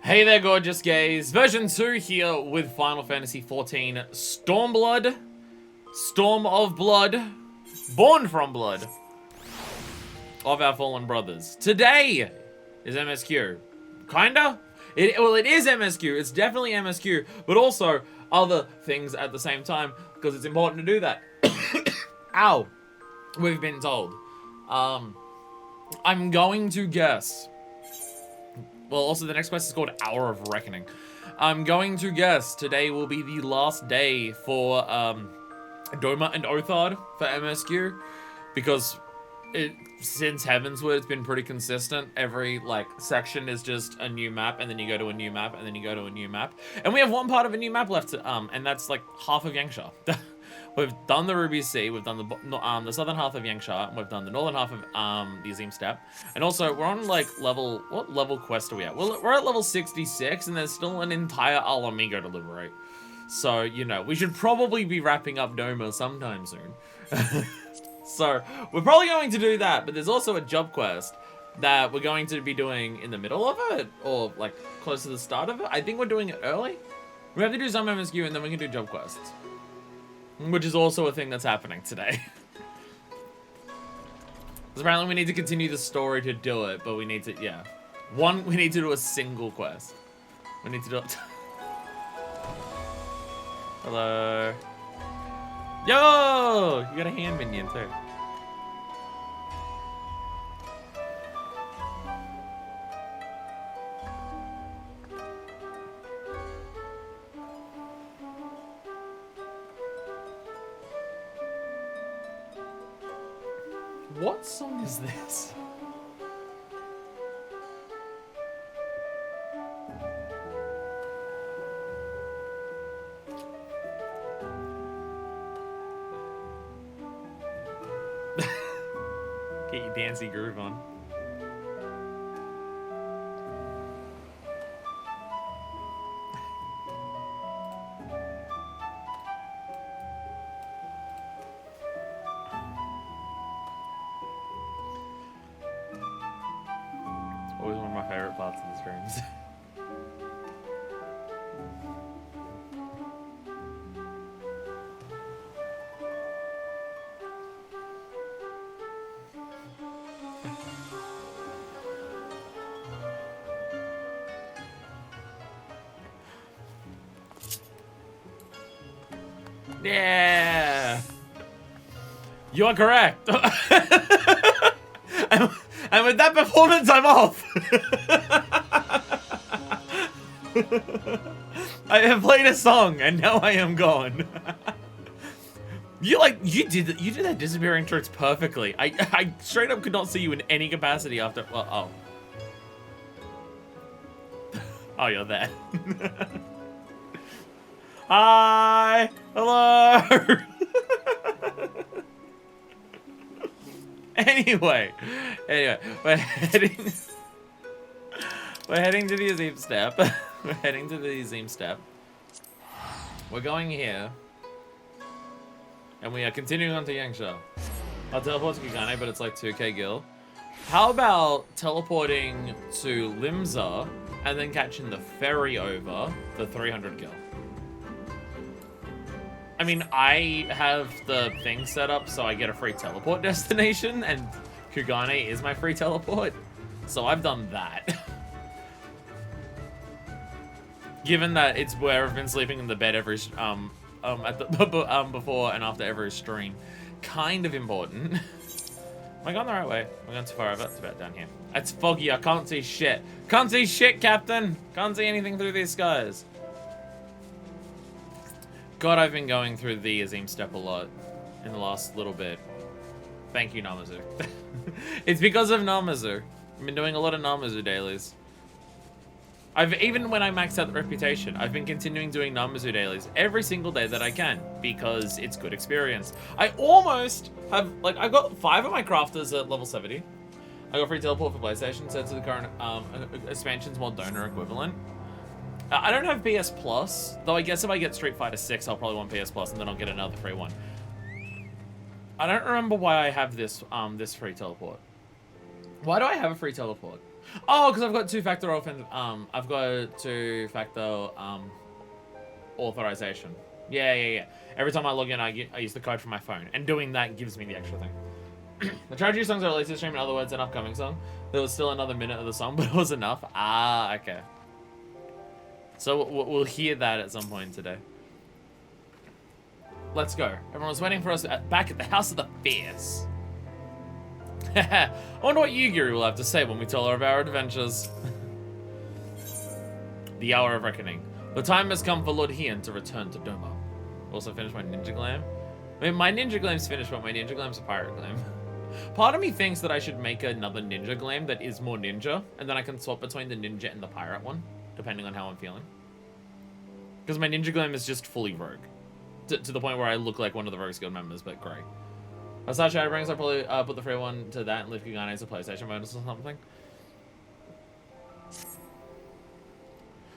Hey there, gorgeous gays. Version 2 here with Final Fantasy XIV Stormblood. Storm of Blood. Born from Blood. Of our fallen brothers. Today is MSQ. Kinda? Well, it is MSQ. It's definitely MSQ. But also other things at the same time. Because it's important to do that. Ow. We've been told. I'm going to guess. Well, also the next quest is called Hour of Reckoning. I'm going to guess today will be the last day for Doma and Othard for MSQ, because since Heavensward it's been pretty consistent. Every section is just a new map, and then you go to a new map, and then you go to a new map, and we have one part of a new map left to, and that's like half of Yangsha. We've done the Ruby Sea, we've done the southern half of Yangsha, and we've done the northern half of the Azim Steppe. And also, we're on what level quest are we at? Well, we're at level 66, and there's still an entire Alamigo to liberate. So, you know, we should probably be wrapping up Doma sometime soon. So, we're probably going to do that, but there's also a job quest that we're going to be doing in the middle of it, or like close to the start of it. I think we're doing it early. We have to do some MSQ, and then we can do job quests. Which is also a thing that's happening today. Because apparently we need to continue the story to do it, but we need to, yeah. We need to do a single quest. We need to do it. Hello. Yo! You got a hand minion too. What song is this? Get your dancey groove on. Always one of my favorite parts of the streams. Yeah! You are correct! And with that performance, I'm off! I have played a song, and now I am gone. You did that disappearing tricks perfectly. I straight up could not see you in any capacity after, well, oh. Oh, you're there. Hi! Hello! Anyway, we're heading to the Azim Steppe. We're heading to the Azim Steppe. We're going here, and we are continuing on to Yangsha. I'll teleport to Kugane, but it's like 2k gil. How about teleporting to Limsa and then catching the ferry over for 300 gil? I mean, I have the thing set up so I get a free teleport destination, and Kugane is my free teleport. So I've done that. Given that it's where I've been sleeping in the bed every before and after every stream, kind of important. Am I going the right way? We're going too far over. It's about down here. It's foggy. I can't see shit. Can't see shit, Captain. Can't see anything through these skies. God, I've been going through the Azim Steppe a lot in the last little bit. Thank you, Namazu. It's because of Namazu. I've been doing a lot of Namazu dailies. Even when I maxed out the reputation, I've been continuing doing Namazu dailies every single day that I can, because it's good experience. I almost have, I've got 5 of my crafters at level 70. I got free teleport for PlayStation, set to the current expansion's more donor equivalent. I don't have PS Plus, though I guess if I get Street Fighter 6, I'll probably want PS Plus, and then I'll get another free one. I don't remember why I have this this free teleport. Why do I have a free teleport? Oh, because I've got two-factor offensive. I've got two-factor authorization. Yeah. Every time I log in, I use the code from my phone, and doing that gives me the extra thing. The tragedy songs are released this stream. In other words, an upcoming song. There was still another minute of the song, but it was enough. Ah, okay. So we'll hear that at some point today. Let's go. Everyone was waiting for us back at the House of the Fierce. I wonder what you, Giri, will have to say when we tell her of our adventures. The hour of reckoning. The time has come for Lord Hian to return to Doma. Also finished my ninja glam. I mean, my ninja glam's finished, but my ninja glam's a pirate glam. Part of me thinks that I should make another ninja glam that is more ninja, and then I can swap between the ninja and the pirate one, depending on how I'm feeling. Because my ninja glam is just fully rogue. To the point where I look like one of the Rogues Guild members, but grey. Aside Shadowbringers, I'll probably put the free one to that and leave Kigane as a PlayStation bonus or something.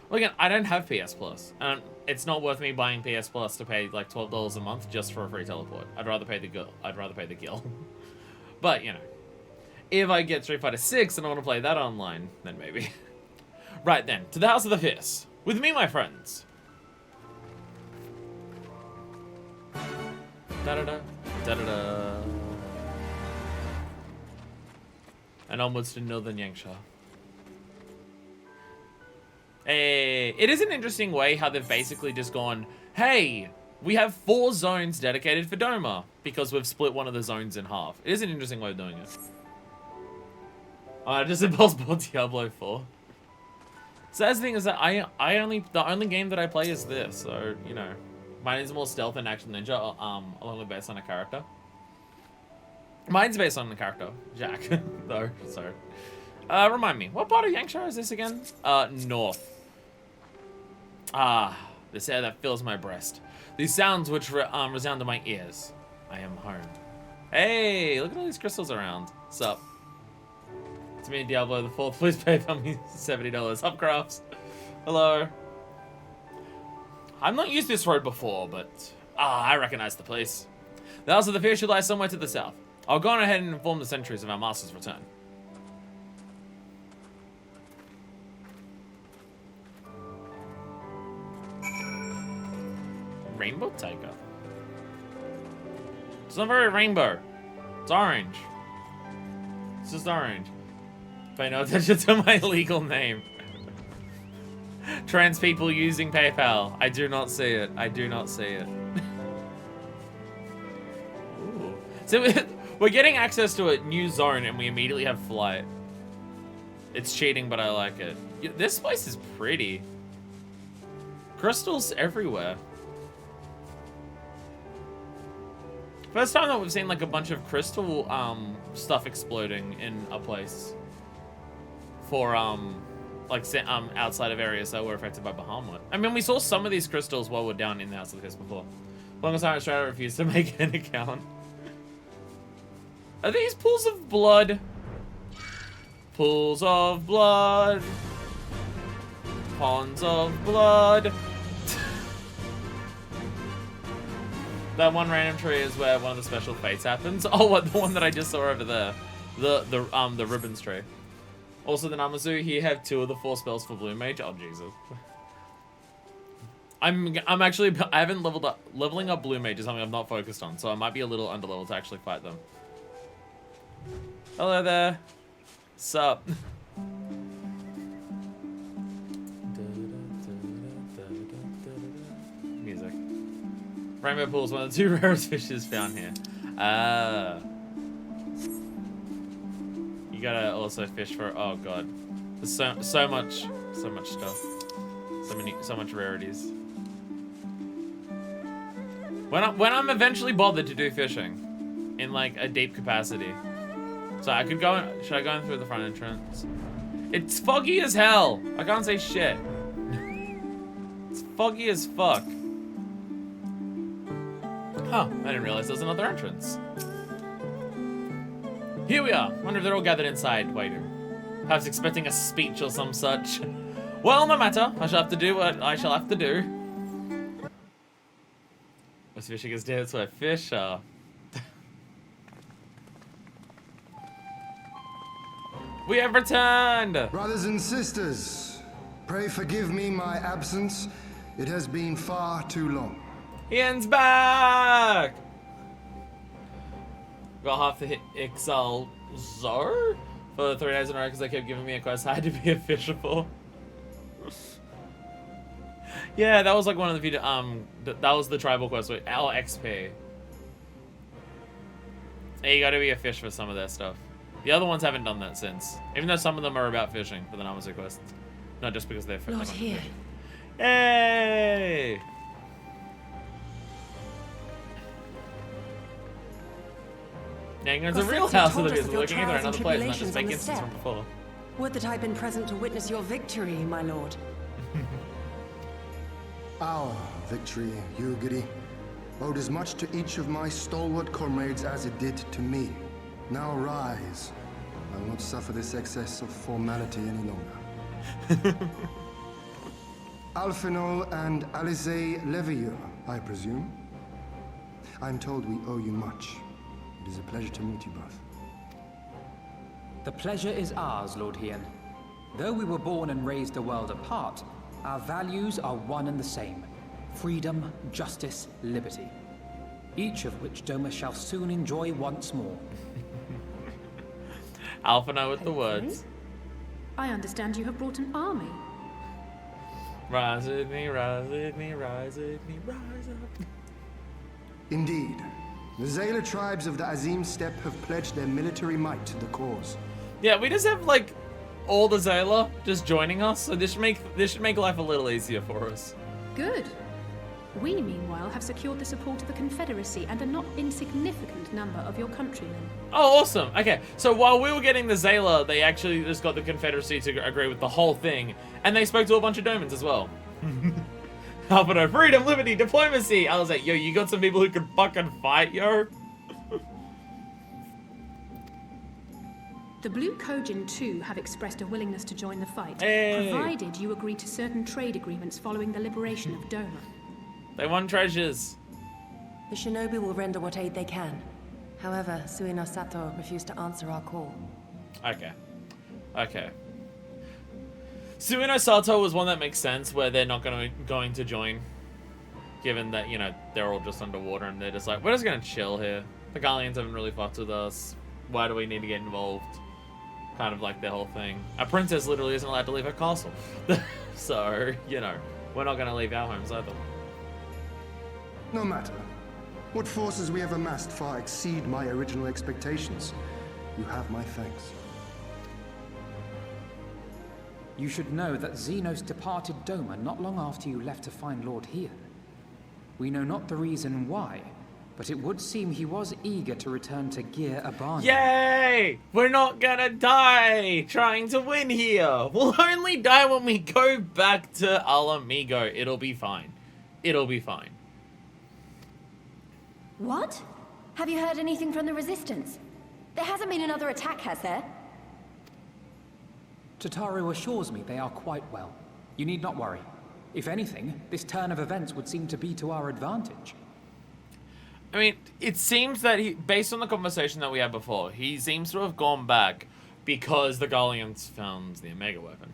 Well, again, I don't have PS Plus. And it's not worth me buying PS Plus to pay like $12 a month just for a free teleport. I'd rather pay the guild. But, you know. If I get Street Fighter 6 and I want to play that online, then maybe. Right then, to the House of the Fierce. With me, my friends. Da-da-da, da-da-da. And onwards to northern Yangsha. Hey, it is an interesting way how they've basically just gone, hey, we have 4 zones dedicated for Doma, because we've split one of the zones in half. It is an interesting way of doing it. Just impossible Diablo 4. So that's the thing is that the only game that I play is this, so, you know. Mine is more stealth and action ninja, along with based on a character. Mine's based on the character, Jack, though, so. Remind me, what part of Yangsha is this again? North. Ah, this air that fills my breast. These sounds which resound to my ears. I am home. Hey, look at all these crystals around. Sup? It's me, Diablo the 4th. Please pay me $70. Up, Crafts. Hello. I've not used this road before, but I recognize the place. The House of the Fierce should lie somewhere to the south. I'll go on ahead and inform the sentries of our master's return. Rainbow Tiger. It's not very rainbow. It's orange. It's just orange. Pay no attention to my legal name. Trans people using PayPal. I do not see it. I do not see it. Ooh. So we're getting access to a new zone and we immediately have flight. It's cheating, but I like it. This place is pretty. Crystals everywhere. First time that we've seen like a bunch of crystal stuff exploding in a place. For like outside of areas that were affected by Bahamut. I mean, we saw some of these crystals while we're down in the House of the Fierce before. Longest time Australia refused to make an account. Are these pools of blood? Pools of blood. Ponds of blood. That one random tree is where one of the special fates happens. Oh, what, the one that I just saw over there. The ribbons tree. Also, the Namazu, here have 2 of the 4 spells for Blue Mage. Oh, Jesus. I'm actually, I haven't leveled up. Leveling up Blue Mage is something I've not focused on, so I might be a little underleveled to actually fight them. Hello there. Sup? Music. Rainbow Pool is one of the 2 rarest fishes found here. You gotta also fish for, oh god. There's so much stuff. So much rarities. When I'm eventually bothered to do fishing in like a deep capacity. So I could go in, should I go in through the front entrance? It's foggy as hell. I can't say shit. It's foggy as fuck. Huh, I didn't realize there was another entrance. Here we are. Wonder if they're all gathered inside, waiting. Perhaps expecting a speech or some such. Well, no matter. I shall have to do what I shall have to do. What's fishing is dead, that's where fish are. We have returned! Brothers and sisters, pray forgive me my absence. It has been far too long. Ian's back! Got half the hit Exile Zor for 3 days in a row because they kept giving me a quest I had to be a fisher for. Yeah, that was like one of the video. That was the tribal quest with our XP. Hey, you gotta be a fish for some of their stuff. The other ones haven't done that since. Even though some of them are about fishing for the Namazu quests. Not just because they're Not here. Hey! Dang, there's a real house of the beast. We're looking at another place, not just fake instance from before. Would that I'd been present to witness your victory, my lord. Our victory, Yugiri, owed as much to each of my stalwart comrades as it did to me. Now rise. I will not suffer this excess of formality any longer. Alphino and Alice Levieux, I presume. I'm told we owe you much. It is a pleasure to meet you both. The pleasure is ours, Lord Hien. Though we were born and raised a world apart, our values are one and the same. Freedom, justice, liberty. Each of which Doma shall soon enjoy once more. Alphino with the words. I understand you have brought an army. Rise with me, rise with me, rise with me, rise up. Indeed. The Zayla tribes of the Azim Steppe have pledged their military might to the cause. Yeah, we just have like all the Zayla just joining us, so this should make life a little easier for us. Good. We, meanwhile, have secured the support of the Confederacy and a not insignificant number of your countrymen. Oh, awesome. Okay, so while we were getting the Zayla, they actually just got the Confederacy to agree with the whole thing, and they spoke to a bunch of Domans as well. Alphino, freedom, liberty, diplomacy. I was like, yo, you got some people who could fucking fight, yo. The Blue Kojin, too, have expressed a willingness to join the fight, Hey. provided you agree to certain trade agreements following the liberation of Doma. They won treasures. The shinobi will render what aid they can. However, Suino Sato refused to answer our call. Okay. Okay. Suino Sato was one that makes sense, where they're not going to join, given that, you know, they're all just underwater and they're just like, we're just gonna chill here. The Galleons haven't really fucked with us. Why do we need to get involved? Kind of like their whole thing. A princess literally isn't allowed to leave her castle. So, you know, we're not gonna leave our homes either. No matter. What forces we have amassed far exceed my original expectations. You have my thanks. You should know that Xenos departed Doma not long after you left to find Lord Hien. We know not the reason why, but it would seem he was eager to return to Gir Abani. Yay! We're not gonna die trying to win here. We'll only die when we go back to Alamigo. It'll be fine. It'll be fine. What? Have you heard anything from the Resistance? There hasn't been another attack, has there? Tataru assures me they are quite well. You need not worry. If anything, this turn of events would seem to be to our advantage. I mean, it seems that he, based on the conversation that we had before, he seems to have gone back because the Galleons found the Omega weapon.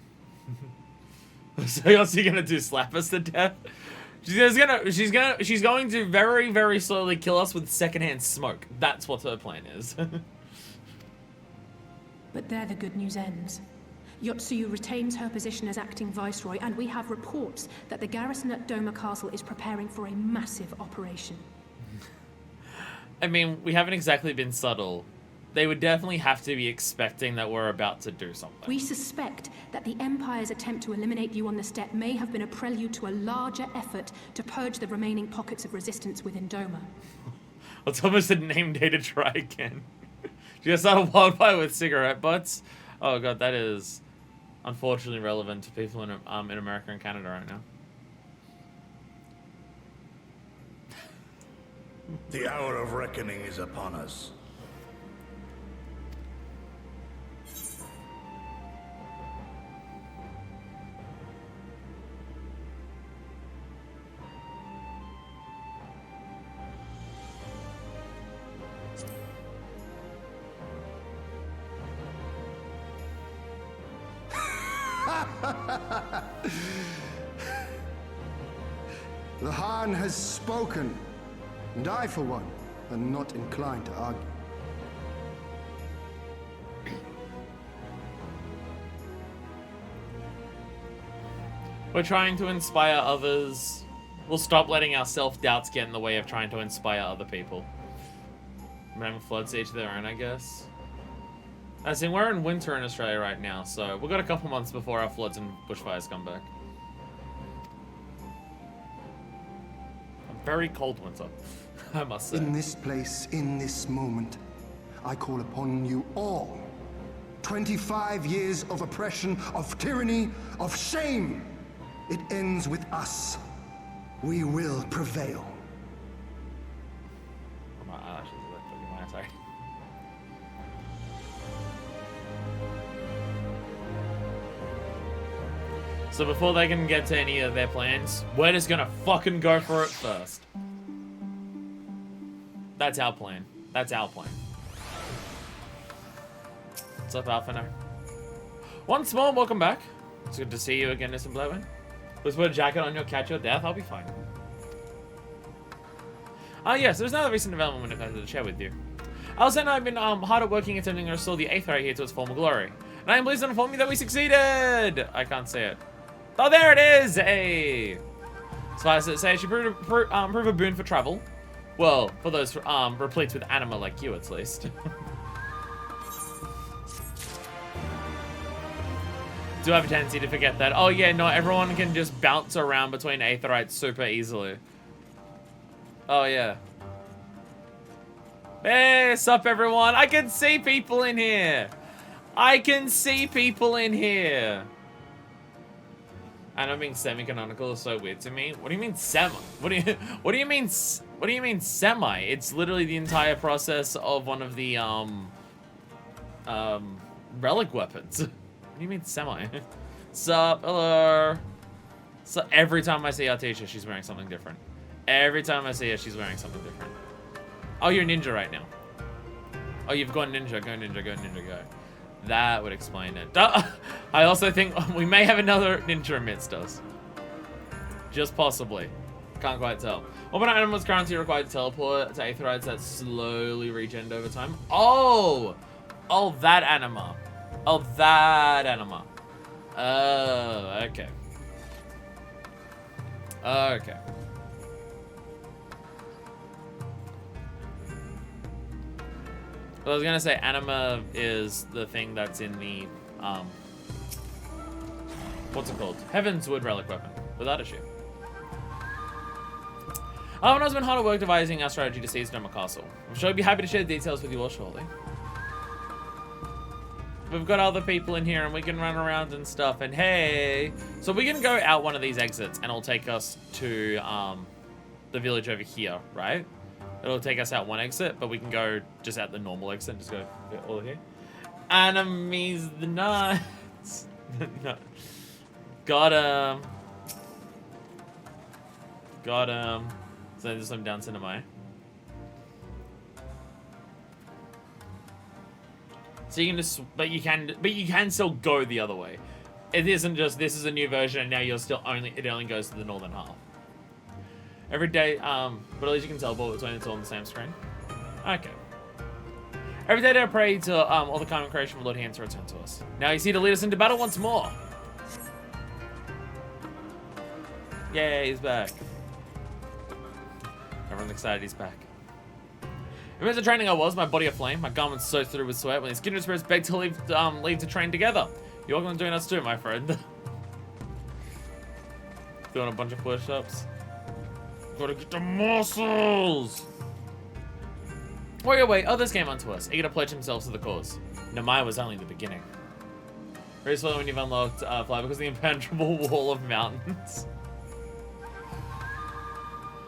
So what's he gonna do? Slap us to death? She's going to very, very slowly kill us with secondhand smoke. That's what her plan is. But there the good news ends. Yotsuyu retains her position as acting viceroy, and we have reports that the garrison at Doma Castle is preparing for a massive operation. I mean, we haven't exactly been subtle. They would definitely have to be expecting that we're about to do something. We suspect that the Empire's attempt to eliminate you on the steppe may have been a prelude to a larger effort to purge the remaining pockets of resistance within Doma. It's almost a name day to try again. Just a wildfire with cigarette butts. Oh god, that is unfortunately relevant to people in America and Canada right now. The hour of reckoning is upon us. The Khan has spoken, and I, for one, am not inclined to argue. We're trying to inspire others. We'll stop letting our self-doubts get in the way of trying to inspire other people. I'm having floods each their own, I guess. As in, we're in winter in Australia right now, so we've got a couple months before our floods and bushfires come back. A very cold winter, I must say. In this place, in this moment, I call upon you all. 25 years of oppression, of tyranny, of shame. It ends with us. We will prevail. My eyelashes are like fucking mine, sorry. So before they can get to any of their plans, we're just gonna fucking go for it first. That's our plan. That's our plan. What's up, Alphino? Once more, welcome back. It's good to see you again, Mr. Blowin. Let's put a jacket on your catch your death. I'll be fine. Yes, there's another recent development I've had to share with you. Also, I've been hard at working attempting to restore the Aether right here to its former glory. And I am pleased to inform you that we succeeded! I can't see it. Oh, there it is! Hey! Suffice it to say, it should prove a boon for travel. Well, for those replete with anima like you, at least. Do have a tendency to forget that. Oh yeah, no, everyone can just bounce around between aetherites super easily. Oh yeah. Hey, sup everyone? I can see people in here. I can see people in here. And I'm being semi-canonical is so weird to me. What do you mean semi? What do you mean semi? It's literally the entire process of one of the relic weapons. What do you mean semi? Sup, hello. So every time I see Artesia, she's wearing something different. Every time I see her, she's wearing something different. Oh, you're ninja right now. Oh, you've gone ninja. Go ninja, go ninja, go. That would explain it. I also think we may have another ninja amidst us. Just possibly. Can't quite tell. What about animals currently required to teleport to aetherites that slowly regen over time? Oh! Oh, that anima. Oh, that anima. Oh, okay. Okay. Well, I was gonna say anima is the thing that's in the, what's it called? Heavenswood relic weapon, without issue. When I've been hard at work devising our strategy to seize Doma Castle. I'm sure I'd be happy to share the details with you all shortly. We've got other people in here and we can run around and stuff, and hey! So we can go out one of these exits and it'll take us to the village over here, right? It'll take us out one exit, but we can go just out the normal exit and just go all here. Enemies the nuts! No. Got him! Got him! So there's some down cinema. So you can just, but you can still go the other way. It isn't just this is a new version and now you're still it only goes to the northern half. Every day, but at least you can teleport between it's all on the same screen. Okay. Every day I pray to all the common creation of Lord Hand to return to us. Now he's here to lead us into battle once more. Yay, he's back. Everyone's excited he's back. Amidst the training I was, my body aflame, my garments soaked through with sweat, when these kindred spirits begged to leave to train together. You're going to join us too, my friend. Doing a bunch of push-ups. Gotta get the muscles! Wait, others came onto us, eager to pledge themselves to the cause. Namai was only the beginning. Very slowly when you've unlocked fly because of the impenetrable wall of mountains.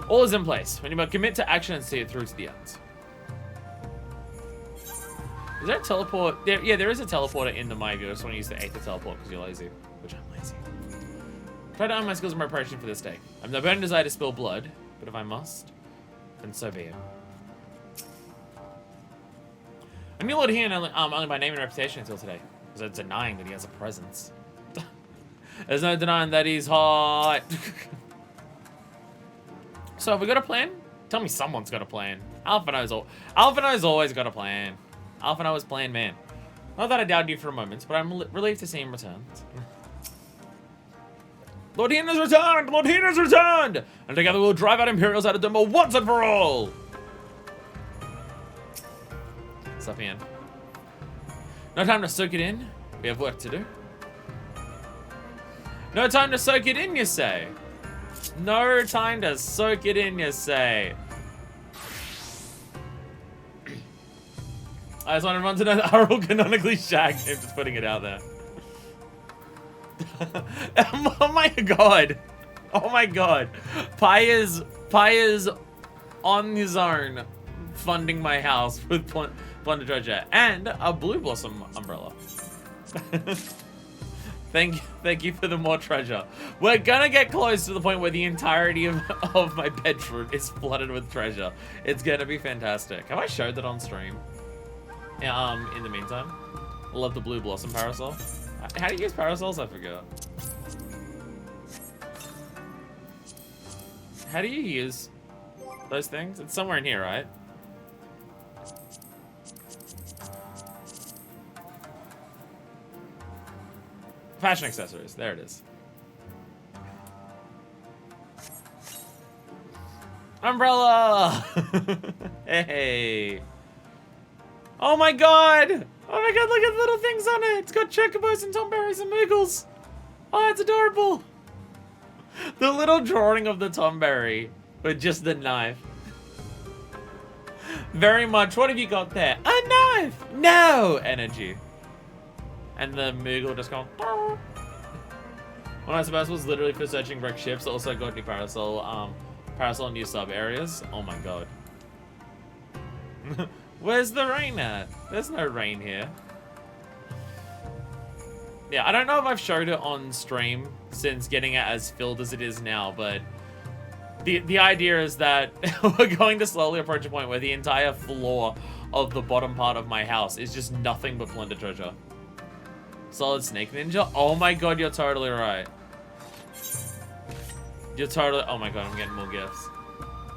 All is in place. When you commit to action and see it through to the end. Is there a teleport? Yeah, there is a teleporter in the Maya. I just want to use the Aether teleport because you're lazy. Which I'm lazy. Try to earn my skills in preparation for this day. I have no burning desire to spill blood, but if I must, then so be it. I knew Lord Hian only by name and reputation until today, because I'm denying that he has a presence. There's no denying that he's hot. So have we got a plan? Tell me someone's got a plan. Alphino's always got a plan. Alphino is plan man. Not that I doubted you for a moment, but I'm relieved to see him return. Lord Hien has returned! Lord Hien has returned! And together we'll drive out Imperials out of Doma once and for all! What's up, Hien? No time to soak it in. We have work to do. No time to soak it in, you say? No time to soak it in, you say? I just want everyone to know that Arul canonically shagged him, just putting it out there. Oh my god. Oh my god. Pi is on his own funding my house with plunder treasure and a blue blossom umbrella. Thank you for the more treasure. We're gonna get close to the point where the entirety of my bedroom is flooded with treasure. It's gonna be fantastic. Have I showed that on stream? In the meantime, I love the blue blossom parasol. How do you use parasols? I forgot. How do you use those things? It's somewhere in here, right? Fashion accessories. There it is. Umbrella! Hey! Oh my god! Oh my god, look at the little things on it! It's got chocobos and tomberries and moogles! Oh, it's adorable! The little drawing of the tomberry with just the knife. Very much. What have you got there? A knife! No! Energy. And the moogle just going... One of my supposed was literally for searching wrecked ships. Also got new parasol new sub areas. Oh my god. Where's the rain at? There's no rain here. Yeah, I don't know if I've showed it on stream since getting it as filled as it is now, but the idea is that we're going to slowly approach a point where the entire floor of the bottom part of my house is just nothing but plunder treasure. Solid snake ninja? Oh my god, you're totally right. You're totally... Oh my god, I'm getting more gifts.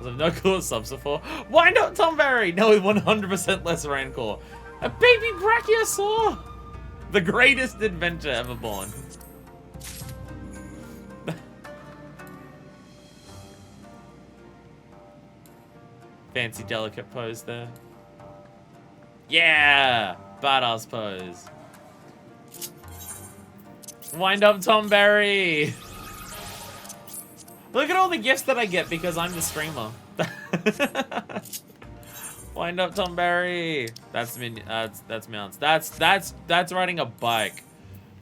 I've no clue what subs are for. Why not Tomberry? No, with 100% less Rancor. A baby Brachiosaur! The greatest adventure ever born. Fancy delicate pose there. Yeah! Badass pose. Wind up Tomberry! Look at all the gifts that I get because I'm the streamer. Wind up Tomberry. That's mounts. That's riding a bike.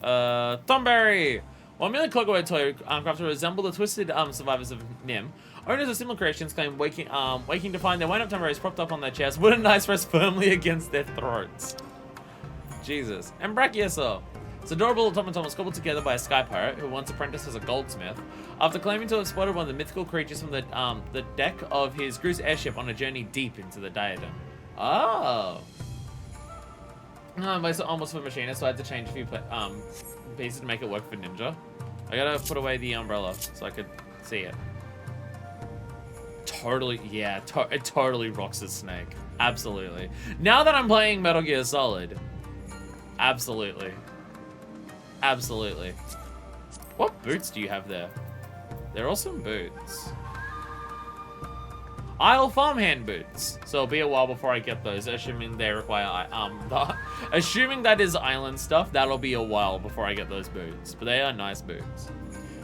Tomberry. 1 million clockwork toy crafted resemble the twisted survivors of Nim. Owners of similar creations claim waking to find their wind up Tomberries propped up on their chests. Wooden knives pressed firmly against their throats. Jesus. And Brachiosaur. It's adorable automaton was cobbled together by a sky pirate who once apprenticed as a goldsmith. After claiming to have spotted one of the mythical creatures from the deck of his cruise airship on a journey deep into the diadem. Oh. I'm almost for machinist, so I had to change a few pieces to make it work for ninja. I gotta put away the umbrella so I could see it. Totally, yeah, it totally rocks as Snake. Absolutely. Now that I'm playing Metal Gear Solid, absolutely. Absolutely. What boots do you have there? They're awesome boots. Isle farmhand boots. So it'll be a while before I get those, assuming they require assuming that is island stuff, that'll be a while before I get those boots. But they are nice boots.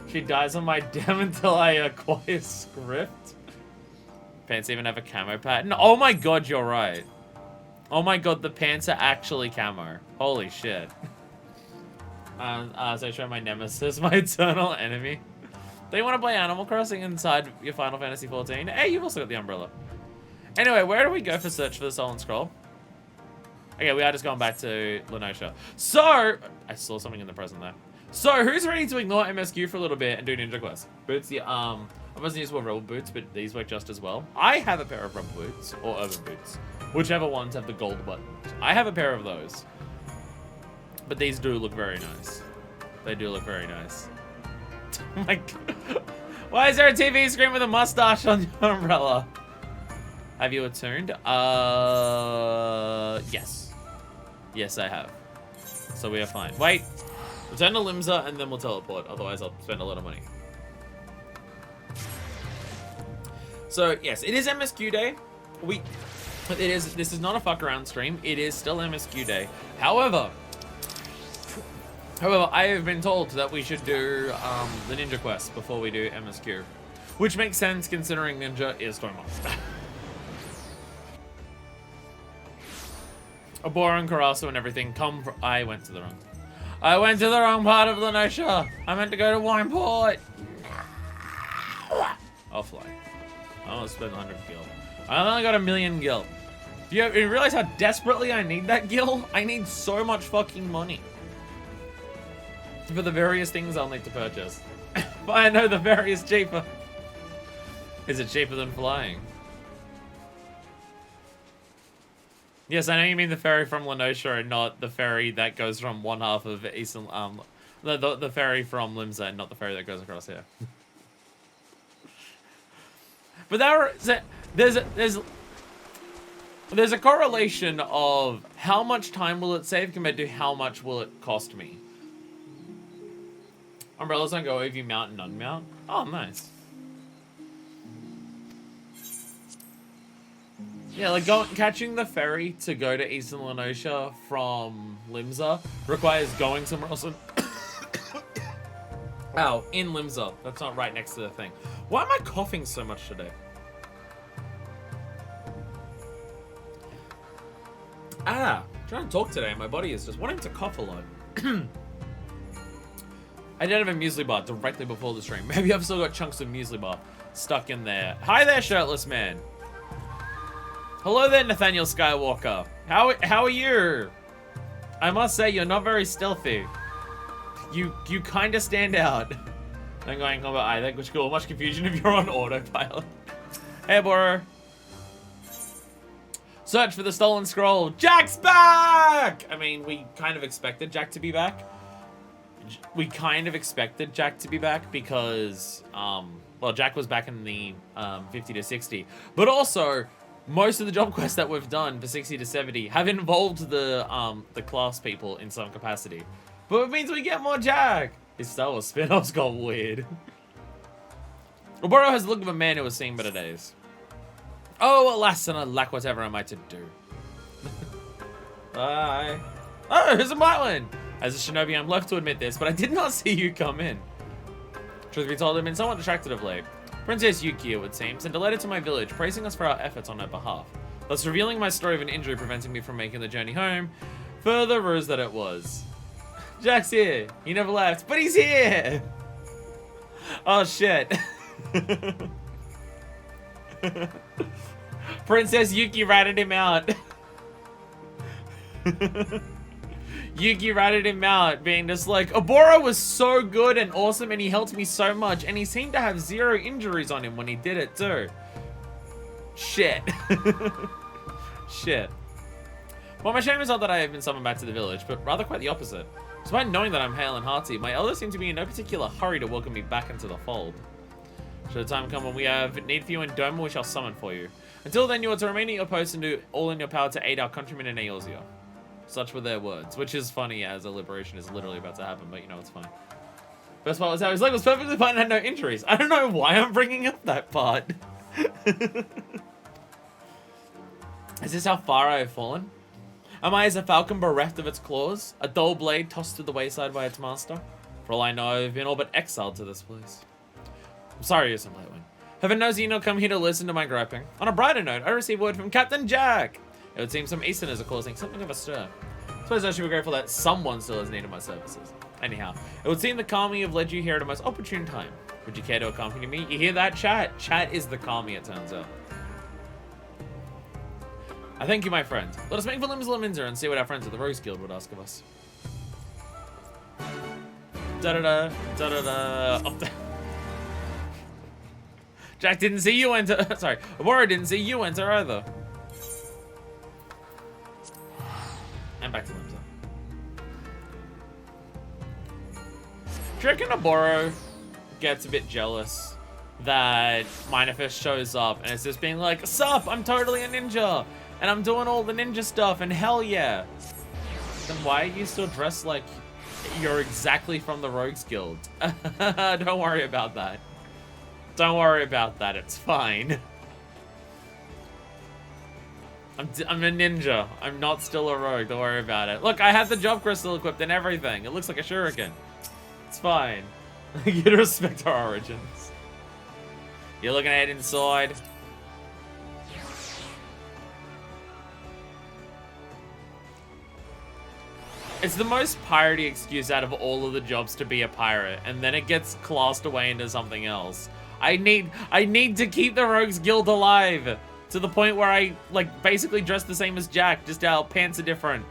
She dies on my dem until I acquire script. Pants even have a camo pattern. Oh my god, you're right. Oh my god, the pants are actually camo. Holy shit. So I show my nemesis, my eternal enemy. Do you want to play Animal Crossing inside your Final Fantasy XIV? Hey, you've also got the umbrella. Anyway, where do we go for search for the Stolen Scroll? Okay, we are just going back to Lenosha. So, I saw something in the present there. So, who's ready to ignore MSQ for a little bit and do Ninja Quest? Boots, I wasn't used for rubber boots, but these work just as well. I have a pair of rubber boots, or urban boots. Whichever ones have the gold button. I have a pair of those. But these do look very nice. They do look very nice. Like, why is there a TV screen with a mustache on your umbrella? Have you attuned? Yes. Yes, I have. So we are fine. Wait. Return to Limsa and then we'll teleport. Otherwise, I'll spend a lot of money. So, yes, it is MSQ day. This is not a fuck around stream. It is still MSQ day. However, I have been told that we should do the Ninja Quest before we do MSQ. Which makes sense considering Ninja is Doma. Obora and Karasu and everything come from... I went to the wrong part of Lenosha. I meant to go to Wineport. I'll fly. I want to spend 100 gil. I only got 1,000,000 gil. Do you realize how desperately I need that gil? I need so much fucking money. For the various things I'll need to purchase. But I know the ferry is cheaper. Is it cheaper than flying? Yes, I know you mean the ferry from Lenosha and not the ferry that goes from one half of Eastern... the ferry from Limsa and not the ferry that goes across here. But there's a correlation of how much time will it save compared to how much will it cost me. Umbrellas don't go if you mount and unmount. Oh, nice. Yeah, like catching the ferry to go to Eastern Lenosha from Limsa requires going somewhere else. Ow, in Limsa. That's not right next to the thing. Why am I coughing so much today? I'm trying to talk today and my body is just wanting to cough a lot. I did have a muesli bar directly before the stream. Maybe I've still got chunks of muesli bar stuck in there. Hi there, shirtless man. Hello there, Nathaniel Skywalker. How are you? I must say, you're not very stealthy. You kind of stand out. I'm going over I think which cool. Much confusion if you're on autopilot. Hey, Boro. Search for the stolen scroll. Jack's back! I mean, we kind of expected Jack to be back. Because, well, Jack was back in the 50 to 60. But also, most of the job quests that we've done for 60 to 70 have involved the class people in some capacity. But it means we get more Jack. His Star Wars spin-offs got weird. Oboro has the look of a man who has seen better days. Oh, alas, and I lack whatever am I to do. Bye. Oh, here's a Marlin. As a shinobi, I'm left to admit this, but I did not see you come in. Truth be told, I've been somewhat distracted of late. Princess Yuki, it would seem, sent a letter to my village praising us for our efforts on her behalf, thus revealing my story of an injury preventing me from making the journey home. Further ruse that it was. Jack's here. He never left, but he's here. Oh, shit. Princess Yuki ratted him out. Yuki ratted him out, being just like, Oboro was so good and awesome and he helped me so much and he seemed to have 0 injuries on him when he did it too. Shit. Shit. Well, my shame is not that I have been summoned back to the village, but rather quite the opposite. Despite knowing that I'm hale and hearty, my elders seem to be in no particular hurry to welcome me back into the fold. Should the time come when we have need for you in Doma, we shall summon for you. Until then, you are to remain at your post and do all in your power to aid our countrymen in Eorzea. Such were their words, which is funny as a liberation is literally about to happen, but you know, it's fine. Best part was how his leg was perfectly fine and had no injuries. I don't know why I'm bringing up that part. Is this how far I have fallen? Am I as a falcon bereft of its claws? A dull blade tossed to the wayside by its master? For all I know, I've been all but exiled to this place. I'm sorry, Yusin Lightwing. Heaven knows you not come here to listen to my griping. On a brighter note, I received word from Captain Jack. It would seem some Easterners are causing something of a stir. I suppose I should be grateful that someone still has needed my services. Anyhow, it would seem the Kami have led you here at a most opportune time. Would you care to accompany me? You hear that, chat? Chat is the Kami, it turns out. I thank you, my friend. Let us make for Limsa and see what our friends at the Rose Guild would ask of us. Da-da-da, da-da-da. Oh, Jack didn't see you enter. Sorry, Oboro didn't see you enter either. And back to Limsa. Do you reckon Oboro gets a bit jealous that Minor Fist shows up and it's just being like, sup, I'm totally a ninja and I'm doing all the ninja stuff and hell yeah. Then why are you still dressed like you're exactly from the Rogues Guild? Don't worry about that. Don't worry about that, it's fine. I'm a ninja. I'm not still a rogue, don't worry about it. Look, I have the job crystal equipped and everything. It looks like a shuriken. It's fine. You gotta respect our origins. You're looking at it inside. It's the most piratey excuse out of all of the jobs to be a pirate, and then it gets classed away into something else. I need to keep the Rogues Guild alive to the point where I like basically dress the same as Jack, just our pants are different.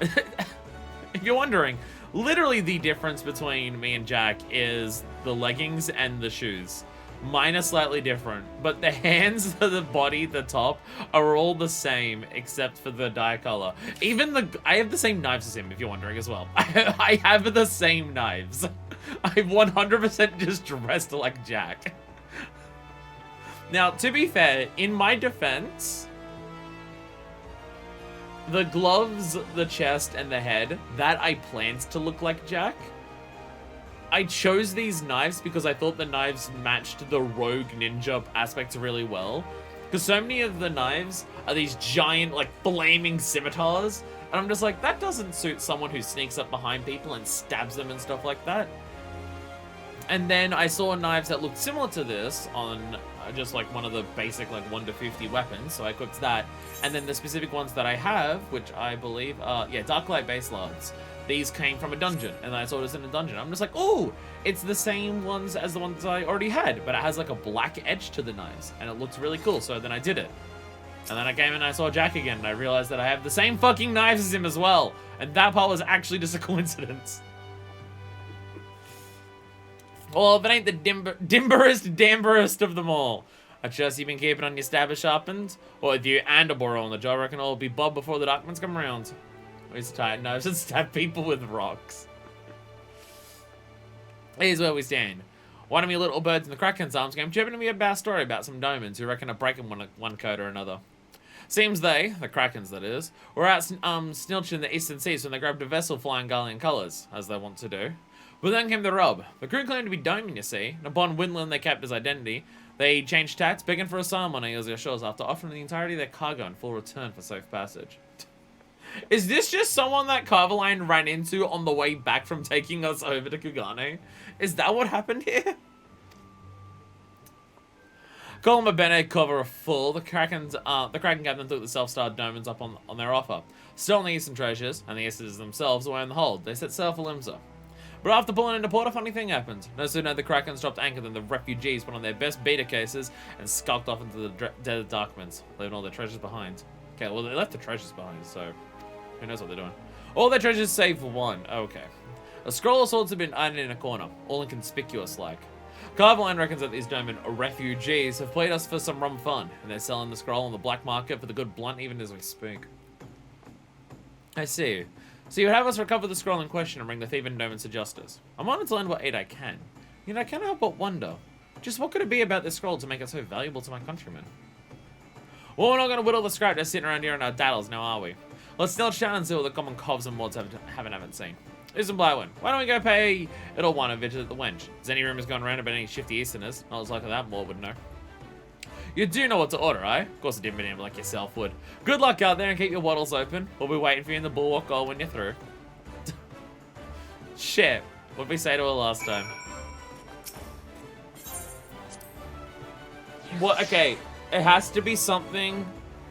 If you're wondering, literally the difference between me and Jack is the leggings and the shoes. Mine are slightly different, but the hands, the body, the top are all the same except for the dye color. Even I have the same knives as him, if you're wondering as well. I have the same knives. I'm 100% just dressed like Jack. Now, to be fair, in my defense, the gloves, the chest, and the head, that I planned to look like Jack. I chose these knives because I thought the knives matched the rogue ninja aspects really well. Because so many of the knives are these giant, like, flaming scimitars. And I'm just like, that doesn't suit someone who sneaks up behind people and stabs them and stuff like that. And then I saw knives that looked similar to this on just like one of the basic like 1 to 50 weapons, so I equipped that. And then the specific ones that I have, which I believe are, yeah, Darklight base lards. These came from a dungeon, and I saw this in a dungeon. I'm just like, oh, it's the same ones as the ones I already had, but it has like a black edge to the knives, and it looks really cool, so then I did it. And then I came and I saw Jack again, and I realized that I have the same fucking knives as him as well, and that part was actually just a coincidence. Well, if it ain't the dimberest of them all. I trust you've been keeping on your stabber sharpened, or with you and a Boro on the jaw, I reckon all will be bob before the Darkmans come around. We used to tie knives and stab people with rocks. Here's where we stand. One of you little birds in the Kraken's arms came chipping to me about a story about some Domans who reckon are breaking one code or another. Seems they, the Krakens that is, were out snilching the eastern seas when they grabbed a vessel flying Gallian colours, as they want to do. But then came the rub. The crew claimed to be Doman, you see, and upon Windland they kept his identity. They changed tacks, begging for asylum on their shores after offering the entirety of their cargo in full return for safe passage. Is this just someone that Carveline ran into on the way back from taking us over to Kugane? Is that what happened here? Column Bene cover a full. The Kraken captain took the self-starred Domans up on their offer. Stolen the eastern treasures, and the Easters themselves were in the hold. They set sail for Limsa. But after pulling into port, a funny thing happened. No sooner had the Krakens dropped anchor than the refugees put on their best beta cases and skulked off into the dead Darkmans, leaving all their treasures behind. Okay, well, they left the treasures behind, so who knows what they're doing. All their treasures save for one. Okay. A scroll of swords have been ironed in a corner, all inconspicuous-like. Carveline reckons that these Doman refugees have played us for some rum fun, and they're selling the scroll on the black market for the good blunt even as we speak. I see. So you would have us recover the scroll in question and bring the thieving Domans to justice. I'm honored to lend what aid I can. Yet I can't help but wonder, just what could it be about this scroll to make it so valuable to my countrymen? Well, we're not going to whittle the scrap just sitting around here in our daddles, now are we? Let's snilch down and see what the common covs and mods haven't seen. Listen, Blywin, why don't we go pay it'll one a visit at the wench? Has any rumors gone around about any shifty Easterners? Not as likely that more would know. You do know what to order, eh? Of course a dimwit like yourself would. Good luck out there and keep your wattles open. We'll be waiting for you in the bulwark goal when you're through. Shit. What did we say to her last time? What? Okay. It has to be something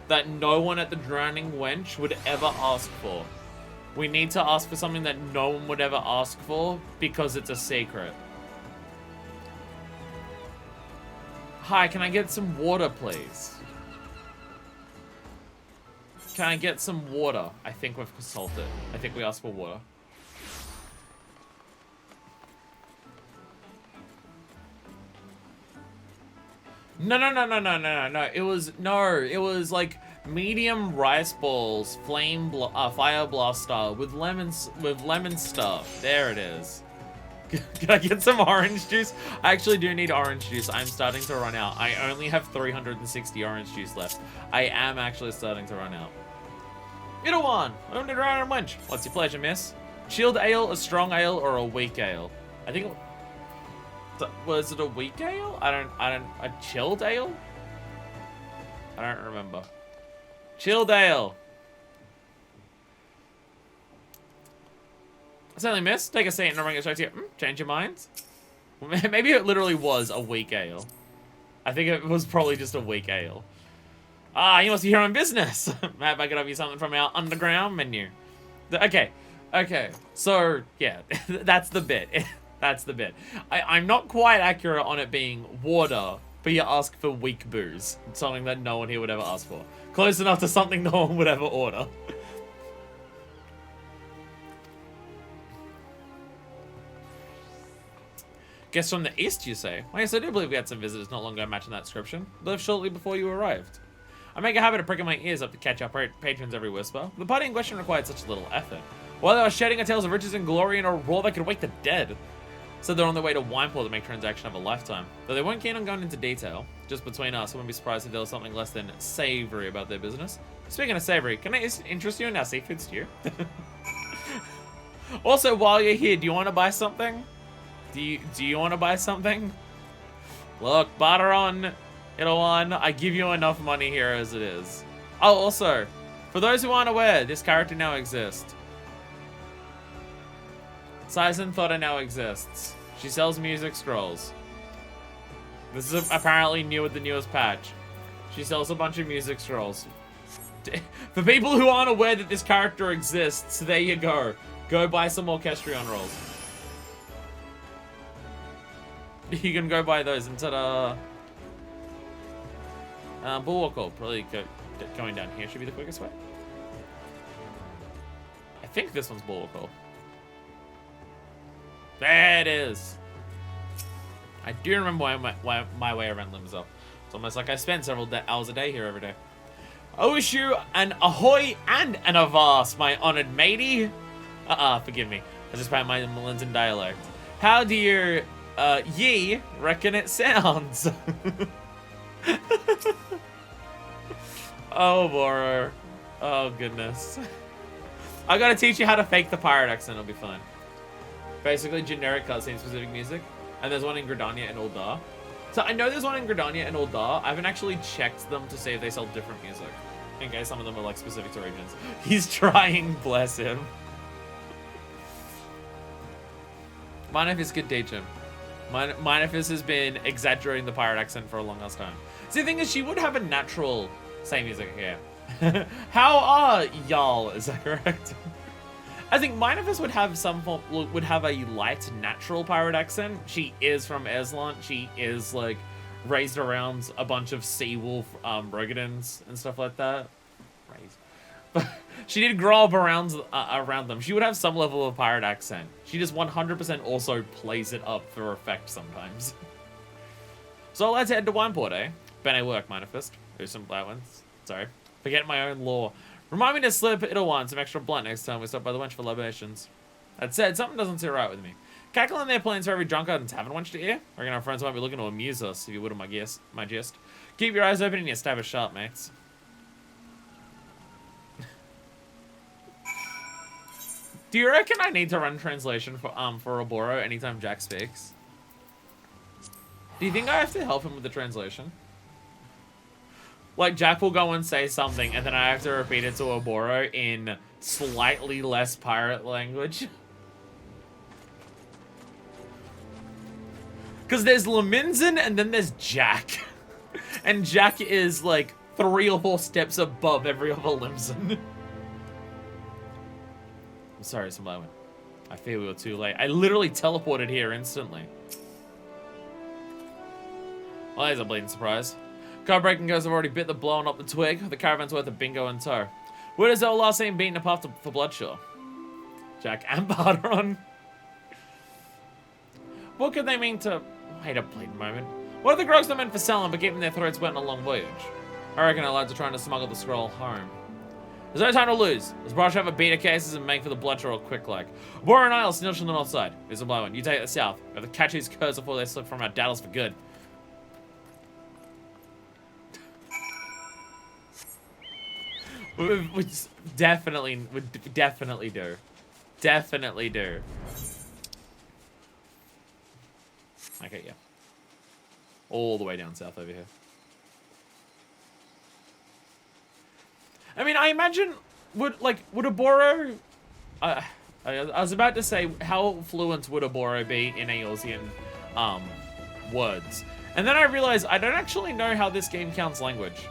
that no one at the Drowning Wench would ever ask for. We need to ask for something that no one would ever ask for because it's a secret. Hi, can I get some water, please? Can I get some water? I think we've consulted. I think we asked for water. No. It was like medium rice balls, fire blast style with lemon stuff. There it is. Can I get some orange juice? I actually do need orange juice. I'm starting to run out. I only have 360 orange juice left. I am actually starting to run out. Idawan, owned it around and wench. What's your pleasure, miss? Chilled ale, a strong ale, or a weak ale? I think was it a weak ale? A chilled ale? I don't remember. Chilled ale. Certainly, miss. Take a seat and I'll bring it straight to you. Change your minds? Maybe it literally was a weak ale. I think it was probably just a weak ale. Ah, you must be here on business. Maybe I could have you something from our underground menu. Okay. Okay. So, yeah. That's the bit. That's the bit. I'm not quite accurate on it being water, but you ask for weak booze. Something that no one here would ever ask for. Close enough to something no one would ever order. Guests from the east, you say? Well, yes, I do believe we had some visitors not long ago matching that description. Left shortly before you arrived. I make a habit of pricking my ears up to catch our patrons every whisper. The party in question required such little effort. While they were shedding a tales of riches and glory in a roar that could wake the dead. So they're on their way to Wineport to make transaction of a lifetime. Though they weren't keen on going into detail. Just between us, I wouldn't be surprised if there was something less than savory about their business. Speaking of savory, can I interest you in our seafood stew? Also, while you're here, do you want to buy something? Do you want to buy something? Look, barter on, Idawan. I give you enough money here as it is. Oh, also, for those who aren't aware, this character now exists. Sizen Thoda now exists. She sells music scrolls. This is apparently new with the newest patch. She sells a bunch of music scrolls. For people who aren't aware that this character exists, there you go. Go buy some Orchestrion rolls. You can go buy those and ta-da. Bulwark, probably going down here should be the quickest way. I think this one's Bulwark. There it is. I do remember why my way around limbs up. It's almost like I spend several hours a day here every day. I wish you an ahoy and an avast, my honored matey. Forgive me. I just found my Melinton dialect. How do you, ye reckon it sounds? Oh, Boro. Oh, goodness. I gotta teach you how to fake the pirate accent, it'll be fun. Basically, generic cutscene specific music. And there's one in Gridania and Uldar. So I know there's one in Gridania and Uldar. I haven't actually checked them to see if they sell different music. In case some of them are like specific to regions. He's trying, bless him. Minefis could teach him. Minefis has been exaggerating the pirate accent for a long ass time. See, the thing is, she would have a natural same music here. How are y'all? Is that correct? I think Minefis would have would have a light, natural pirate accent. She is from Eslant. She is like raised around a bunch of Seawolf Rogadins and stuff like that. But she did grow up around them. She would have some level of pirate accent. She just 100% also plays it up for effect sometimes. So let's head to Wineport, eh? Bene work, Minefist. There's some black ones. Sorry. Forget my own lore. Remind me to slip Idawan some extra blunt next time we stop by the wench for libations. That said, something doesn't sit right with me. Cackling their plans for every drunkard and tavern wench to ear? Reckon our friends might be looking to amuse us, if you would, my gist. Keep your eyes open and your stab is sharp, mates. Do you reckon I need to run translation for Oboro anytime Jack speaks? Do you think I have to help him with the translation? Like, Jack will go and say something, and then I have to repeat it to Oboro in slightly less pirate language. Because there's Laminzin, and then there's Jack. And Jack is, like, 3 or 4 steps above every other Limzin. I'm sorry, Simone. I fear we were too late. I literally teleported here instantly. Well, there's a bleeding surprise. Car breaking guys have already bit the blowing up the twig. The caravan's worth of bingo and tow. Where does our last seen beating a path for Bloodshaw? Jack and Barteron. What could they mean to... Wait a bleeding moment. What are the grogs not meant for selling but keeping their throats wet on a long voyage? I reckon our lads are trying to smuggle the scroll home. There's no time to lose. Let's brush over beta cases and make for the blood trail quick like. Bora and I'll snitch on the north side. Here's the blue one. You take the south. We have to catch these curs before they slip from our daddles for good. We definitely do. Definitely do. Okay, yeah. All the way down south over here. I mean, I imagine, would a Boro... I was about to say, how fluent would a Boro be in Eorzean words? And then I realized I don't actually know how this game counts language.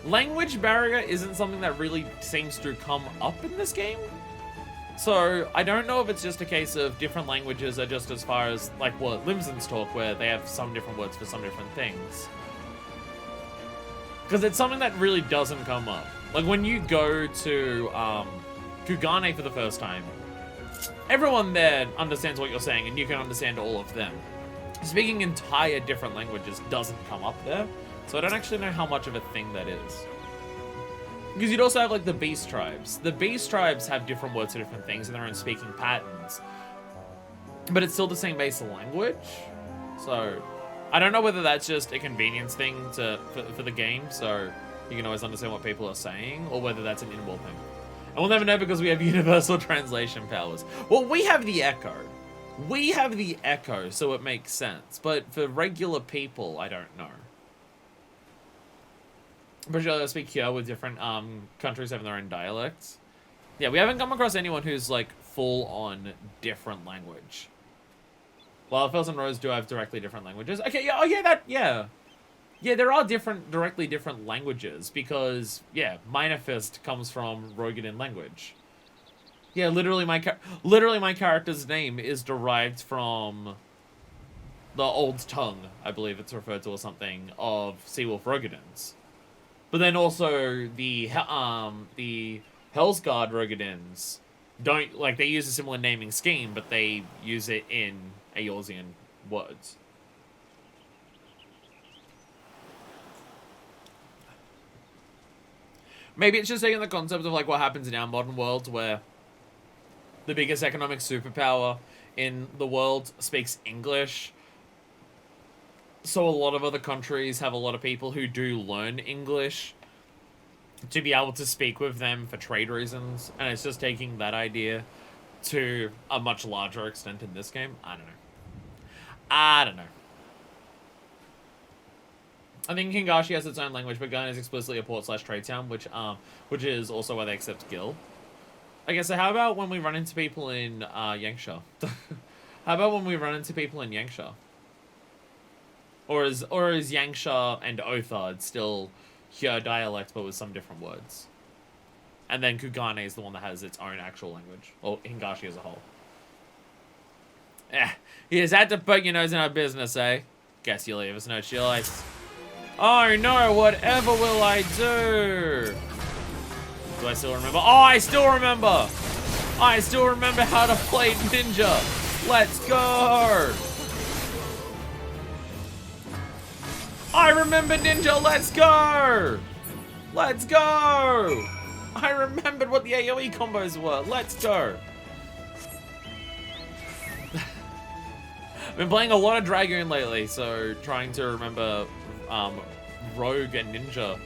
Language barrier isn't something that really seems to come up in this game. So, I don't know if it's just a case of different languages are just as far as, like, what Limsons talk, where they have some different words for some different things. Because it's something that really doesn't come up. Like, when you go to Kugane for the first time, everyone there understands what you're saying, and you can understand all of them. Speaking entire different languages doesn't come up there, so I don't actually know how much of a thing that is. Because you'd also have, like, the Beast Tribes. The Beast Tribes have different words for different things and their own speaking patterns. But it's still the same base language. So, I don't know whether that's just a convenience thing for the game, so you can always understand what people are saying, or whether that's an inbuilt thing. And we'll never know because we have universal translation powers. Well, we have the Echo. We have the Echo, so it makes sense. But for regular people, I don't know. I'm pretty sure they speak here with different countries having their own dialects. Yeah, we haven't come across anyone who's, like, full-on different language. Well, Fells and Rose do have directly different languages. Okay, yeah, oh yeah, yeah, there are directly different languages, because, yeah, Minor Fist comes from Roegadyn language. Yeah, literally my character's name is derived from the Old Tongue, I believe it's referred to, or something, of Seawolf Roegadyn's. But then also the Hellsguard Roegadyns don't, like, they use a similar naming scheme, but they use it in Eorzean words. Maybe it's just taking the concept of, like, what happens in our modern world, where the biggest economic superpower in the world speaks English. So a lot of other countries have a lot of people who do learn English to be able to speak with them for trade reasons. And it's just taking that idea to a much larger extent in this game. I don't know. I think Kingashi has its own language, but Gun is explicitly a port/trade town, which is also why they accept Gil. Okay, so how about when we run into people in Yangsha? How about when we run into people in Yangsha? Or is Yangsha and Othard still Hyo dialect, but with some different words? And then Kugane is the one that has its own actual language, or Hingashi as a whole. You just had to poke your nose in our business, eh? Guess you leave us no choice. Oh no, whatever will I do? Do I still remember? Oh, I still remember! I still remember how to play Ninja! Let's go! I remember Ninja, let's go! Let's go! I remembered what the AoE combos were, let's go! I've been playing a lot of Dragoon lately, so trying to remember Rogue and Ninja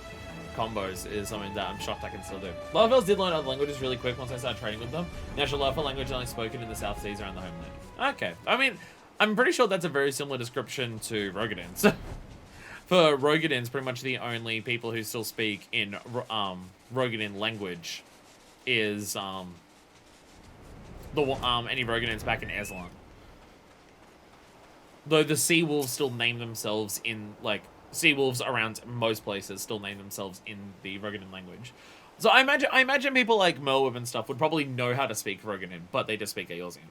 combos is something that I'm shocked I can still do. Laravel's did learn other languages really quick once I started training with them. Natural love for language only spoken in the South Seas around the homeland. Okay, I mean, I'm pretty sure that's a very similar description to Roegadyn's. For Roegadyn's, pretty much the only people who still speak in Roegadyn language is any Roegadyns back in Aslan. Though the sea wolves still name themselves in, like, sea wolves around most places still name themselves in the Roegadyn language. So I imagine people like Merwib and stuff would probably know how to speak Roegadyn, but they just speak Eorzean.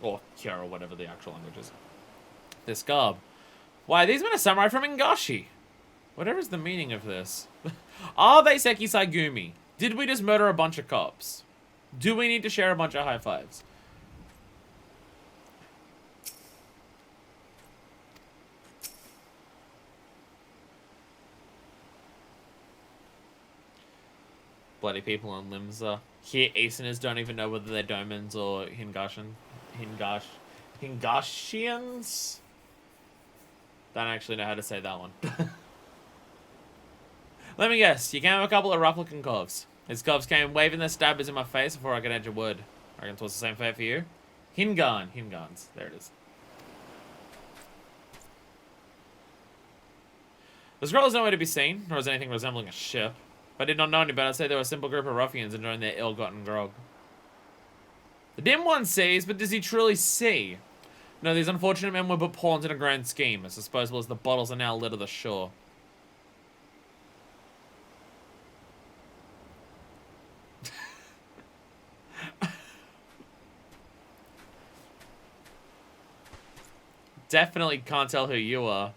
Or Kyo, or whatever the actual language is. This garb. Why, these men are samurai from Ingashi. Whatever is the meaning of this? Are they Seki Saigumi? Did we just murder a bunch of cops? Do we need to share a bunch of high fives? bloody people in Limsa. Here, Easterners don't even know whether they're Domans or Hingashians. Don't actually know how to say that one. Let me guess, you came with a couple of rough-looking covs. These covs came waving their stabbers in my face before I could edge a word. I reckon it was the same fate for you. Hingans. There it is. The scroll is nowhere to be seen, nor is anything resembling a ship. If I did not know any better, I'd say they were a simple group of ruffians enjoying their ill-gotten grog. The dim one sees, but does he truly see? No, these unfortunate men were but pawns in a grand scheme, as disposable as the bottles are now litter the shore. Definitely can't tell who you are.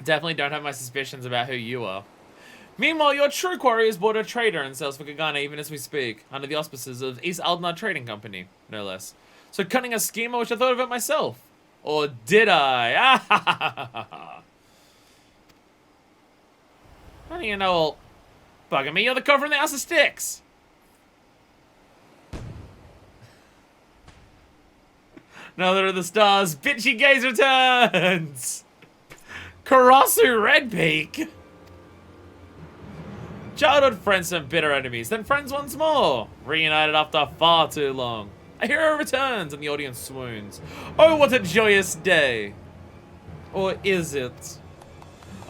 Definitely don't have my suspicions about who you are. Meanwhile, your true quarry is board a trader and sells for Kagana even as we speak, under the auspices of East Aldnar Trading Company, no less. So cunning a scheme, I wish I thought of it myself. Or did I? How do you know all... Bugger me, you're the cover in the House of Sticks! Now that are the stars, bitchy gaze returns! Karasu Redbeak! Childhood friends and bitter enemies, then friends once more! Reunited after far too long. A hero returns and the audience swoons. Oh, what a joyous day! Or is it?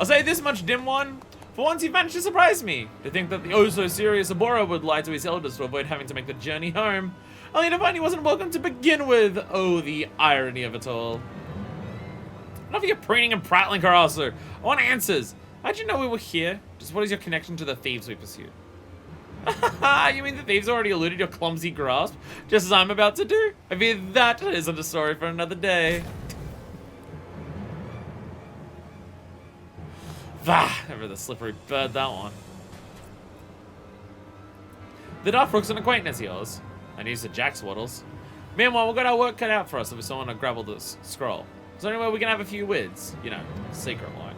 I'll say this much, dim one. For once you've managed to surprise me. To think that the oh-so-serious Abora would lie to his elders to avoid having to make the journey home. Only to find he wasn't welcome to begin with. Oh, the irony of it all. Enough of your preening and prattling, Karasu. I want answers. How'd you know we were here? Just what is your connection to the thieves we pursued? You mean the thieves already eluded your clumsy grasp? Just as I'm about to do? I fear that isn't a story for another day. Bah! Never the slippery bird, that one. The Darkrook's an acquaintance of yours. I used the Jack Swaddles. Meanwhile, we've got our work cut out for us if we still want to grapple this scroll. Is there any way we can have a few wids? You know, secret-like.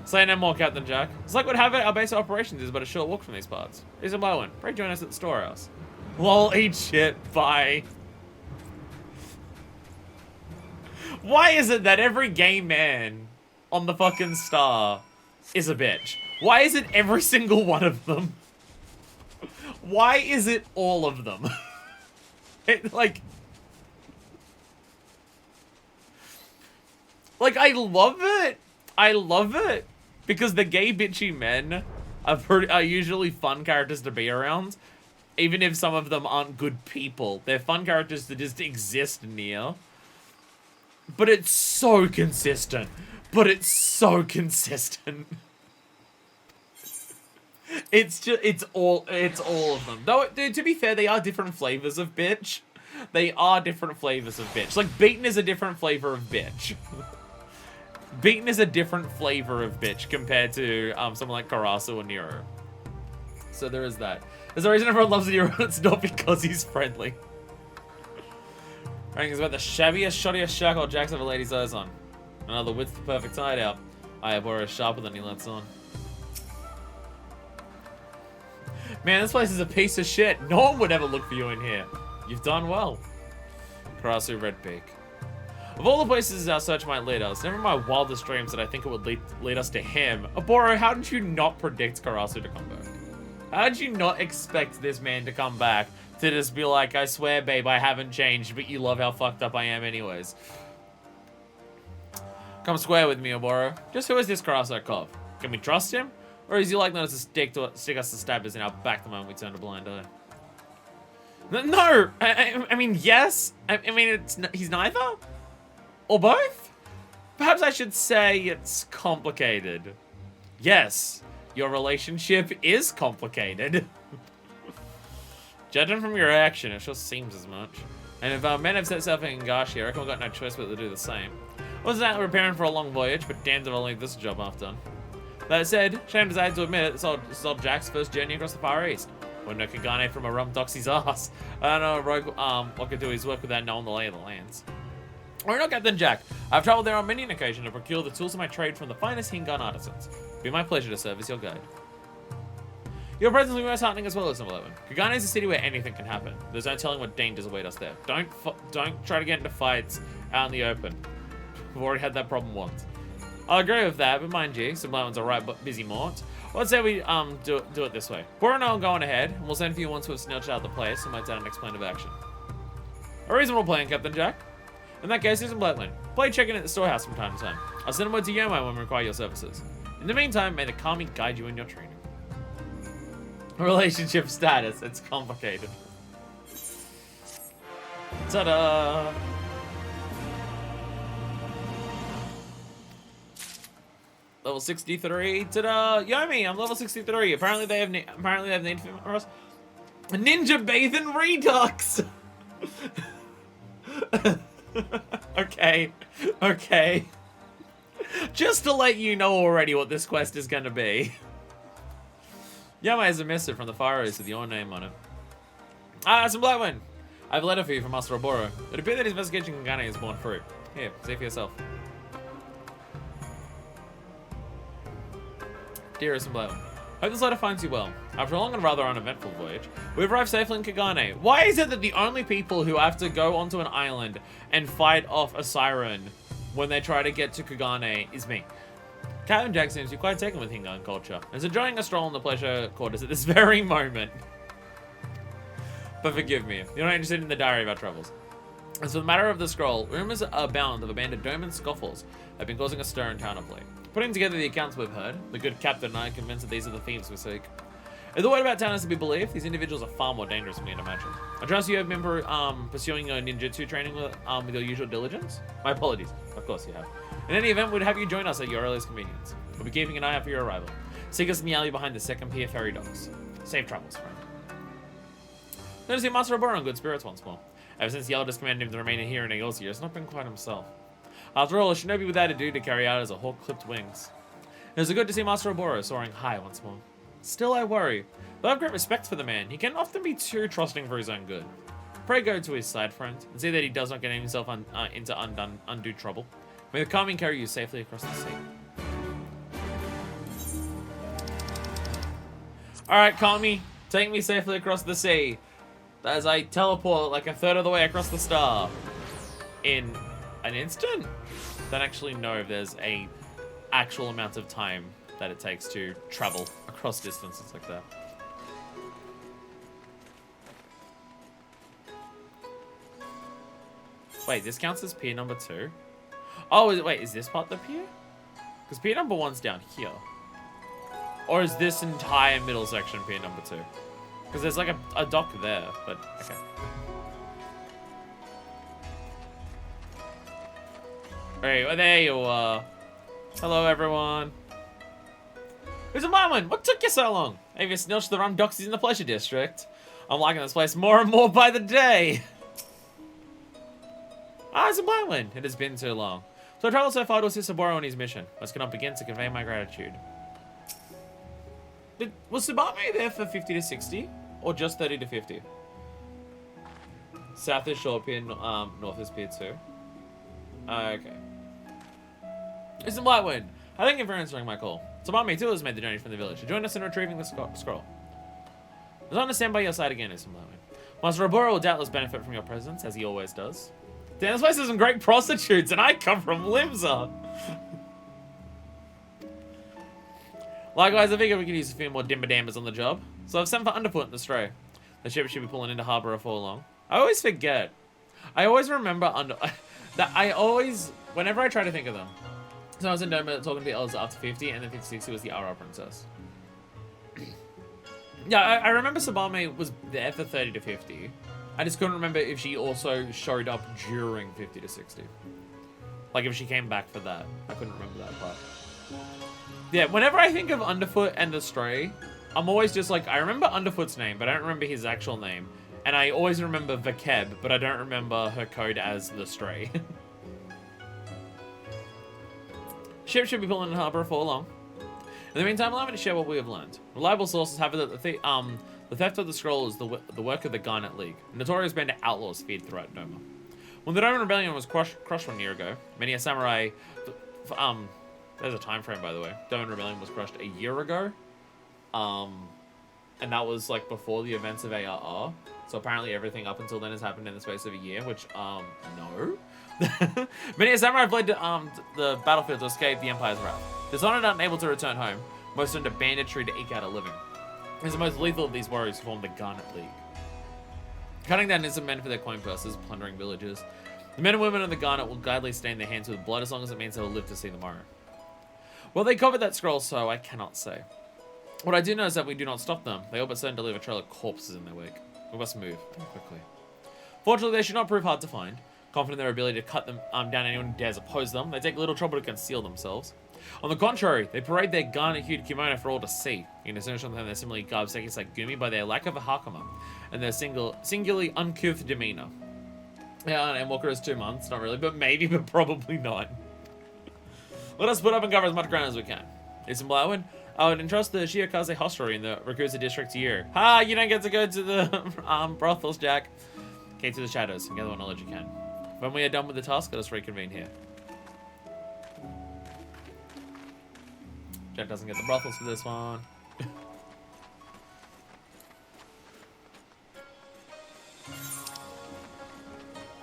Say no more, Captain Jack. It's like what have it, our base of operations is but a short walk from these parts. Reason why one. Pray join us at the storehouse. Lol, eat shit, bye. Why is it that every gay man on the fucking star is a bitch? Why is it every single one of them? Why is it all of them? Like, I love it. I love it. Because the gay bitchy men are usually fun characters to be around. Even if some of them aren't good people. They're fun characters to just exist near. But it's so consistent. It's all of them. Though, dude, to be fair, they are different flavors of bitch. They are different flavors of bitch. Like, Beaten is a different flavor of bitch. Beaten is a different flavor of bitch compared to someone like Karasu or Nero. So there is that. There's a reason everyone loves Nero. It's not because he's friendly. Ranking is about the shabbiest, shoddiest shackle Jack's ever laid his eyes on. Another width the perfect hideout. Ayabora is sharper than he lets on. Man, this place is a piece of shit. No one would ever look for you in here. You've done well. Karasu Redbeak. Of all the places our search might lead us, never in my wildest dreams did I think it would lead us to him. Aboro, how did you not predict Karasu to come back? How did you not expect this man to come back to just be like, I swear, babe, I haven't changed, but you love how fucked up I am anyways. Come square with me, Aboro. Just who is this Karasu Kov? Can we trust him? Or is he like not to stick us to stabbers in our back the moment we turn a blind eye? No! I mean, yes. I mean, he's neither? Or both? Perhaps I should say it's complicated. Yes, your relationship is complicated. Judging from your reaction, it sure seems as much. And if our men have set sail for Hingashi, I reckon we've got no choice but to do the same. Wasn't that we're preparing for a long voyage, but damned if I'll leave this job half done. That said, shame as I had to admit it, this old Jack's first journey across the Far East. Wouldn't know Kagane from a rum doxy's ass. I don't know, rogue, what could do his work without knowing the lay of the lands. Or not, Captain Jack. I've traveled there on many an occasion to procure the tools of my trade from the finest Hingan artisans. It'd be my pleasure to serve as your guide. Your presence will be most heartening as well as number 11. Kagane is a city where anything can happen. There's no telling what dangers await us there. Don't try to get into fights out in the open. We've already had that problem once. I'll agree with that, but mind you, Sublime's alright, but busy mort. Let's say we do it this way. Bora and I will go on ahead, and we'll send a few ones who have snatched out the place and might out our next plan of action. A reasonable plan, Captain Jack. In that case, Susan Blackland. Play check-in at the storehouse from time to time. I'll send a word to Yomo when we require your services. In the meantime, may the Kami guide you in your training. Relationship status, it's complicated. Ta-da! Level 63, ta-da! Yomi, I'm level 63. Apparently they have need for us. Ninja Bathin' Redux! Okay. Just to let you know already what this quest is gonna be. Yama has a missive from the Pharaohs with your name on it. Some Blackwind! I have a letter for you from Master Oboro. It appears that his investigation in Kagane is borne fruit. Here, see for yourself. Dearest Blackwind, hope this letter finds you well. After a long and rather uneventful voyage, we've arrived safely in Kagane. Why is it that the only people who have to go onto an island and fight off a siren when they try to get to Kagane is me? Captain Jack seems to be quite taken with Hingan culture and is enjoying a stroll in the pleasure quarters at this very moment. But forgive me, you're not interested in the diary of our travels. As for the matter of the scroll, rumors abound of abandoned Doman scoffles have been causing a stir in town of late. Putting together the accounts we've heard, the good captain and I are convinced that these are the thieves we seek. If the word about town is to be believed, these individuals are far more dangerous than we can imagine. I trust you have been pursuing your ninjutsu training with your usual diligence. My apologies. Of course you have. In any event, we'd have you join us at your earliest convenience. We'll be keeping an eye out for your arrival. Seek us in the alley behind the second pier ferry docks. Safe travels, friend. Notice see Master Oboro in good spirits once more. Ever since the eldest commanded him to remain here in Eosia, has not been quite himself. After all, a shinobi without a duty to carry out as a hawk clipped wings. It was good to see Master Oboro soaring high once more. Still, I worry. But I have great respect for the man. He can often be too trusting for his own good. Pray go to his side, friend, and see that he does not get himself into undue trouble. May the Kami carry you safely across the sea. Alright, Kami, take me safely across the sea. As I teleport like a third of the way across the star. In an instant? Don't actually know if there's a actual amount of time that it takes to travel across distances like that. Wait, this counts as pier number 2? Oh, wait, is this part the pier? Because pier number 1's down here. Or is this entire middle section pier number 2? Because there's like a dock there, but okay. Alright, well, there you are. Hello, everyone. Who's a moment? What took you so long? Have you snatched the rum doxies in the pleasure district? I'm liking this place more and more by the day. It's a moment. It has been too long. So I traveled so far to assist Oboro on his mission. I cannot begin to convey my gratitude. Was Tsubame there for 50 to 60? Or just 30 to 50? South is short pier, north is pier 2. Okay. It's a Lightwind. I thank you for answering my call. Tsubame too has made the journey from the village to join us in retrieving the scroll. I was on to stand by your side again, It's a Lightwind. Master Oboro will doubtless benefit from your presence, as he always does. Damn, this place has some great prostitutes, and I come from Limsa. Likewise, I figure we could use a few more dimmer-dammers on the job. So I've sent for Underfoot and the Stray. The ship should be pulling into harbour before long. I always forget. I always remember whenever I try to think of them. So I was in Doma talking to the elders up to 50, and then 56 was the Aura Princess. Yeah, I remember Tsubame was there for 30 to 50. I just couldn't remember if she also showed up during 50 to 60. Like if she came back for that. I couldn't remember that part. Yeah, whenever I think of Underfoot and the Stray, I'm always just like, I remember Underfoot's name, but I don't remember his actual name. And I always remember Vakeb, but I don't remember her code as the Stray. Ship should be pulling in harbour before long. In the meantime, allow me to share what we have learned. Reliable sources have it that the theft of the scroll is the work of the Garnet League, a notorious band of outlaws feared throughout Doma. When the Doman Rebellion was crushed 1 year ago, many a samurai... there's a time frame, by the way. Doman Rebellion was crushed a year ago. And that was like before the events of ARR. So apparently everything up until then has happened in the space of a year, which, no. Many a samurai fled to the battlefield to escape the Empire's wrath. Dishonored and unable to return home, most turned to banditry to eke out a living. He's the most lethal of these warriors who formed the Garnet League. Cutting down innocent men for their coin purses, plundering villages. The men and women of the Garnet will gladly stain their hands with blood as long as it means they will live to see the morrow. Well, they covered that scroll, so I cannot say. What I do know is that we do not stop them. They all but certainly leave a trail of corpses in their wake. We must move quickly. Fortunately, they should not prove hard to find. Confident in their ability to cut them down anyone who dares oppose them, they take little trouble to conceal themselves. On the contrary, they parade their garnet-hued kimono for all to see. You can distinguish them their similarly garbed sekis like Gumi by their lack of a hakama and their singularly uncouth demeanor. Yeah, and Walker is 2 months, not really, but maybe, but probably not. Let us put up and cover as much ground as we can. It's in Blackwood. I would entrust the Shiokaze hostelry in the Rakusa district to you. Ha! You don't get to go to the brothels, Jack. Keep to the shadows and gather what knowledge you can. When we are done with the task, let us reconvene here. Jack doesn't get the brothels for this one.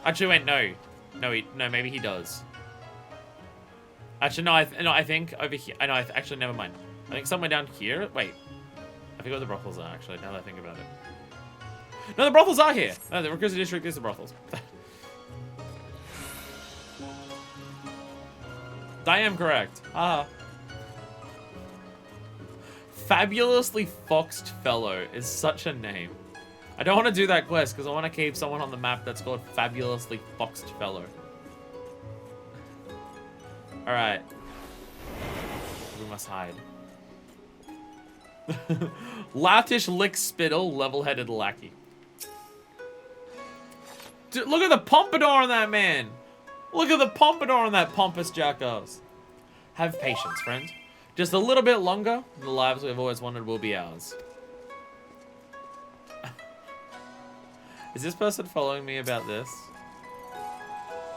Actually, wait, no. No, maybe he does. Actually, no, I think over here. I know, actually, never mind. I think somewhere down here. Wait. I forget what the brothels are, actually, now that I think about it. No, the brothels are here. No, the Rakusa district is the brothels. I am correct. Ah. Fabulously Foxed Fellow is such a name. I don't want to do that quest because I want to keep someone on the map that's called Fabulously Foxed Fellow. Alright. We must hide. Loutish Lick Spittle, level-headed lackey. Dude, look at the pompadour on that man! Look at the pompadour on that pompous jackass. Have patience, friend. Just a little bit longer, and the lives we've always wanted will be ours. Is this person following me about this?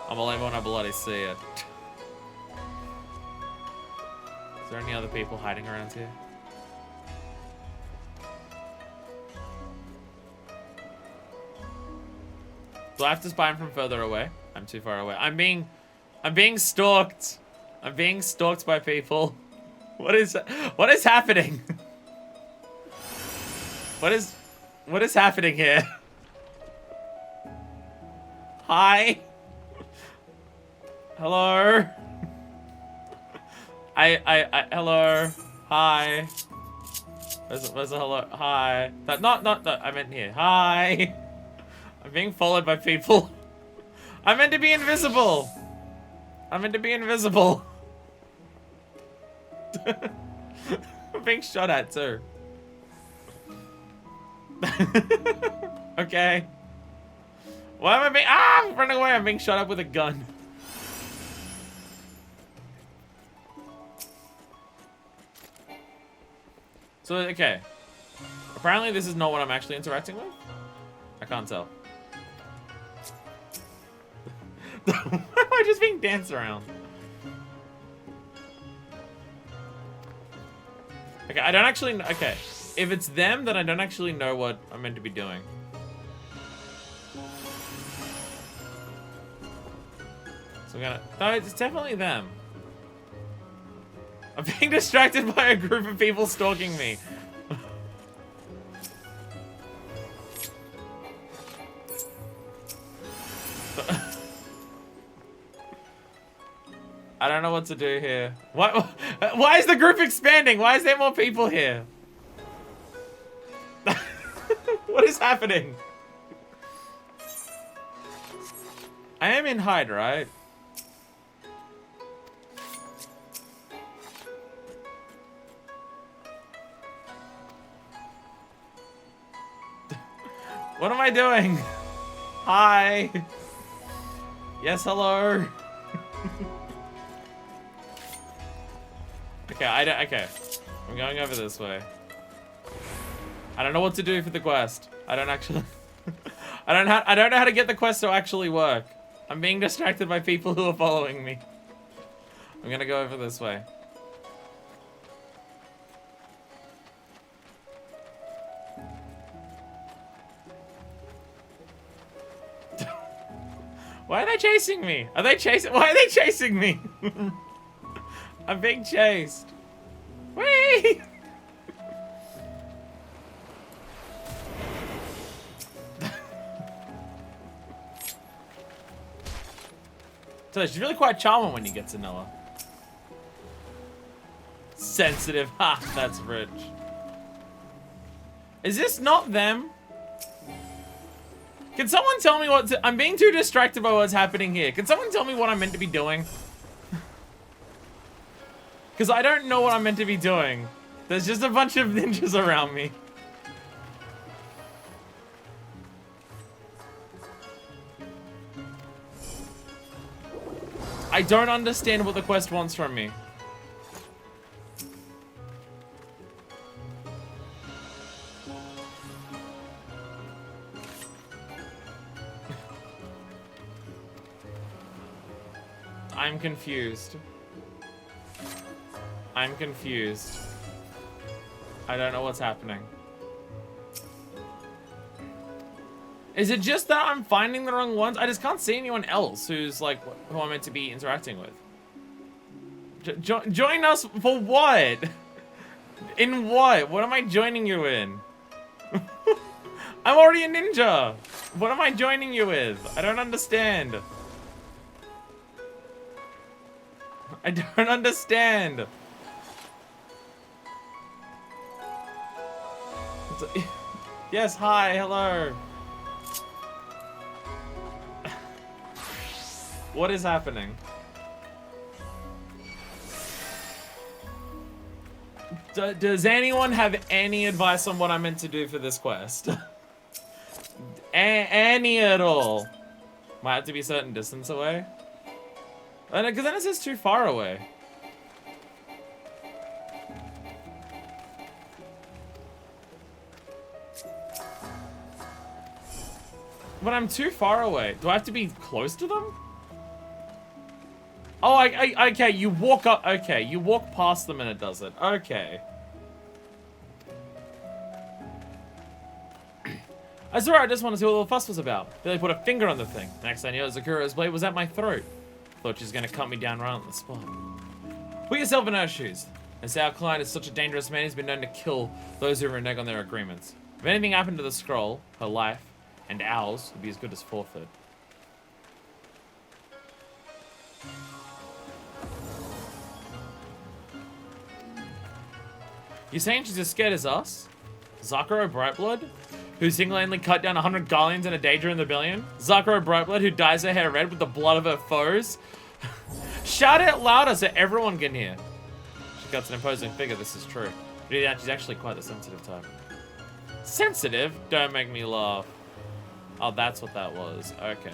I'm believe when I bloody see it. Is there any other people hiding around here? Do I have to spy him from further away? I'm too far away. I'm being stalked. I'm being stalked by people. What is happening? What is happening here? Hi. Hello. Hello. Hi. Where's the hello? Hi. Not, I meant here. Hi. I'm being followed by people. I meant to be invisible. I meant to be invisible. I'm being shot at too. Okay. Why am I being— I'm running away. I'm being shot up with a gun. So, okay. Apparently this is not what I'm actually interacting with. I can't tell. Why am I just being danced around? Okay, I don't actually know. Okay, if it's them, then I don't actually know what I'm meant to be doing. So I'm gonna— no, it's definitely them. I'm being distracted by a group of people stalking me. I don't know what to do here. Why is the group expanding? Why is there more people here? What is happening? I am in hide, right? What am I doing? Hi. Yes, hello. Okay, okay. I'm going over this way. I don't know what to do for the quest. I don't actually I don't know how to get the quest to actually work. I'm being distracted by people who are following me. I'm gonna go over this way. Why are they chasing me? Are they chasing? Why are they chasing me? I'm being chased. Whee! So she's really quite charming when you get to know her. Sensitive. Ha, that's rich. Is this not them? Can someone tell me what I'm being too distracted by what's happening here. Can someone tell me what I'm meant to be doing? Because I don't know what I'm meant to be doing. There's just a bunch of ninjas around me. I don't understand what the quest wants from me. I'm confused. I'm confused. I don't know what's happening. Is it just that I'm finding the wrong ones? I just can't see anyone else who's like who I'm meant to be interacting with. Join us for what? In what? What am I joining you in? I'm already a ninja. What am I joining you with? I don't understand. I don't understand. Yes, hi, hello. What is happening? Does anyone have any advice on what I'm meant to do for this quest? Any at all? Might have to be a certain distance away. Because then it says too far away. But I'm too far away. Do I have to be close to them? Oh, okay, you walk up. Okay, you walk past them and it does it. Okay. I swear, I just want to see what all the fuss was about. They put a finger on the thing. Next I knew, Zakura's blade was at my throat. Thought she was gonna cut me down right on the spot. Put yourself in her shoes. And say our client is such a dangerous man, he's been known to kill those who renege on their agreements. If anything happened to the scroll, her life, and ours would be as good as forfeit. You saying she's as scared as us? Zakuro Brightblood? Who single-handedly cut down 100 Guardians in a day during the billion? Zakuro Brightblood, who dyes her hair red with the blood of her foes? Shout it louder so everyone can hear. She cuts an imposing figure, this is true. But yeah, she's actually quite the sensitive type. Sensitive? Don't make me laugh. Oh, that's what that was. Okay.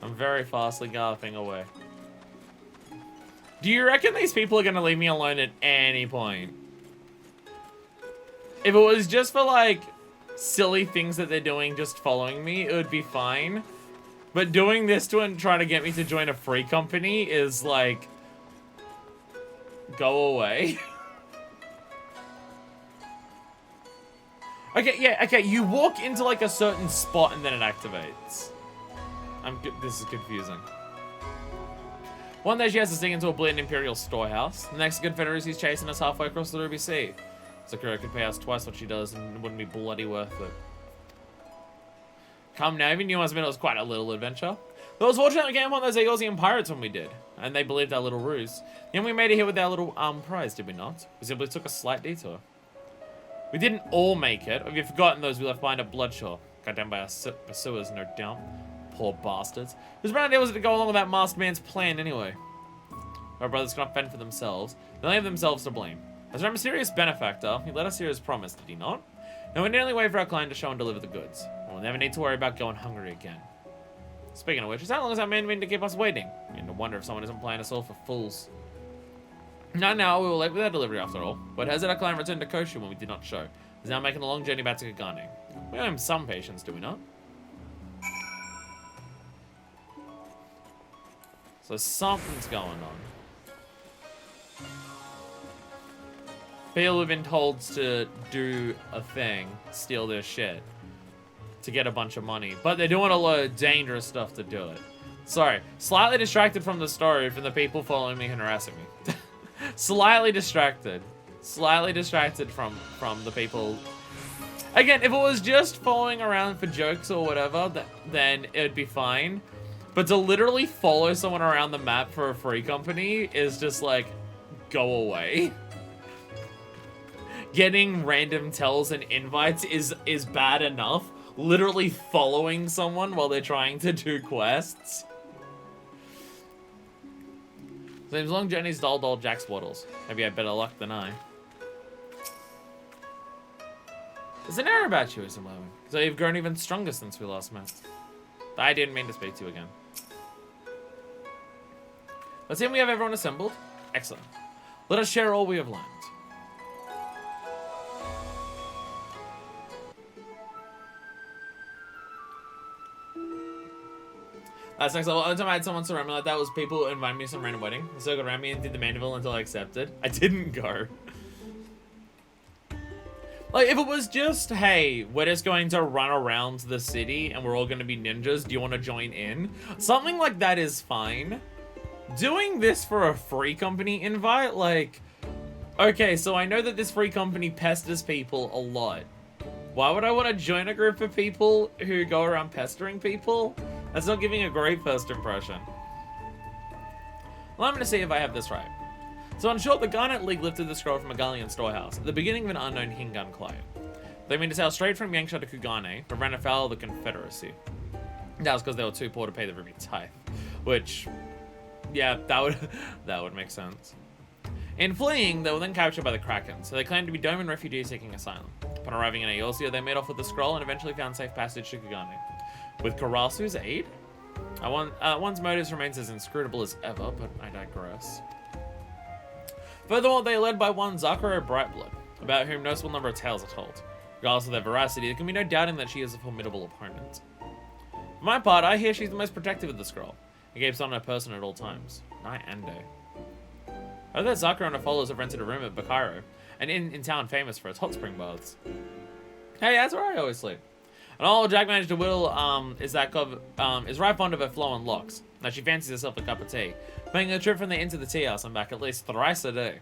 I'm very fastly galloping away. Do you reckon these people are gonna leave me alone at any point? If it was just for like silly things that they're doing, just following me, it would be fine. But doing this to and trying to get me to join a free company is like, go away. Okay, yeah, okay, you walk into like a certain spot and then it activates. This is confusing. One day she has to sneak into a blatant Imperial storehouse. The next Confederacy's chasing us halfway across the Ruby Sea. Sakura could pay us twice what she does and it wouldn't be bloody worth it. Come now, even you must admit it was quite a little adventure. But it was fortunate we came upon those Eaglezian pirates when we did. And they believed our little ruse. Then we made it here with our little prize, did we not? We simply took a slight detour. We didn't all make it. Have you forgotten those we left behind at Bloodshore? Cut down by our pursuers, no doubt. Poor bastards. Whose brand idea was it to go along with that masked man's plan anyway? Our brothers cannot fend for themselves. They only have themselves to blame. As our mysterious benefactor, he let us here as promised, did he not? Now we need only wait for our client to show and deliver the goods. We'll never need to worry about going hungry again. Speaking of which, how long has that man been to keep us waiting? And to wonder if someone isn't playing us all for fools. Now, we were late with our delivery after all. But has our client returned to Koshu when we did not show? He's now making a long journey back to Kagane. We owe him some patience, do we not? So something's going on. People have been told to do a thing, steal their shit, to get a bunch of money. But they're doing a lot of dangerous stuff to do it. Sorry, slightly distracted from the story from the people following me and harassing me. Slightly distracted. Slightly distracted from the people. Again, if it was just following around for jokes or whatever, then it would be fine. But to literally follow someone around the map for a free company is just like, go away. Getting random tells and invites is bad enough. Literally following someone while they're trying to do quests. Seems long journeys dull Jack's waddles. Maybe I had better luck than I. There's an error about you, Isabella. So you've grown even stronger since we last met. I didn't mean to speak to you again. Let's see if we have everyone assembled. Excellent. Let us share all we have learned. That's next level. The only time I had someone surround me like that was people inviting me to some random wedding. They circled around me and did the Mandeville until I accepted. I didn't go. Like, if it was just, hey, we're just going to run around the city and we're all going to be ninjas, do you want to join in? Something like that is fine. Doing this for a free company invite, like, okay, so I know that this free company pesters people a lot. Why would I want to join a group of people who go around pestering people? That's not giving a great first impression. Well, I'm going to see if I have this right. So in short, the Garnet League lifted the scroll from a Galleon storehouse at the beginning of an unknown Hingun client. They mean to sail straight from Yangsha to Kugane, but ran afoul of the Confederacy. That was because they were too poor to pay the ruby tithe. Which, yeah, that would make sense. In fleeing, they were then captured by the Kraken, so they claimed to be Doman refugees seeking asylum. Upon arriving in Eorzea, they made off with the scroll and eventually found safe passage to Kugane. With Karasu's aid? One's motives remains as inscrutable as ever, but I digress. Furthermore, they are led by one Zakuro Brightblood, about whom no small number of tales are told. Regardless of their veracity, there can be no doubting that she is a formidable opponent. For my part, I hear she's the most protective of the scroll, and keeps on her person at all times, night and day. I heard that Zakuro and her followers have rented a room at Bakaro, an inn in town famous for its hot spring baths. Hey, that's where I always sleep. And all Jack managed to whittle is right fond of her flowing locks. Now she fancies herself a cup of tea, making a trip from the inn to the tea house and back at least thrice a day.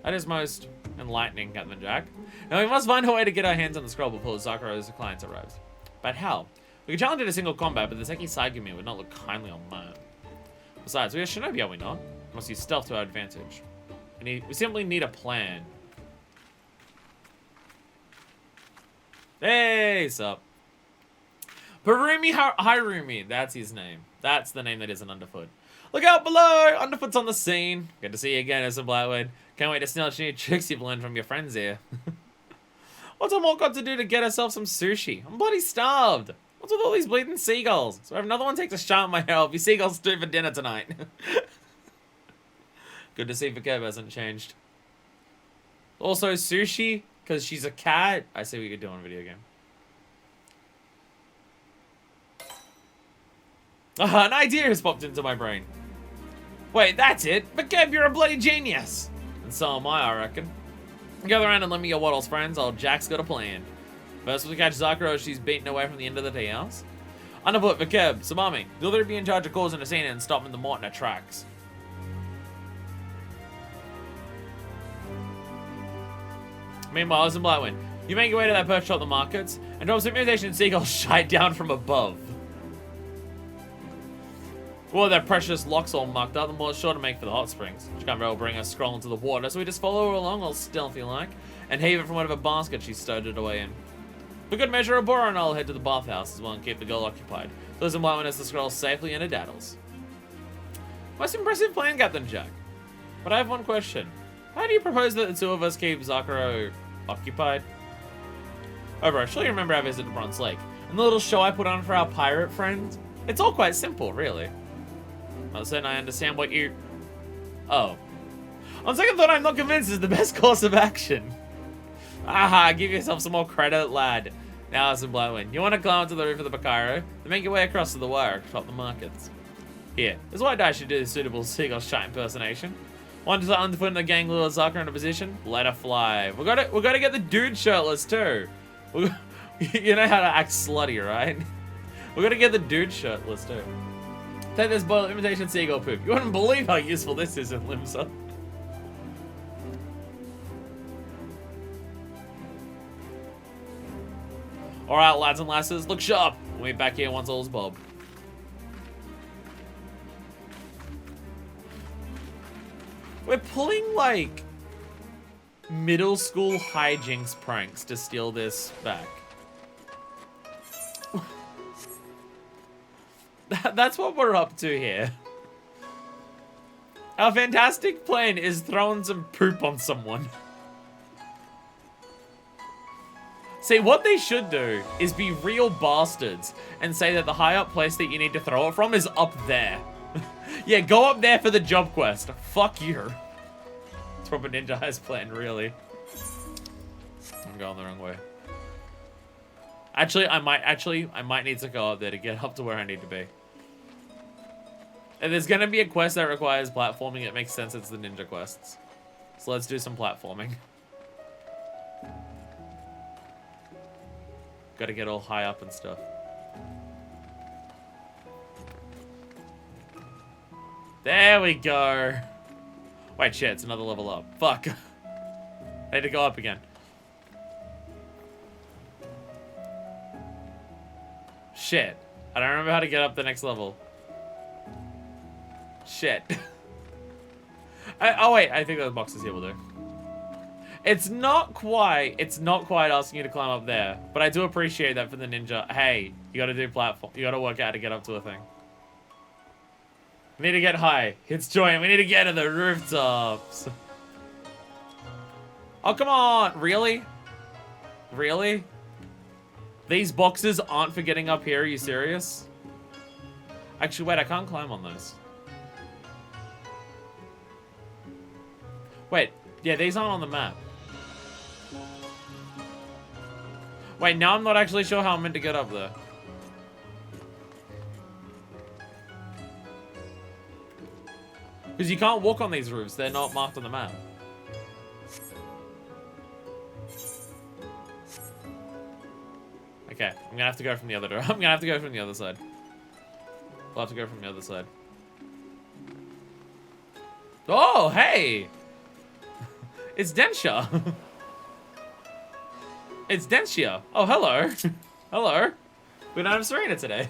That is most enlightening, Captain Jack. Now we must find a way to get our hands on the scroll before Zakuro's client arrives. But how? We could challenge it to single combat, but the Seki Saigumi would not look kindly on that. Besides, we are shinobi, are we not? We must use stealth to our advantage. We simply need a plan. Hey, sup? Parumi Hirumi, that's his name. That's the name that isn't Underfoot. Look out below! Underfoot's on the scene. Good to see you again, Issa Blackwood. Can't wait to snatch new tricks you've learned from your friends here. What's Amor got to do to get herself some sushi? I'm bloody starved. What's with all these bleeding seagulls? So if another one takes a shot at my head, I'll be seagulls stew for dinner tonight. Good to see Vakeb hasn't changed. Also, sushi, because she's a cat. I see what you could do on a video game. An idea has popped into my brain. Wait, that's it? Vakeb, you're a bloody genius. And so am I reckon. Gather around and lend me your waddles, friends. Old Jack's got a plan. First, we'll catch Zakuro as she's beaten away from the end of the tea house. Underfoot, Vakeb, Samami, the other be in charge of causing a scene and stopping the mort in her tracks. Meanwhile, as in Blackwind, you make your way to that perch shop at the markets and drop some imitation seagulls shite down from above. Well, their precious locks all mucked up, the more it's sure to make for the hot springs. She can't very well bring her scroll into the water, so we just follow her along all stealthy like, and heave it from whatever basket she stowed it away in. For good measure, Abora and I'll head to the bathhouse as well and keep the girl occupied, so as Whiteman has the scroll safely in her daddles. Most impressive plan, Captain Jack. But I have one question. How do you propose that the two of us keep Zakuro occupied? Oh bro, surely you remember our visit to Bronze Lake, and the little show I put on for our pirate friend? It's all quite simple, really. Well, then I understand what you... Oh. On second thought, I'm not convinced is the best course of action. Aha, give yourself some more credit, lad. Now, Alison Blackwind, you want to climb to the roof of the Bakaro, then make your way across to the wire, atop the markets. Here, this white die should do a suitable seagull shot impersonation. Want to underfoot in the gang little Zaka in a position? Let her fly. We gotta get the dude shirtless too. You know how to act slutty, right? We gotta get the dude shirtless too. Take this boiled imitation seagull poop. You wouldn't believe how useful this is in Limsa. Alright, lads and lasses, look sharp. We'll be back here once all's bob. We're pulling, like, middle school hijinks pranks to steal this back. That's what we're up to here. Our fantastic plan is throwing some poop on someone. See, what they should do is be real bastards and say that the high up place that you need to throw it from is up there. Yeah, go up there for the job quest. Fuck you. It's what a ninja has planned, really. I'm going the wrong way. Actually, I might need to go up there to get up to where I need to be. And there's gonna be a quest that requires platforming. It makes sense it's the ninja quests. So let's do some platforming. Gotta get all high up and stuff. There we go. Wait, shit, it's another level up. Fuck. I need to go up again. Shit. I don't remember how to get up the next level. Shit. Oh wait, I think those boxes here will do. It's not quite asking you to climb up there, but I do appreciate that for the ninja. Hey, you gotta do platform. You gotta work out to get up to a thing. We need to get high. It's joy, we need to get to the rooftops. Oh, come on. Really? Really? These boxes aren't for getting up here. Are you serious? Actually, wait, I can't climb on those. Wait, yeah, these aren't on the map. Wait, now I'm not actually sure how I'm meant to get up there. Because you can't walk on these roofs. They're not marked on the map. Okay, I'm gonna have to go from the other door. I'm gonna have to go from the other side. We'll have to go from the other side. Oh, hey! It's Densha. It's Densha. Oh, hello. Hello. We don't have Serena today.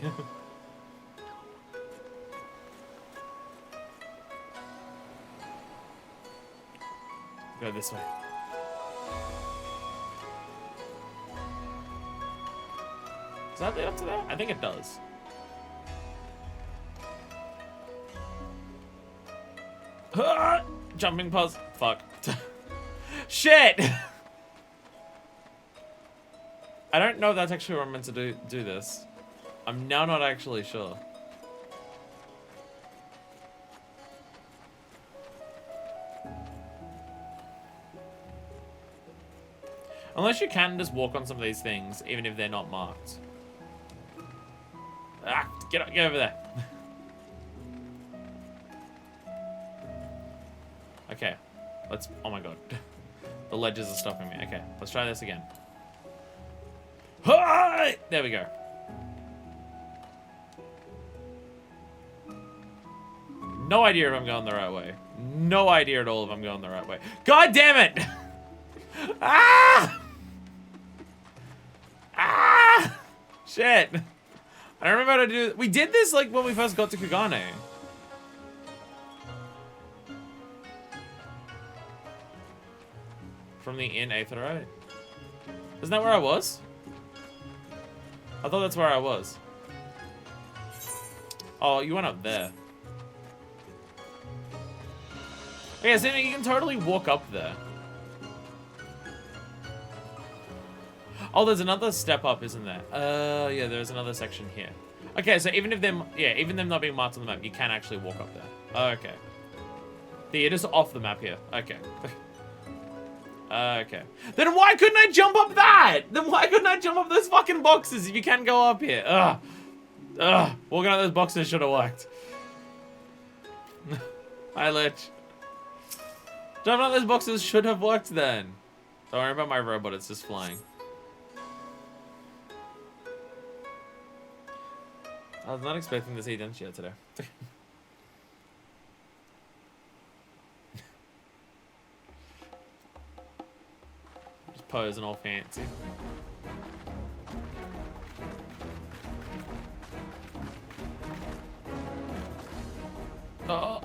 Go this way. Does that lead up to there? I think it does. Jumping pause. Fuck. Shit! I don't know if that's actually where I'm meant to do this. I'm now not actually sure. Unless you can just walk on some of these things, even if they're not marked. Ah, get over there. Okay, let's, oh my god. The ledges are stopping me. Okay, let's try this again. Hi! There we go. No idea if I'm going the right way. No idea at all if I'm going the right way. God damn it! Ah! Ah! Shit. I don't remember how to do it. We did this like when we first got to Kugane. From the inn Aetherite. Isn't that where I was? I thought that's where I was. Oh, you went up there. Okay, so you can totally walk up there. Oh, there's another step up, isn't there? Yeah, there's another section here. Okay, so even if them, yeah, even them not being marked on the map, you can actually walk up there. Okay. You're just off the map here. Okay. Okay. Then why couldn't I jump up that? Then why couldn't I jump up those fucking boxes if you can go up here? Ugh. Ugh. Walking up those boxes should have worked. Hi, Lich. Jumping on those boxes should have worked then. Don't worry about my robot, it's just flying. I was not expecting to see Densha today. Just posing all fancy.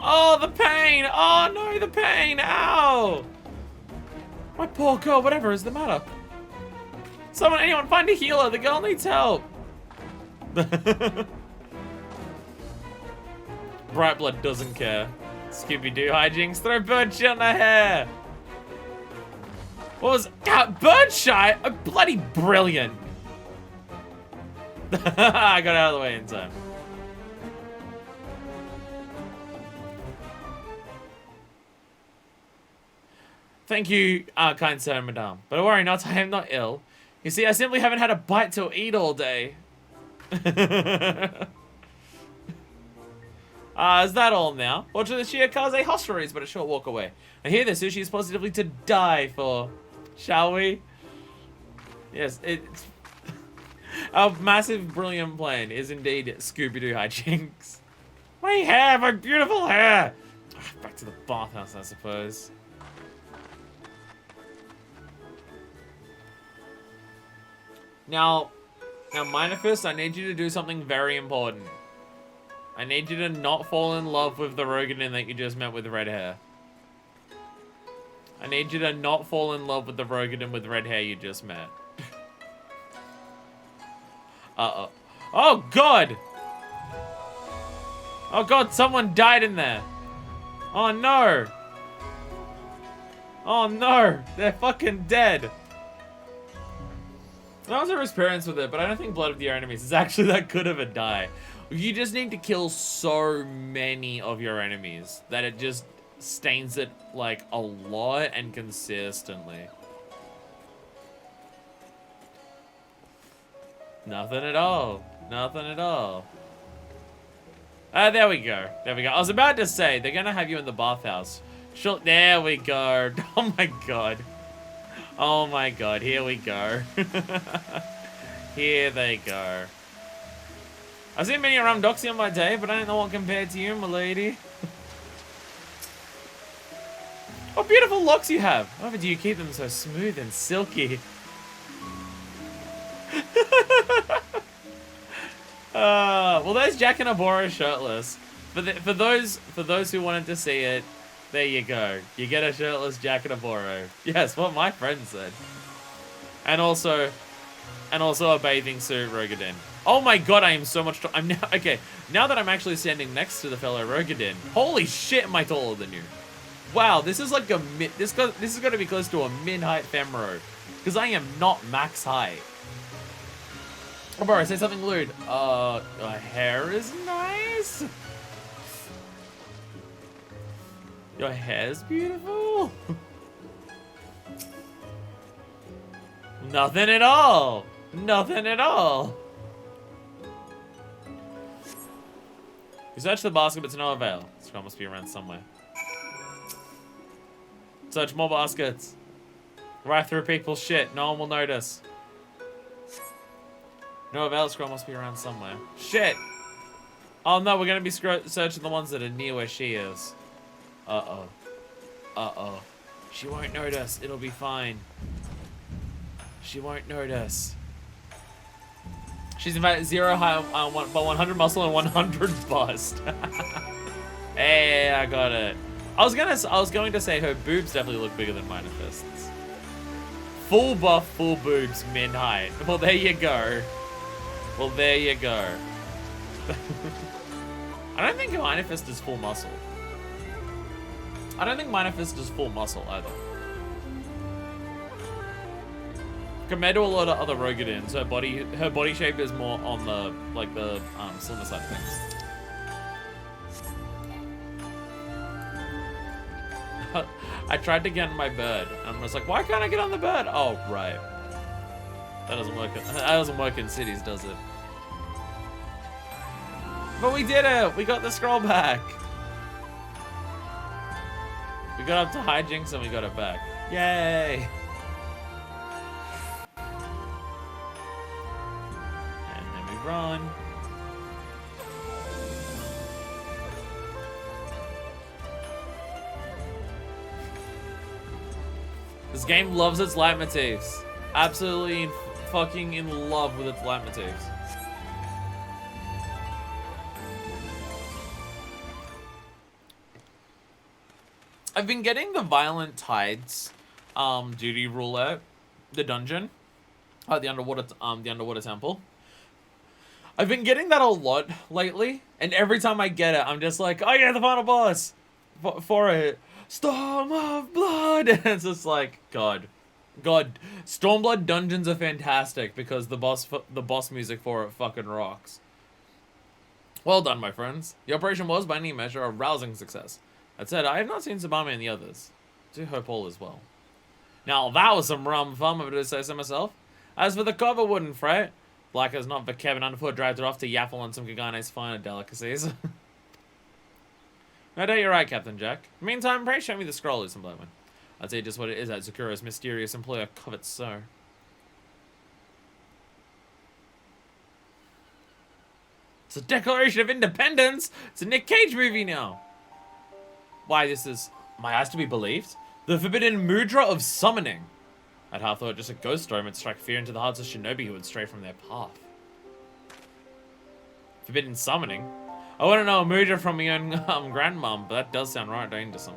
Oh, the pain! Oh no, the pain! Ow! My poor girl, whatever is the matter? Someone, anyone, find a healer. The girl needs help. Bright Blood doesn't care. Scooby-Doo hijinks. Throw bird shit on her hair. What was bird shite? Oh, bloody brilliant. I got out of the way in time. Thank you, kind sir, madame. But don't worry not, I am not ill. You see, I simply haven't had a bite to eat all day. Is that all now? Fortunately, the Shiakaze hostelry is but a short walk away. I hear the sushi is positively to die for. Shall we? Yes, it's... Our massive, brilliant plan is indeed Scooby-Doo hijinks. My hair, my beautiful hair! Back to the bathhouse, I suppose. Now, Minifist, I need you to do something very important. I need you to not fall in love with the Rogadin that you just met with red hair. I need you to not fall in love with the Rogadin with red hair you just met. Uh-oh. Oh, God! Oh, God, someone died in there. Oh, no. Oh, no. They're fucking dead. I was never experienced with it, but I don't think blood of your enemies is actually that good of a die. You just need to kill so many of your enemies that it just stains it like a lot and consistently. Nothing at all. Nothing at all. There we go. There we go. I was about to say, they're gonna have you in the bathhouse. Sure, there we go. Oh my god. Oh my god, here we go. Here they go. I've seen many around Doxy on my day, but I don't know what compared to you, my lady. What beautiful locks you have. Why do you keep them so smooth and silky? Well, there's Jack and Abora shirtless. For those who wanted to see it, there you go. You get a shirtless Jack and Aboro. Yes, what my friend said. And also a bathing suit Rogadin. Oh my god, I am so much I'm now okay. Now that I'm actually standing next to the fellow Rogadin, holy shit, am I taller than you? Wow, this is like a this is gonna be close to a mid-height Femro. Because I am not max height. Aboro, say something lewd. Your hair is nice. Your hair's beautiful. Nothing at all. Nothing at all. You search the basket, but to no avail. This scroll must be around somewhere. Search more baskets. Right through people's shit. No one will notice. No avail. Scroll must be around somewhere. Shit. Oh no, we're gonna be searching the ones that are near where she is. Uh-oh. Uh-oh. She won't notice. It'll be fine. She won't notice. She's in fact 0 height, but 100 muscle and 100 bust. Hey, I got it. I was going to say her boobs definitely look bigger than Minifist's. Full buff, full boobs, min height. Well, there you go. Well, there you go. I don't think Minifist is full muscle. I don't think Minifist is full muscle either. Compared to a lot of other Rogadins, her body shape is more on the slimmer side of things. I tried to get on my bird. And I was like, why can't I get on the bird? Oh, right. That doesn't work. That doesn't work in cities, does it? But we did it. We got the scroll back. We got up to hijinks and we got it back. Yay! And then we run. This game loves its leitmotifs. Absolutely fucking in love with its leitmotifs. I've been getting the Violent Tides duty roulette, the dungeon, the underwater temple. I've been getting that a lot lately, and every time I get it, I'm just like, oh yeah, the final boss for it. Storm of Blood! And it's just like, God. Stormblood dungeons are fantastic because the boss music for it fucking rocks. Well done, my friends. The operation was, by any measure, a rousing success. That said, I have not seen Sabami and the others. I do hope all is well. Now, that was some rum fun, if I do say so myself. As for the cover wooden freight, like as not for Kevin Underfoot dragged it off to yaffle on some Kagane's finer delicacies. No doubt you're right, Captain Jack. Meantime, pray show me the scroll, Lucian Blowman. I'd say just what it is that Zukuro's mysterious employer covets so. It's a Declaration of Independence! It's a Nick Cage movie now! Why, this is my eyes to be believed? The forbidden mudra of summoning. I'd half thought just a ghost storm would strike fear into the hearts of shinobi who would stray from their path. Forbidden summoning? I wouldn't know a mudra from my own grandmom, but that does sound right dangerous.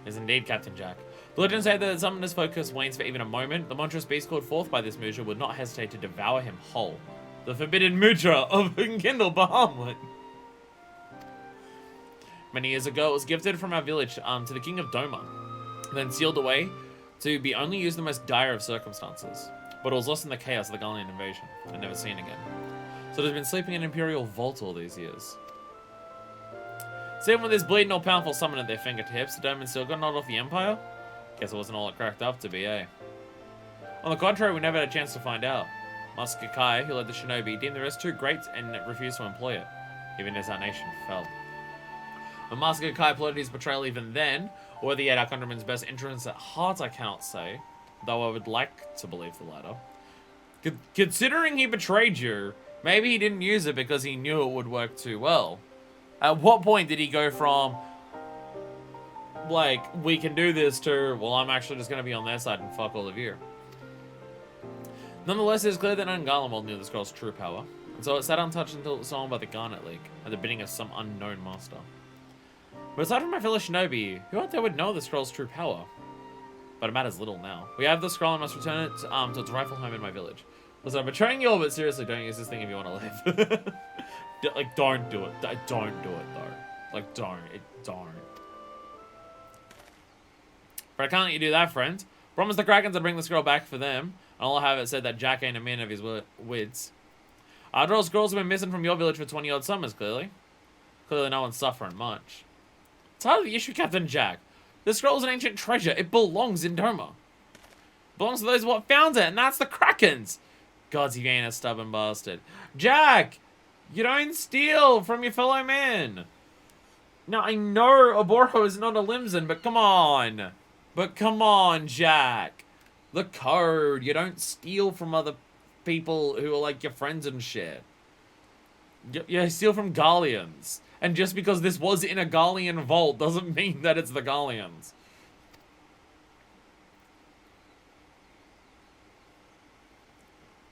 Yes, indeed, Captain Jack. The legends say that the summoner's focus wanes for even a moment. The monstrous beast called forth by this mudra would not hesitate to devour him whole. The forbidden mudra of Enkindle Bahamut. Many years ago, it was gifted from our village to the king of Doma, then sealed away to be only used in the most dire of circumstances. But it was lost in the chaos of the Gallian invasion, and never seen again. So it has been sleeping in an Imperial vault all these years. So even with this bleeding all-powerful summon at their fingertips, the Doman still got knocked off the Empire? Guess it wasn't all it cracked up to be, eh? On the contrary, we never had a chance to find out. Master Kai, who led the shinobi, deemed the risk too great and refused to employ it, even as our nation fell. When Master Kai plotted his betrayal even then, or whether he had our countrymen's best interests at heart, I cannot say, though I would like to believe the latter. Considering he betrayed you, maybe he didn't use it because he knew it would work too well. At what point did he go from, like, we can do this to, well, I'm actually just going to be on their side and fuck all of you? Nonetheless, it is clear that Ungarlemald knew the scroll's true power, and so it sat untouched until it was stolen by the Garnet League, at the bidding of some unknown master. But aside from my fellow shinobi, who out there would know the scroll's true power? But it matters little now. We have the scroll and must return it to its rightful home in my village. Listen, I'm betraying you all, but seriously, don't use this thing if you want to live. Like, don't do it. Don't do it, though. Like, don't. But I can't let you do that, friend. Promise the Krakens to bring the scroll back for them. And I'll have it said that Jack ain't a man of his wits. After all, scrolls have been missing from your village for 20-odd summers, clearly. Clearly no one's suffering much. It's hardly the issue, Captain Jack. The scroll's an ancient treasure. It belongs in Doma. It belongs to those what found it, and that's the Krakens. Gods, you ain't a stubborn bastard. Jack! You don't steal from your fellow men. Now, I know Oboro is not a Limson, but come on. But come on, Jack. The code. You don't steal from other people who are like your friends and shit. You steal from Gallians. And just because this was in a Gallian vault doesn't mean that it's the Gallians.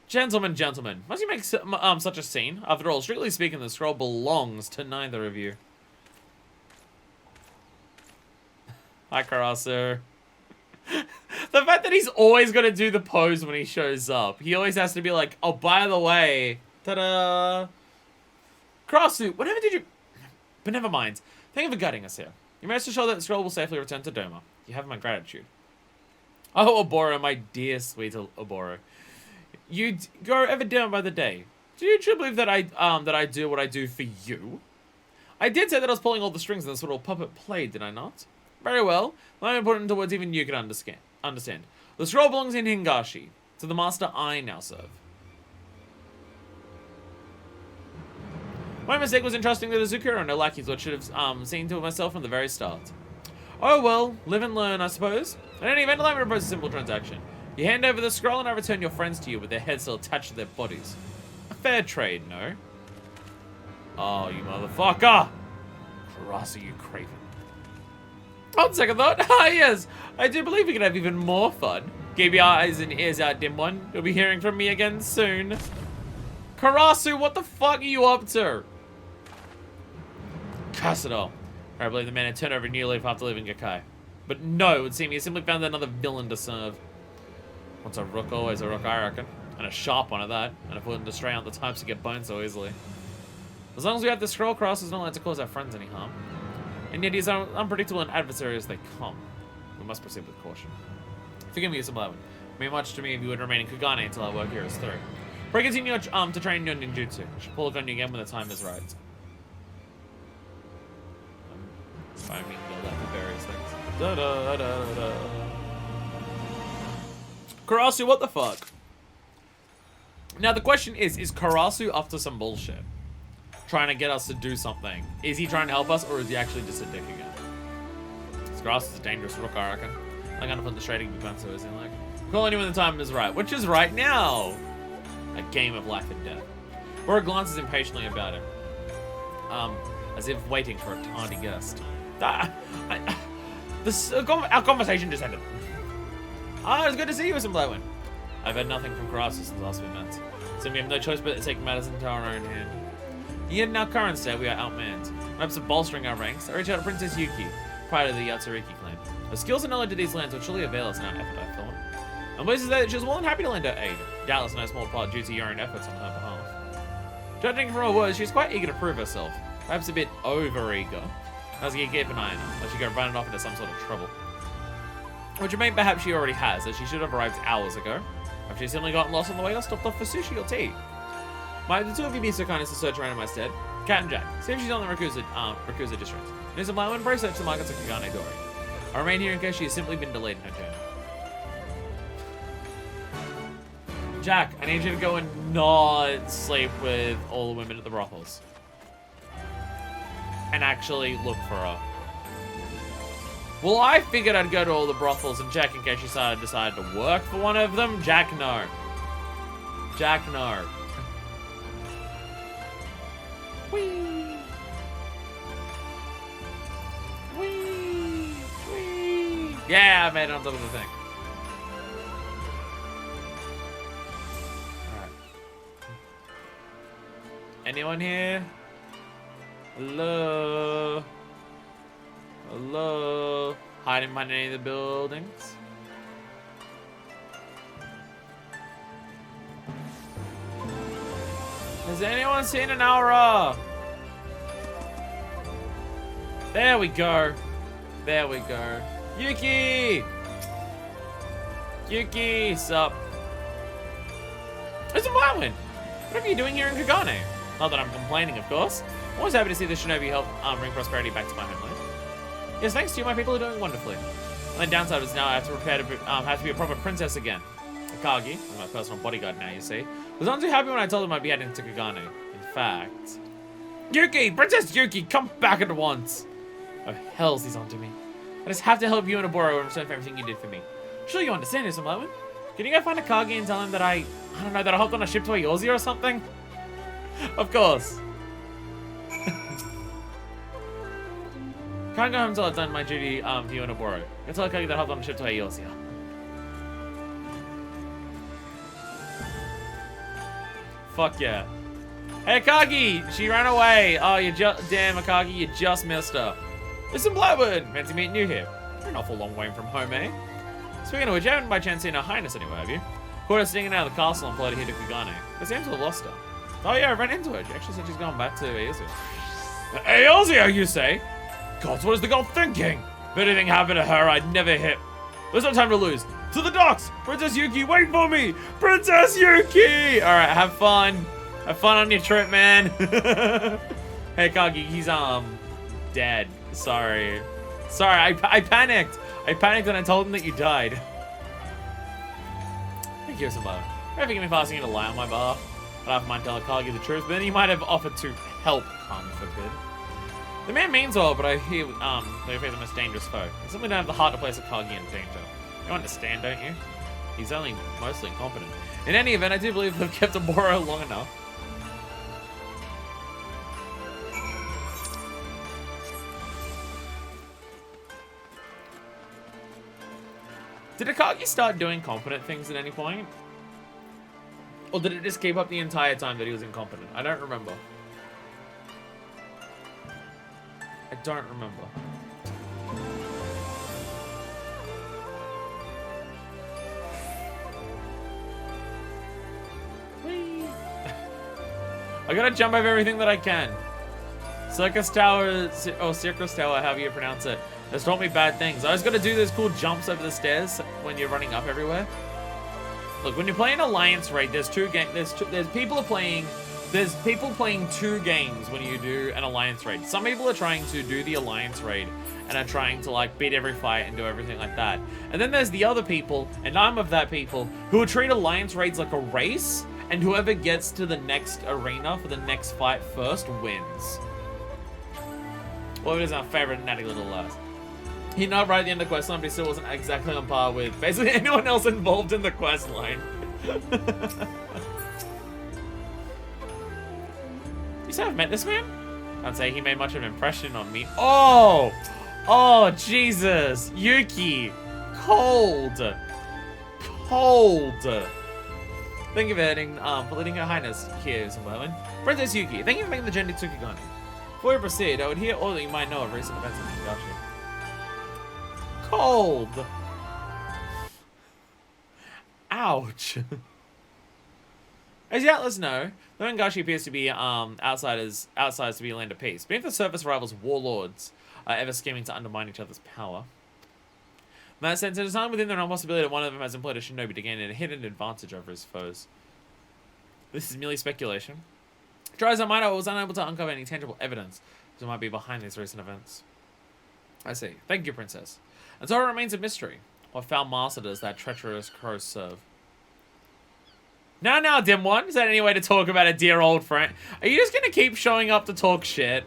Gentlemen, must you make such a scene? After all, strictly speaking, the scroll belongs to neither of you. Hi, Karasu. The fact that he's always going to do the pose when he shows up. He always has to be like, oh, by the way, ta-da. Karasu, whatever did you... But never mind. Thank you for guiding us here. You managed to show that the scroll will safely return to Doma. You have my gratitude. Oh, Oboro, my dear sweet Oboro. You grow ever down by the day. Do you truly believe that I do what I do for you? I did say that I was pulling all the strings in this little puppet play, did I not? Very well. Let me put it into words even you can understand. The scroll belongs in Hingashi, to the master I now serve. My mistake was entrusting to the Zukuro, no lackeys, what should have seen to it myself from the very start. Oh well, live and learn, I suppose. In any event, allow me to propose a simple transaction. You hand over the scroll and I return your friends to you with their heads still attached to their bodies. A fair trade, no? Oh, you motherfucker! Karasa, you craven. On second thought, yes, I do believe we can have even more fun. Keep your eyes and ears out, dim one. You'll be hearing from me again soon. Karasu, what the fuck are you up to? Curse it all. I believe the man had turned over a new leaf after leaving Gakai. But no, it would seem he simply found another villain to serve. Once a rook, always a rook, I reckon. And a sharp one at that. And if we're to stray out the types to get boned so easily. As long as we have the scroll cross, it's not allowed to cause our friends any harm. And yet he's as unpredictable and adversary as they come. We must proceed with caution. Forgive me, Sublime. It mean much to me if you would remain in Kugane until our work here is through. Before I continue to train your ninjutsu, I should pull it on you again when the time is right. I mean, build up for various things. Da da da da. Karasu, what the fuck? Now the question is Karasu up to some bullshit? Trying to get us to do something. Is he trying to help us, or is he actually just a dick again? Karasu is a dangerous rook, I reckon. Like, I'm frustrating the so isn't like. Call anyone when the time is right. Which is right now. A game of life and death. Bora glances impatiently about him. As if waiting for a tardy guest. Our conversation just ended. It's good to see you, Sublime. I've had nothing from Karasu since last we met. So we have no choice but to take matters into our own hand. Yet in our current state, we are outmanned. In hopes of bolstering our ranks, I reached out to Princess Yuki, prior to the Yatsuriki clan. Her skills and knowledge of these lands will surely avail us in our effort, I thought. I'm pleased to say that she was well and happy to lend her aid, doubtless no small part due to your own efforts on her behalf. Judging from her words, she's quite eager to prove herself, perhaps a bit over-eager. I was going to keep an eye on her, like she could run off into some sort of trouble. Which I mean perhaps she already has, as she should have arrived hours ago. If she's simply gotten lost on the way or stopped off for sushi or tea. Might the two of you be so kind as to search around in my stead? Cat and Jack, see if she's on the Rakusa district. News of my one, brace search the markets of Kagane Dori. I'll remain here in case she has simply been delayed in her journey. Jack, I need you to go and not sleep with all the women at the brothels. And actually look for her. Well, I figured I'd go to all the brothels and check in case she decided to work for one of them. Jack, no. Jack, no. Whee! Whee! Whee! Yeah, I made it on top of the thing. Alright. Anyone here? Hello? Hello? Hiding behind any of the buildings? Has anyone seen an aura? There we go. There we go. Yuki! Yuki, sup? It's a Marwin! What are you doing here in Kagane? Not that I'm complaining, of course. I'm always happy to see the shinobi help bring prosperity back to my homeland. Yes, thanks to you, my people are doing wonderfully. The downside is now I have to prepare to have to be a proper princess again. Akagi, my personal bodyguard now, you see, was not too happy when I told him I'd be heading to Kagane. In fact... Yuki! Princess Yuki, come back at once! Oh, hells, he's onto me. I just have to help you and Aburo in return for everything you did for me. Sure you understand this, Sublime. Can you go find Akagi and tell him that I don't know, that I hopped on a ship to Eorzea or something? Of course. Can't go home until I've done my duty for you and Aburo. Go tell Akagi that I hopped on a ship to Eorzea. Fuck yeah. Hey, Akagi! She ran away! Oh, damn, Akagi, you just missed her. Listen, Blackwood! Fancy meeting you here. You're an awful long way from home, eh? Speaking of which, you haven't by chance seen her highness anywhere, have you? Caught her sneaking out of the castle and floated here to Kagane. They seem to have lost her. Oh yeah, I ran into her. She actually said she's gone back to Eorzea. Eorzea, you say? Gods, what is the girl thinking? If anything happened to her, I'd never hit. There's no time to lose. To the docks! Princess Yuki, wait for me! Princess Yuki! Alright, have fun. Have fun on your trip, man. Hey, Kagi, he's, dead. Sorry. Sorry, I panicked. I panicked and I told him that you died. Thank you, Sublime. Forgive me for asking you to lie on my behalf. I don't mind telling Kagi the truth, but then he might have offered to help, forbid. The man means well, but I hear they face the most dangerous foe. They simply don't have the heart to place a Kagi in danger. You understand, don't you? He's only mostly incompetent. In any event, I do believe they've kept Oboro long enough. Did Akagi start doing competent things at any point? Or did it just keep up the entire time that he was incompetent? I don't remember. I don't remember. Whee! I gotta jump over everything that I can. Circus Tower, or Circus Tower, however you pronounce it, has taught me bad things. I always gotta do those cool jumps over the stairs when you're running up everywhere. Look, when you're playing Alliance Raid, there's two games. There's people playing 2 games when you do an Alliance Raid. Some people are trying to do the Alliance Raid and are trying to like beat every fight and do everything like that. And then there's the other people, and I'm of that people, who will treat Alliance Raids like a race, and whoever gets to the next arena for the next fight first wins. Well, it is our favorite natty little lass. He not right at the end of the quest line, but he still wasn't exactly on par with basically anyone else involved in the quest line. You say I've met this man? I'd say he made much of an impression on me. Oh! Oh, Jesus! Yuki! Cold! Cold! Thank you for letting Her Highness here, Zimbabwean. Princess Yuki, thank you for making the journey to Tsukigane. Before we proceed, I would hear all that you might know of recent events in Higashi. Cold! Ouch! As the Atlas know, the Higashi appears to be outsiders to be a land of peace. Beneath the surface, rivals warlords are ever scheming to undermine each other's power. In that sense, it is not within the realm possibility that one of them has employed a shinobi to gain a hidden advantage over his foes. This is merely speculation. Try as I might, I was unable to uncover any tangible evidence that might be behind these recent events. I see. Thank you, Princess. And so it remains a mystery. What foul master does that treacherous crow serve? Now, dim one. Is that any way to talk about a dear old friend? Are you just gonna keep showing up to talk shit?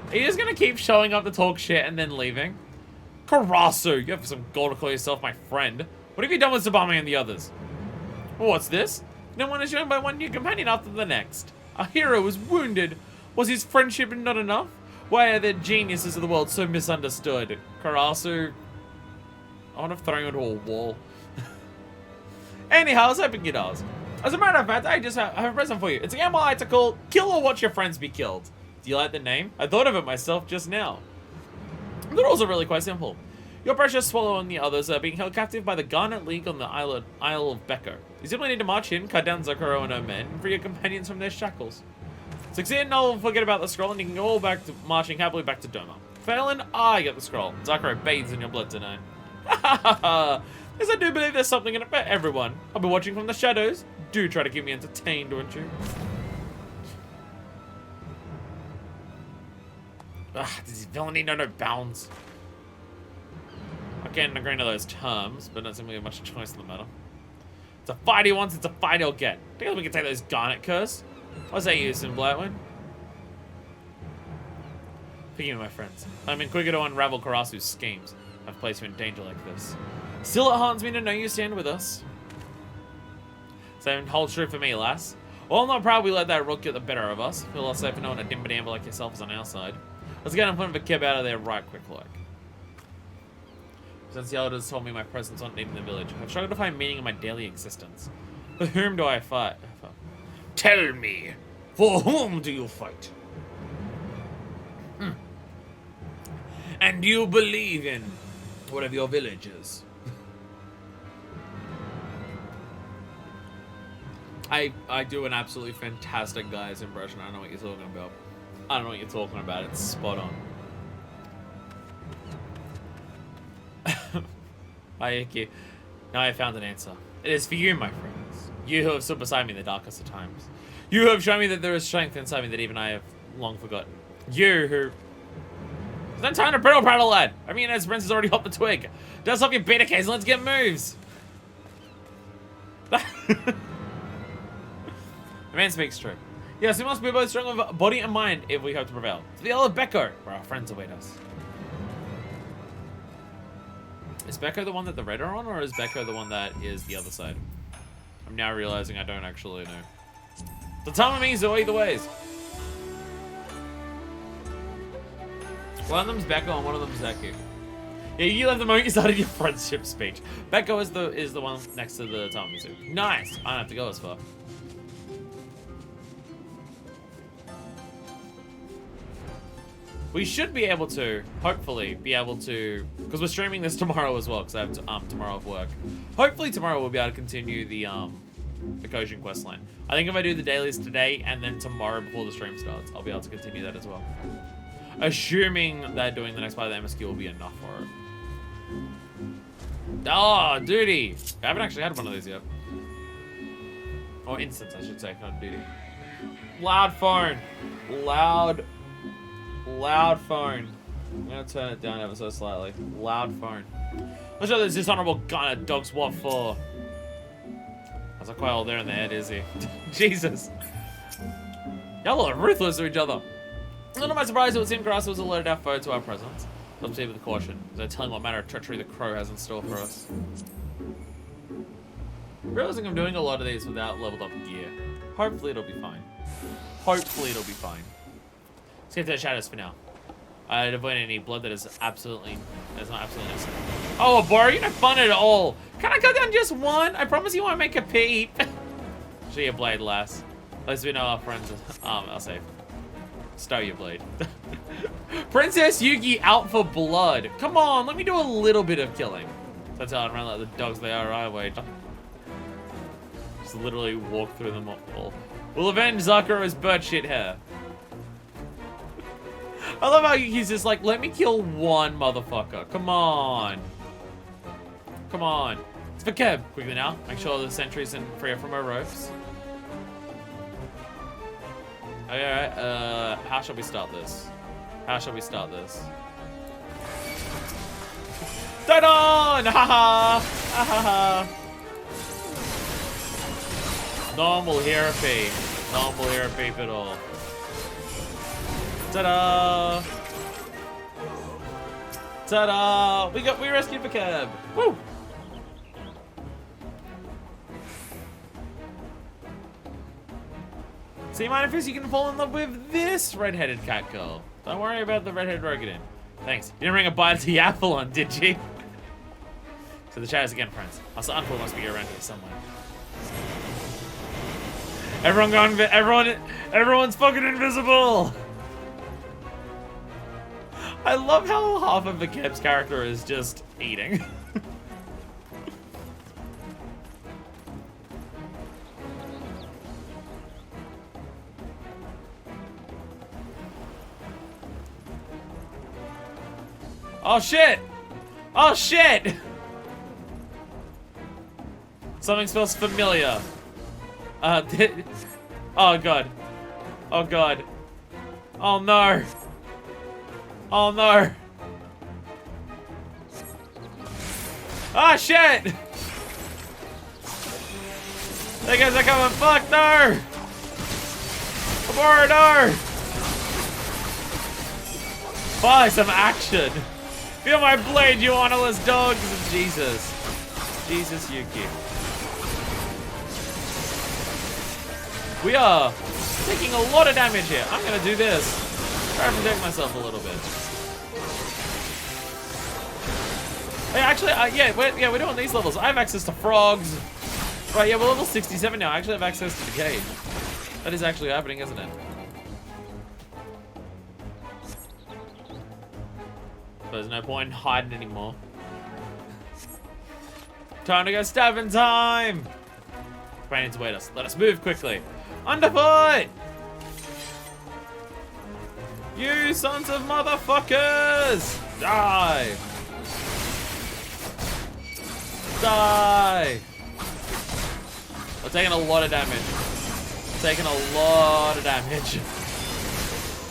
Are you just gonna keep showing up to talk shit and then leaving? Karasu, you have some gold to call yourself my friend. What have you done with Tsubame and the others? What's this? No one is joined by one new companion after the next. Our hero was wounded. Was his friendship not enough? Why are the geniuses of the world so misunderstood? Karasu, I want to throw you into a wall. Anyhow, I was hoping you'd ask. As a matter of fact, I just have a present for you. It's a game I like to call Kill or Watch Your Friends Be Killed. Do you like the name? I thought of it myself just now. The rules are really quite simple. Your precious Swallow and the others are being held captive by the Garnet League on the Isle of Beko. You simply need to march in, cut down Zakuro and her men, and free your companions from their shackles. Succeed and I'll forget about the scroll and you can go all back to marching happily back to Doma. Fail and I get the scroll. Zakuro bathes in your blood tonight. Yes, I do believe there's something in it for everyone. I'll be watching from the shadows. Do try to keep me entertained, won't you? Does villainy know no bounds? I can't agree to those terms, but don't seem to have much choice in the matter. It's a fight he wants, it's a fight he'll get. I think we can take those Garnet curse. What's that use in Blightwind? Thinking of my friends. I'm in quicker to unravel Karasu's schemes. I've placed you in danger like this. Still, it heartens me to know you stand with us. Same holds true for me, lass. Well, I'm not proud we let that rook get the better of us. Feel less safe knowing a dimba-damba like yourself is on our side. Let's get in front of a kib out of there right quick like. Since the elders told me my presence wasn't needed in the village, I've struggled to find meaning in my daily existence. With whom do I fight? Tell me, for whom do you fight? And do you believe in one of your villagers? I do an absolutely fantastic guy's impression. I don't know what you're talking about. I don't know what you're talking about. It's spot on. Ayeki. Now I found an answer. It is for you, my friends. You who have stood beside me in the darkest of times. You who have shown me that there is strength inside me that even I have long forgotten. You who... There's no time to prattle, lad. I mean, as Prince has already hopped the twig. Dust off your beta case and let's get moves. The man speaks true. Yes, we must be both strong of body and mind if we hope to prevail. To the Isle of Becco, where our friends await us. Is Becco the one that the red are on, or is Becco the one that is the other side? I'm now realizing I don't actually know. The time of me, so either ways. One of them's Becco and one of them's Zeku. Yeah, you left the moment you started your friendship speech. Becco is the one next to the Tamamizu. Nice! I don't have to go as far. We should be able to, hopefully, because we're streaming this tomorrow as well, because I have tomorrow of work. Hopefully tomorrow we'll be able to continue the Kojin questline. I think if I do the dailies today and then tomorrow before the stream starts, I'll be able to continue that as well. Assuming that doing the next part of the MSQ will be enough for it. Oh, duty! I haven't actually had one of these yet. Or instance, I should say, not duty. Loud phone. Loud phone. I'm gonna turn it down ever so slightly. Loud phone. Let's show this dishonorable gun at Dog's what for. That's not quite all there in the head, is he? Jesus. Y'all are ruthless to each other. Not to my surprise, it would seem Grass was alerted our foe to our presence. So proceed with caution, as I telling what manner of treachery the crow has in store for us. Realizing I'm doing a lot of these without leveled up gear. Hopefully it'll be fine. Hopefully it'll be fine. Let's get to the shadows for now. I'd avoid any blood that is not absolutely necessary. Oh, Boro, you're not fun at all. Can I go down just one? I promise you won't make a peep. Show your blade, lass. At least we know our friends are safe. Stow your blade. Princess Yuki out for blood. Come on, let me do a little bit of killing. That's how I'd run like the dogs they are, I wait. Just literally walk through them all. We'll avenge Zakuro's bird shit hair. I love how he's just like, let me kill one motherfucker. Come on. Come on. It's for Keb. Quickly now. Make sure the sentry's free from our ropes. Alright, how shall we start this? How shall we start this? Dun-dun! Ha-ha! Ha-ha-ha! Normal therapy. Normal therapy at all. Ta-da! Ta-da! We rescued the cab. Woo! See, Minifus, you can fall in love with this red-headed cat girl. Don't worry about the red-headed Rogadin. Thanks. You didn't bring a bite to Yaphalon, did you? So the shadows again, friends. Also, Uncle must be around here somewhere. Everyone's fucking invisible! I love how half of the Keb's character is just eating. Oh shit! Oh shit! Something smells familiar. Oh god. Oh god. Oh no. Oh no. Ah shit! They guys are coming. Fuck no! Abort, no! Buy some action. Feel my blade, you honorless dogs! Jesus. Jesus, Yuki. We are taking a lot of damage here. I'm gonna do this. Try to protect myself a little bit. Hey, actually, yeah, we're doing these levels. I have access to frogs. Right, yeah, we're level 67 now. I actually have access to the cage. That is actually happening, isn't it? There's no point in hiding anymore. Time to go stabbing time! Brandon to wait us. Let us move quickly. Underfoot! You sons of motherfuckers! Die! Die! We're taking a lot of damage. Taking a lot of damage.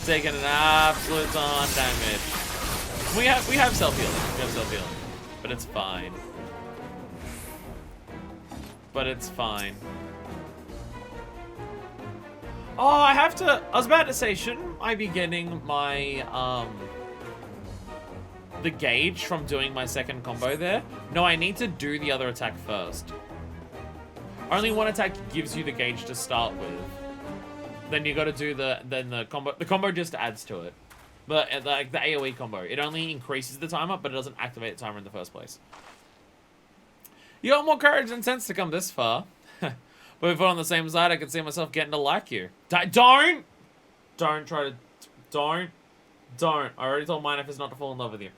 Taking an absolute ton of damage. We have self-healing. We have self-healing. But it's fine. But it's fine. Oh, I have to... I was about to say, shouldn't I be getting my, the gauge from doing my second combo there? No, I need to do the other attack first. Only one attack gives you the gauge to start with. Then you gotta do the combo. The combo just adds to it. But, like, the AoE combo. It only increases the timer, but it doesn't activate the timer in the first place. You got more courage and sense to come this far. But if we're on the same side, I can see myself getting to like you. Don't try to... Don't. I already told Minefist not to fall in love with you.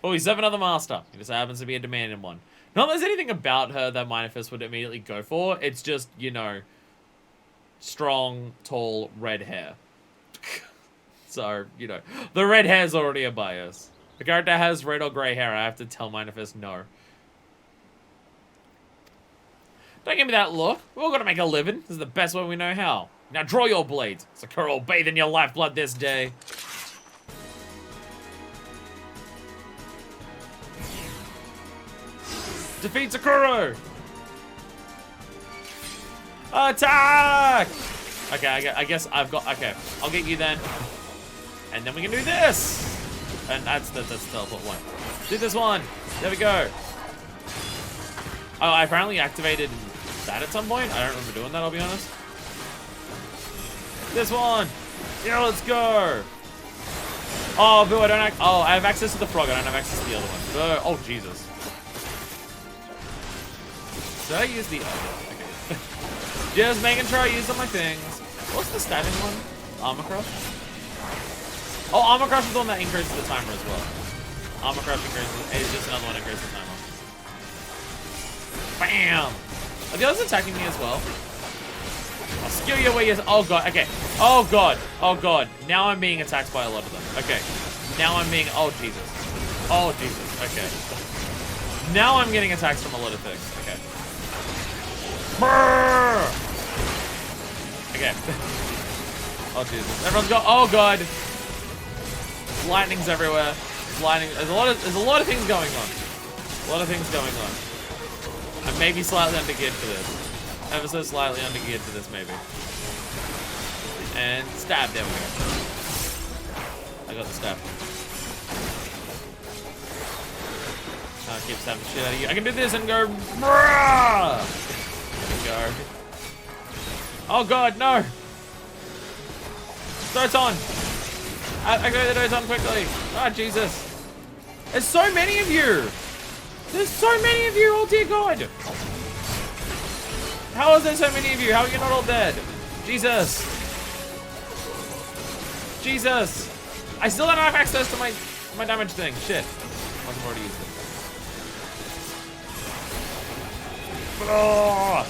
Oh, he's another master. He just happens to be a demanding one. Not that there's anything about her that Minefist would immediately go for. It's just, you know, strong, tall, red hair. So, you know, the red hair's already a bias. The character has red or grey hair, I have to tell Minefist no. Don't give me that look. We're all gonna make a living. This is the best way we know how. Now draw your blades. Sakura will bathe in your lifeblood this day. Defeat Sakura! Attack! Okay, I guess I've got... Okay, I'll get you then. And then we can do this! And that's teleport one. Do this one! There we go. Oh, I apparently activated that at some point. I don't remember doing that, I'll be honest. This one! Yeah, let's go! Oh, boo, I have access to the frog, I don't have access to the other one. Boo. Oh, Jesus. Did I use the... Okay. Just making sure I use all my things. What's the stabbing one? Armor Crush? Oh, Armor Crush is the one that increases the timer as well. Armor Crush is just another one that increases the timer. Bam! Are the others attacking me as well? I'll skill you where you... Oh, God. Okay. Oh, God. Oh, God. Now I'm being attacked by a lot of them. Okay. Now I'm being... Oh, Jesus. Oh, Jesus. Okay. Now I'm getting attacks from a lot of things. Okay. Okay. Oh, Jesus. Everyone's got... Oh, God. Lightning's everywhere. Lightning... There's a lot of things going on. A lot of things going on. I may be slightly undergeared for this. Ever so slightly undergeared for this, maybe. And stab. There we go. I got the stab. I'll keep stabbing the shit out of you. I can do this and go... There we go. Oh, God, no. Doton. Activate the Doton quickly. Oh, Jesus. There's so many of you. There's so many of you. Oh, dear God. How is there so many of you? How are you not all dead? Jesus. Jesus. I still don't have access to my damage thing. Shit. I've already used it. Oh.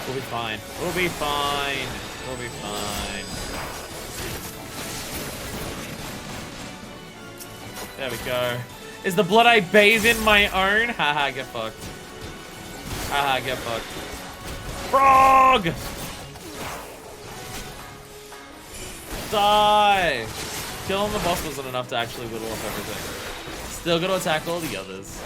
We'll be fine. We'll be fine. We'll be fine. There we go. Is the blood I bathe in my own? Haha, get fucked. Haha, get fucked. Frog! Die! Killing the boss wasn't enough to actually whittle off everything. Still gotta attack all the others.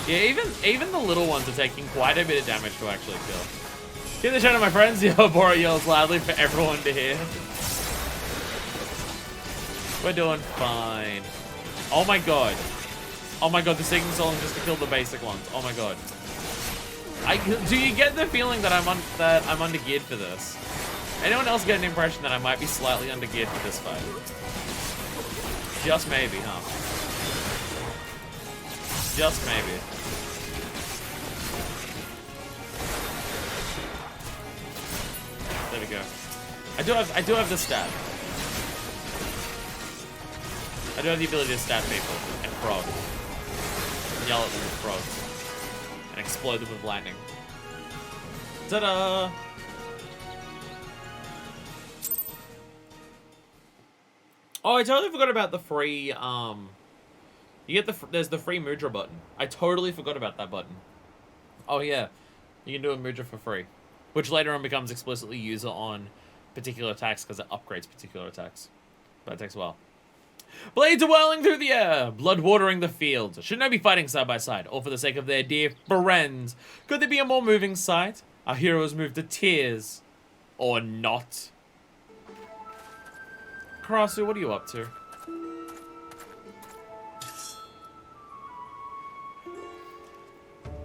Yeah, even the little ones are taking quite a bit of damage to actually kill. Get the shout, my friends. Yo, Bora yells loudly for everyone to hear. We're doing fine. Oh my God. Oh my God, the Singing Soul just to kill the basic ones. Oh my God. Do you get the feeling that I'm undergeared for this? Anyone else get an impression that I might be slightly undergeared for this fight? Just maybe, huh? Just maybe. There we go. I do have the stab. I do have the ability to stab people and frog. And yell at them with frogs. And explode them with lightning. Ta-da! Oh, I totally forgot about the free, you get there's the free Mudra button. I totally forgot about that button. Oh yeah, you can do a Mudra for free. Which later on becomes explicitly user on particular attacks because it upgrades particular attacks. But it takes a while. Blades are whirling through the air, blood watering the fields. Should not be fighting side by side, all for the sake of their dear friends. Could there be a more moving sight? Our heroes moved to tears. Or not. Karasu, what are you up to?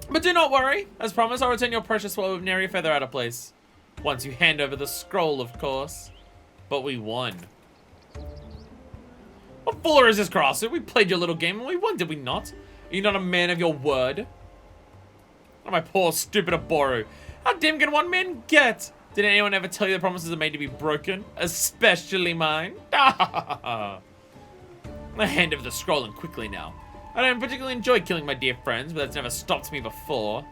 But do not worry. As promised, I'll return your precious swallow with nary a feather out of place. Once you hand over the scroll, of course. But we won. What fooler is this, Karasu? We played your little game and we won, did we not? Are you not a man of your word? Oh, my poor, stupid Aboru. How dim can one man get? Did anyone ever tell you the promises are made to be broken? Especially mine? I hand over the scroll and quickly now. I don't particularly enjoy killing my dear friends, but that's never stopped me before.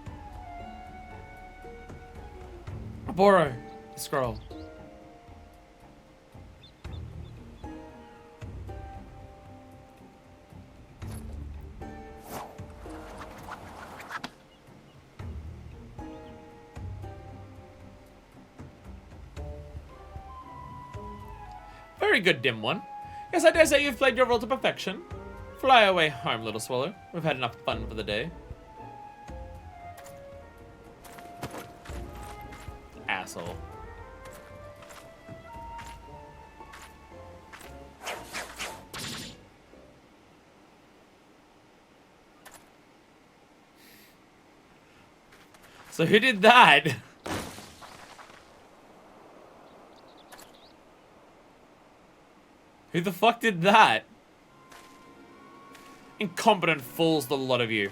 Aboru, the scroll. Very good, dim one. Yes, I dare say you've played your role to perfection. Fly away home, little swallow. We've had enough fun for the day. Asshole. So who did that? Who the fuck did that? Incompetent fools, the lot of you.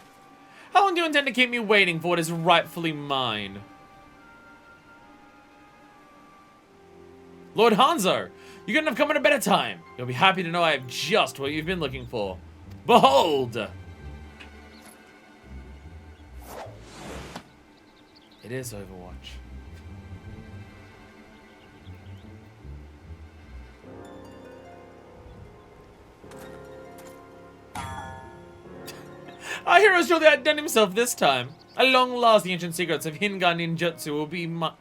How long do you intend to keep me waiting for what is rightfully mine? Lord Hanzo, you couldn't have come at a better time. You'll be happy to know I have just what you've been looking for. Behold! It is Overwatch. Our hero surely outdone himself this time. At long last, the ancient secrets of Hingan Ninjutsu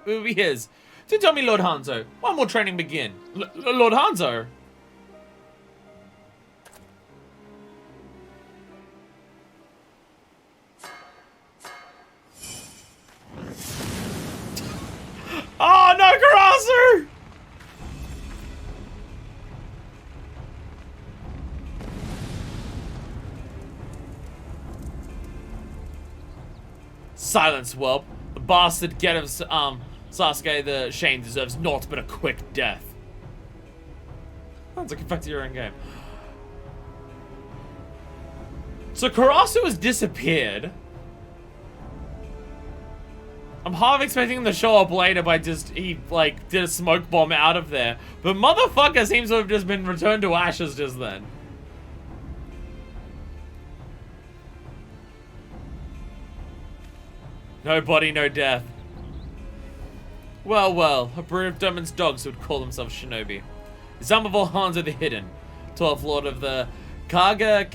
will be his. So tell me, Lord Hanzo, when will training begin? Lord Hanzo? Oh no, Karasu! Silence, whelp. The bastard get of Sasuke the Shame deserves naught but a quick death. Sounds like back to your own game. So Karasu has disappeared. I'm half expecting him to show up later by he did a smoke bomb out of there. But motherfucker seems to have just been returned to ashes just then. No body, no death. Well, well, a brood of Doman's dogs who would call themselves shinobi. Some of all Hanzo the Hidden, 12th Lord of the Kage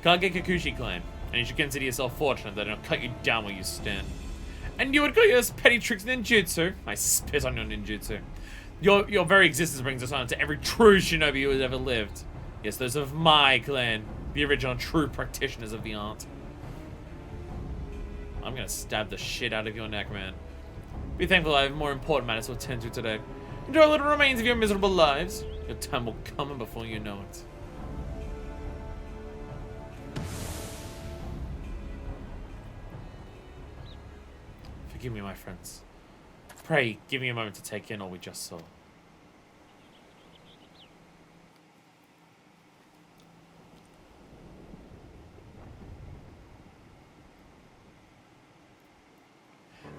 Kakushi clan. And you should consider yourself fortunate that I don't cut you down where you stand. And you would call yours petty tricks ninjutsu. I spit on your ninjutsu. Your very existence brings us on to every true shinobi who has ever lived. Yes, those of my clan, the original true practitioners of the art. I'm gonna stab the shit out of your neck, man. Be thankful I have more important matters to attend to today. Enjoy the little remains of your miserable lives. Your time will come before you know it. Forgive me, my friends. Pray, give me a moment to take in all we just saw.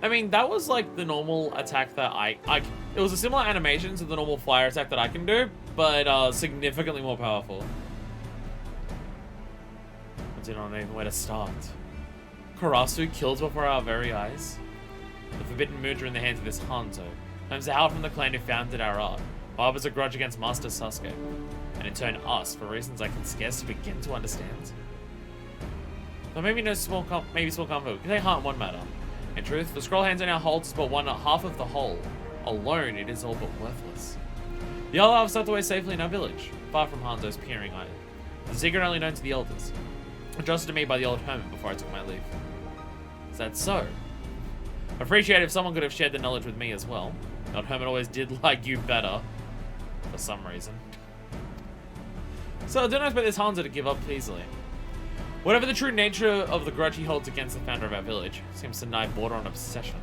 I mean, that was like the normal attack that it was a similar animation to the normal fire attack that I can do, but significantly more powerful. I do not know even where to start. Karasu killed before our very eyes. The forbidden moons are in the hands of this Hanzo. Claims the Howl from the clan who founded our art. Harbors a grudge against Master Sasuke. And in turn us, for reasons I can scarcely begin to understand. But maybe small comfort. Can they harm one matter? In truth, the scroll Hanzo now holds but one half of the whole. Alone, it is all but worthless. The Olaf stepped away safely in our village, far from Hanzo's peering eye. The secret only known to the elders, entrusted to me by the old hermit before I took my leave. Is that so? I appreciate if someone could have shared the knowledge with me as well. The old hermit always did like you better, for some reason. So I don't expect this Hanzo to give up easily. Whatever the true nature of the grudge he holds against the founder of our village, seems to nigh border on obsession.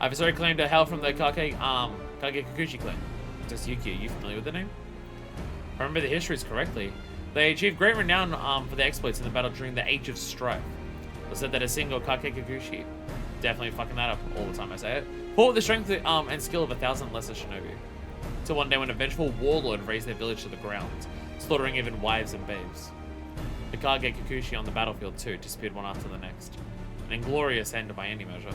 I've historically claimed to hail from the Kage Kikuchi clan. Just Yuki, are you familiar with the name? If I remember the histories correctly, they achieved great renown for their exploits in the battle during the Age of Strife. It was said that a single Kage Kikuchi, definitely fucking that up all the time I say it, fought with the strength and skill of 1,000 lesser shinobi. Till one day when a vengeful warlord razed their village to the ground, slaughtering even wives and babes. The Kage Kikuchi on the battlefield too disappeared one after the next. An inglorious end by any measure.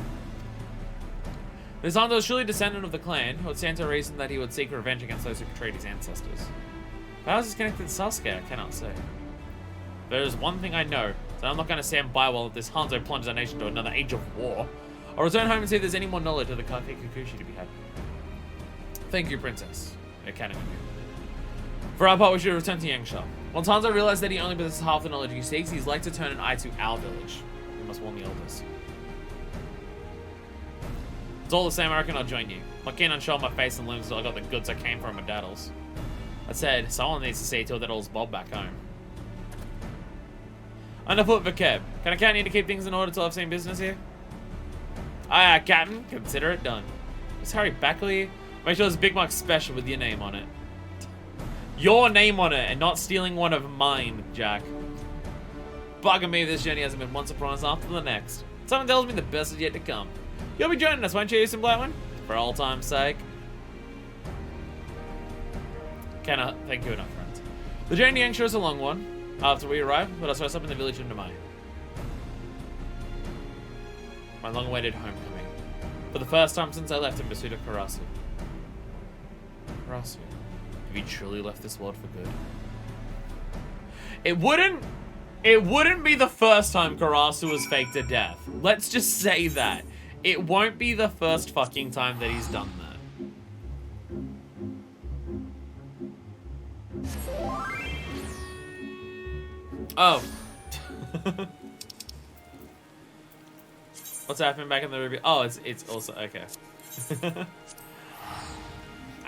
This Hanzo was surely descendant of the clan, who would stand to reason that he would seek revenge against those who betrayed his ancestors. But how is this connected to Sasuke, I cannot say. There is one thing I know, that I'm not going to stand by while this Hanzo plunges our nation to another age of war. I'll return home and see if there's any more knowledge of the Kage Kikuchi to be had. Thank you, Princess. Academy. For our part, we should return to Yangsha. Once Hanzo realized that he only possesses half the knowledge he seeks, he's like to turn an eye to our village. We must warn the elders. It's all the same, I reckon I'll join you. I'm keen on showing my face and limbs until I got the goods I came from my daddles. I said, someone needs to see to it that all's Bob back home. Underfoot for Keb. Can I count you to keep things in order till I've seen business here? Aye, aye, Captain. Consider it done. Is Harry Backley? Make sure there's a Big Mac special with your name on it. Your name on it, and not stealing one of mine, Jack. Bugging me this journey hasn't been one surprise after the next. Someone tells me the best is yet to come. You'll be joining us, won't you, Houston Blackman? For all time's sake. Cannot thank you enough, friends. The journey to Yangsha is a long one. After we arrive, let us rest up in the village of Namai. My long-awaited homecoming. For the first time since I left in pursuit of Karasu. Karasu, have you truly left this world for good? It wouldn't be the first time Karasu was faked to death. Let's just say that. It won't be the first fucking time that he's done that. Oh. What's happening back in the review? Oh, it's also okay.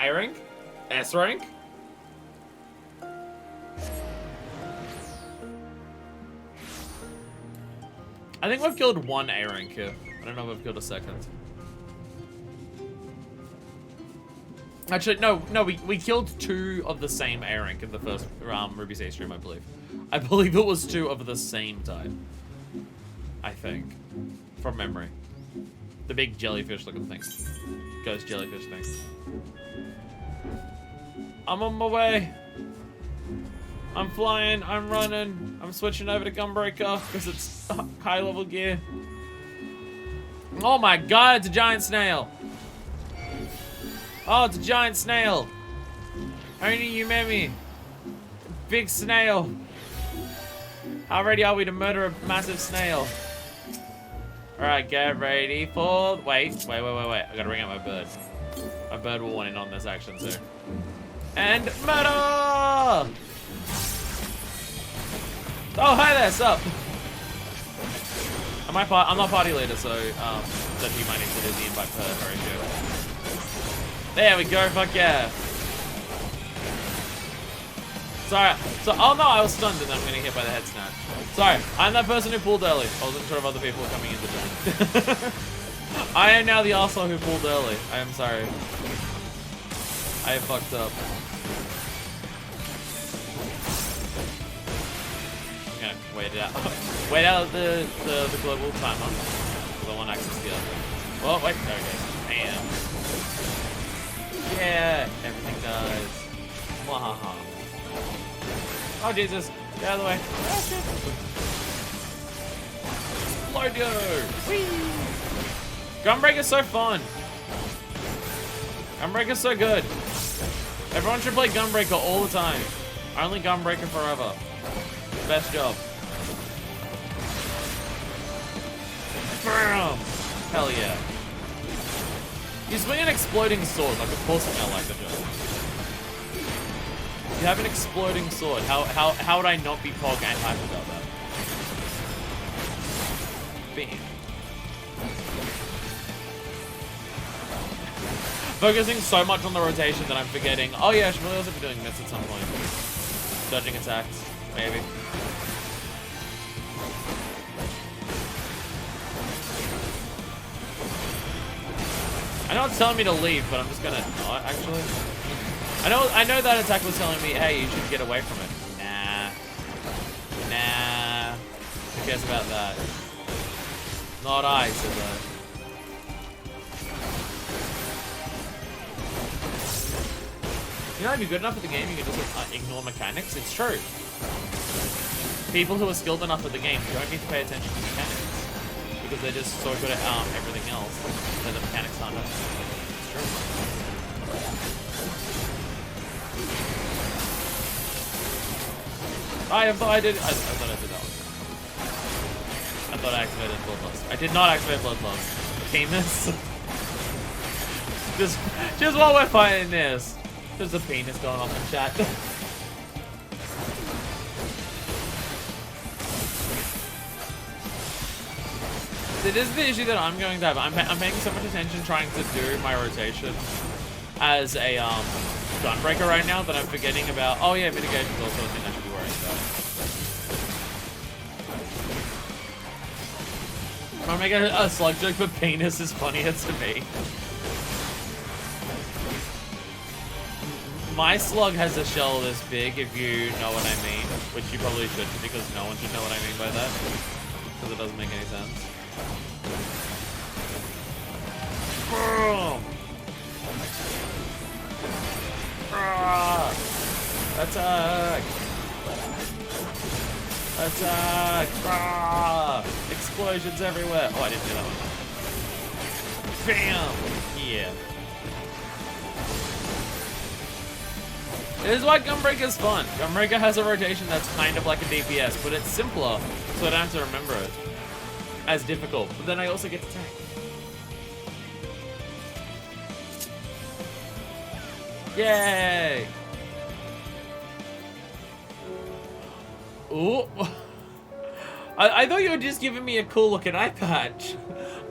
A rank? S rank? I think we've killed one A rank here. I don't know if we've killed a second. Actually, no, we killed two of the same A rank in the first Ruby Say stream, I believe. I believe it was two of the same type. I think. From memory. The big jellyfish looking thing. Ghost jellyfish thing. I'm on my way. I'm flying, I'm running, I'm switching over to Gunbreaker because it's high level gear. Oh my god, it's a giant snail. Oh, it's a giant snail. Only you met me. Big snail. How ready are we to murder a massive snail? Alright, get ready for... Wait. I gotta bring out my bird. My bird will want in on this action too. And murder! Oh, hi there, sup? I'm not party leader, so that you might need to do the invite per ratio. There we go, fuck yeah. Sorry, so, oh no, I was stunned and I'm getting hit by the head snatch. Sorry, I'm that person who pulled early. I wasn't sure if other people were coming in to join. I am now the arsehole who pulled early. I am sorry. I have fucked up. I'm gonna wait it out. Wait out the global timer. Because I want access to the other thing. Oh, wait, there we go. Bam. Yeah, everything does. Wahaha. Oh, Jesus. Get out of the way. Oh, shit. Explodio! Whee! Gunbreaker's so fun. Gunbreaker's so good. Everyone should play Gunbreaker all the time. Only Gunbreaker forever. Best job. Bam! Hell yeah. You swing an exploding sword, like of course I like the job. You have an exploding sword. How would I not be pog and hype about that? Bam. Focusing so much on the rotation that I'm forgetting. Oh yeah, I should really also be doing this at some point. Dodging attacks, maybe. I know it's telling me to leave, but I'm just gonna not actually. I know that attack was telling me, hey, you should get away from it. Nah. Who cares about that? Not I, said that. You know, if you're good enough at the game, you can just ignore mechanics. It's true. People who are skilled enough at the game don't need to pay attention to mechanics because they're just so good at everything else that the mechanics aren't. It's true. I thought I did. I thought I did that one. I thought I activated Bloodlust. I did not activate Bloodlust. Penis. just while we're fighting this. There's a penis going off in chat. So this is the issue that I'm going to have. I'm paying so much attention trying to do my rotation as a gunbreaker right now that I'm forgetting about. Oh yeah, mitigation is also a thing I should be worrying about. Trying to make a slug joke, but penis is funnier to me. My slug has a shell this big, if you know what I mean, which you probably shouldn't, because no one should know what I mean by that, because it doesn't make any sense. Attack! Attack! Explosions everywhere! Oh, I didn't do that one. Bam! Yeah. This is why Gunbreaker's fun. Gunbreaker has a rotation that's kind of like a DPS, but it's simpler, so I don't have to remember it as difficult. But then I also get to attack. Yay! Ooh. I thought you were just giving me a cool looking eye patch.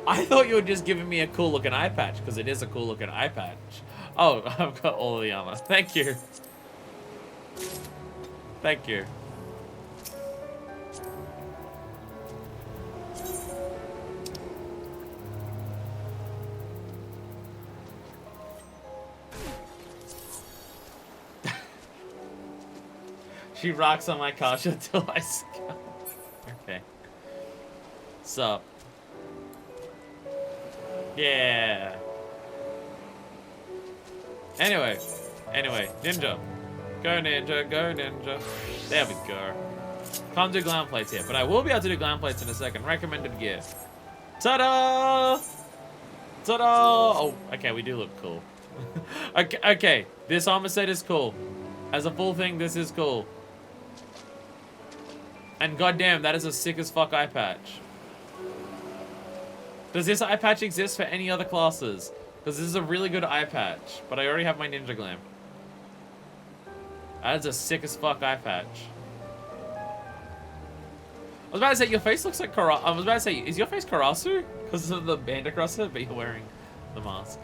I thought you were just giving me a cool looking eye patch, because it is a cool looking eye patch. Oh, I've got all the armor. Thank you. Thank you. She rocks on my couch until I scout. Okay. Sup? Yeah. Anyway, ninja. Go ninja, go ninja. There we go. Can't do glam plates here, but I will be able to do glam plates in a second. Recommended gear. Ta-da! Ta-da! Oh, okay, we do look cool. Okay, this armor set is cool. As a full thing, this is cool. And goddamn, that is a sick as fuck eye patch. Does this eye patch exist for any other classes? Because this is a really good eye patch, but I already have my ninja glam. That is a sick as fuck eye patch. I was about to say, your face looks like Karasu. I was about to say, is your face Karasu? Because of the band across it, but you're wearing the mask.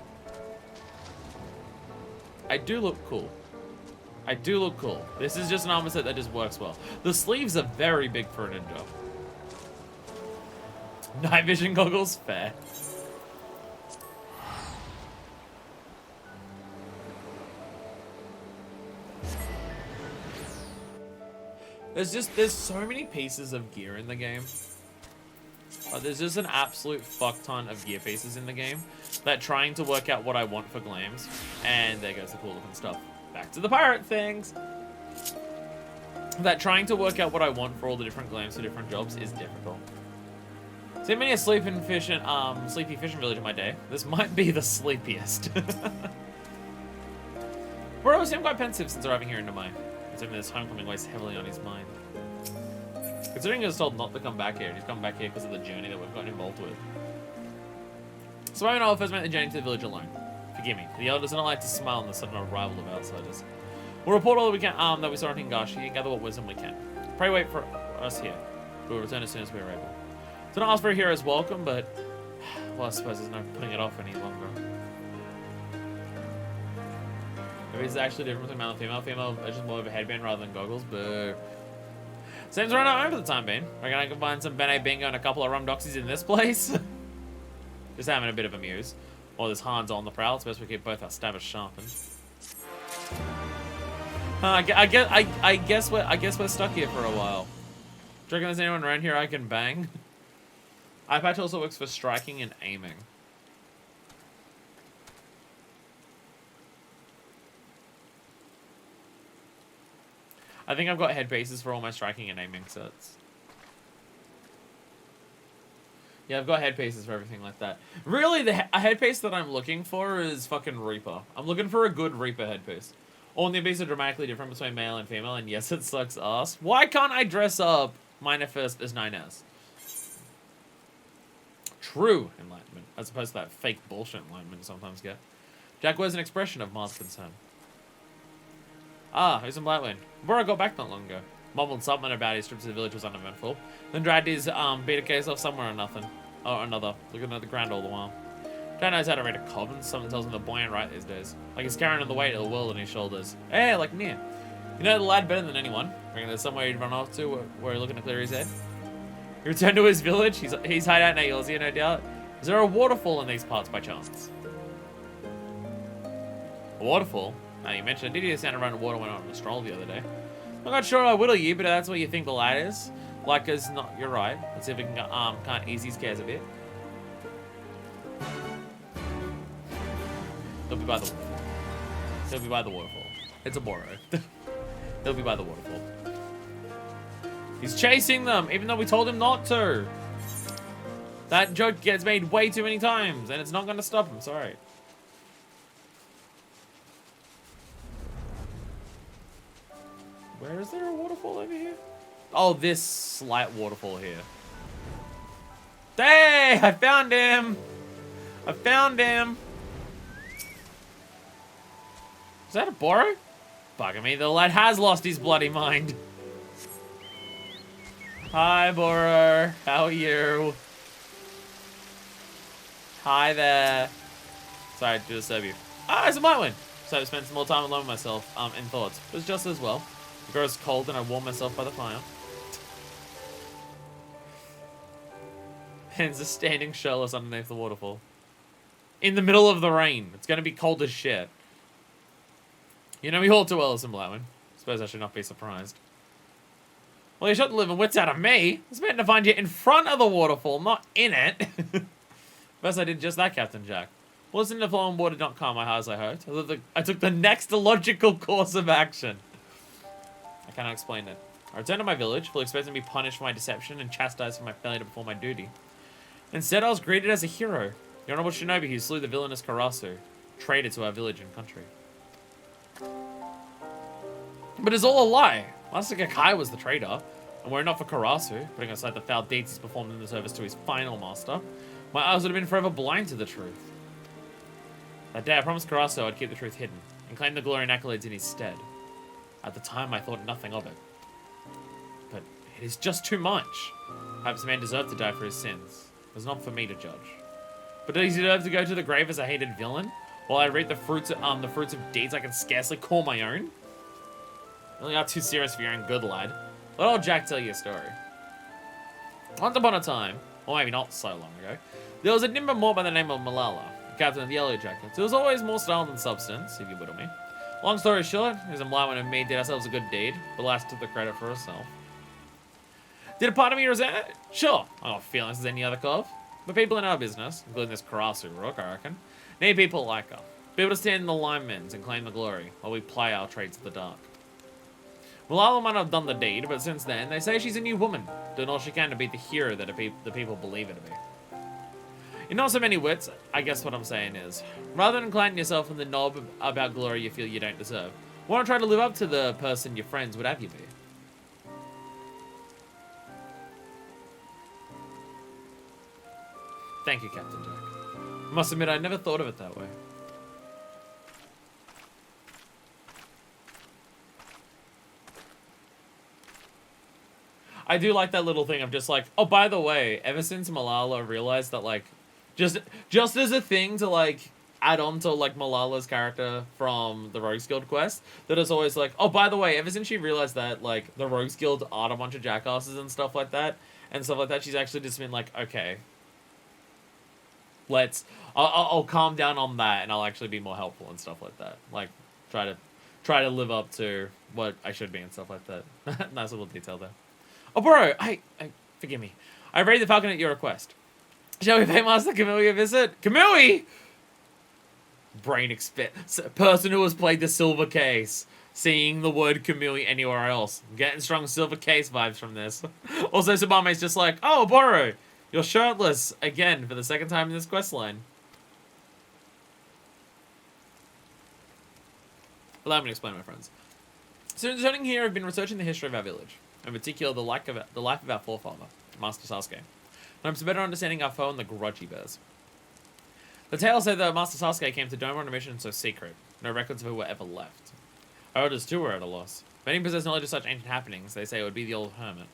I do look cool. I do look cool. This is just an armor set that just works well. The sleeves are very big for a ninja. Night vision goggles? Fair. There's so many pieces of gear in the game. There's just an absolute fuck ton of gear pieces in the game that trying to work out what I want for glams. And there goes the cool looking stuff. Back to the pirate things. That trying to work out what I want for all the different glams for different jobs is difficult. See many a sleepy fishing village in my day. This might be the sleepiest. Bro, I seem quite pensive since arriving here in Doma. Considering this homecoming weighs heavily on his mind. Considering he was told not to come back here, and he's come back here because of the journey that we've gotten involved with. So I first made the journey to the village alone. Forgive me. The elders do not like to smile on the sudden arrival of outsiders. We'll report all that we can that we saw in Hingashi and gather what wisdom we can. Pray wait for us here. We'll return as soon as we are able. So not ask for a hero's welcome, but well, I suppose there's no putting it off any longer. Maybe it's actually different between male and female. Female is just more of a headband rather than goggles, but seems right now for the time being. Reckon I can find some Bene Bingo and a couple of rum doxies in this place. Just having a bit of a muse. While there's Hans on the prowl, it's best we keep both our stabbers sharpened. I guess we're stuck here for a while. Do you reckon there's anyone around here I can bang? Eye patch also works for striking and aiming. I think I've got headpieces for all my striking and aiming sets. Yeah, I've got headpieces for everything like that. Really, a headpiece that I'm looking for is fucking Reaper. I'm looking for a good Reaper headpiece. All newbies are dramatically different between male and female, and yes, it sucks ass. Why can't I dress up Minefest as 9S? True enlightenment, as opposed to that fake bullshit enlightenment you sometimes get. Jack wears an expression of mild concern. Ah, who's in Blightwind? Bora got back not long ago. Mumbled something about his trip to the village was uneventful. Then dragged his beta case off somewhere or nothing. Or another. Looking at the ground all the while. Jack knows how to read a coven. Something tells him the boy ain't right these days. Like he's carrying the weight of the world on his shoulders. Hey, like near. You know the lad better than anyone. Reckon there's somewhere he'd run off to where he's looking to clear his head. He returned to his village. He's hide out in Eorzea, no doubt. Is there a waterfall in these parts by chance? A waterfall? Now you mentioned I did hear the sound of running water when I went on a stroll the other day. I'm not sure I whittle you, but that's what you think the lad is. Like as not, you're right. Let's see if we can can't ease his cares a bit. He'll be by the waterfall. He'll be by the waterfall. It's a Boro. He'll be by the waterfall. He's chasing them, even though we told him not to. That joke gets made way too many times, and it's not going to stop him. Sorry. Where is there a waterfall over here? Oh, this slight waterfall here. Hey, I found him. I found him. Is that a Boro? Bugging me, the lad has lost his bloody mind. Hi, Boro. How are you? Hi there. Sorry to disturb you. Ah, it's a Blightwind. So I spent some more time alone with myself, in thoughts. It was just as well. It grows cold and I warm myself by the fire. And just standing shirtless underneath the waterfall. In the middle of the rain. It's going to be cold as shit. You know me all too well as in Blightwind. Suppose I should not be surprised. Well, you shot the living wits out of me. I was meant to find you in front of the waterfall, not in it. First I did just that, Captain Jack. Listen to flowingwater.com, my heart as I hoped. I took the next logical course of action. I cannot explain it. I returned to my village, fully expecting to be punished for my deception and chastised for my failure to perform my duty. Instead, I was greeted as a hero. The Honorable Shinobi who slew the villainous Karasu, traitor to our village and country. But it's all a lie. Master Kakai was the traitor, and were it not for Karasu, putting aside the foul deeds he's performed in the service to his final master, my eyes would have been forever blind to the truth. That day I promised Karasu I'd keep the truth hidden, and claim the glory and accolades in his stead. At the time I thought nothing of it. But it is just too much. Perhaps a man deserved to die for his sins. It was not for me to judge. But does he deserve to go to the grave as a hated villain, while I reap the fruits of deeds I can scarcely call my own? You really are too serious for your own good, lad. Let old Jack tell you a story. Once upon a time, or maybe not so long ago, there was a nimble Moor by the name of Malala, the captain of the Yellow Jackets. It was always more style than substance, if you whittle me. Long story short, his Blightwind and me did ourselves a good deed, but last took the credit for herself. Did a part of me resent it? Sure, I got feelings as any other cove. But people in our business, including this Karasu Rook, I reckon, need people like her. People to stand in the linemen's and claim the glory, while we play our trades of the dark. Malala might have done the deed, but since then, they say she's a new woman, doing all she can to be the hero that the people believe her to be. In not so many wits, I guess what I'm saying is, rather than inclining yourself in the knob about glory you feel you don't deserve, why not try to live up to the person your friends would have you be? Thank you, Captain Jack. I must admit, I never thought of it that way. I do like that little thing of just like, oh, by the way, ever since Malala realized that, like, just as a thing to, like, add on to, like, Malala's character from the Rogues Guild quest, that it's always like, oh, by the way, ever since she realized that, like, the Rogues Guild are a bunch of jackasses and stuff like that, she's actually just been like, okay, I'll calm down on that, and I'll actually be more helpful and stuff like that. Like, try to live up to what I should be and stuff like that. Nice little detail there. Oh, bro, I forgive me. I raided the Falcon at your request. Shall we pay Master Kamui a visit? Kamui! Brain person who has played the Silver Case. Seeing the word Kamui anywhere else. I'm getting strong Silver Case vibes from this. Also, Subame's just like, oh, Boro, you're shirtless again for the second time in this quest line. Allow me to explain, my friends. Since returning here, I've been researching the history of our village. In particular, the life of our forefather, Master Sasuke. And I'm to better understanding our foe and the grudge he bears. The tales say that Master Sasuke came to Doma on a mission so secret. No records of who were ever left. Our elders too were at a loss. Many possess knowledge of such ancient happenings. They say it would be the old hermit.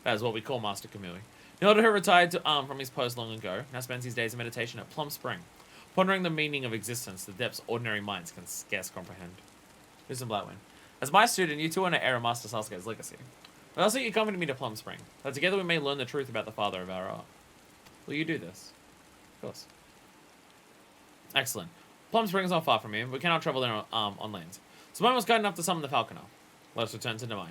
That is what we call Master Kamui. The elder who retired from his post long ago now spends his days in meditation at Plum Spring, pondering the meaning of existence, the depths ordinary minds can scarce comprehend. Here's some Blackwind. As my student, you too want to heir Master Sasuke's legacy. But also you accompany me to Plum Spring, that together we may learn the truth about the father of our art. Will you do this? Of course. Excellent. Plum Spring is not far from here, but we cannot travel there on lands. So mine was kind enough to summon the Falconer. Let's return to Doma.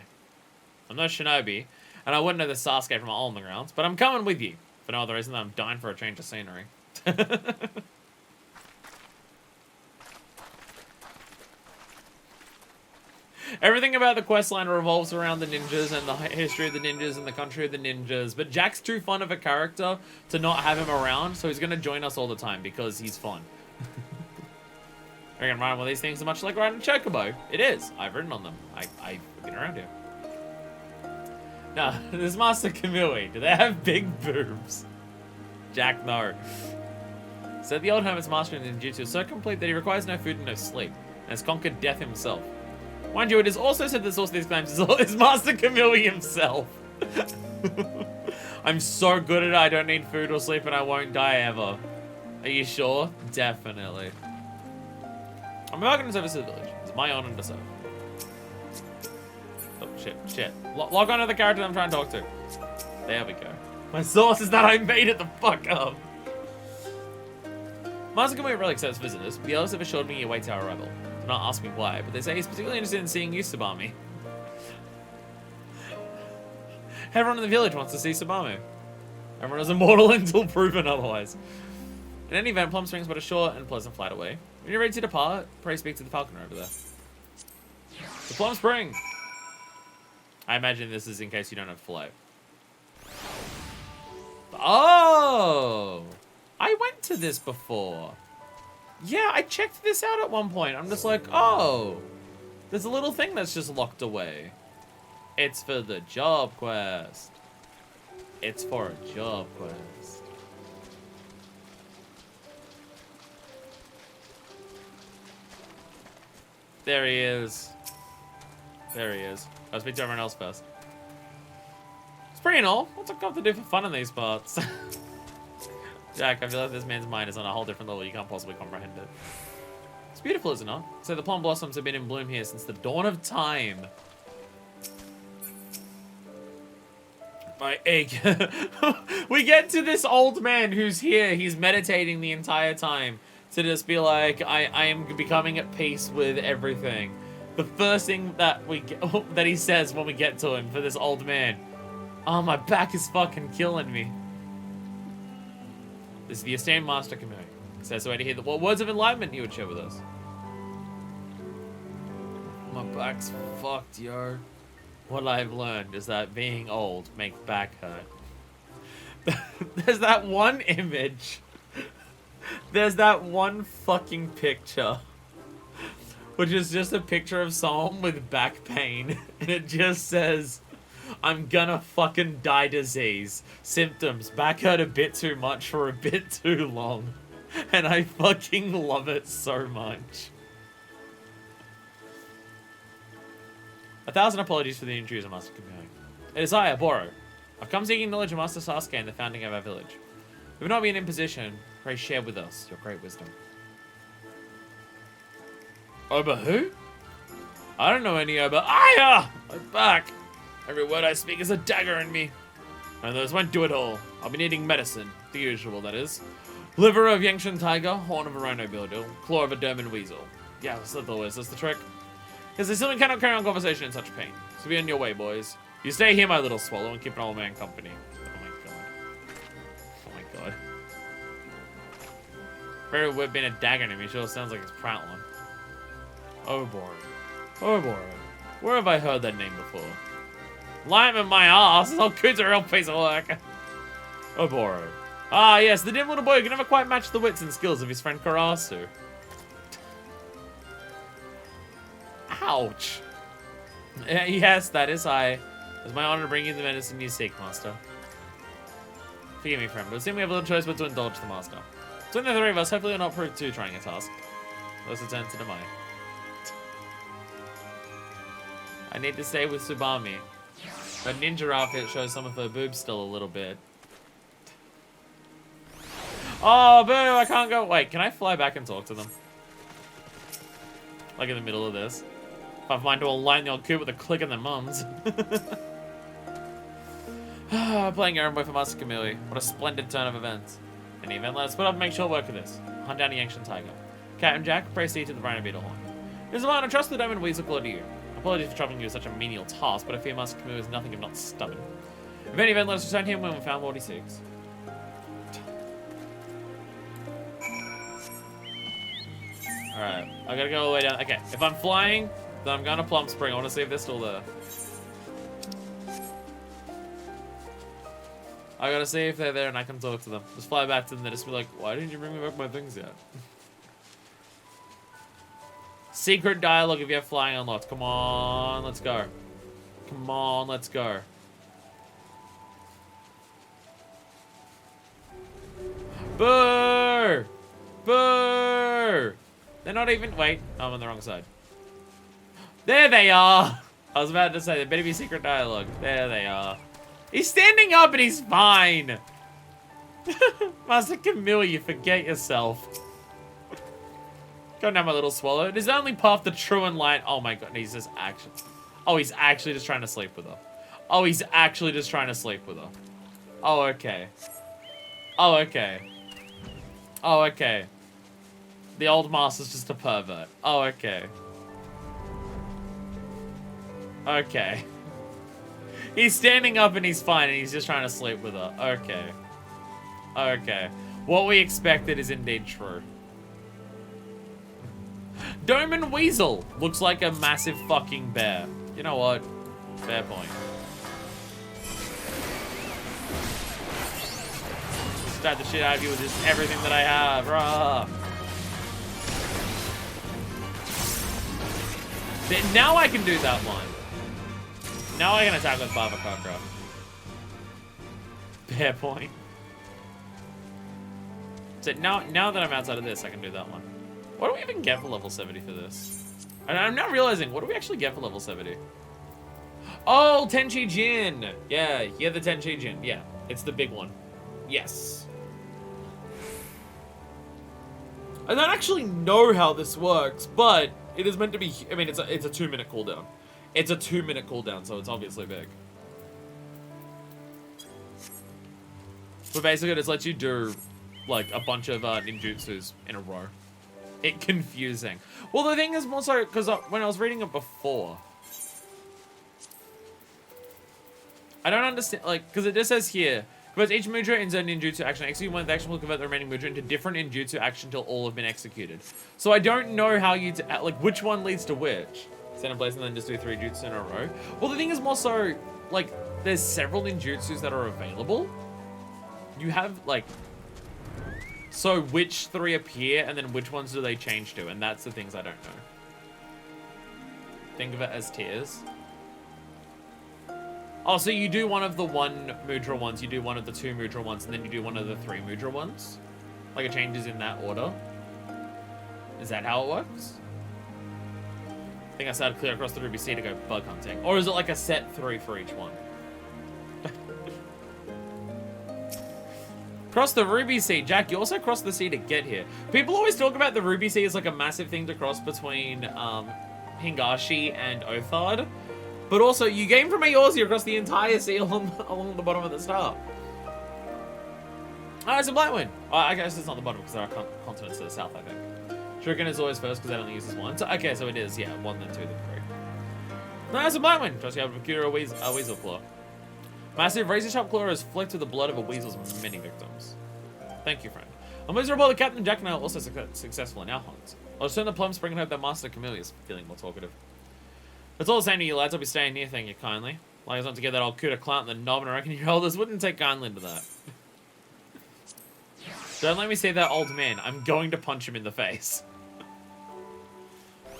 I'm no shinobi, and I wouldn't know this Sasuke from a hole in the ground, but I'm coming with you, for no other reason than I'm dying for a change of scenery. Everything about the questline revolves around the ninjas and the history of the ninjas and the country of the ninjas, but Jack's too fun of a character to not have him around, so he's going to join us all the time because he's fun. I can ride one of these things much like riding a chocobo. It is. I've ridden on them. I've been around here. Now, this Master Kamui, do they have big boobs? Jack, no. So the old hermit's master in ninjutsu is so complete that he requires no food and no sleep, and has conquered death himself. Mind you, it is also said the source of these claims is Master Kamui himself. I'm so good at it, I don't need food or sleep, and I won't die ever. Are you sure? Definitely. I'm about to service to the village. It's my honor to serve. Oh, shit. Log on to the character I'm trying to talk to. There we go. My source is that I made it the fuck up. Master Kamui rarely accepts visitors. The elders have assured me he awaits our arrival. Do not ask me why, but they say he's particularly interested in seeing you, Subamu. Everyone in the village wants to see Subamu. Everyone is immortal until proven otherwise. In any event, Plum Spring is but a short and pleasant flight away. When you're ready to depart, pray speak to the Falconer over there. To Plum Spring! I imagine this is in case you don't have flight. Oh! I went to this before. Yeah, I checked this out at one point. I'm just like, oh, there's a little thing that's just locked away. It's for the job quest. It's for a job quest. There he is. There he is. I'll speak to everyone else first. It's pretty and all. What's it got to do for fun in these parts? Jack, I feel like this man's mind is on a whole different level. You can't possibly comprehend it. It's beautiful, is it not? So the plum blossoms have been in bloom here since the dawn of time. My egg. We get to this old man who's here. He's meditating the entire time to just be like, I am becoming at peace with everything. The first thing that that he says when we get to him for this old man. Oh, my back is fucking killing me. This is the esteemed Master Kamui. So to hear what words of enlightenment he would share with us. My back's fucked, yo. What I've learned is that being old makes back hurt. There's that one image. There's that one fucking picture. Which is just a picture of someone with back pain. And it just says, I'm gonna fucking die disease. Symptoms, back hurt a bit too much for a bit too long. And I fucking love it so much. 1,000 apologies for the intrusion, Master Kamui. It is I, Aboro. I've come seeking knowledge of Master Sasuke and the founding of our village. We have not been in position. Pray share with us your great wisdom. Oba who? I don't know any Oba. Aya! I'm back. Every word I speak is a dagger in me. And those won't do it all. I'll be needing medicine. The usual, that is. Liver of Yangshan tiger, horn of a rhino bildo, claw of a Derman weasel. Yeah, that's the trick. Because they simply cannot carry on conversation in such pain. So be on your way, boys. You stay here, my little swallow, and keep an old man company. Oh my god. Oh my god. Very weird being a dagger to me. Sure sounds like it's prattling. Oh boy. Oh boy. Where have I heard that name before? Lime in my ass. Oh, kid's a real piece of work. Oh boy. Ah yes, the dim little boy who can never quite match the wits and skills of his friend Karasu. Ouch. Yes, that is I. It's my honor to bring you the medicine you seek, Master. Forgive me, friend, but it seems we have little choice but to indulge the Master. Between the three of us, hopefully you'll not prove too trying a task. Let's return to Demai. I need to stay with Tsubami. Her ninja outfit shows some of her boobs still a little bit. Oh, boo, I can't go. Wait, can I fly back and talk to them? Like in the middle of this. If I find to align the old coot with a click in their mums. Playing Errand Boy for Master Kamui. What a splendid turn of events. In any event, let's split up and make short work of this. Hunt down the ancient tiger. Cat and Jack, proceed to the Rhino Beetle Horn. It is a man, I trust the Diamond Weasel Claw to you. Apologies for troubling you with such a menial task, but I fear Master Kamui is nothing if not stubborn. In any event, let us return to him when we found what he seeks. Alright, I gotta go all the way down. Okay, if I'm flying, then I'm going to Plum Spring. I want to see if they're still there. I gotta see if they're there and I can talk to them. Just fly back to them and just be like, why didn't you bring me back my things yet? Secret dialogue if you have flying unlocked. Come on, let's go. Come on, let's go. Boo! Boo! They're not even... Wait, I'm on the wrong side. There they are! I was about to say, there better be secret dialogue. There they are. He's standing up and he's fine! Master Kamui, you forget yourself. Go down, my little swallow. It is the only path to true and light. Oh my god, he's just actually... Oh, he's actually just trying to sleep with her. Oh, he's actually just trying to sleep with her. Oh, okay. Oh, okay. Oh, okay. The old master's just a pervert. Oh, okay. Okay. He's standing up and he's fine and he's just trying to sleep with her. Okay. Okay. What we expected is indeed true. Doman Weasel looks like a massive fucking bear. You know what? Fair point. Stab the shit out of you with just everything that I have. Rah. Now I can do that one. Now I can attack with Baba Kakra. Fair point. So now that I'm outside of this, I can do that one. What do we even get for level 70 for this? And I'm now realizing, what do we actually get for level 70? Oh, Tenchi Jin! Yeah, the Tenchi Jin. Yeah, it's the big one. Yes. I don't actually know how this works, but it is meant to be... I mean, it's a 2-minute cooldown. It's a 2-minute cooldown, so it's obviously big. But basically, it just lets you do, like, a bunch of ninjutsus in a row. It's confusing. Well, the thing is more so, because when I was reading it before, I don't understand, like, because it just says here, converts each mudra into a ninjutsu action. Execute one of the action will convert the remaining mudra into different ninjutsu action until all have been executed. So I don't know how you, like, which one leads to which. Stand in place and then just do 3 jutsu in a row. Well, the thing is more so, like, there's several ninjutsus that are available. You have, like, so which 3 appear and then which ones do they change to? And that's the things I don't know. Think of it as tiers. Oh, so you do one of the 1 mudra ones, you do one of the 2 mudra ones, and then you do one of the 3 mudra ones? Like it changes in that order? Is that how it works? I think I started clear across the Ruby Sea to go bug hunting. Or is it like a set 3 for each one? Cross the Ruby Sea. Jack, you also crossed the sea to get here. People always talk about the Ruby Sea as like a massive thing to cross between Hingashi and Othard. But also, you gain from Eorzea across the entire sea along the bottom of the star. Oh, it's a Blightwind. Oh, I guess it's not the bottom because there are continents to the south, I think. Shuriken is always first because it only uses one. So, okay, so it is, yeah, 1, then 2, then 3. No, it's a Blightwind. Trust you have a peculiar weasel claw. Massive razor-sharp claw is flecked with the blood of a weasel's many victims. Thank you, friend. I'm miserable that Captain Jack and I are also successful in our hunt. I'll return the Plum Spring and hope that Master Camille is feeling more talkative. It's all the same to you lads, I'll be staying here, thank you kindly. Like not to get that old cooter clout in the knob, and I reckon your elders wouldn't take kindly to that. Don't let me see that old man. I'm going to punch him in the face.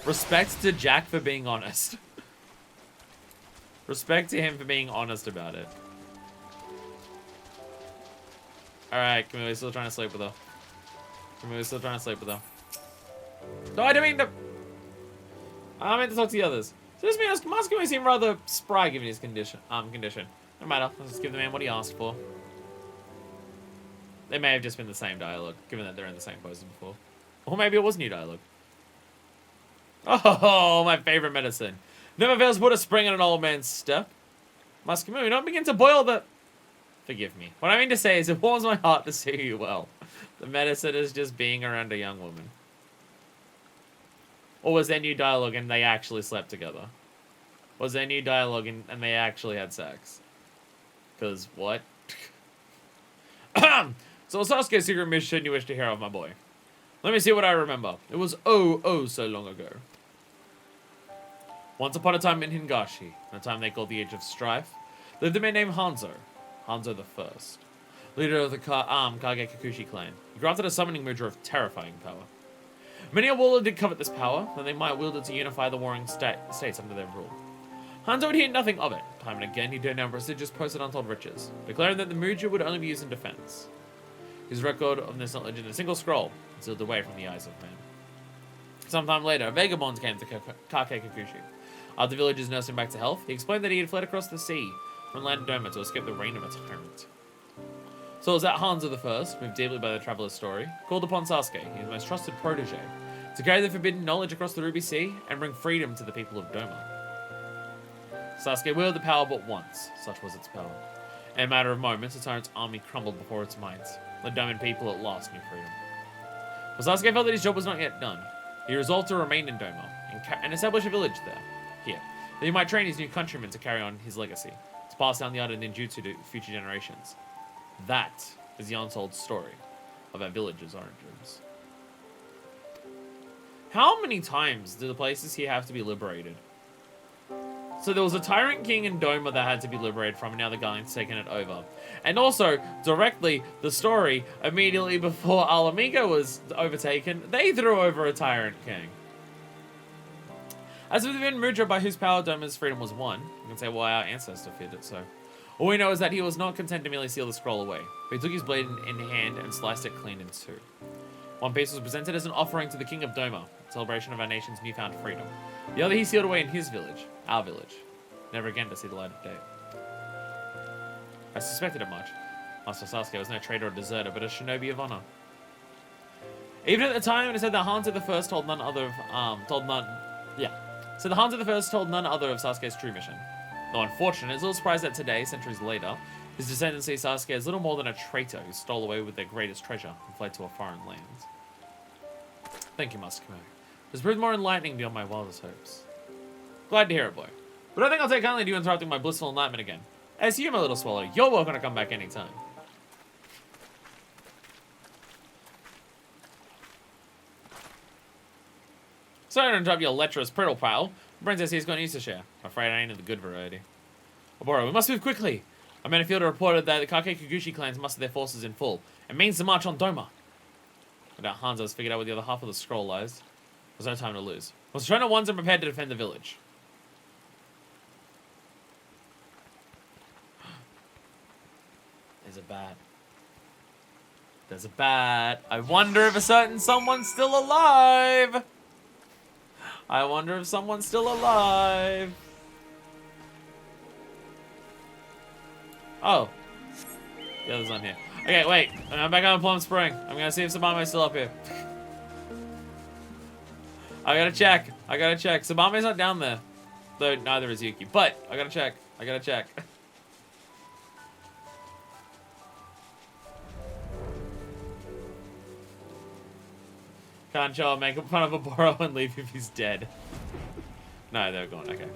Respect to Jack for being honest. Respect to him for being honest about it. Alright, Camille's still trying to sleep with her. Camille's still trying to sleep with her. No, I don't mean to... I meant to talk to the others. So this means Master seem rather spry given his condition. No matter, let's just give the man what he asked for. They may have just been the same dialogue, given that they're in the same pose as before. Or maybe it was new dialogue. Oh, my favorite medicine. Never fails to put a spring in an old man's step. Master Camille, don't begin to boil the... Forgive me. What I mean to say is it warms my heart to see you well. The medicine is just being around a young woman. Or was there new dialogue and they actually slept together? Was there new dialogue and they actually had sex? Because what? So Sasuke's secret mission you wish to hear of, my boy. Let me see what I remember. It was oh so long ago. Once upon a time in Hingashi, in a time they called the Age of Strife, lived a man named Hanzo. Hanzo the First, leader of the Kage Kikuchi clan. He granted a summoning merger of terrifying power. Many a warlord did covet this power, that they might wield it to unify the warring states under their rule. Hanzo would hear nothing of it. Time and again, he turned down prestigious posts and untold riches, declaring that the merger would only be used in defense. His record of this knowledge in a single scroll, sealed away from the eyes of man. Sometime later, a vagabond came to Kake Kikuchi. After the villagers nursed him back to health, he explained that he had fled across the sea from land Doma to escape the reign of a tyrant. So it was that Hanzo the First, moved deeply by the traveler's story, called upon Sasuke, his most trusted protege, to carry the forbidden knowledge across the Ruby Sea and bring freedom to the people of Doma. Sasuke wielded the power but once, such was its power. In a matter of moments, the tyrant's army crumbled before its might. The Doman people at last knew freedom. But Sasuke felt that his job was not yet done. He resolved to remain in Doma and establish a village there, here, that he might train his new countrymen to carry on his legacy, to pass down the art of ninjutsu to future generations. That is the untold story of our village's origins. How many times do the places here have to be liberated? So there was a tyrant king in Doma that had to be liberated from, and now the Guardian's taken it over. And also, directly, the story, immediately before Alamigo was overtaken, they threw over a tyrant king. As with the Mudra by whose power Doma's freedom was won, you can say why our ancestor feared it so. All we know is that he was not content to merely seal the scroll away, but he took his blade in hand and sliced it clean in two. One piece was presented as an offering to the king of Doma, a celebration of our nation's newfound freedom. The other he sealed away in his village, our village, never again to see the light of day. I suspected it much. Master Sasuke was no traitor or deserter, but a shinobi of honor. Even at the time, it said that Hanzo the First told none other of, So the Hanzo the First told none other of Sasuke's true mission. Though unfortunate, it's a little surprised that today, centuries later, his descendants see Sasuke as little more than a traitor who stole away with their greatest treasure and fled to a foreign land. Thank you, Master Kamo. This proved more enlightening beyond my wildest hopes. Glad to hear it, boy. But I think I'll take kindly to you interrupting my blissful enlightenment again. As you, my little swallow, you're welcome to come back anytime. Sorry to interrupt your lecherous prittle pile. The princess here's got news to share. I'm afraid I ain't of the good variety. Oboro, we must move quickly. A man afield reported that the Kake Kikuchi clans mustered their forces in full and means to march on Doma. Without Hanzo has figured out where the other half of the scroll lies. There's no time to lose. I was trying to ones and prepared to defend the village. There's a bat. There's a bat. I wonder if a certain someone's still alive. I wonder if someone's still alive. Oh. The other's on here. Okay, wait. I'm back on Plum Spring. I'm gonna see if Sabame's still up here. I gotta check. I gotta check. Sabame's not down there. Though neither is Yuki. But I gotta check. I gotta check. Can't show him, make fun of a Boro and leave if he's dead. No, they're gone. Okay.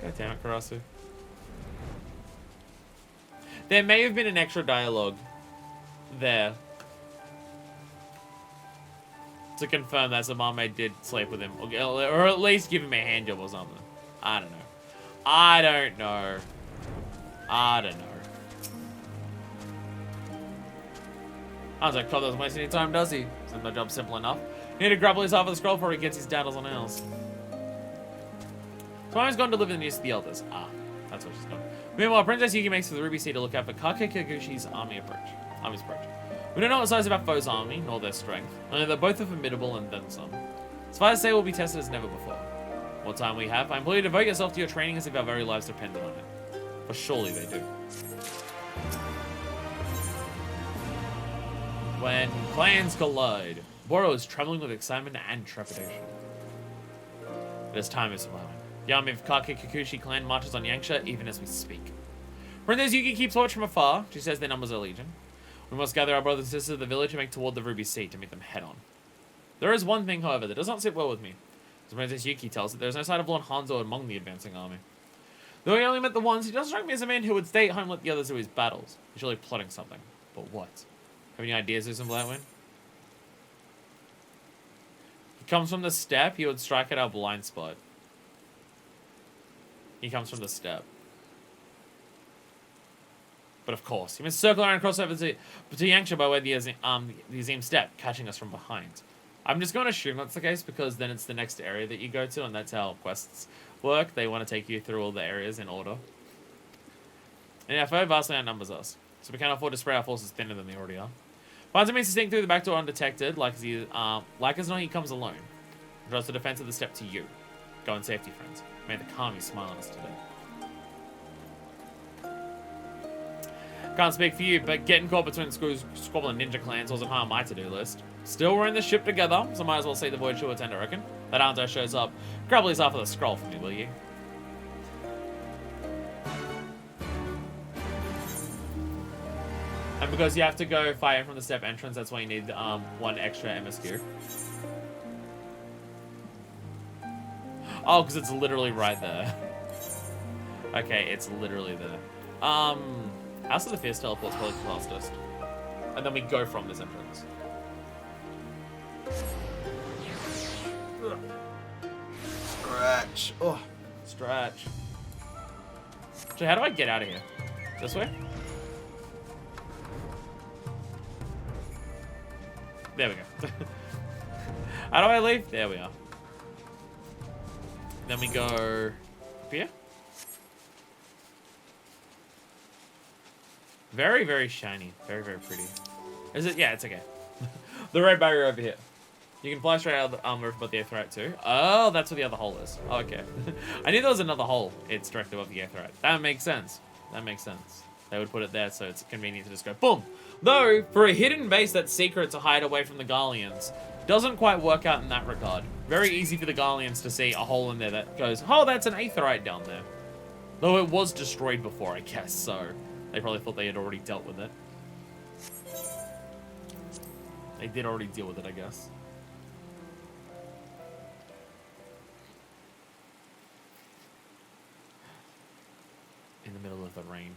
God damn it, Karasu. There may have been an extra dialogue there to confirm that Samame did sleep with him, or at least give him a hand job or something. I don't know. I don't know. I don't know. I was like, God doesn't waste any time, does he? Since my job's simple enough. You need to grapple his half of the scroll before he gets his daddles on ours. Samame's gone to live in the news of the elders. Ah, that's what she's done. Meanwhile, Princess Yuki makes for the Ruby Sea to look out for Kakekagushi's army's approach. We don't know what size of our foe's army, nor their strength. Only that both are formidable and then some. Suffice to say, we'll be tested as never before. What time we have, I implore you to devote yourself to your training as if our very lives depended on it. For surely they do. When clans collide, Boro is trembling with excitement and trepidation. It is time is surviving. The army of Kakekukushi clan marches on Yangsha even as we speak. Princess Yuki keeps watch from afar. She says their numbers are legion. We must gather our brothers and sisters of the village and make toward the Ruby Sea to meet them head on. There is one thing, however, that does not sit well with me. As Princess Yuki tells it, there is no sign of Lord Hanzo among the advancing army. Though he only met the ones, he does strike me as a man who would stay at home and let the others do his battles. He's surely plotting something. But what? Have any ideas, Susan Blightwind? He comes from the steppe, he would strike at our blind spot. He comes from the steppe. But of course, he must circle around and cross over to Yangsha by way of the Azim steppe, catching us from behind. I'm just going to assume that's the case because then it's the next area that you go to, and that's how quests work. They want to take you through all the areas in order. And our foe vastly outnumbers us, so we can't afford to spread our forces thinner than they already are. Finds a means to sneak through the back door undetected, like as not he comes alone. Draws the defense of the step to you. Go in safety, friends. May the Kami smile on us today. Can't speak for you, but getting caught between squabble and ninja clans wasn't high on my to-do list. Still, we're in the ship together, so might as well see the voyage to attend, I reckon. That Anto shows up. Grab his half of the scroll for me, will you? And because you have to go fight from the step entrance, that's why you need one extra MSQ. Oh, because it's literally right there. Okay, it's literally there. House of the Fierce teleport's probably the fastest. And then we go from this entrance. Stretch. Oh, stretch. So how do I get out of here? This way? There we go. How do I leave? There we are. Then we go up here. Very, very shiny. Very, very pretty. Is it? Yeah, it's okay. The red barrier over here. You can fly straight out of the roof above the Aetheryte too. Oh, that's where the other hole is. Oh, okay. I knew there was another hole. It's directly above the Aetheryte. That makes sense. That makes sense. They would put it there so it's convenient to just go boom. Though, for a hidden base that's secret to hide away from the Garleans, doesn't quite work out in that regard. Very easy for the Garleans to see a hole in there that goes, oh, that's an Aetheryte down there. Though it was destroyed before, I guess, so they probably thought they had already dealt with it. They did already deal with it, I guess. In the middle of the rain.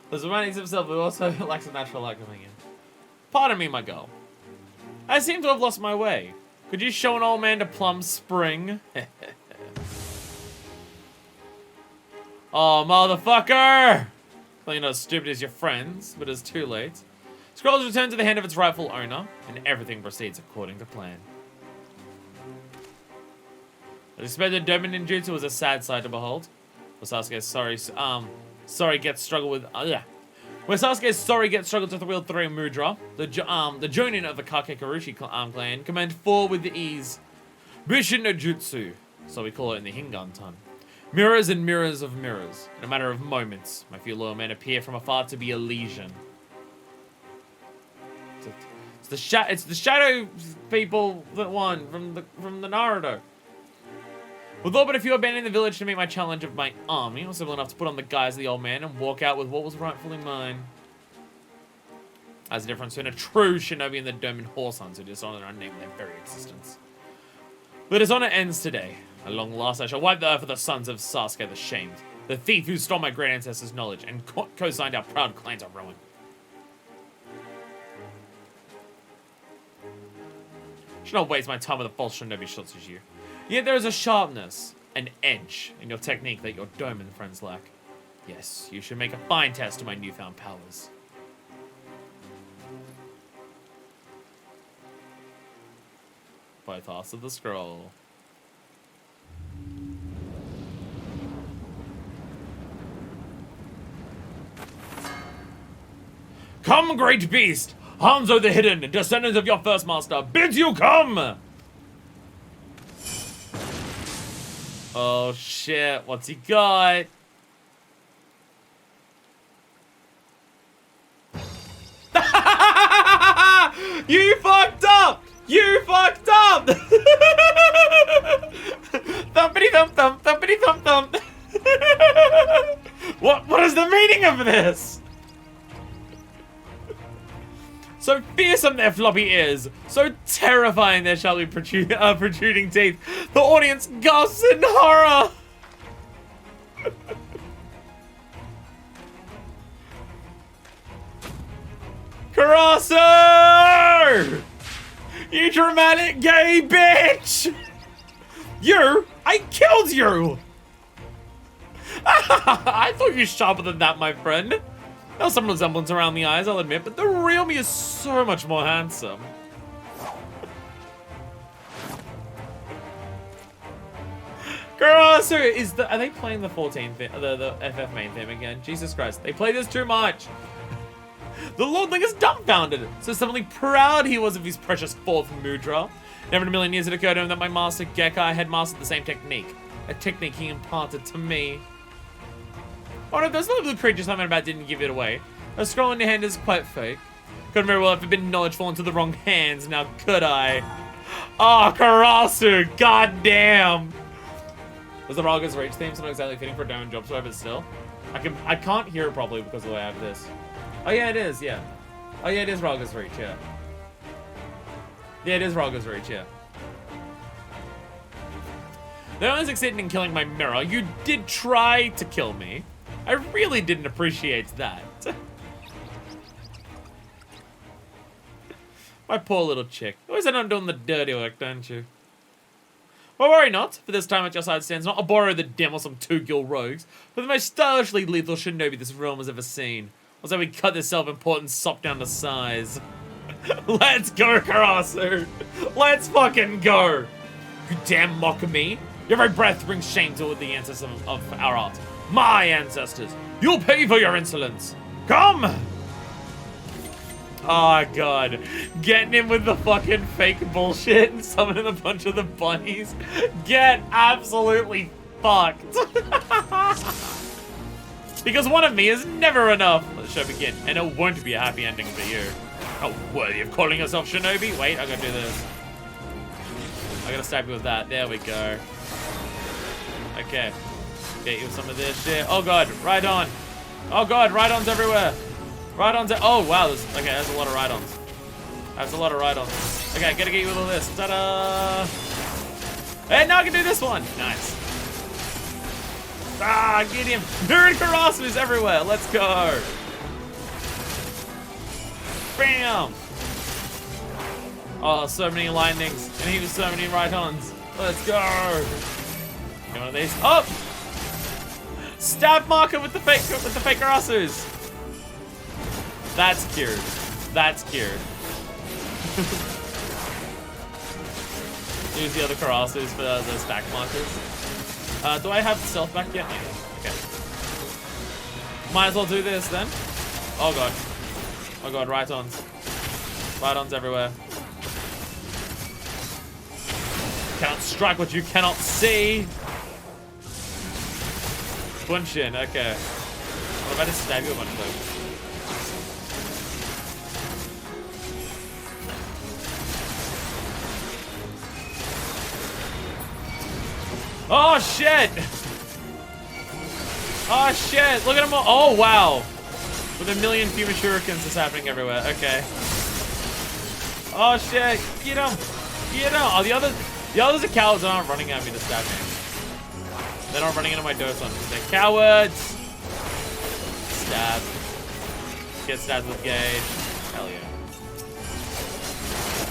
There's reminding himself, but also lacks a natural light coming in. Pardon me, my girl. I seem to have lost my way. Could you show an old man to Plum Spring? Oh, motherfucker! Well, you're not as stupid as your friends, but it's too late. Scroll is returned to the hand of its rightful owner, and everything proceeds according to plan. I suspected Doma ninjutsu was a sad sight to behold. Where Sasuke's sorry gets struggled with Where Sasuke's sorry gets struggled to wield three mudra, the jonin of the Kakekarushi clan command four with the ease. Bishin no Jutsu, so we call it in the Hingantan. Mirrors and mirrors of mirrors. In a matter of moments, my few loyal men appear from afar to be a legion. It's the shadow people that won from the Naruto. With all but a few abandoning the village to meet my challenge of my army, I was simple enough to put on the guise of the old man and walk out with what was rightfully mine. As a difference between a true shinobi and the Doman horse hunts who dishonor their unnamed their very existence. The dishonor ends today. At long last, I shall wipe the earth of the sons of Sasuke the shamed, the thief who stole my great ancestors' knowledge and co-signed our proud clans of ruin. Should not waste my time with a false shinobi such as you. Yet there is a sharpness, an edge in your technique that your Doman friends lack. Yes, you should make a fine test of my newfound powers. Both halves of the scroll. Come, great beast! Hanzo the Hidden, descendant of your first master, bids you come! Oh shit, what's he got? You fucked up! You fucked up! Thumpity thump thump, thumpity thump thump. What is the meaning of this? So fearsome their floppy ears, so terrifying their sharply protruding teeth. The audience gasps in horror. Karasu! You dramatic gay bitch! I killed you! I thought you were sharper than that, my friend. There's some resemblance around the eyes, I'll admit, but the real me is so much more handsome. Karasu are they playing the 14 theme, the FF main theme again? Jesus Christ, they play this too much. The Lordling is dumbfounded, so suddenly proud he was of his precious fourth mudra. Never in a million years it occurred to him that my master Gekkai had mastered the same technique. A technique he imparted to me. Oh no, those little creatures I'm about didn't give it away. A scroll in your hand is quite fake. Couldn't very well have been knowledge fall into the wrong hands, now could I? Oh, Karasu, goddamn! Was the Raga's Reach theme so not exactly fitting for a diamond job swipe, but still? I can't hear it properly because of the way I have this. Oh yeah, it is, yeah. Oh yeah, it is Raga's Reach, yeah. Yeah, it is Raga's Reach, yeah. Though I succeeded in killing my mirror, you did try to kill me. I really didn't appreciate that. My poor little chick. You always end up doing the dirty work, don't you? Well, worry not, for this time at your side stands not a borrow the dim or some two-gill rogues, but the most stylishly lethal shinobi this realm has ever seen. Also, we cut this self-important sop down to size. Let's go, Karasu! Let's fucking go! You damn mock me! Your very breath brings shame to the ancestors of our art. My ancestors! You'll pay for your insolence! Come! Oh god. Getting in with the fucking fake bullshit and summoning a bunch of the bunnies. Get absolutely fucked. Because one of me is never enough. Let the show begin. And it won't be a happy ending for you. Oh, worthy of calling yourself shinobi? Wait, I gotta do this. I gotta stab you with that. There we go. Okay. Get you some of this shit. Oh god, Ride-on. Oh god, Ride-ons everywhere. Ride-ons. Oh wow, okay, that's a lot of Ride-ons. That's a lot of Ride-ons. Okay, gotta get you with all this. Ta-da! Hey, now I can do this one. Nice. Ah, get him. Nerd Karasu's everywhere. Let's go. Bam. Oh, so many lightnings. And he was so many Ride-ons. Let's go. Get one of these. Oh! Stab marker with the fake Karasus. That's cured. That's cured. use the other Karasus for the stack markers. Do I have stealth back yet? Yeah. Okay. Might as well do this then. Oh god. Oh god, Rhytons. Rhytons everywhere. Cannot strike what you cannot see. Bunshin, okay. What if I just stab you a bunch of those? Oh shit! Oh shit! Look at them all! Oh wow! With a million Fuma Shurikens is happening everywhere. Okay. Oh shit! Get him! Get him! Oh, the others are cowards that aren't running at me to stab me. They're not running into my Doson. They're cowards! Stab. Get stabbed with Gauge. Hell yeah.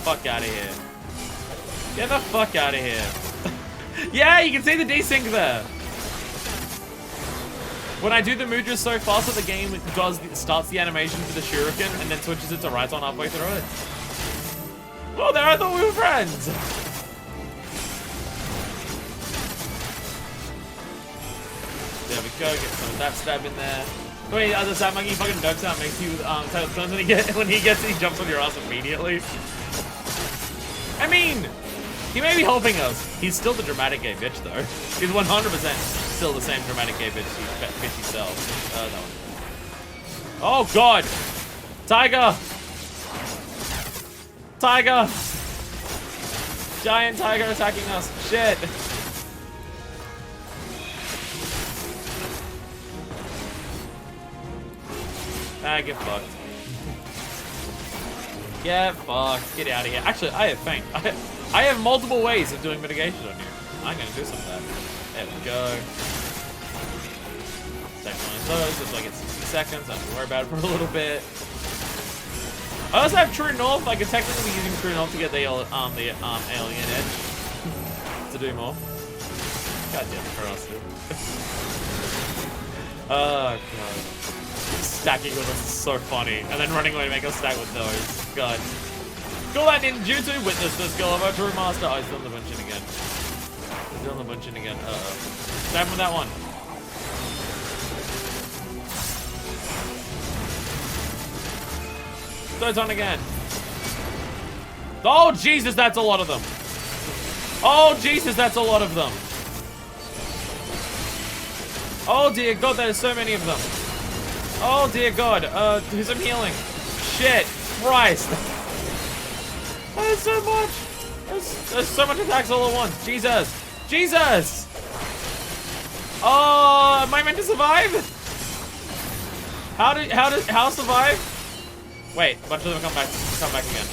Fuck out of here. Get the fuck out of here. Yeah, you can see the desync there. When I do the Mudra so fast that the game starts the animation for the Shuriken and then switches it to Rhyton halfway through it. Oh, there I thought we were friends. There we go, get some of that stab in there. Wait, as a stab monkey fucking ducks out, makes you tail turns when he jumps on your ass immediately. I mean, he may be helping us. He's still the dramatic gay bitch, though. He's 100% still the same dramatic gay bitchy self. That one. Oh, God. Tiger. Tiger. Giant tiger attacking us. Shit. Ah, get fucked. Get fucked. Get out of here. Actually, I have faint. I have multiple ways of doing mitigation on you. I'm gonna do some of that. There we go. Take one of those, just like it's 60 seconds. I don't have to worry about it for a little bit. I also have True North. I could technically be using True North to get the alien edge. To do more. God damn it, Karasu. Oh god. Stacking with us is so funny. And then running away to make us stack with those. God. Call that ninjutsu. Witness this skill of our true master. Oh, he's doing the bunchin again. He's doing the bunchin again. Uh-oh. Stab him with that one. Doton again. Oh, Jesus, that's a lot of them. Oh, Jesus, that's a lot of them. Oh, dear God, there's so many of them. Oh, dear God. Do some healing. Shit. Christ. There's so much. There's so much attacks all at once. Jesus. Jesus. Oh, am I meant to survive? How survive? Wait, a bunch of them come back again.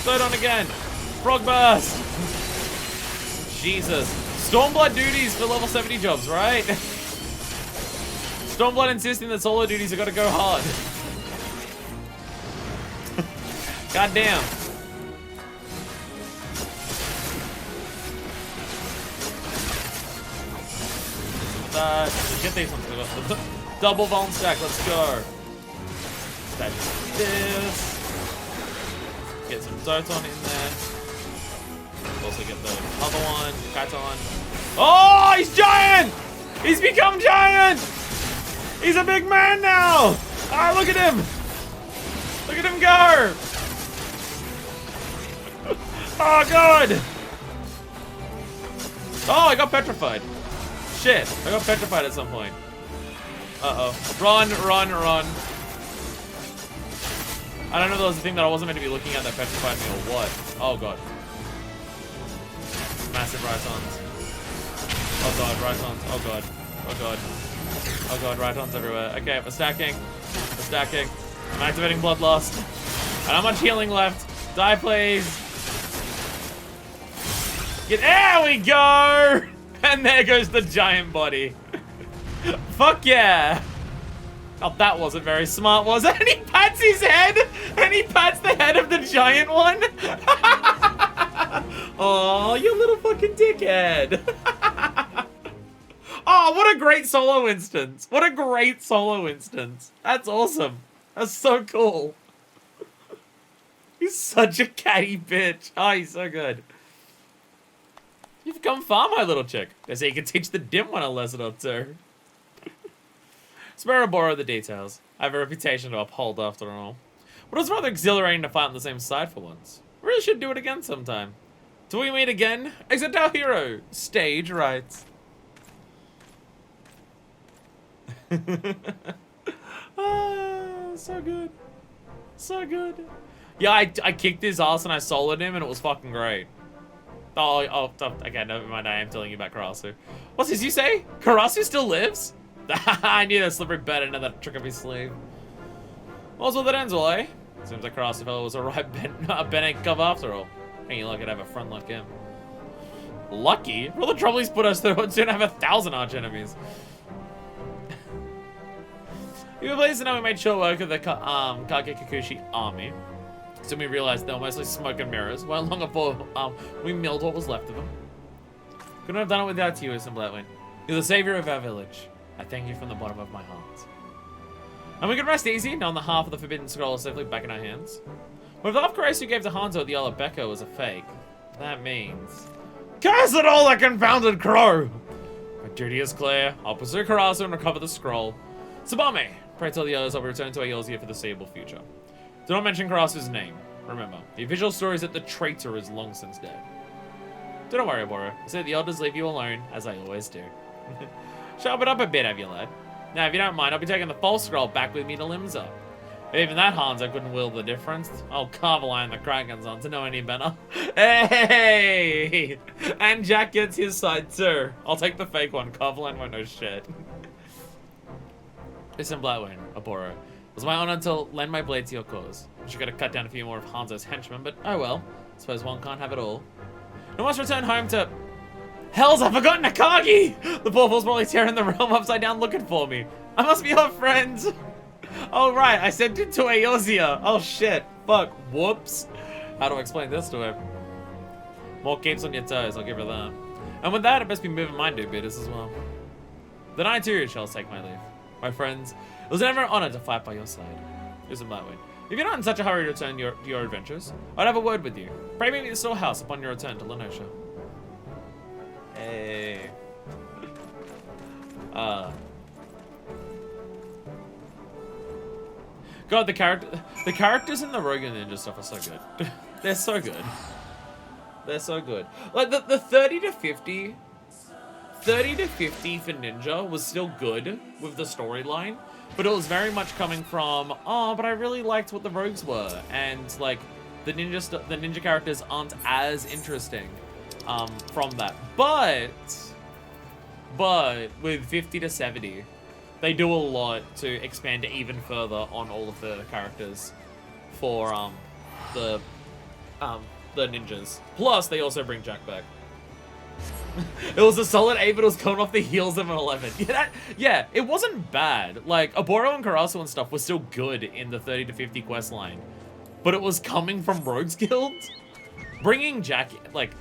Third on again. Frog burst. Jesus. Stormblood duties for level 70 jobs, right? Stormblood insisting that solo duties are gotta go hard. God damn. Get these ones. Double Vuln stack, let's go. Stack this. Get some Zoton in there. Also get the other one, Katon. Oh, he's giant! He's become giant! He's a big man now! Ah, look at him! Look at him go! Oh, God! Oh, I got petrified. Shit, I got petrified at some point. Uh-oh. Run, run, run. I don't know if there was a thing that I wasn't meant to be looking at that petrified me or what. Oh, God. Massive Rhytons. Oh, God, Rhytons. Oh, God. Oh, God. Oh, God, Rhytons everywhere. Okay, we're stacking. We're stacking. I'm activating Bloodlust. And how much healing left? Die, please. There we go! And there goes the giant body. Fuck yeah! Oh, that wasn't very smart, was it? And he pats his head! And he pats the head of the giant one! Oh, you little fucking dickhead! Oh, what a great solo instance! What a great solo instance! That's awesome! That's so cool! He's He's such a catty bitch. Oh, he's so good. You've come far, my little chick. They say you can teach the dim one a lesson or two. Spare or borrow the details. I have a reputation to uphold after all. But it was rather exhilarating to fight on the same side for once. Really should do it again sometime. Till we meet again, exit our hero. Stage right. Ah, so good. So good. Yeah, I kicked his ass and I soloed him and it was fucking great. Oh, okay, never mind. I am telling you about Karasu. What's this you say? Karasu still lives? I knew that slippery bed into that trick up his sleeve. All's well that ends well, eh? Seems like Karasu fellow was a right Bennett Cub after all. Ain't you lucky to have a friend like him? Lucky? For all the trouble he's put us through, we'd soon have 1,000 arch enemies. You were pleased to know we made short work of the Kage Kikuchi army. Soon we realized they were mostly smoke and mirrors. Well, long before we milled what was left of them. Couldn't have done it without you, Stormblood. You're the savior of our village. I thank you from the bottom of my heart. And we can rest easy, knowing the half of the Forbidden Scroll is safely back in our hands. But if the half-Karasu gave to Hanzo the Yellow Becca was a fake, that means... Curse it all, that confounded crow! My duty is clear. I'll pursue Karasu and recover the scroll. Sabame, pray tell the others I'll return to Aeolzia for the foreseeable future. Do not mention Karasu's name. Remember, the official story is that the traitor is long since dead. Do not worry, Boro. I said the elders leave you alone, as I always do. Sharpen up a bit, have you, lad? Now, if you don't mind, I'll be taking the false scroll back with me to Limsa. Even that Hanzo couldn't will the difference. I'll carve a line the Kraken's on to know any better. Hey! And Jack gets his side too. I'll take the fake one. Carveline won't know shit. Listen, Blackwing, Aboro. It was my honor to lend my blade to your cause. I should gotta cut down a few more of Hanzo's henchmen, but oh well. Suppose one can't have it all. I must return home to... Hells, I've forgotten Akagi! The poor fool's probably tearing the realm upside down looking for me. I must be your friend. Oh, right, I sent it to Aeolzia. Oh, shit. Fuck. Whoops. How do I explain this to him? More keeps on your toes, I'll give her that. And with that, I best be moving my do bitters as well. Then I too shall take my leave. My friends, it was never an honor to fight by your side. Isn't that way? If you're not in such a hurry to return to your adventures, I'd have a word with you. Pray meet me at the storehouse upon your return to Lenosha. Hey. God, the characters in the Rogue and Ninja stuff are so good. They're so good. They're so good. Like the 30 to 50 for Ninja was still good with the storyline, but it was very much coming from, oh, but I really liked what the Rogues were, and like the ninja characters aren't as interesting from that. But with 50 to 70, they do a lot to expand even further on all of the characters for the ninjas. Plus, they also bring Jack back. It was a solid 8, but it was coming off the heels of an 11. Yeah, it wasn't bad. Like, Aboro and Karasu and stuff was still good in the 30 to 50 quest line, but it was coming from Rogues Guild. Bringing Jack, like,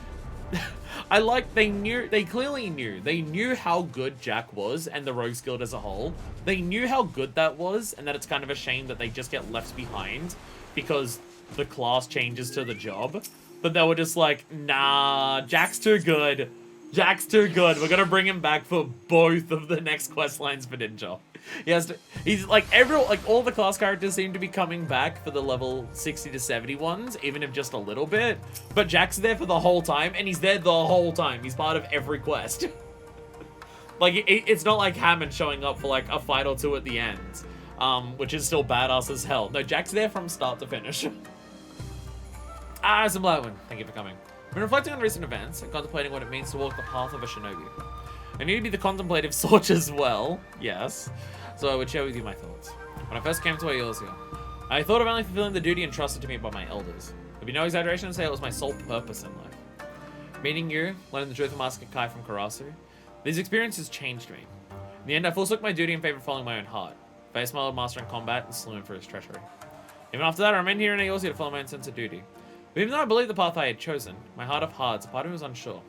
they clearly knew how good Jack was and the Rogues Guild as a whole. They knew how good that was, and that it's kind of a shame that they just get left behind because the class changes to the job. But they were just like, nah, Jack's too good. Jack's too good. We're gonna bring him back for both of the next quest lines for Ninja. He's like, all the class characters seem to be coming back for the level 60 to 70 ones, even if just a little bit. But Jack's there for the whole time, and he's there the whole time. He's part of every quest. Like, it's not like Hammond showing up for like a fight or two at the end, which is still badass as hell. No, Jack's there from start to finish. Some Blackwood, thank you for coming. When reflecting on recent events and contemplating what it means to walk the path of a shinobi, I need to be the contemplative sort as well, yes, so I would share with you my thoughts. When I first came to Aeolzia, I thought of only fulfilling the duty entrusted to me by my elders. There'd be no exaggeration to say it was my sole purpose in life. Meeting you, learning the truth of Master Kai from Karasu, these experiences changed me. In the end, I forsook my duty in favor of following my own heart. Faced my old master in combat and slew him for his treachery. Even after that, I remained here in Aeolzia to follow my own sense of duty. But even though I believed the path I had chosen, my heart of hearts, a part of me was unsure.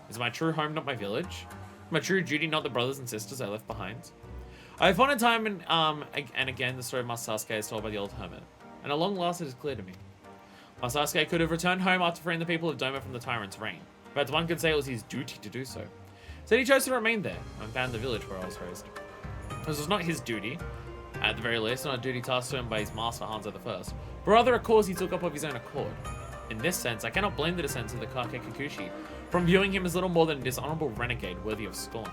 Is my true home not my village? My true duty not the brothers and sisters I left behind? I have found a time and again the story of Master Sasuke is told by the old hermit, and at long last it is clear to me. Sasuke could have returned home after freeing the people of Doma from the tyrant's reign. But one could say it was his duty to do so. So he chose to remain there and found the village where I was raised. This was not his duty, at the very least, not a duty tasked to him by his master Hanzo I, but rather a cause he took up of his own accord. In this sense, I cannot blame the descendants of the Kake Kikuchi from viewing him as little more than a dishonorable renegade worthy of scorn.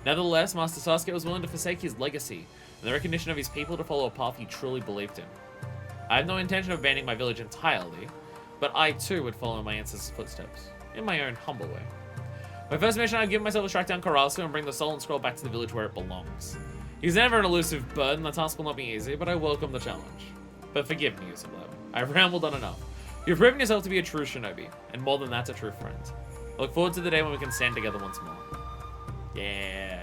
Nevertheless, Master Sasuke was willing to forsake his legacy and the recognition of his people to follow a path he truly believed in. I have no intention of abandoning my village entirely, but I too would follow in my ancestors' footsteps, in my own humble way. My first mission, I've given myself to track down Karasu and bring the soul and scroll back to the village where it belongs. He's never an elusive burden, the task will not be easy, but I welcome the challenge. But forgive me, Yusuf. I've rambled on enough. You've proven yourself to be a true shinobi, and more than that, a true friend. I look forward to the day when we can stand together once more. Yeah.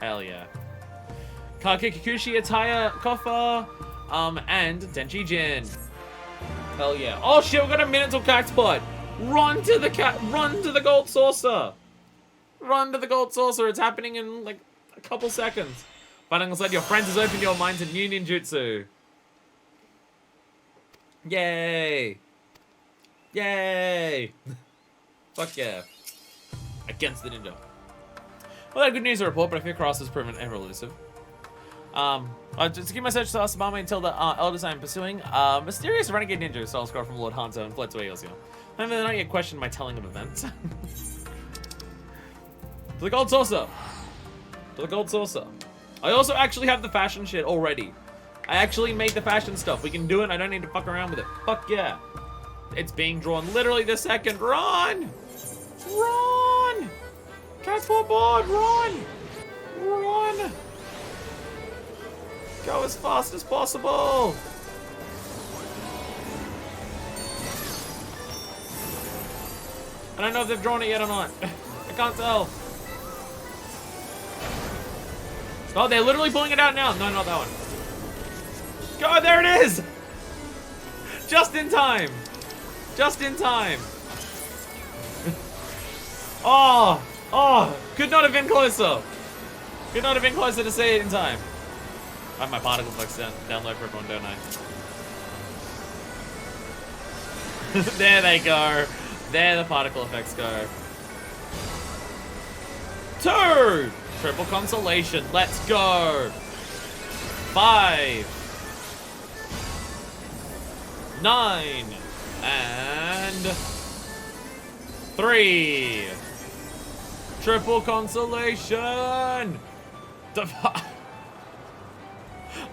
Hell yeah. Kake Kikuchi attire, Kofa, and Denchi Jin. Hell yeah. Oh shit, we've got a minute till Cactbot. Run to the gold saucer. Run to the gold saucer. It's happening in like a couple seconds. Fighting alongside your friends has opened your mind to new ninjutsu. Yay. Yay. Fuck yeah. Against the ninja. Well, I have good news to report, but I fear Cross has proven ever elusive. Just keep my search to Asabame until the elders I am pursuing. Mysterious renegade ninja who stole a scroll from Lord Hanzo and fled to Aosia. However, they're not yet questioned my telling of events. To the gold saucer. To the gold saucer. I also actually have the fashion shit already. I actually made the fashion stuff. We can do it. I don't need to fuck around with it. Fuck yeah. It's being drawn literally this second. Run! Run! Transport board, run! Run! Go as fast as possible! I don't know if they've drawn it yet or not. I can't tell. Oh, they're literally pulling it out now. No, not that one. Go, there it is! Just in time. Just in time. Oh, could not have been closer. Could not have been closer to see it in time. I have my particle effects download for everyone, don't I? There they go. There the particle effects go. 2! Triple consolation. Let's go. 5. 9. And 3. Triple consolation.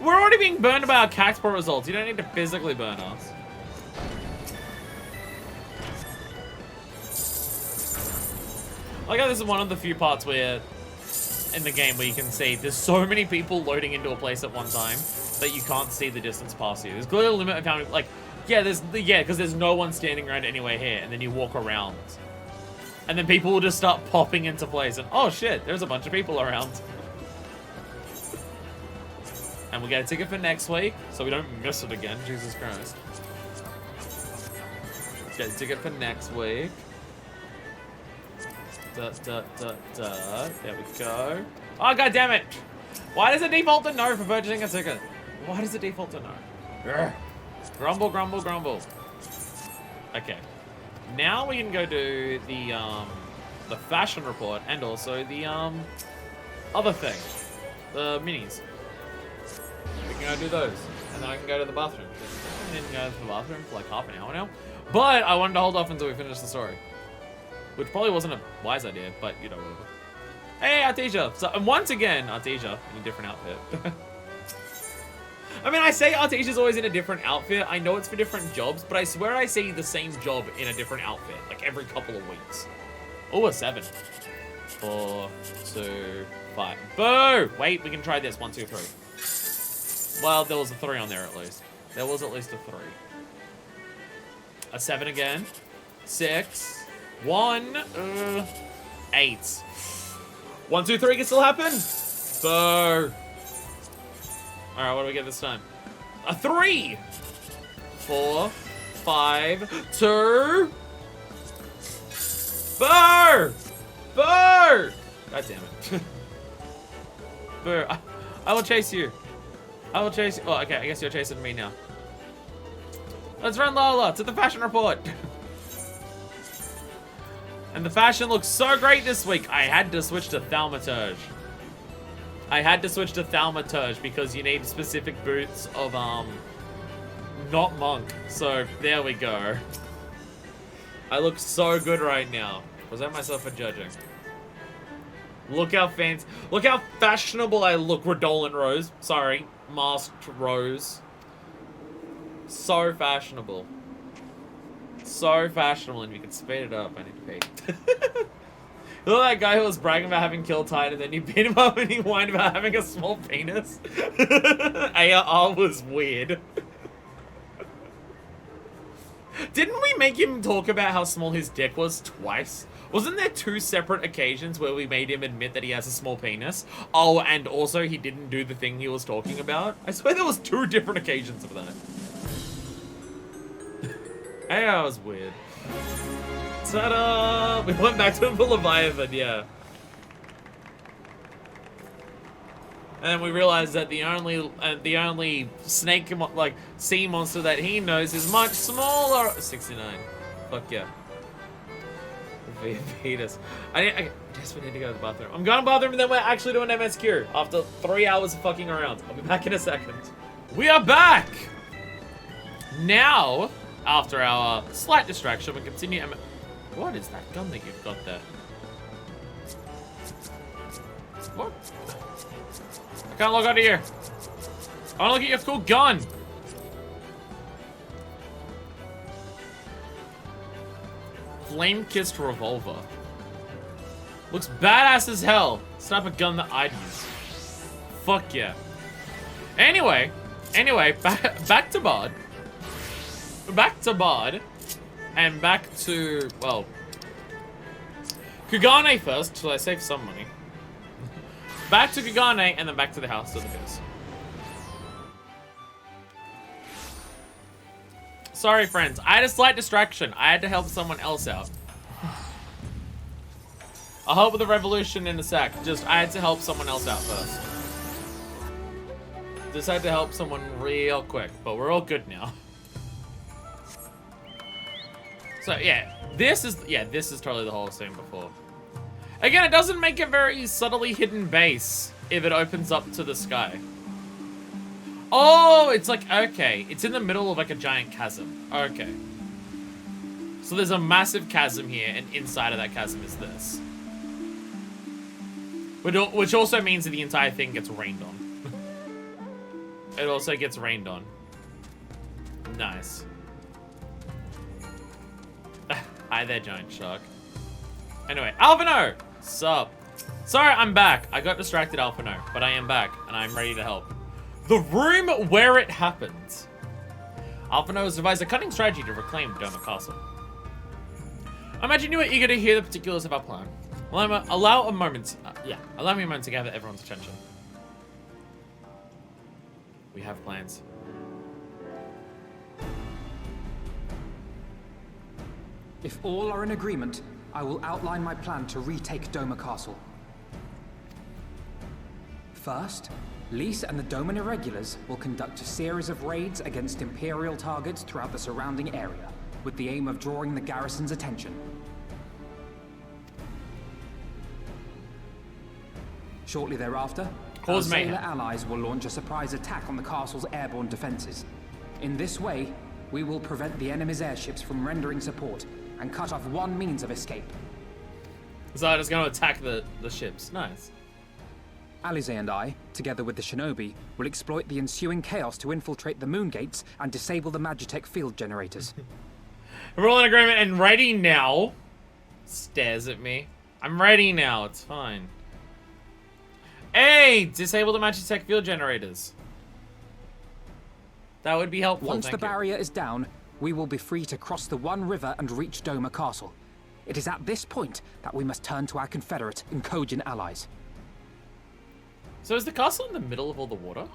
We're already being burned by our Cactport results. You don't need to physically burn us. I guess this is one of the few parts where, in the game, where you can see there's so many people loading into a place at one time that you can't see the distance past you. There's clearly a limit of how many, like, because there's no one standing around anywhere here, and then you walk around. And then people will just start popping into place, and oh shit, there's a bunch of people around. And we'll get a ticket for next week, so we don't miss it again, Jesus Christ. Let's get a ticket for next week. There we go. Oh, god damn it! Why does it default to no for purchasing a ticket? Why does it default to no? Urgh. Grumble, grumble, grumble. Okay. Now we can go do the fashion report and also the other thing. The minis. We can go do those. And then I can go to the bathroom. I didn't go to the bathroom for like half an hour now. But I wanted to hold off until we finish the story. Which probably wasn't a wise idea, but you know, whatever. Hey, Artesia! So, and once again, Artesia in a different outfit. I mean, I say Artesia's always in a different outfit. I know it's for different jobs, but I swear I see the same job in a different outfit, like every couple of weeks. Oh, a 7. 4, 2, 5. Boo! Wait, we can try this. 1, 2, 3. Well, there was a 3 on there at least. There was at least a 3. A 7 again. 6. 1, 8. 1, 2, 3 can still happen? Boo. Alright, what do we get this time? A 3! 4, 5, 2. Boo! Boo! God damn it. Boo. I will chase you. I will chase you. Oh, okay, I guess you're chasing me now. Let's run Lola to the fashion report. And the fashion looks so great this week. I had to switch to thaumaturge. Because you need specific boots of, not monk. So, there we go. I look so good right now. Present myself for judging. Look how fancy. Look how fashionable I look. Redolent Rose. Sorry. Masked Rose. So fashionable. So fashionable, and if you could speed it up, I need to pee. You know that guy who was bragging about having kill time and then you beat him up and he whined about having a small penis? ARR was weird. Didn't we make him talk about how small his dick was twice? Wasn't there 2 separate occasions where we made him admit that he has a small penis? Oh, and also he didn't do the thing he was talking about? I swear there was 2 different occasions of that. That was weird. Ta-da! We went back to him for Leviathan, yeah. And then we realized that the only snake, like, sea monster that he knows is much smaller. 69. Fuck yeah. Vetus. I guess we need to go to the bathroom. I'm going to the bathroom and then we're actually doing MSQ after 3 hours of fucking around. I'll be back in a second. We are back! Now, after our slight distraction, we continue. What is that gun that you've got there? What? I can't log out of here. I want to look at your cool gun. Flame-kissed revolver. Looks badass as hell. It's not a gun that I'd use. Fuck yeah. Anyway, back to Bard. Back to Bard. And back to, well, Kugane first, so I save some money. Back to Kugane, and then back to the House of the Bears. Sorry, friends. I had a slight distraction. I had to help someone else out. I'll help with the revolution in a sec. I had to help someone else out first. Just had to help someone real quick, but we're all good now. So yeah, this is totally the whole scene before. Again, it doesn't make a very subtly hidden base if it opens up to the sky. Oh, it's like, okay, it's in the middle of like a giant chasm. Okay. So there's a massive chasm here, and inside of that chasm is this. Which also means that the entire thing gets rained on. It also gets rained on. Nice. Hi there, giant shark. Anyway, Alphino! Sup? Sorry, I'm back. I got distracted, Alphino, but I am back, and I'm ready to help. The room where it happens. Alphino has devised a cunning strategy to reclaim Doma Castle. I imagine you are eager to hear the particulars of our plan. Well, allow me a moment to gather everyone's attention. We have plans. If all are in agreement, I will outline my plan to retake Doma Castle. First, Lys and the Doman Irregulars will conduct a series of raids against Imperial targets throughout the surrounding area, with the aim of drawing the garrison's attention. Shortly thereafter, our sailor allies will launch a surprise attack on the castle's airborne defenses. In this way, we will prevent the enemy's airships from rendering support and cut off one means of escape. So I'm just going to attack the ships. Nice. Alize and I, together with the shinobi, will exploit the ensuing chaos to infiltrate the moon gates and disable the Magitech field generators. We're all in agreement and ready now. Stares at me. I'm ready now. It's fine. Hey, disable the Magitech field generators. That would be helpful. Once the barrier is down, we will be free to cross the One River and reach Doma Castle. It is at this point that we must turn to our Confederate and Kojin allies. So is the castle in the middle of all the water?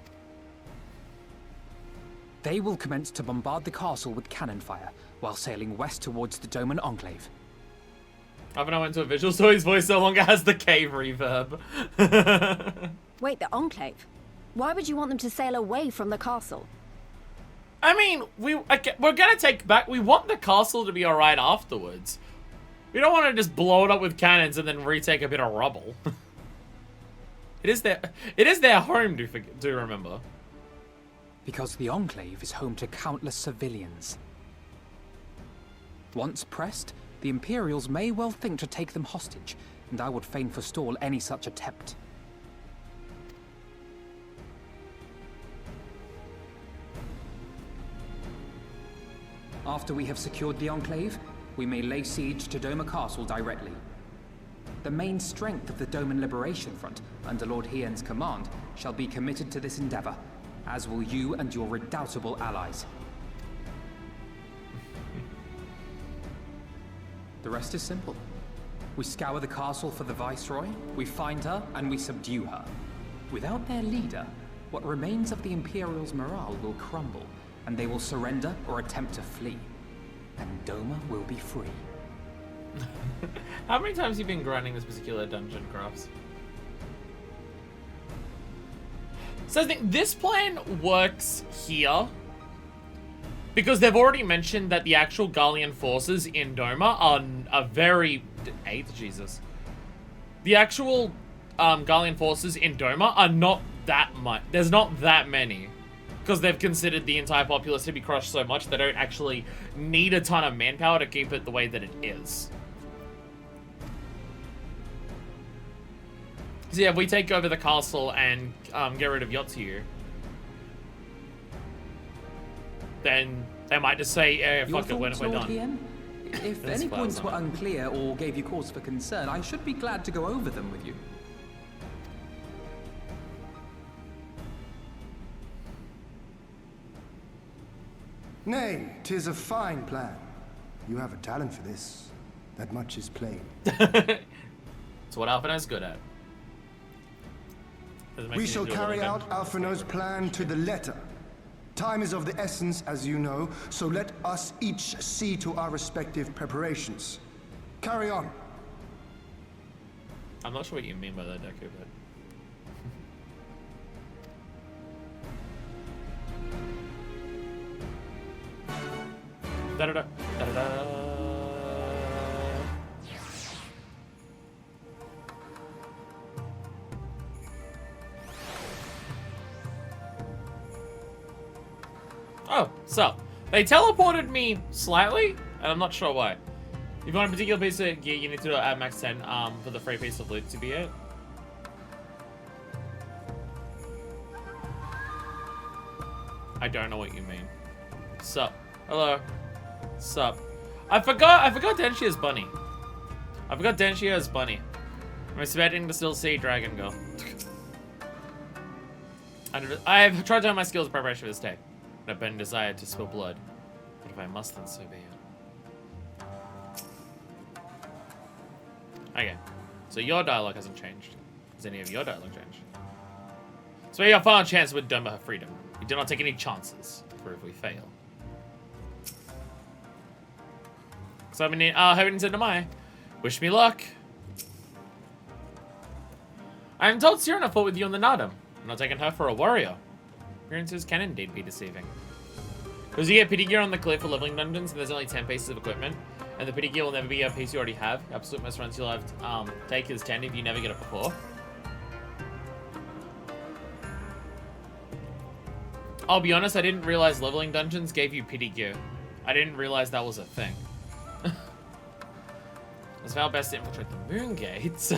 They will commence to bombard the castle with cannon fire, while sailing west towards the Doman Enclave. I haven't went to a visual, so his voice no longer has the cave reverb. Wait, the Enclave? Why would you want them to sail away from the castle? I mean, we're gonna take back. We want the castle to be alright afterwards. We don't want to just blow it up with cannons and then retake a bit of rubble. It is their home, do remember. Because the Enclave is home to countless civilians. Once pressed, the Imperials may well think to take them hostage, and I would fain forestall any such attempt. After we have secured the Enclave, we may lay siege to Doma Castle directly. The main strength of the Doman Liberation Front, under Lord Hien's command, shall be committed to this endeavor, as will you and your redoubtable allies. The rest is simple. We scour the castle for the Viceroy, we find her, and we subdue her. Without their leader, what remains of the Imperials' morale will crumble, and they will surrender or attempt to flee. And Doma will be free. How many times have you been grinding this particular dungeon, Crafts? So I think this plan works here because they've already mentioned that the actual Gallian forces in Doma are very... Jesus. The actual Gallian forces in Doma are not that much. There's not that many. Because they've considered the entire populace to be crushed so much, they don't actually need a ton of manpower to keep it the way that it is. So yeah, if we take over the castle and get rid of Yotsu, then they might just say, yeah, fuck it, we're done. Hien? If any points were unclear or gave you cause for concern, I should be glad to go over them with you. Nay, 'tis a fine plan. You have a talent for this. That much is plain. It's what Alphinaud's good at. We shall carry out Alphinaud's plan to the letter. Time is of the essence, as you know, so let us each see to our respective preparations. Carry on. I'm not sure what you mean by that, Deku, but... Da-da-da, da-da-da. Oh, so they teleported me slightly, and I'm not sure why. If you want a particular piece of gear, you need to add max 10 for the free piece of loot to be it. I don't know what you mean. Sup? Hello. Sup? I forgot Denshia's bunny. I forgot Denshia's bunny. I'm expecting to still see Dragon Girl. I've tried to have my skills in preparation for this day. I've been desired to spill blood. But if I must, then so be it. Okay. So your dialogue hasn't changed. Has any of your dialogue changed? So we have a final chance with Doma her freedom. We do not take any chances, for if we fail. So I've been hoping to Demai. Wish me luck. I am told Sirena fought with you on the Nadam. I'm not taking her for a warrior. Appearances can indeed be deceiving. Because you get pity gear on the cliff for leveling dungeons, and there's only 10 pieces of equipment, and the pity gear will never be a piece you already have. Absolute most runs you'll have to take is 10 if you never get it before. I'll be honest, I didn't realize leveling dungeons gave you pity gear. I didn't realize that was a thing. It's now best to infiltrate the moon gates.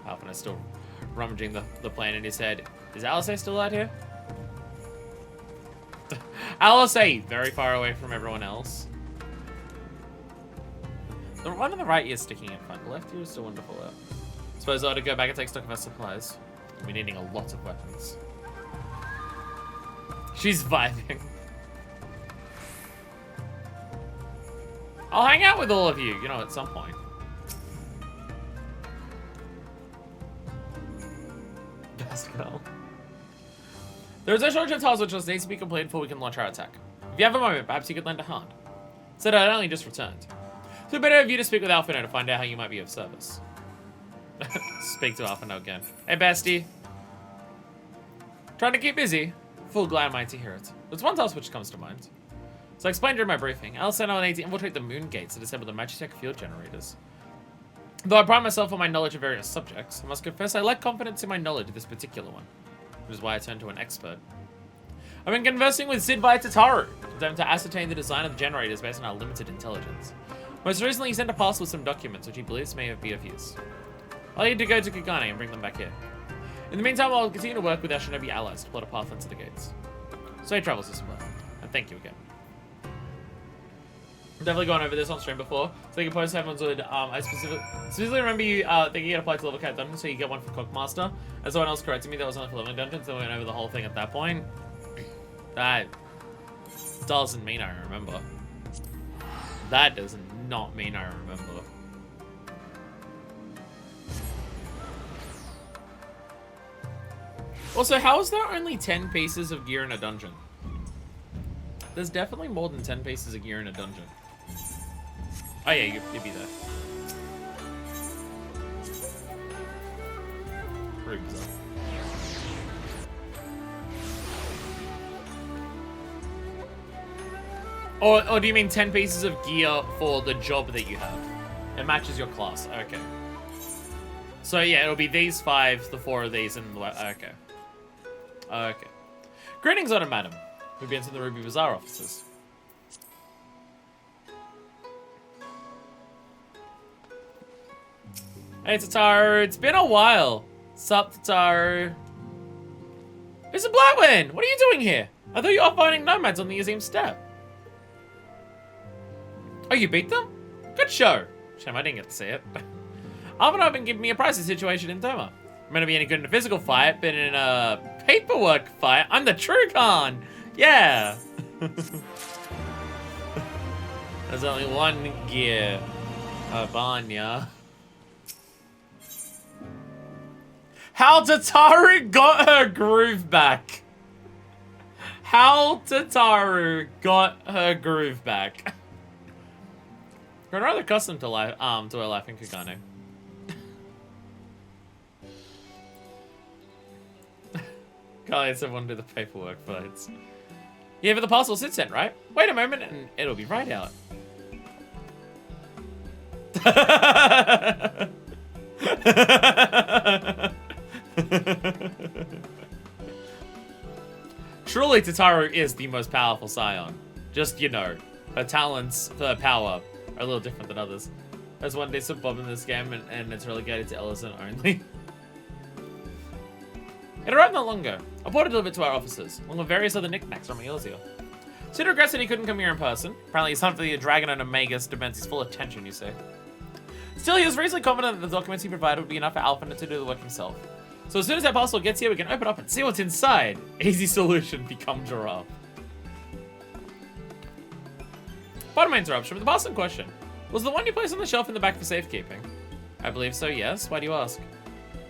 Alpha is still rummaging the plan in his head. Is Alice still out here? Alice, very far away from everyone else. The one on the right is sticking in front. The left here is still wonderful out. Suppose I ought to go back and take stock of our supplies. We're needing a lot of weapons. She's vibing. I'll hang out with all of you, at some point. Best girl. There's a shortage of tiles which just needs to be completed before we can launch our attack. If you have a moment, perhaps you could lend a hand. Said I'd only just returned. So better of you to speak with Alphinaud to find out how you might be of service. Speak to Alphinaud again. Hey, bestie. Trying to keep busy. Full glad mighty to hear it. There's one task which comes to mind. So I explained during my briefing. I'll send out an to infiltrate the moon gates to disable the Magitech field generators. Though I pride myself on my knowledge of various subjects, I must confess I lack confidence in my knowledge of this particular one, which is why I turned to an expert. I've been conversing with Sid via Tataru, to ascertain the design of the generators based on our limited intelligence. Most recently, he sent a parcel with some documents which he believes may be of use. I'll need to go to Kigane and bring them back here. In the meantime, I'll continue to work with our shinobi allies to plot a path into the gates. Safe travels, System Black, and thank you again. Definitely gone over this on stream before, so you can post everyone's would. I specifically remember you thinking you'd apply to level cap dungeons, so you get one for Cookmaster. And someone else corrected me that was only for leveling dungeons, so we went over the whole thing at that point. That doesn't mean I remember. That does not mean I remember. Also, how is there only 10 pieces of gear in a dungeon? There's definitely more than 10 pieces of gear in a dungeon. Oh yeah, you'd be there. Pretty bizarre. Or do you mean 10 pieces of gear for the job that you have? It matches your class. Okay. So yeah, it'll be these 5, the 4 of these, and the... Okay. Okay. Greetings, Honor Madam. We've been to the Ruby Bazaar offices. Hey, Tataru. It's been a while. Sup, Tataru? Mr. Blackwind, what are you doing here? I thought you were fighting nomads on the museum step. Oh, you beat them? Good show. Shame I didn't get to see it. Alvin have been giving me a pricey situation in Doma. I'm gonna be any good in a physical fight, but in a paperwork fight, I'm the true Khan. Yeah. There's only one gear. Banya. How Tataru got her groove back. How Tataru got her groove back. I'm rather accustomed to life, to her life in Kigane. Can't let someone do the paperwork fights. Yeah, but the parcel Sid sent, right? Wait a moment and it'll be right out. Truly, Tataru is the most powerful scion. Just, you know, her talents, her power are a little different than others. There's one decent Bob in this game and it's relegated to Ellison only. It arrived not long ago. I brought it delivered to our offices, along with various other knickknacks from Eorzea. Sid regrets that he couldn't come here in person. Apparently he's hunting the dragon and Omegas demands his full attention, you say. Still, he was reasonably confident that the documents he provided would be enough for Alpha to do the work himself. So as soon as that parcel gets here, we can open up and see what's inside. Easy solution, become giraffe. Pardon my interruption, but the parcel in question was the one you placed on the shelf in the back for safekeeping. I believe so, yes. Why do you ask?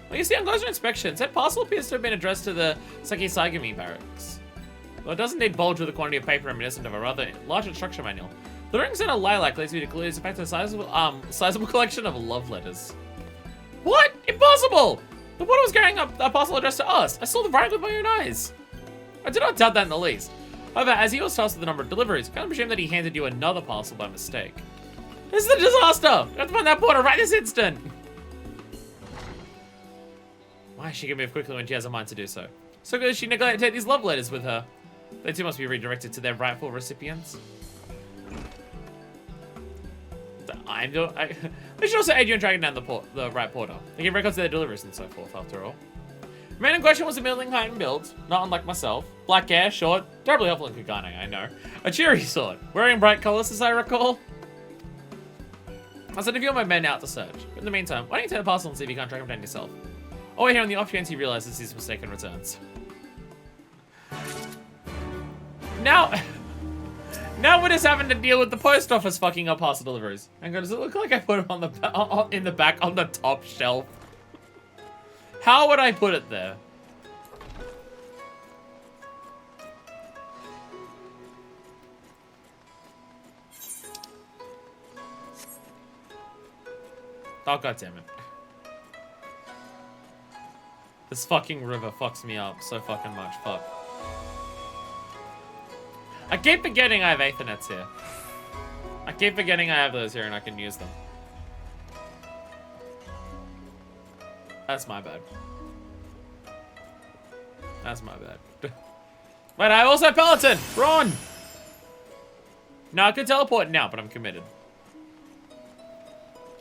Well, you see, on closer inspection, said parcel appears to have been addressed to the Sakisaigami barracks. Though it does indeed bulge with a quantity of paper reminiscent of a rather large instruction manual. The rings in a lilac leads me to conclude it's in fact a sizable collection of love letters. What? Impossible! The one was carrying a parcel addressed to us. I saw the writing with my own eyes. I do not doubt that in the least. However, as he was tasked with the number of deliveries, I can't presume that he handed you another parcel by mistake. This is a disaster! You have to find that porter right this instant! Why is she gonna move quickly when she has a mind to do so? So good she neglected to take these love letters with her. They too must be redirected to their rightful recipients. They should also aid you in tracking down the right porter. They give records of their deliveries and so forth, after all. The man in question was a middling height and build, not unlike myself. Black hair, short, terribly helpful in Kigane, I know. A cheery sort, wearing bright colors as I recall. I'll send a few of my men out to search. But in the meantime, why don't you take the parcel and see if you can't track him down yourself? Oh, wait, here on the off chance he realizes his mistake and returns. Now we're just having to deal with the post office fucking up parcel deliveries. Hang on, does it look like I put him on the in the back on the top shelf? How would I put it there? Oh, goddammit. This fucking river fucks me up so fucking much. Fuck. I keep forgetting I have Aethernets here. I keep forgetting I have those here and I can use them. That's my bad. That's my bad. But I also have Peloton! Run! No, I could teleport now, but I'm committed.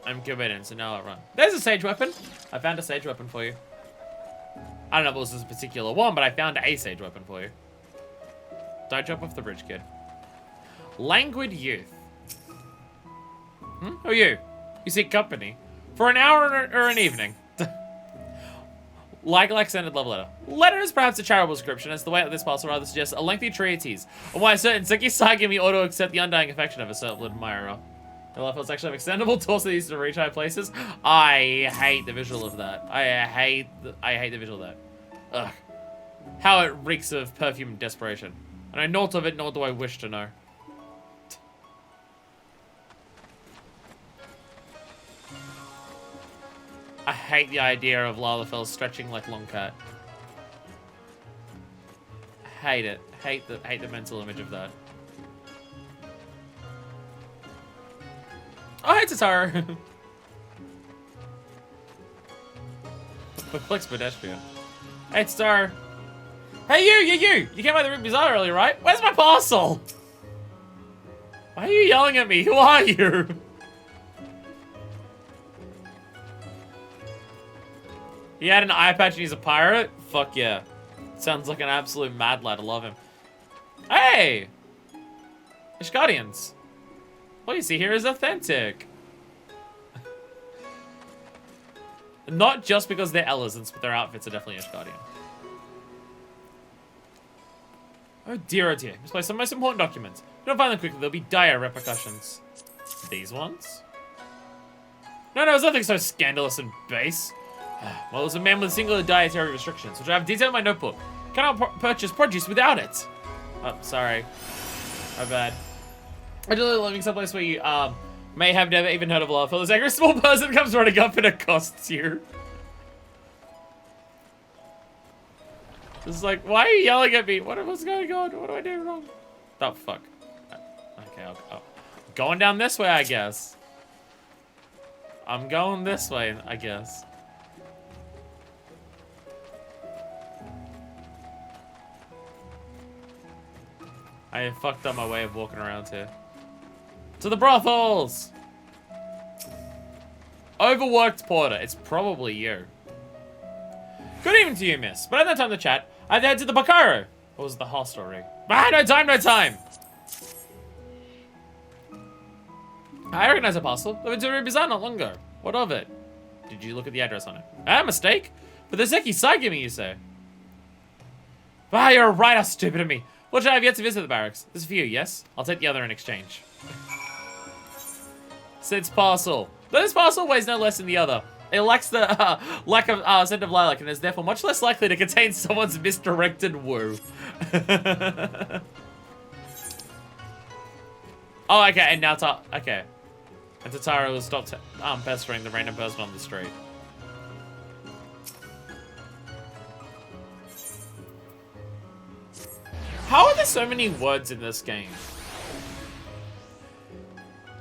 I'm committed, so now I'll run. There's a sage weapon. I found a sage weapon for you. I don't know if it was a particular one, but I found a sage weapon for you. Don't jump off the bridge, kid. Languid youth. Who are you? You seek company. For an hour or an evening. Like extended love letter. Letter is perhaps a charitable description, as the way that this parcel rather suggests a lengthy treatise on why a certain Zeki Saigami ought to accept the undying affection of a certain admirer. The love feels actually have extendable torso used to reach high places. I hate the visual of that. I hate the visual of that. Ugh. How it reeks of perfume and desperation. I know naught of it, nor do I wish to know. I hate the idea of Lalafell stretching like Longcat. Hate it. Hate the mental image of that. Oh, hey, Tataru. Perplex pedestrian. Hey, Tataru. Hey, you! You came by the Root Bazaar earlier, right? Where's my parcel? Why are you yelling at me? Who are you? He had an eye patch and he's a pirate? Fuck yeah. Sounds like an absolute mad lad. I love him. Hey! Ishgardians. What you see here is authentic. Not just because they're Elizans, but their outfits are definitely Ishgardian. Oh dear, misplaced some most important documents. If you don't find them quickly, there'll be dire repercussions. These ones? No, there's nothing so scandalous and base. Well, there's a man with singular dietary restrictions, which I have detailed in my notebook. Cannot purchase produce without it. Oh, sorry. My bad. I do living someplace where you may have never even heard of Lalafell. This angry small person comes running up and accosts you. It's like, why are you yelling at me? What's going on? What do I do wrong? Oh, fuck. Okay, I'm going down this way, I guess. I'm going this way, I guess. I have fucked up my way of walking around here. To the brothels! Overworked porter. It's probably you. Good evening to you, miss. But I have no time to chat. I have to head to the Bacaro. What was the hostelry? Ah, no time, no time! I recognize a parcel. I went to Rubizan not long ago. What of it? Did you look at the address on it? Ah, mistake. But the Zeki Saigami, you say? Ah, you're right. How stupid of me. Fortunately, I have yet to visit the barracks. This is for you, yes? I'll take the other in exchange. Sid's parcel. Though this parcel weighs no less than the other. It lacks the lack of scent of lilac and is therefore much less likely to contain someone's misdirected woo. Oh, okay, and now okay. And Tataru will stop pestering the random person on the street. How are there so many words in this game?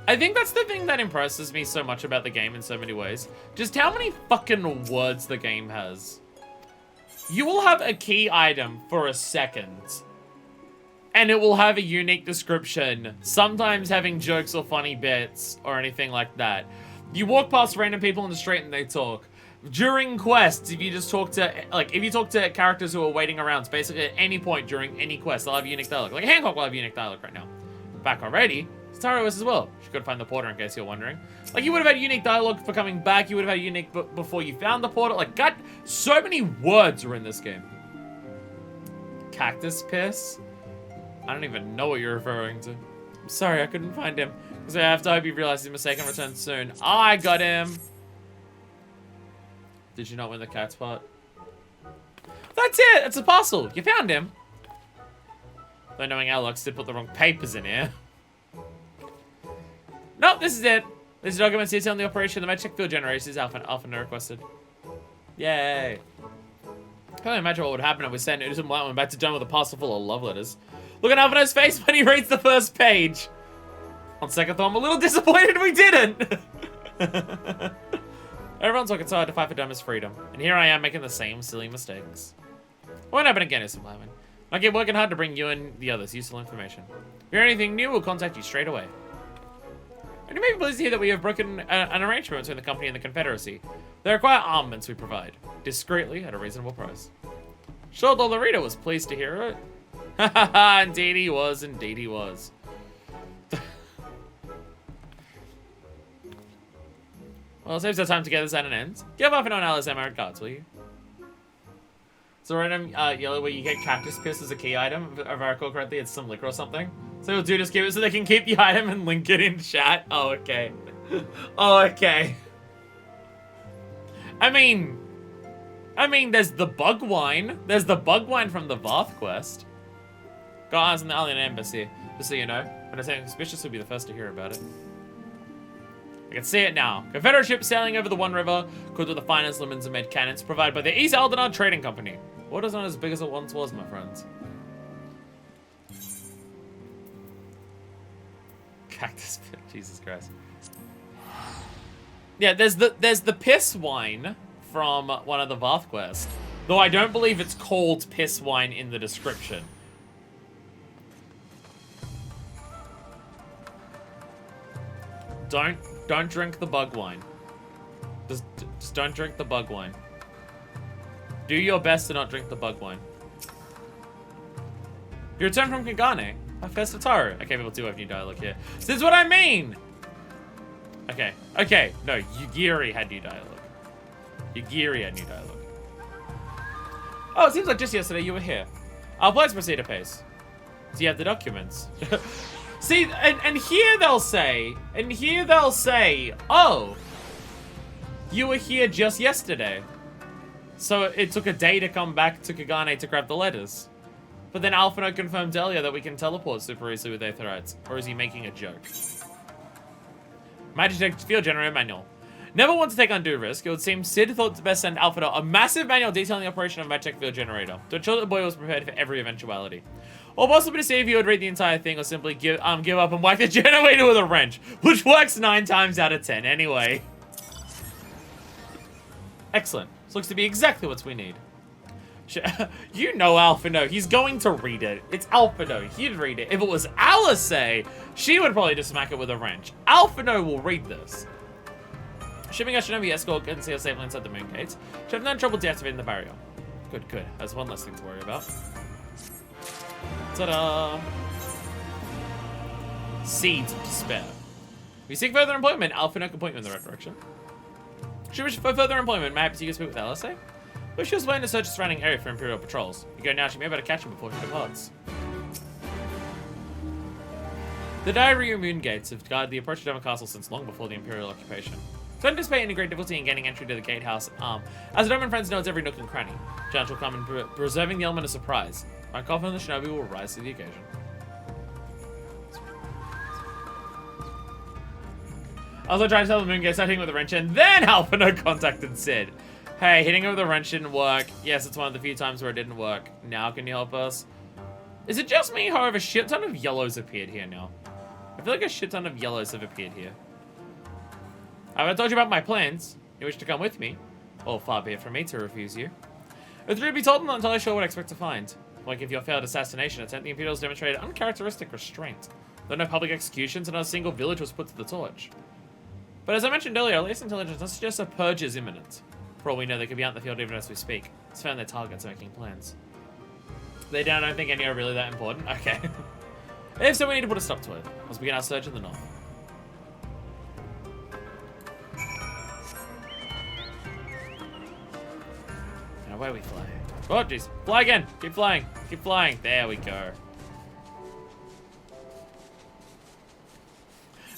I think that's the thing that impresses me so much about the game in so many ways. Just how many fucking words the game has. You will have a key item for a second, and it will have a unique description, sometimes having jokes or funny bits or anything like that. You walk past random people on the street and they talk. During quests, if you just talk to, like, if you talk to characters who are waiting around, so basically at any point during any quest, they'll have unique dialogue. Like Hancock will have unique dialogue right now. Back already, Tataru is as well. You could find the porter in case you're wondering. Like, you would have had unique dialogue for coming back, you would have had unique before you found the porter. Like, God, so many words are in this game. Cactus piss? I don't even know what you're referring to. I'm sorry, I couldn't find him. So I have to hope you realize his mistake and return soon. I got him! Did you not win the cat's part? That's it! It's a parcel! You found him! Though knowing Alex did put the wrong papers in here. Nope, this is it. This is documents detailing the operation of the magic field generators often requested. Yay. I can't imagine what would happen if we sent Udon White back to Doma with a parcel full of love letters. Look at Alvino's face when he reads the first page. On second thought, I'm a little disappointed we didn't. Everyone's working so hard to fight for Doma's freedom, and here I am making the same silly mistakes. Won't happen again, Mr. Blackman. I keep working hard to bring you and the others useful information. If you hear anything new, we'll contact you straight away. And you may be pleased to hear that we have broken an arrangement between the company and the Confederacy. They require armaments we provide, discreetly at a reasonable price. Sure, Dolorito was pleased to hear it. Ha ha ha, indeed he was, indeed he was. Well, saves our time together at an end. Give off an on Alice and my regards, will you? So random yellow where you get cactus piss as a key item. If I recall correctly, it's some liquor or something. So we'll do just give it so they can keep the item and link it in chat. Oh, okay. Oh, okay. I mean, there's the bug wine. There's the bug wine from the Varth quest. Got eyes on the alien embassy, just so you know. When I say suspicious, will be the first to hear about it. I can see it now. Confederate ship sailing over the One River, equipped with the finest lemons and made cannons, provided by the East Aldenard Trading Company. What is not as big as it once was, my friends? Cactus pit, Jesus Christ. Yeah, there's the piss wine from one of the Varth quests, though I don't believe it's called piss wine in the description. Don't drink the bug wine. Just don't drink the bug wine. Do your best to not drink the bug wine. You return from Kagane. My first Ataru. Okay, people do have new dialogue here. So this is what I mean! Okay. Okay. No, Yugiri had new dialogue. Yugiri had new dialogue. Oh, it seems like just yesterday you were here. Let's proceed apace. Do you have the documents? See, and here they'll say, oh, you were here just yesterday. So it took a day to come back to Kagane to grab the letters. But then Alphino confirmed earlier that we can teleport super easily with Aetherites. Or is he making a joke? Magitech Field Generator Manual. Never want to take undue risk. It would seem Sid thought to best send Alphino a massive manual detailing the operation of Magitech Field Generator to ensure that the boy was prepared for every eventuality. Or possibly to see if you would read the entire thing or simply give up and whack the generator with a wrench, which works 9 times out of 10 anyway. Excellent. This looks to be exactly what we need. You know Alphino. He's going to read it. It's Alphino. He'd read it. If it was Alice, she would probably just smack it with a wrench. Alphino will read this. Shipping a Shinobi escort can see us safely inside the moon gates. Should have no trouble deactivating the barrier. Good, good. That's one less thing to worry about. Ta-da! Seeds of Despair. If you seek further employment, Alphino can point you in the right direction. Should you wish for further employment, may I happen to speak with Alice? Wish she was waiting to search the surrounding area for Imperial patrols. You go now, she may be able to catch him before he departs. The Diary of Moon Gates have guarded the approach to Doma Castle since long before the Imperial occupation. Don't anticipate any great difficulty in gaining entry to the gatehouse. As the Doman friends know, it's every nook and cranny. Challenge will come in preserving the element of surprise. I'm confident the Shinobi will rise to the occasion. I also tried to tell the Moon Gate, hitting with a wrench, and then Alphino contacted Sid. Hey, hitting her with a wrench didn't work. Yes, it's one of the few times where it didn't work. Now can you help us? Is it just me, however, a shit ton of yellows appeared here now? I feel like a shit ton of yellows have appeared here. Have I told you about my plans? You wish to come with me? Well, far be it from me to refuse you. If the truth be told, I'm not entirely sure what I expect to find. Like if your failed assassination attempt, the Imperials demonstrated uncharacteristic restraint. Though no public executions and not a single village was put to the torch. But as I mentioned earlier, our latest intelligence does suggest a purge is imminent. For all we know, they could be out in the field even as we speak. It's found their targets are making plans. They don't think any are really that important? Okay. If so, we need to put a stop to it. Let's begin our search in the north. And away we fly. Oh, jeez. Fly again. Keep flying. Keep flying. There we go.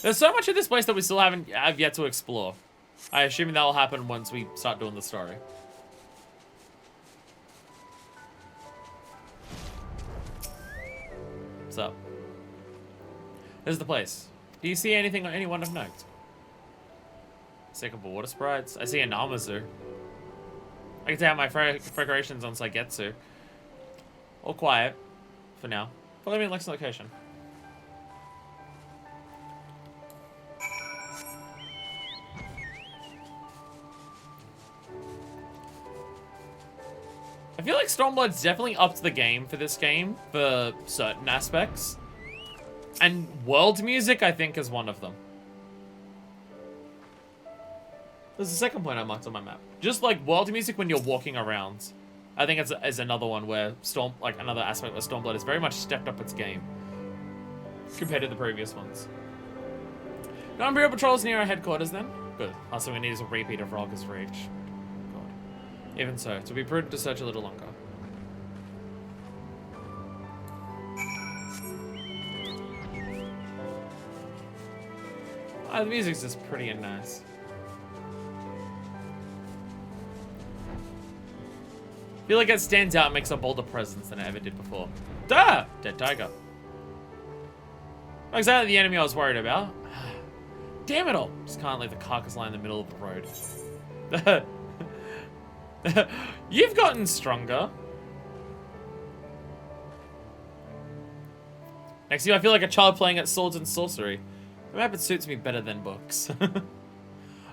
There's so much of this place that we still have yet to explore. I assume that will happen once we start doing the story. What's up? This is the place. Do you see anything or anyone of note? Sick of water sprites. I see a Namazu. I can tell my preparations on Saigetsu. All quiet. For now. Follow me in Lex location. I feel like Stormblood's definitely upped the game for this game for certain aspects. And world music, I think, is one of them. There's a second point I marked on my map. Just like world music when you're walking around. I think it's another one where another aspect where Stormblood has very much stepped up its game compared to the previous ones. No Imperial patrols near our headquarters then? Good. Also, we need a repeat of Rogger's Reach. God. Even so, it will be prudent to search a little longer. The music's just pretty and nice. I feel like it stands out and makes a bolder presence than it ever did before. Duh! Dead tiger. Not exactly the enemy I was worried about. Damn it all! Just can't leave the carcass lie in the middle of the road. You've gotten stronger. Next to you, I feel like a child playing at swords and sorcery. The map, it suits me better than books.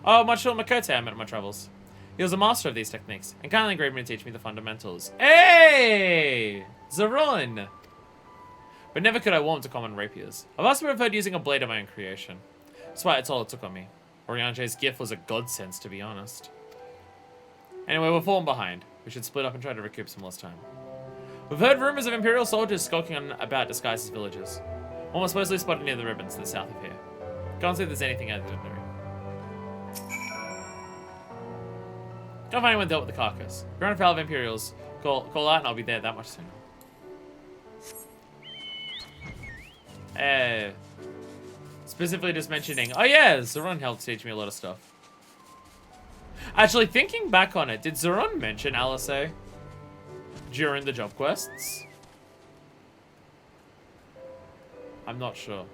Oh, Marshal Makote I met in my travels. He was a master of these techniques, and kindly agreed me to teach me the fundamentals. Hey! Zarun! But never could I warm to common rapiers. I've also preferred using a blade of my own creation. Despite it's all it took on me. Oriange's gift was a godsend, to be honest. Anyway, we're falling behind. We should split up and try to recoup some lost time. We've heard rumors of Imperial soldiers skulking about disguised as villagers. One was supposedly spotted near the ribbons to the south of here. Can't see if there's anything out of the ordinary. Can't find anyone dealt with the carcass. Ground afoul of Imperials. Call out and I'll be there that much sooner. Specifically just mentioning, oh yeah, Zarun helped teach me a lot of stuff. Actually, thinking back on it, did Zarun mention LSA during the job quests? I'm not sure.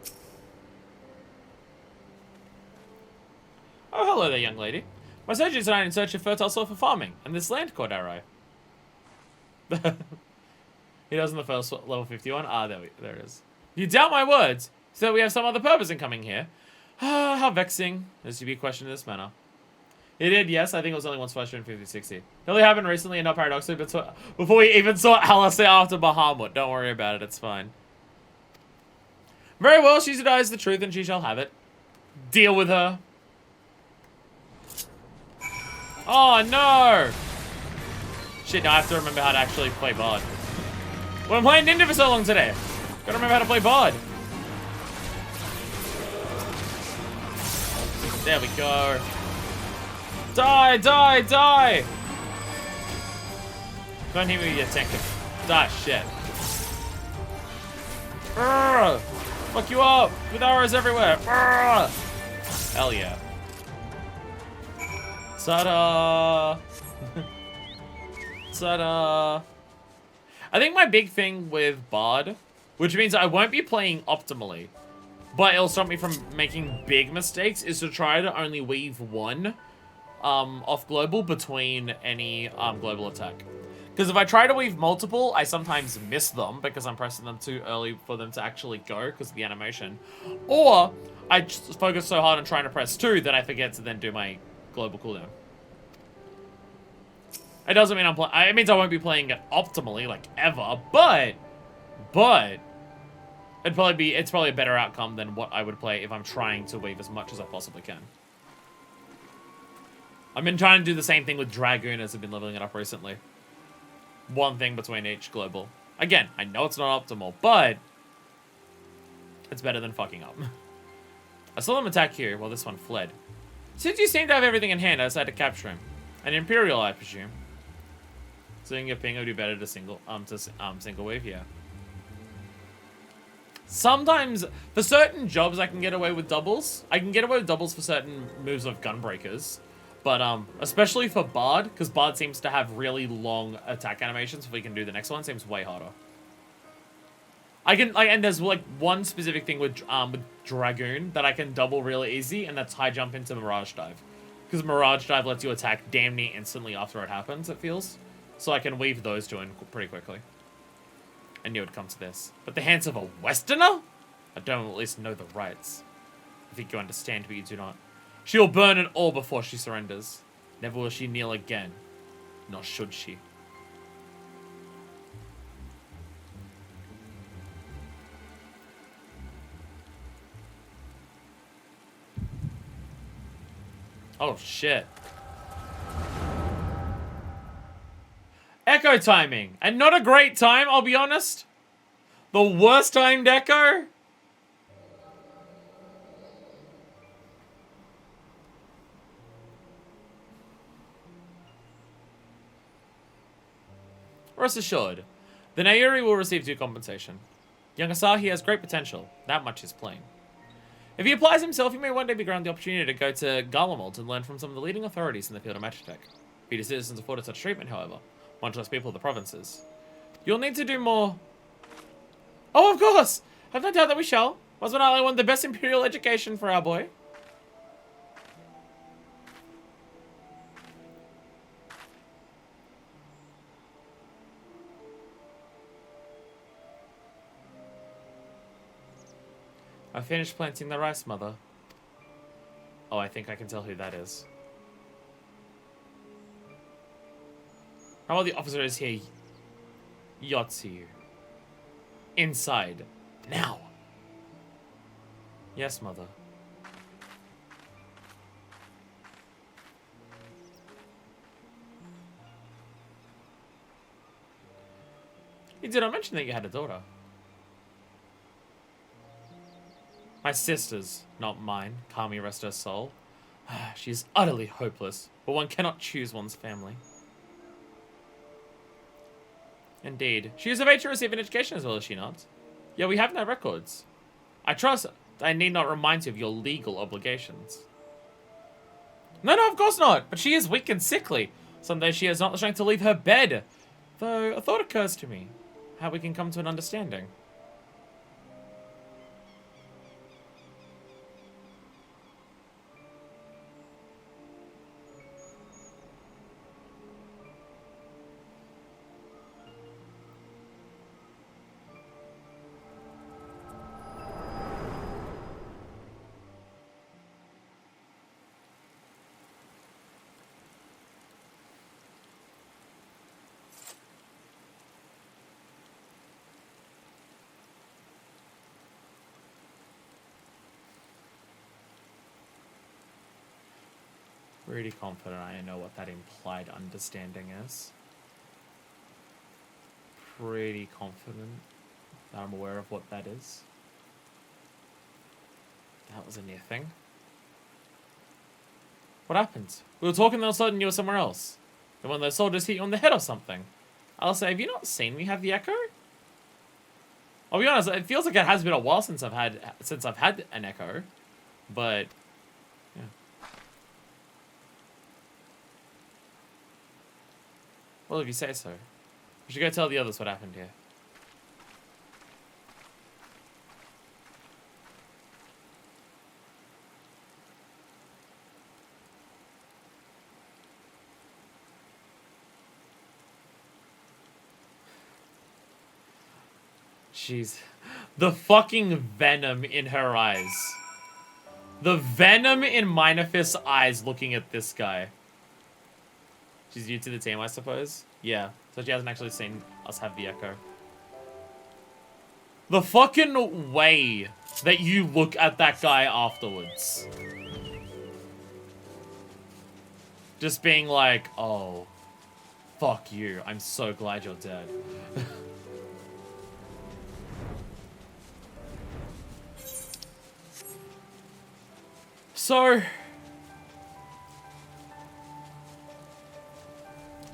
Oh, hello there, young lady. My surgeons and I are in search of fertile soil for farming, and this land caught our eye. He does in the first level 51. Ah, there it is. You doubt my words? So we have some other purpose in coming here. Ah, how vexing. There's to be questioned in this manner. It did, yes. I think it was only once flashed in 5060. It only happened recently and not paradoxically, but before we even saw LSA after Bahamut. Don't worry about it, it's fine. Very well, she denies the truth and she shall have it. Deal with her. Oh, no! Shit, now I have to remember how to actually play Bard. Well, I'm playing Ninja for so long today. Gotta remember how to play Bard. There we go. Die, die, die! Don't hit me with your tank. Die, shit. Urgh! Fuck you up! With arrows everywhere! Urgh! Hell yeah. Ta-da! Ta-da! I think my big thing with Bard, which means I won't be playing optimally, but it'll stop me from making big mistakes, is to try to only weave one off global between any global attack. Because if I try to weave multiple, I sometimes miss them because I'm pressing them too early for them to actually go because of the animation. Or I just focus so hard on trying to press 2 that I forget to then do my global cooldown. It doesn't mean it means I won't be playing it optimally, like ever, but it's probably a better outcome than what I would play if I'm trying to weave as much as I possibly can. I've been trying to do the same thing with Dragoon as I've been leveling it up recently. One thing between each global. Again, I know it's not optimal, but it's better than fucking up. I saw them attack here while this one fled. Since you seem to have everything in hand, I decided to capture him. An Imperial, I presume. Seeing your ping would be better to single wave, yeah. Sometimes, for certain jobs, I can get away with doubles. I can get away with doubles for certain moves of Gunbreakers. But, especially for Bard, because Bard seems to have really long attack animations. If we can do the next one, seems way harder. And there's, like, one specific thing with Dragoon that I can double really easy, and that's high jump into Mirage Dive. Because Mirage Dive lets you attack damn near instantly after it happens, it feels. So I can weave those two in pretty quickly. I knew it'd come to this. But the hands of a Westerner? I don't at least know the rights. I think you understand, but you do not. She will burn it all before she surrenders. Never will she kneel again. Nor should she. Oh, shit. Echo timing. And not a great time, I'll be honest. The worst timed echo? Rest assured, the Nairi will receive due compensation. Young Asahi has great potential. That much is plain. If he applies himself, he may one day be granted the opportunity to go to Garlemald and learn from some of the leading authorities in the field of magitech. Few citizens afforded such treatment, however, much less people of the provinces. You'll need to do more... Oh, of course! Have no doubt that we shall. Was not I want the best imperial education for our boy? I finished planting the rice, Mother. Oh, I think I can tell who that is. How are the officers here? Yotsu. Inside. Now. Yes, Mother. You did not mention that you had a daughter. My sister's, not mine. Kami rest her soul. She is utterly hopeless, but one cannot choose one's family. Indeed. She is of age to receive an education as well, is she not? Yeah, we have no records. I trust I need not remind you of your legal obligations. No, of course not. But she is weak and sickly. Some days she has not the strength to leave her bed. Though a thought occurs to me. How we can come to an understanding. Pretty confident I know what that implied understanding is. Pretty confident that I'm aware of what that is. That was a near thing. What happened? We were talking and all of a sudden you were somewhere else. And one of those soldiers hit you on the head or something. I'll say, have you not seen me have the echo? I'll be honest, it feels like it has been a while since I've had an echo. But yeah. Well, if you say so. We should go tell the others what happened here. Jeez. The fucking venom in her eyes. The venom in Minafist's eyes looking at this guy. She's new to the team, I suppose. Yeah, so she hasn't actually seen us have the echo. The fucking way that you look at that guy afterwards. Just being like, oh, fuck you. I'm so glad you're dead. So...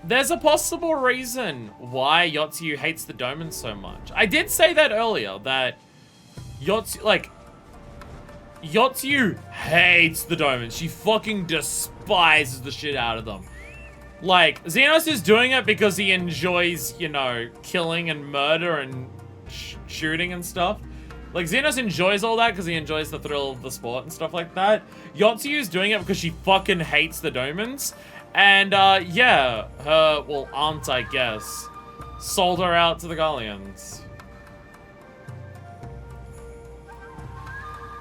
there's a possible reason why Yotsu hates the Domans so much. I did say that earlier, that Yotsu, like, Yotsu hates the Domans. She fucking despises the shit out of them. Like, Xenos is doing it because he enjoys, you know, killing and murder and shooting and stuff. Like, Xenos enjoys all that because he enjoys the thrill of the sport and stuff like that. Yotsu is doing it because she fucking hates the Domans. And, yeah, her, well, aunt, I guess, sold her out to the Galleons.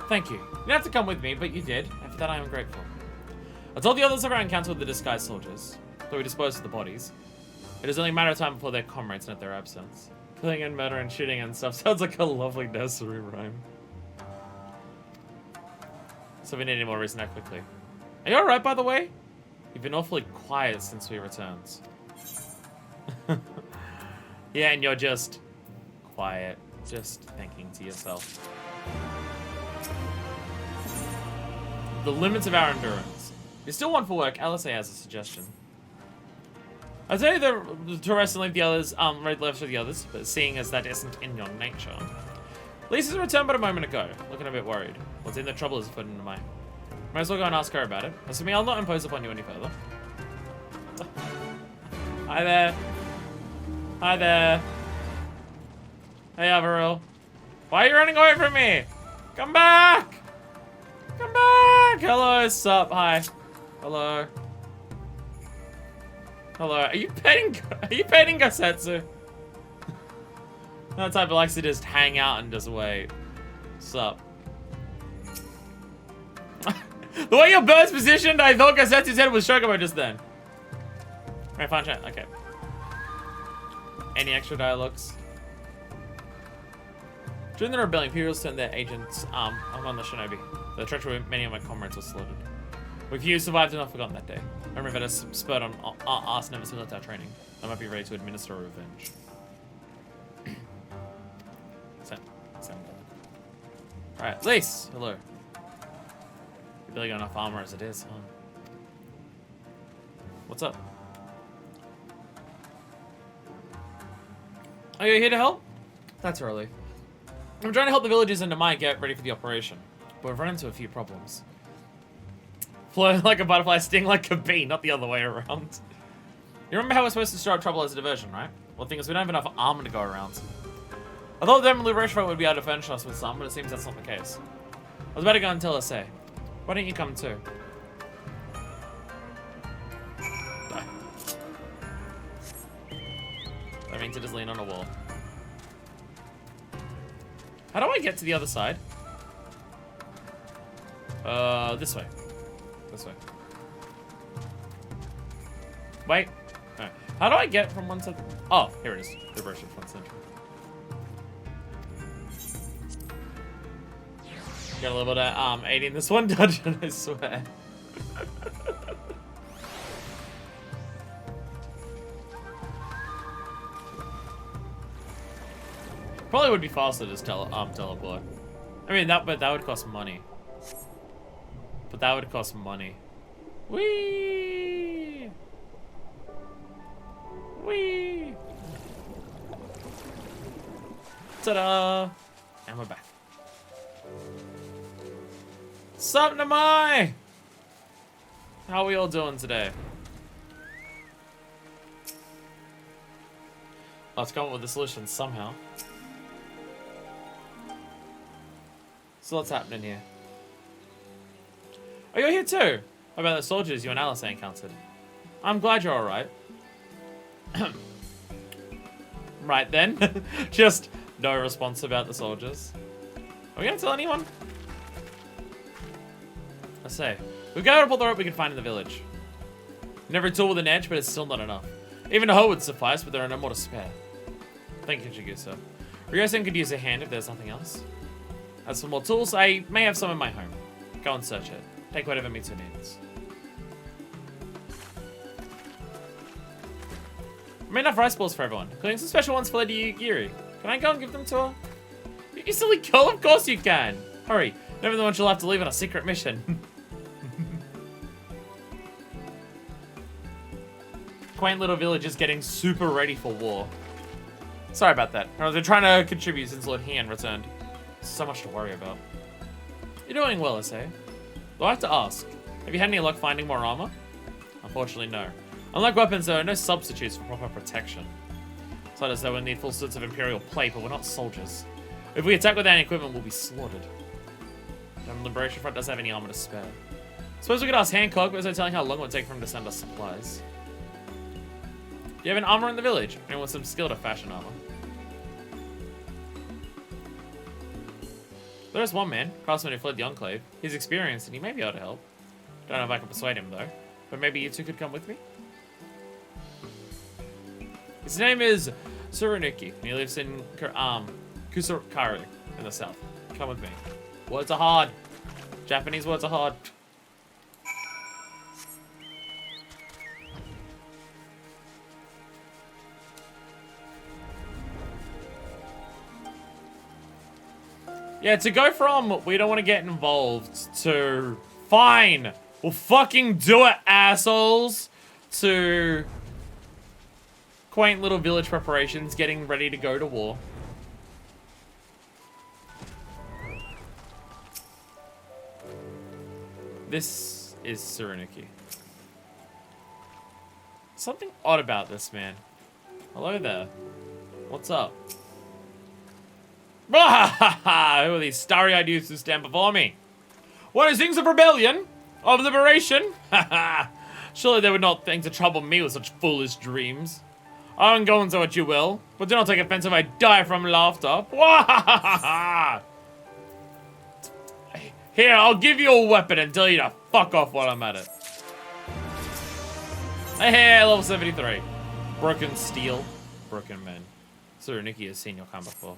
Thank you. You didn't have to come with me, but you did, and for that I am grateful. I told the others of our encounter with the disguised soldiers, though we disposed of the bodies. It is only a matter of time before their comrades note their absence. Killing and murder and shooting and stuff sounds like a lovely nursery rhyme. So we need any more reason that quickly. Are you alright, by the way? You've been awfully quiet since we returned. Yeah, and you're just quiet, just thinking to yourself. The limits of our endurance. You're still one for work. LSA has a suggestion. I'd say to rest and leave the others, right left for the others, but seeing as that isn't in your nature. Lisa's returned but a moment ago, looking a bit worried. What's in the trouble is put into my. Might as well go and ask her about it. Assuming I'll not impose upon you any further. Hi there. Hi there. Hey, Averil. Why are you running away from me? Come back! Come back! Hello, sup? Hi. Hello. Hello. Are you petting Gosetsu? That type of likes to just hang out and just wait. Sup? The way your bird's positioned, I thought Gosetsu's head was Shogobo just then. Alright, fine chat. Okay. Any extra dialogues? During the rebellion, Imperials turned their agents on the shinobi. The treachery of many of my comrades was slaughtered. We few survived and not forgotten that day. I remember that spurred on us never similar to our training. I might be ready to administer a revenge. Alright, Lise! Hello. You're really got enough armor as it is, huh? What's up? Are you here to help? That's early. I'm trying to help the villagers and Namai get ready for the operation, but we've run into a few problems. Flow like a butterfly, sting like a bee, not the other way around. You remember how we're supposed to stir up trouble as a diversion, right? Well, the thing is, we don't have enough armor to go around. I thought the Demon Liberation Front would be able to furnish us with some, but it seems that's not the case. I was about to go and tell her, say, why don't you come too? I mean to just lean on a wall. How do I get to the other side? This way. This way. Wait. Alright. How do I get from one side? Oh, here it is. Liberation Front Center. Got a little bit of aiding this one dungeon, I swear. Probably would be faster to just teleport. I mean that would cost money. But that would cost money. Whee! Whee! Ta-da! And we're back. Sup, Namai? How are we all doing today? Let's come up with a solution somehow. So what's happening here? Oh, you're here too? How about the soldiers you and Alice encountered? I'm glad you're alright. Right then. Just no response about the soldiers. Are we gonna tell anyone? I say, we've got to pull the rope we can find in the village. Never a tool with an edge, but it's still not enough. Even a hoe would suffice, but there are no more to spare. Thank you, Chigusa. Ryosen could use a hand if there's nothing else. As for more tools, I may have some in my home. Go and search it. Take whatever meets your needs. I made enough rice balls for everyone, including some special ones for Lady Yuri. Can I go and give them to her? You silly girl, of course you can. Hurry, never the one she'll have to leave on a secret mission. Quaint little villagers getting super ready for war. Sorry about that. I've been trying to contribute since Lord Heian returned. So much to worry about. You're doing well, I say. Though I have to ask, have you had any luck finding more armor? Unfortunately, no. Unlike weapons, there are no substitutes for proper protection. It's not as though we need full suits of Imperial plate, but we're not soldiers. If we attack without any equipment, we'll be slaughtered. The Liberation Front doesn't have any armor to spare. Suppose we could ask Hancock, but there's no telling how long it would take for him to send us supplies. Do you have an armor in the village? Anyone with some skill to fashion armor? There's one man, craftsman who fled the Enclave. He's experienced and he may be able to help. Don't know if I can persuade him though. But maybe you two could come with me? His name is Tsurunuki, and he lives in Kusakaru in the south. Come with me. Words are hard. Japanese words are hard. Yeah, to go from we don't want to get involved to fine, we'll fucking do it, assholes, to quaint little village preparations, getting ready to go to war. This is Tsurunuki. Something odd about this man. Hello there. What's up? Who are these starry-eyed youths who stand before me? What is things of rebellion? Of liberation? Surely they would not think to trouble me with such foolish dreams. I won't go into what you will, but do not take offense if I die from laughter. Here, I'll give you a weapon and tell you to fuck off while I'm at it. Hey, level 73. Broken steel, broken men. Tsurunuki has seen your kind before.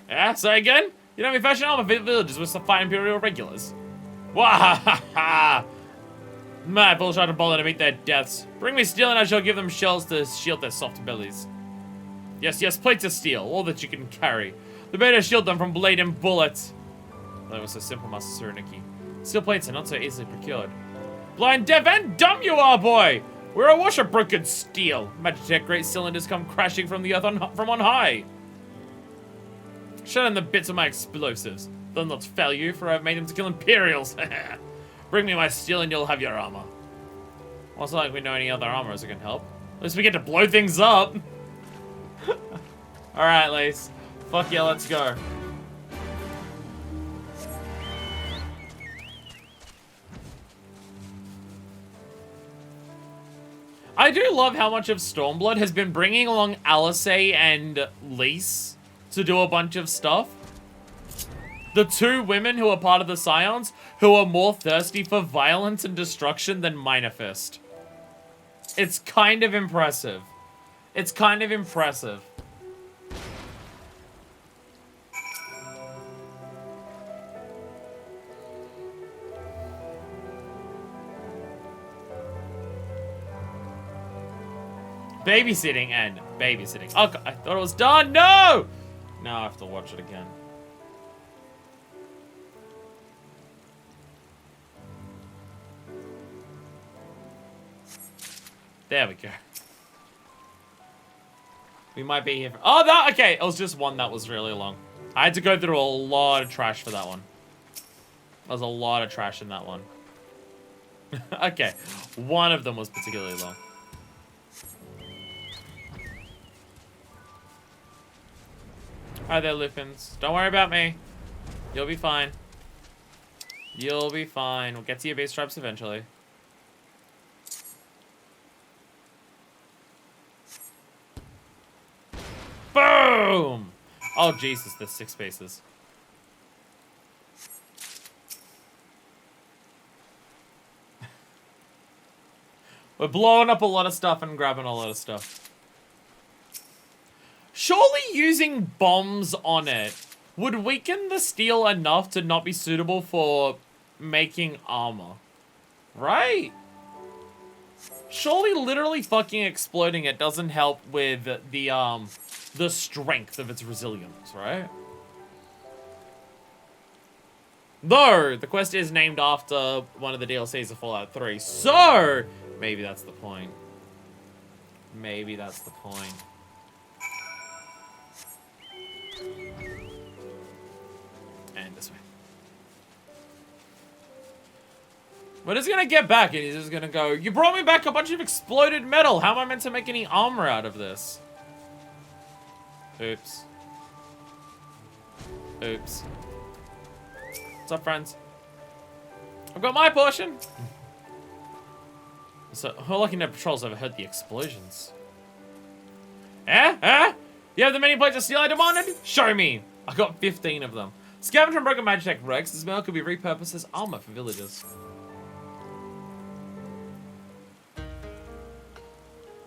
Yeah, say again? You know me fashion armor villages with some fine Imperial regulars. Wahahaha! My bulls try to bother to meet their deaths. Bring me steel and I shall give them shells to shield their soft bellies. Yes, yes, plates of steel, all that you can carry. The better shield them from blade and bullets. That was so simple, Master Tsurunuki. Steel plates are not so easily procured. Blind, deaf, and dumb you are, boy! We're awash of broken steel. Magitech great cylinders come crashing from the earth from on high. Shut in the bits of my explosives. They'll not fail you, for I've made them to kill Imperials. Bring me my steel and you'll have your armor. Well, it's not like we know any other armors that can help. At least we get to blow things up. Alright, Lace. Fuck yeah, let's go. I do love how much of Stormblood has been bringing along Alice and Lise to do a bunch of stuff. The two women who are part of the Scions who are more thirsty for violence and destruction than Minor Fist. It's kind of impressive. It's kind of impressive. Babysitting and babysitting. Oh, God, I thought it was done. No! Now I have to watch it again. There we go. We might be here for... Oh, that... Okay, it was just one that was really long. I had to go through a lot of trash for that one. There was a lot of trash in that one. Okay, one of them was particularly long. Hi there, Lupins. Don't worry about me. You'll be fine. You'll be fine. We'll get to your base stripes eventually. Boom! Oh, Jesus, there's 6 spaces. We're blowing up a lot of stuff and grabbing a lot of stuff. Surely using bombs on it would weaken the steel enough to not be suitable for making armor. Right? Surely literally fucking exploding it doesn't help with the strength of its resilience, right? Though, the quest is named after one of the DLCs of Fallout 3, so maybe that's the point. Maybe that's the point. And this way. We're just gonna get back and he's just gonna go, you brought me back a bunch of exploded metal. How am I meant to make any armor out of this? Oops. Oops. What's up, friends? I've got my portion. So, how lucky no patrols overheard the explosions. Eh? Eh? You have the many plates of steel I demanded? Show me. I got 15 of them. Scavenge from broken Magitech Rex. This metal could be repurposed as armor for villagers.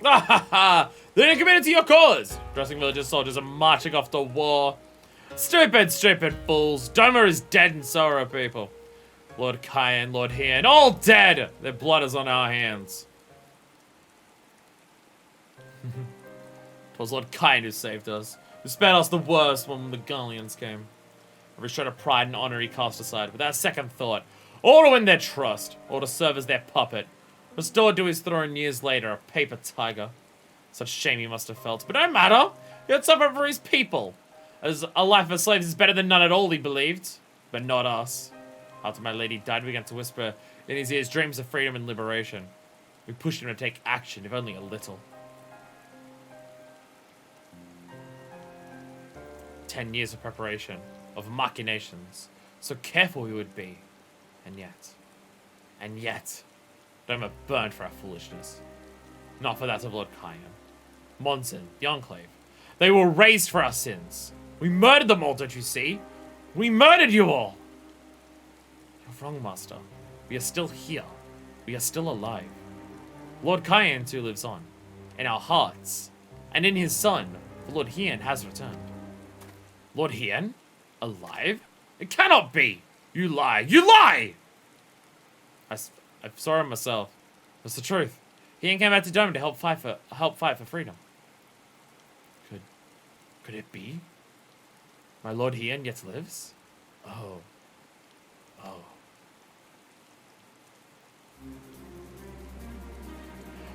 Ah, they're committed to your cause! Dressing villagers, soldiers are marching off to war. Stupid, stupid fools. Doma is dead and so are our people. Lord Kyan, Lord Hian, all dead! Their blood is on our hands. 'Twas Lord Kyan who saved us, who spared us the worst when the Galleons came. Every shred of pride and honor he cast aside, without a second thought, or to win their trust, or to serve as their puppet. Restored to his throne years later, a paper tiger. Such shame he must have felt, but no matter! He had suffered for his people. As a life of slaves is better than none at all, he believed. But not us. After my lady died, we began to whisper in his ears dreams of freedom and liberation. We pushed him to take action, if only a little. 10 years of preparation, of machinations. So careful we would be. And yet, Doma burned for our foolishness. Not for that of Lord Kyan. Monson, the Enclave. They were raised for our sins. We murdered them all, don't you see? We murdered you all! You're wrong, Master. We are still here. We are still alive. Lord Kyan too lives on. In our hearts. And in his son, Lord Hian has returned. Lord Hian? Alive? It cannot be! You lie! You lie! I saw him myself. That's the truth. Hian came back to Doma to help fight for freedom. Could it be? My Lord Hian yet lives? Oh.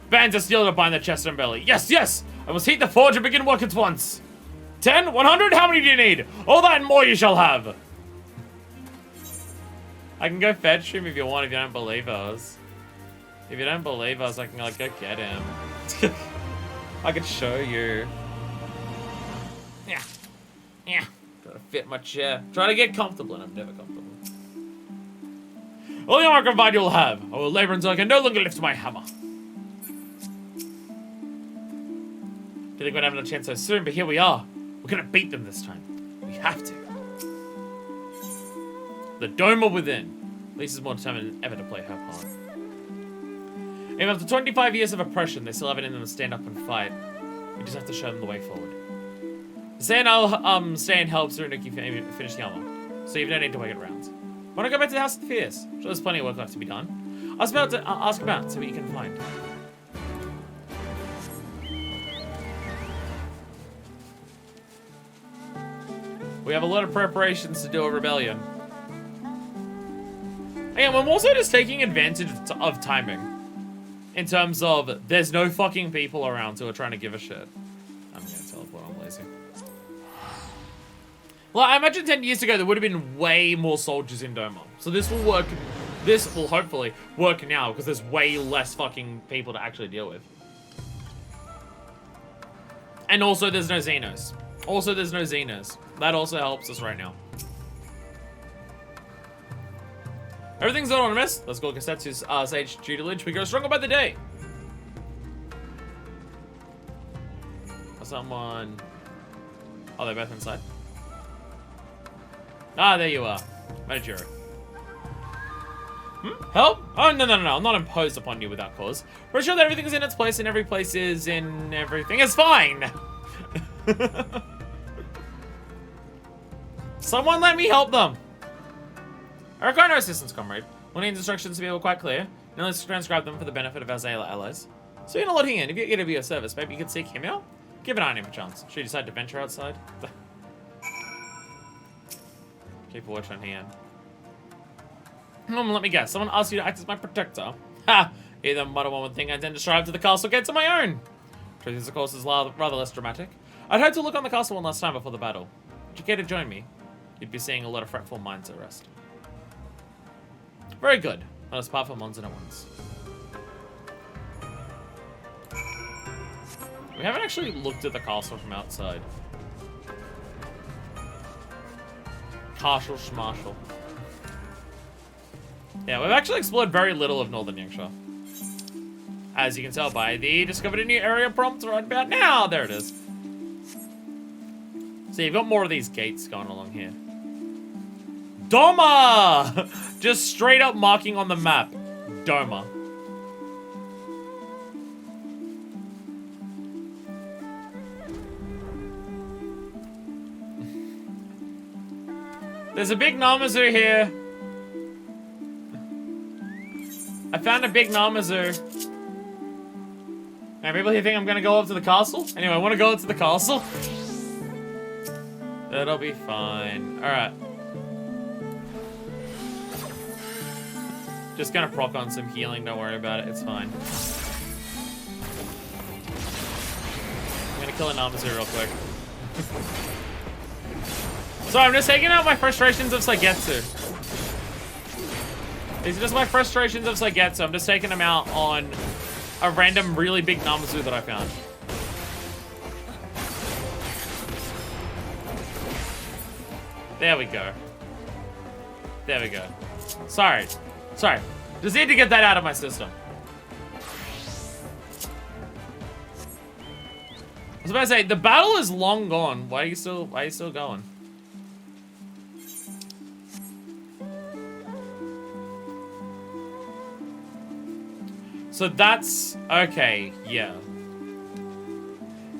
Bands of steel to bind the chest and belly. Yes! I must heat the forge and begin work at once. 10? 100? How many do you need? All that and more you shall have. I can go fetch him if you want, if you don't believe us. If you don't believe us, I can like go get him. I could show you. Yeah. Gotta fit my chair. Try to get comfortable, and I'm never comfortable. All the armor I can provide you'll have. I will labor until I can no longer lift my hammer. Didn't think we'd have a chance so soon, but here we are. We're gonna beat them this time. We have to. The Doma within. Lisa's more determined than ever to play her part. Even after 25 years of oppression, they still have it in them to stand up and fight. We just have to show them the way forward. Say and I'll stay and help Tsurunuki finish the armor, so you don't need to wait around. Wanna go back to the House of the Fierce? Sure, there's plenty of work left to be done. I was about to ask about, see what you can find. We have a lot of preparations to do a rebellion. And I'm also just taking advantage of timing. In terms of, there's no fucking people around who are trying to give a shit. I'm gonna teleport, I'm lazy. Well, I imagine 10 years ago there would have been way more soldiers in Doma. So this will work, this will hopefully work now because there's way less fucking people to actually deal with. And also there's no Xenos. That also helps us right now. Everything's autonomous. Let's go Kasetsu's Sage tutelage. We go stronger by the day. Someone... Oh, they're both inside. Ah, there you are. Manajiro. Help? Oh, no. I'm not imposed upon you without cause. We're sure that everything is in its place and every place is in everything is fine. Someone let me help them. I require no assistance, comrade. We'll need instructions to be able quite clear. Now let's transcribe them for the benefit of our Zayla allies. So you're not letting in. If you get to be of service, maybe you could seek him out? Give an eye on him a chance. Should you decide to venture outside? Keep a watch on hand. Let me guess. Someone asked you to act as my protector. Ha! Either mutter one would think I intend to strive to the castle gates on my own. Truth is, of course, is rather less dramatic. I'd hoped to look on the castle one last time before the battle. Would you care to join me? You'd be seeing a lot of fretful minds at rest. Very good. Let us part for Monson at once. We haven't actually looked at the castle from outside. Castle schmarshal. Yeah, we've actually explored very little of Northern Yangsha. As you can tell by the discovered a new area prompt right about now. There it is. So you've got more of these gates going along here. Doma! Just straight up marking on the map. Doma. There's a big Namazu here. I found a big Namazu. Now, people here think I'm gonna go up to the castle? Anyway, I wanna go up to the castle. It'll be fine. Alright. Just gonna proc on some healing, don't worry about it, it's fine. I'm gonna kill a Namazu real quick. So I'm just taking out my frustrations of Saigetsu. These are just my frustrations of Saigetsu. I'm just taking them out on a random really big Namazu that I found. There we go. There we go. Sorry. Sorry. Just need to get that out of my system. I was about to say, the battle is long gone. Why are you still going? So that's... Okay, yeah.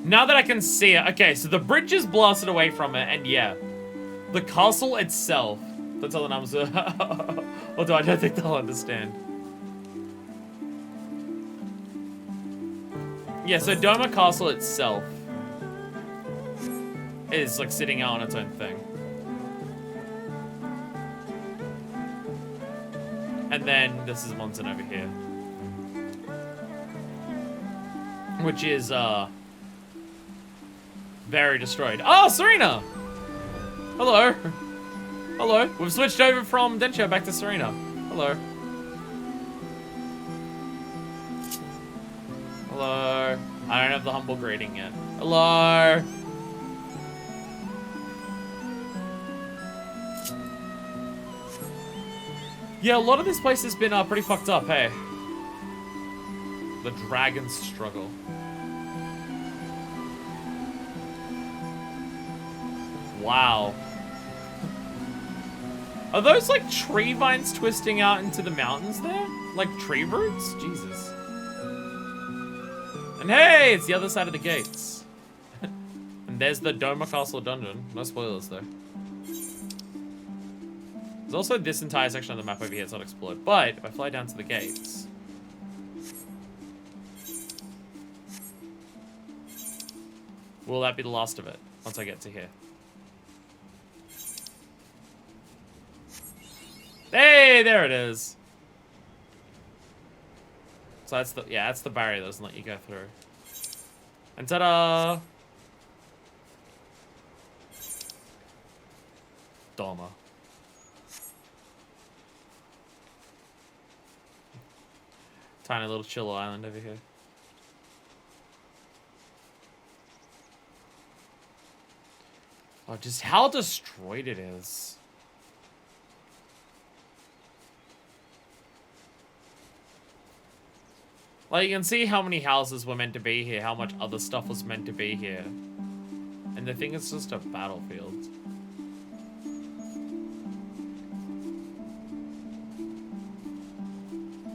Now that I can see it... Okay, so the bridge is blasted away from it, and yeah. The castle itself... Don't tell the Namazu. Although I don't think they'll understand. Yeah, so Doma Castle itself... is, like, sitting out on its own thing. And then this is Monson over here. Which is, very destroyed. Oh, Serena! Hello. Hello. We've switched over from Densho back to Serena. Hello. Hello. I don't have the humble greeting yet. Hello. Yeah, a lot of this place has been pretty fucked up, hey? The dragon struggle. Wow. Are those like tree vines twisting out into the mountains there? Like tree roots? Jesus. And hey, it's the other side of the gates. And there's the Doma Castle dungeon. No spoilers though. There's also this entire section of the map over here that's not explored. But if I fly down to the gates... will that be the last of it once I get to here? Hey, there it is. So that's the, yeah, that's the barrier that doesn't let you go through. And ta-da! Doma. Tiny little chill island over here. Oh, just how destroyed it is. Like, you can see how many houses were meant to be here, how much other stuff was meant to be here. And the thing is just a battlefield.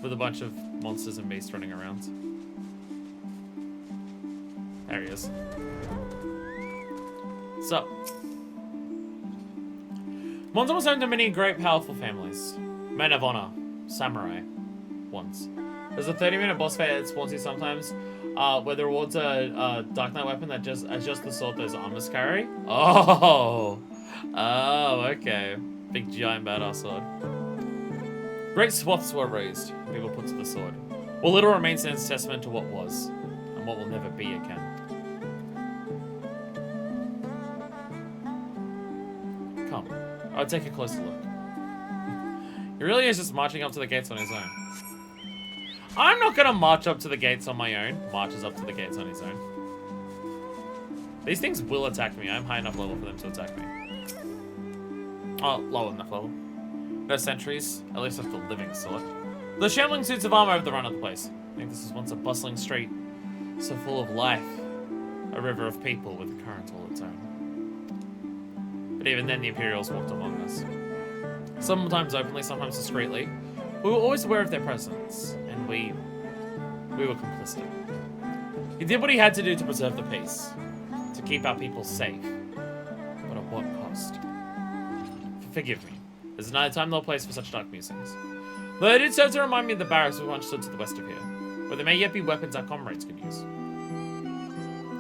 With a bunch of monsters and beasts running around. There he is. So, Monson was home to many great, powerful families. Men of honor, samurai, once. There's a 30-minute boss fight that spawns you sometimes, where the rewards a Dark Knight weapon that just the sword those armors carry. Oh, okay. Big giant badass sword. Great swaths were raised. People put to the sword. What little remains in its testament to what was, and what will never be again. Come, I'll take a closer look. He really is just marching up to the gates on his own. I'm not gonna march up to the gates on my own. Marches up to the gates on his own. These things will attack me. I'm high enough level for them to attack me. Oh, low enough level. No sentries, at least of the living sort. The shambling suits of armor have the run of the place. I think this was once a bustling street, so full of life. A river of people with a current all its own. But even then, the Imperials walked among us. Sometimes openly, sometimes discreetly. We were always aware of their presence, and we were complicit. He did what he had to do to preserve the peace, to keep our people safe. But at what cost? Forgive me. There's neither time nor place for such dark musings. Though it did serve to remind me of the barracks we once stood to the west of here, where there may yet be weapons our comrades could use.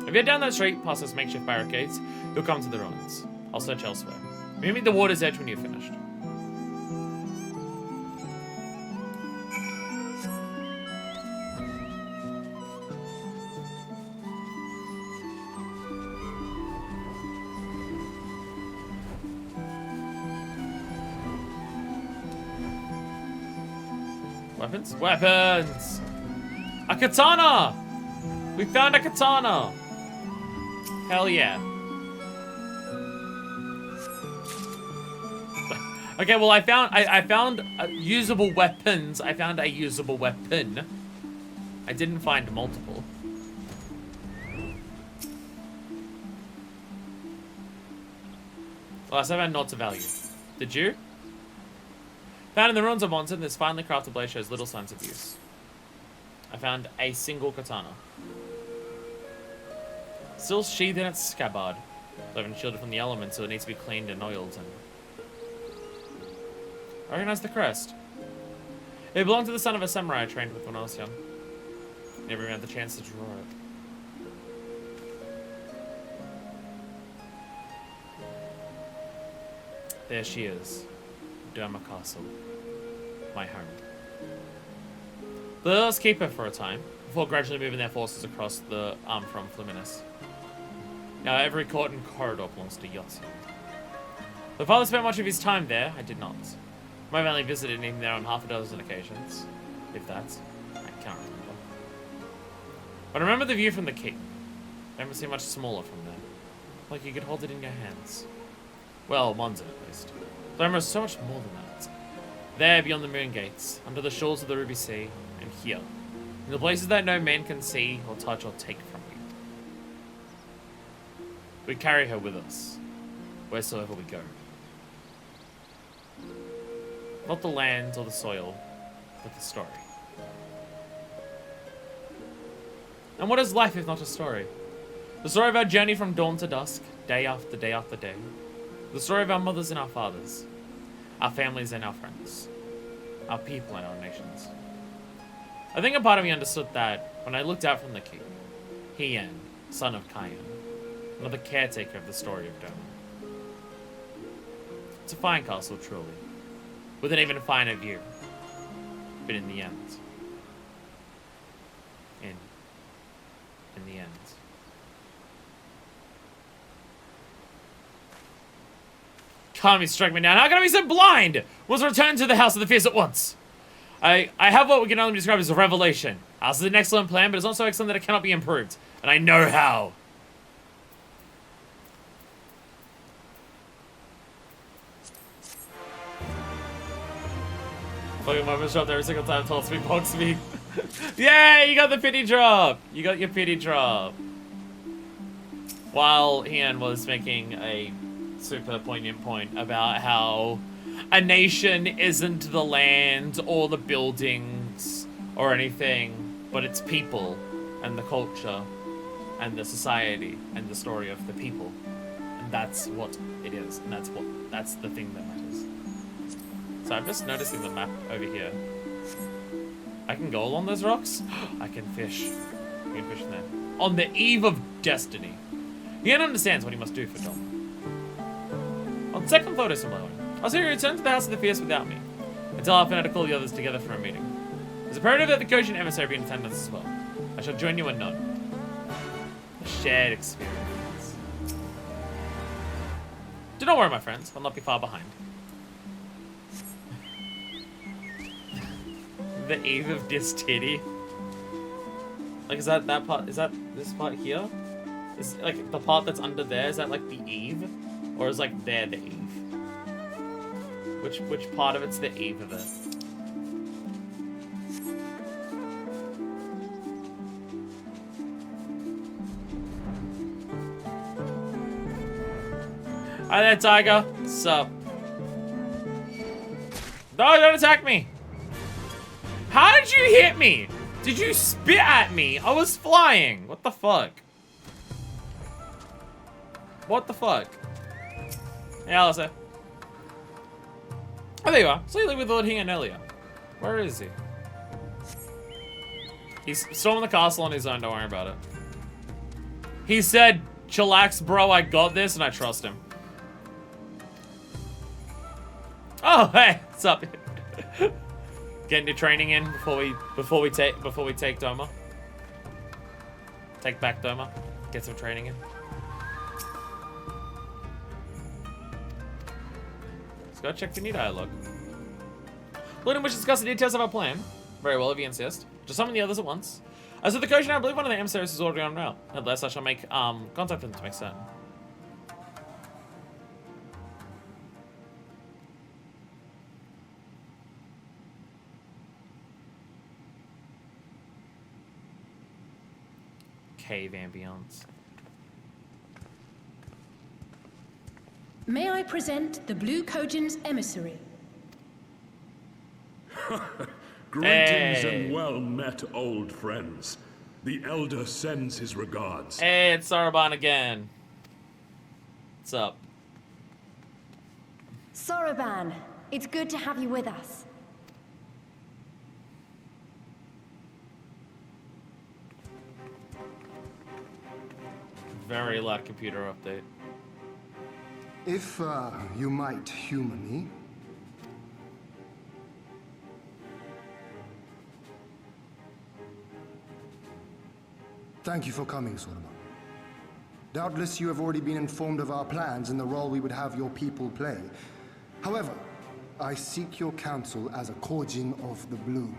If you head down that street, past those makeshift barricades, you'll come to the ruins. I'll search elsewhere. Meet me at the water's edge when you've finished. Weapons? Weapons! A katana! We found a katana! Hell yeah. Okay, well I found usable weapons. I found a usable weapon. I didn't find multiple. Well, I found not to value. Did you? Found in the ruins of Monson, this finely crafted blade shows little signs of use. I found a single katana. Still sheathed in its scabbard. It's been shielded from the elements, so it needs to be cleaned and oiled. And I recognize the crest. It belonged to the son of a samurai I trained with when I was young. Never even had the chance to draw it. There she is. Doma Castle. My home. The Earls keep her for a time, before gradually moving their forces across the arm from Fluminus. Now every court and corridor belongs to Yotsu. The father spent much of his time there, I did not. I've only visited him there on half a dozen occasions, if that. I can't remember. But I remember the view from the keep. It never seemed much smaller from there. Like you could hold it in your hands. Well, Monza at least. But I remember so much more than that. There, beyond the moon gates, under the shores of the Ruby Sea, and here, in the places that no man can see, or touch, or take from you. We carry her with us, wheresoever we go. Not the land or the soil, but the story. And what is life if not a story? The story of our journey from dawn to dusk, day after day after day. The story of our mothers and our fathers. Our families and our friends. Our people and our nations. I think a part of me understood that when I looked out from the keep. Hien, son of Kayan, another caretaker of the story of Doma. It's a fine castle, truly. With an even finer view. But in the end. In the end. Kami struck me down. How can I be so blind? Was returned to the House of the Fierce at once. I have what we can only describe as a revelation. Ours is an excellent plan, but it's not so excellent that it cannot be improved. And I know how. Fucking moments dropped every single time told me box me. Yay, you got the pity drop. You got your pity drop. While Hien was making a super poignant point about how a nation isn't the land or the buildings or anything, but it's people and the culture and the society and the story of the people. And that's what it is. And that's the thing that matters. So I'm just noticing the map over here. I can go along those rocks. I can fish. I can fish in there. On the eve of destiny. Hien understands what he must do for Dom. On second thought, I'll say you return to the House of the Fierce without me, until I've been able to call the others together for a meeting. It's imperative that the coach and emissary be in attendance as well. I shall join you in none. A shared experience. Do not worry, my friends. I'll not be far behind. The eve of destiny. Like, is that part? Is that this part here? Is like the part that's under there? Is that like the eve, or is like there the eve? Which part of it's the eve of it? Hi there, Tiger. Sup? No, don't attack me! How did you hit me? Did you spit at me? I was flying. What the fuck? What the fuck? Yeah, Alyssa. Oh, there you are. So you live with Lord Hian earlier. Where is he? He's storming the castle on his own. Don't worry about it. He said, chillax, bro, I got this, and I trust him. Oh, hey, what's up? Getting your training in before we take Doma. Take back Doma. Get some training in. Let's go check the new dialogue. Lord, we should discuss the details of our plan. Very well, if you insist. Just summon the others at once. As for the coach, I believe one of the emissaries is already on route. Unless I shall make contact with them to make certain. Cave ambience. May I present the Blue Kojin's emissary? Greetings Hey. and well met, old friends. The Elder sends his regards. Hey, it's Saraban again. What's up? Soroban, it's good to have you with us. Very light computer update. If you might humor me. Thank you for coming, Soroban. Doubtless you have already been informed of our plans and the role we would have your people play. However, I seek your counsel as a Kojin of the Blue.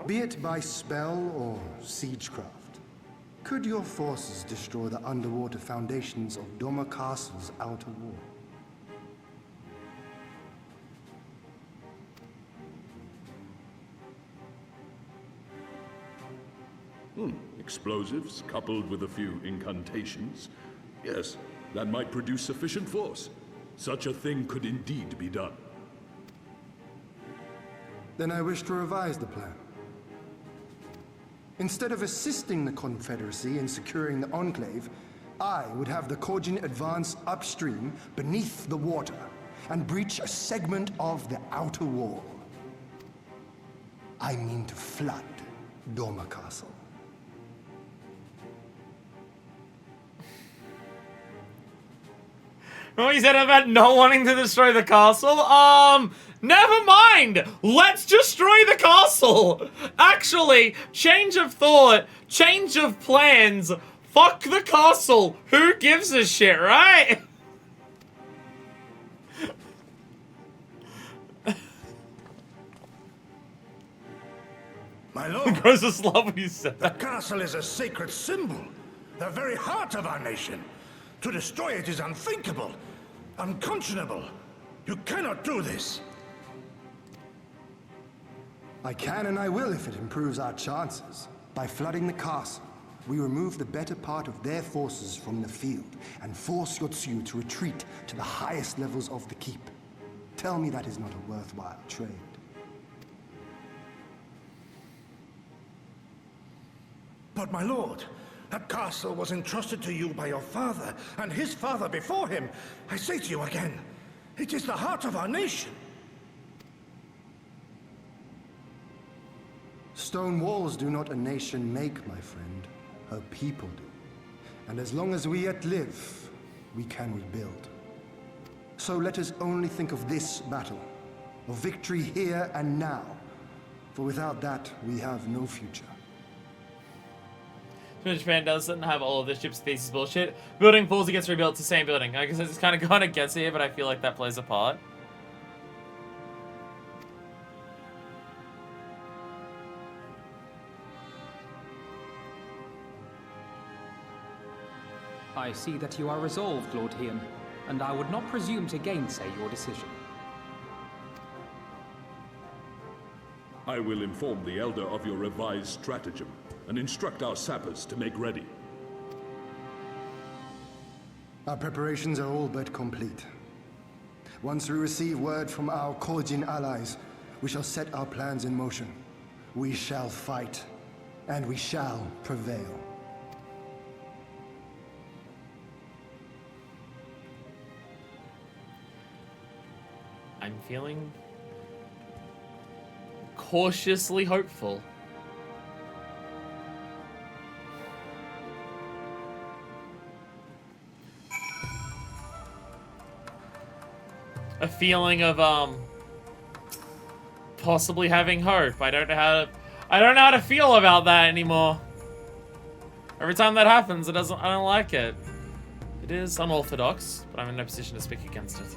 Be it by spell or siegecraft, could your forces destroy the underwater foundations of Doma Castle's outer wall? Explosives coupled with a few incantations. Yes, that might produce sufficient force. Such a thing could indeed be done. Then I wish to revise the plan. Instead of assisting the Confederacy in securing the Enclave, I would have the Kojin advance upstream beneath the water and breach a segment of the outer wall. I mean to flood Doma Castle. What you said about not wanting to destroy the castle? Never mind! Let's destroy the castle! Actually, change of thought, change of plans. Fuck the castle. Who gives a shit, right? My lord, Grows a love when you said the that. castle is a sacred symbol, the very heart of our nation. To destroy it is unthinkable, unconscionable. You cannot do this. I can and I will if it improves our chances. By flooding the castle, we remove the better part of their forces from the field and force Yotsuyu to retreat to the highest levels of the keep. Tell me that is not a worthwhile trade. But my lord, that castle was entrusted to you by your father and his father before him. I say to you again, it is the heart of our nation. Stone walls do not a nation make, my friend. Her people do. And as long as we yet live, we can rebuild. So let us only think of this battle, of victory here and now. For without that, we have no future. Japan doesn't have all of the ship's thesis bullshit. Building falls, it gets rebuilt. It's the same building. I guess it's kind of gets here, but I feel like that plays a part. I see that you are resolved, Lord Hian, and I would not presume to gainsay your decision. I will inform the Elder of your revised stratagem and instruct our sappers to make ready. Our preparations are all but complete. Once we receive word from our Korjin allies, we shall set our plans in motion. We shall fight, and we shall prevail. I'm feeling cautiously hopeful. A feeling of possibly having hope. I don't know how to feel about that anymore. Every time that happens, I don't like it. It is unorthodox, but I'm in no position to speak against it.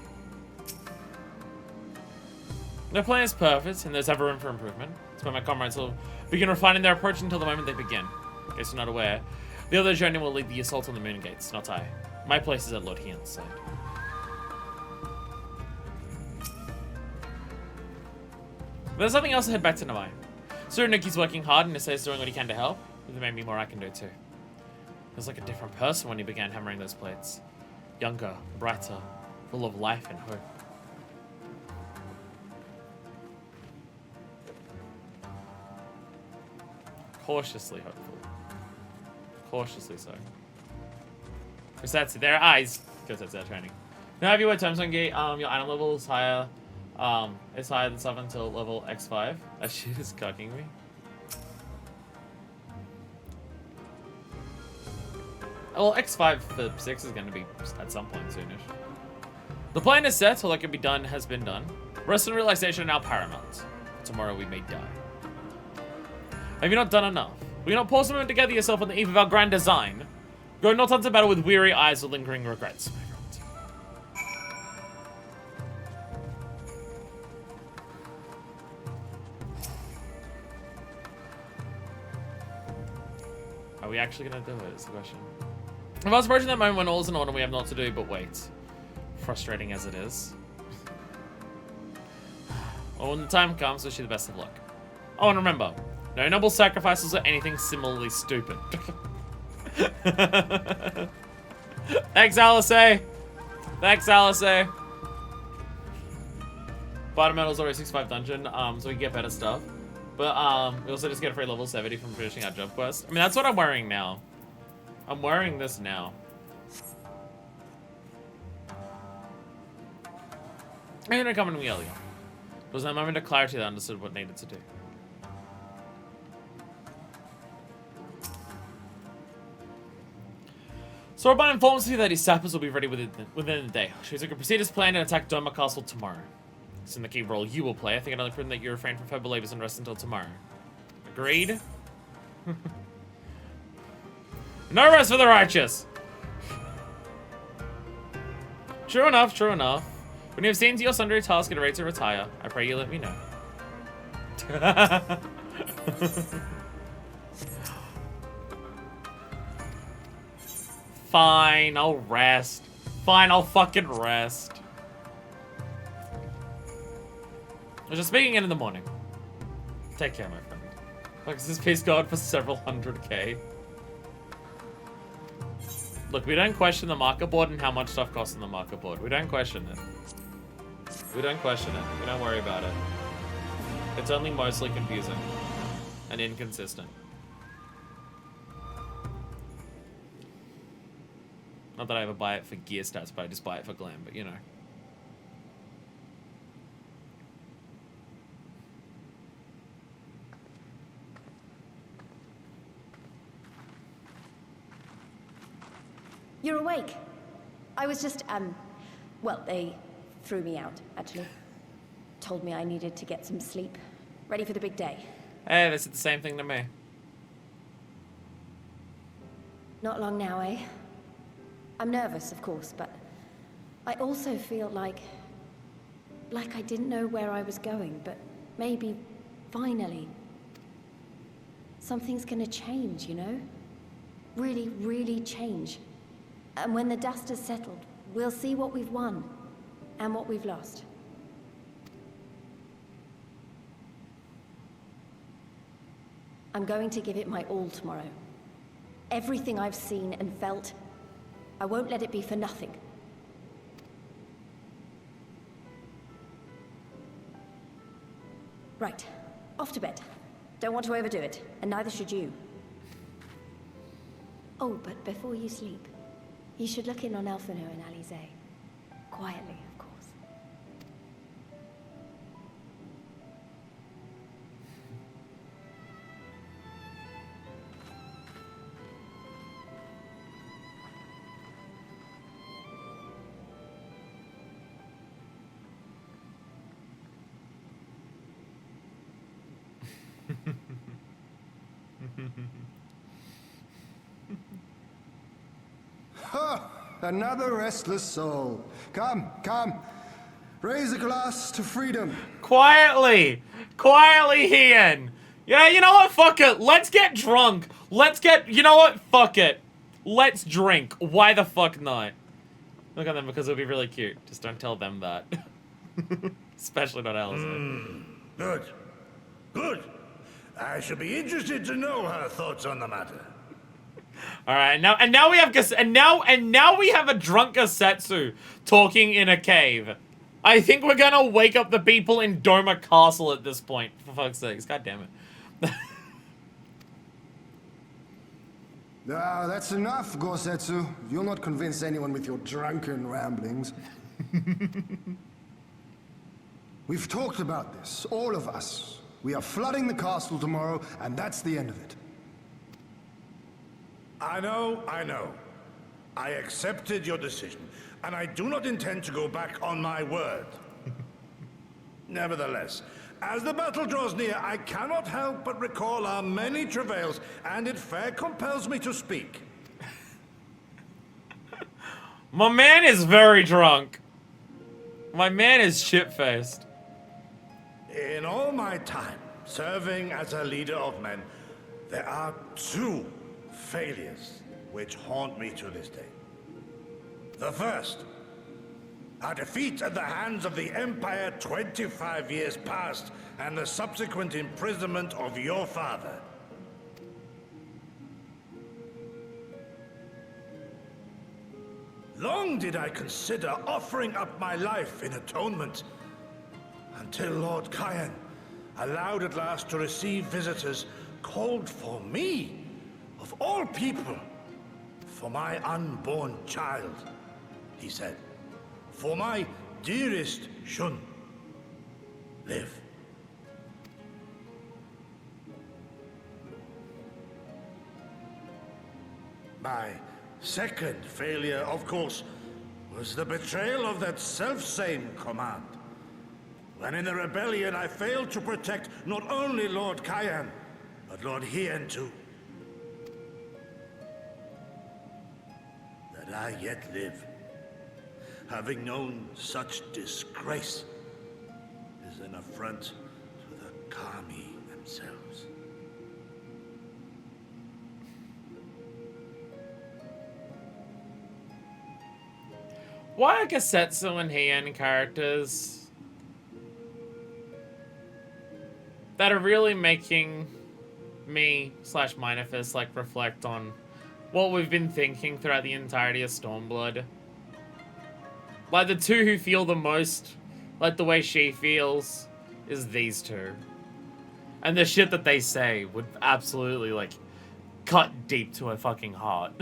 No plan is perfect, and there's ever room for improvement. That's why my comrades will begin refining their approach until the moment they begin. In case you're not aware, the other journey will lead the assault on the Moon Gates, not I. My place is at Lord Hian's side. But there's something else to head back to Namai. Surunuki's working hard and Issei's doing what he can to help, but there may be more I can do too. He was like a different person when he began hammering those plates. Younger, brighter, full of life and hope. Cautiously hopeful. Cautiously so. Besides, their eyes, because that's their training. Now, have you heard terms on gate? Your item level is higher. It's higher than 7 until level X5. That shit is cucking me. Well, X5 for 6 is going to be at some point soonish. The plan is set, all that can be done has been done. Rest and realization are now paramount. Tomorrow we may die. Have you not done enough? Will you not pause a moment to gather yourself on the eve of our grand design? Go not onto battle with weary eyes or lingering regrets. Are we actually gonna do it, is the question. If I was approaching that moment when all is in order, we have naught to do but wait. Frustrating as it is. Well, when the time comes, wish you the best of luck. Oh, and remember, no noble sacrifices or anything similarly stupid. Thanks, Alice. Thanks, Alice. Bottom metal's already 6-5 dungeon, so we can get better stuff. But we also just get a free level 70 from finishing our job quest. I mean, that's what I'm wearing now. I'm wearing this now. I didn't come to me earlier. It was that moment of clarity that I understood what needed to do. Soraban informs me that his sappers will be ready within the day. So he can proceed as planned and attack Doma Castle tomorrow. It's in the key role you will play. I think it only prudent that you refrain from further labors and rest until tomorrow. Agreed? No rest for the righteous! True enough, true enough. When you have seen to your sundry task and are ready to retire, I pray you let me know. Fine, I'll rest. Fine, I'll fucking rest. I was just speaking in the morning. Take care, my friend. Like, is this piece going for several 100k? Look, we don't question the market board and how much stuff costs on the market board. We don't question it. We don't question it. We don't worry about it. It's only mostly confusing and inconsistent. Not that I ever buy it for gear stats, but I just buy it for glam, but you know. You're awake. I was just, well, they threw me out, actually. Told me I needed to get some sleep. Ready for the big day. Hey, they said the same thing to me. Not long now, eh? I'm nervous, of course, but I also feel like I didn't know where I was going, but maybe, finally, something's gonna change, you know? Really, really change. And when the dust has settled, we'll see what we've won and what we've lost. I'm going to give it my all tomorrow. Everything I've seen and felt, I won't let it be for nothing. Right. Off to bed. Don't want to overdo it, and neither should you. Oh, but before you sleep, you should look in on Elfino and Alize. Quietly, of course. Ha! Another restless soul. Come, come. Raise a glass to freedom. Quietly! Quietly, Ian! Yeah, you know what? Fuck it. Let's get drunk. Let's get... You know what? Fuck it. Let's drink. Why the fuck not? Look at them because it'll be really cute. Just don't tell them that. Especially not Alice. Good. Good. I should be interested to know her thoughts on the matter. All right, now we have now we have a drunk Gasetsu talking in a cave. I think we're gonna wake up the people in Doma Castle at this point. For fuck's sakes, god damn it. Ah, that's enough, Gosetsu. You'll not convince anyone with your drunken ramblings. We've talked about this, all of us. We are flooding the castle tomorrow, and that's the end of it. I know. I accepted your decision, and I do not intend to go back on my word. Nevertheless, as the battle draws near, I cannot help but recall our many travails, and it fair compels me to speak. My man is very drunk. My man is shit-faced. In all my time serving as a leader of men, there are two failures which haunt me to this day. The first, a defeat at the hands of the Empire 25 years past, and the subsequent imprisonment of your father. Long did I consider offering up my life in atonement, until Lord Kyan allowed at last to receive visitors called for me, of all people, for my unborn child, he said. For my dearest Shun, live. My second failure, of course, was the betrayal of that self-same command. When in the rebellion I failed to protect not only Lord Kyan, but Lord Hien too. That I yet live, having known such disgrace, is an affront to the Kami themselves. Why are Gasetsu and Hien characters that are really making me / Minifist like reflect on what we've been thinking throughout the entirety of Stormblood? Like, the two who feel the most like the way she feels is these two. And the shit that they say would absolutely, like, cut deep to her fucking heart.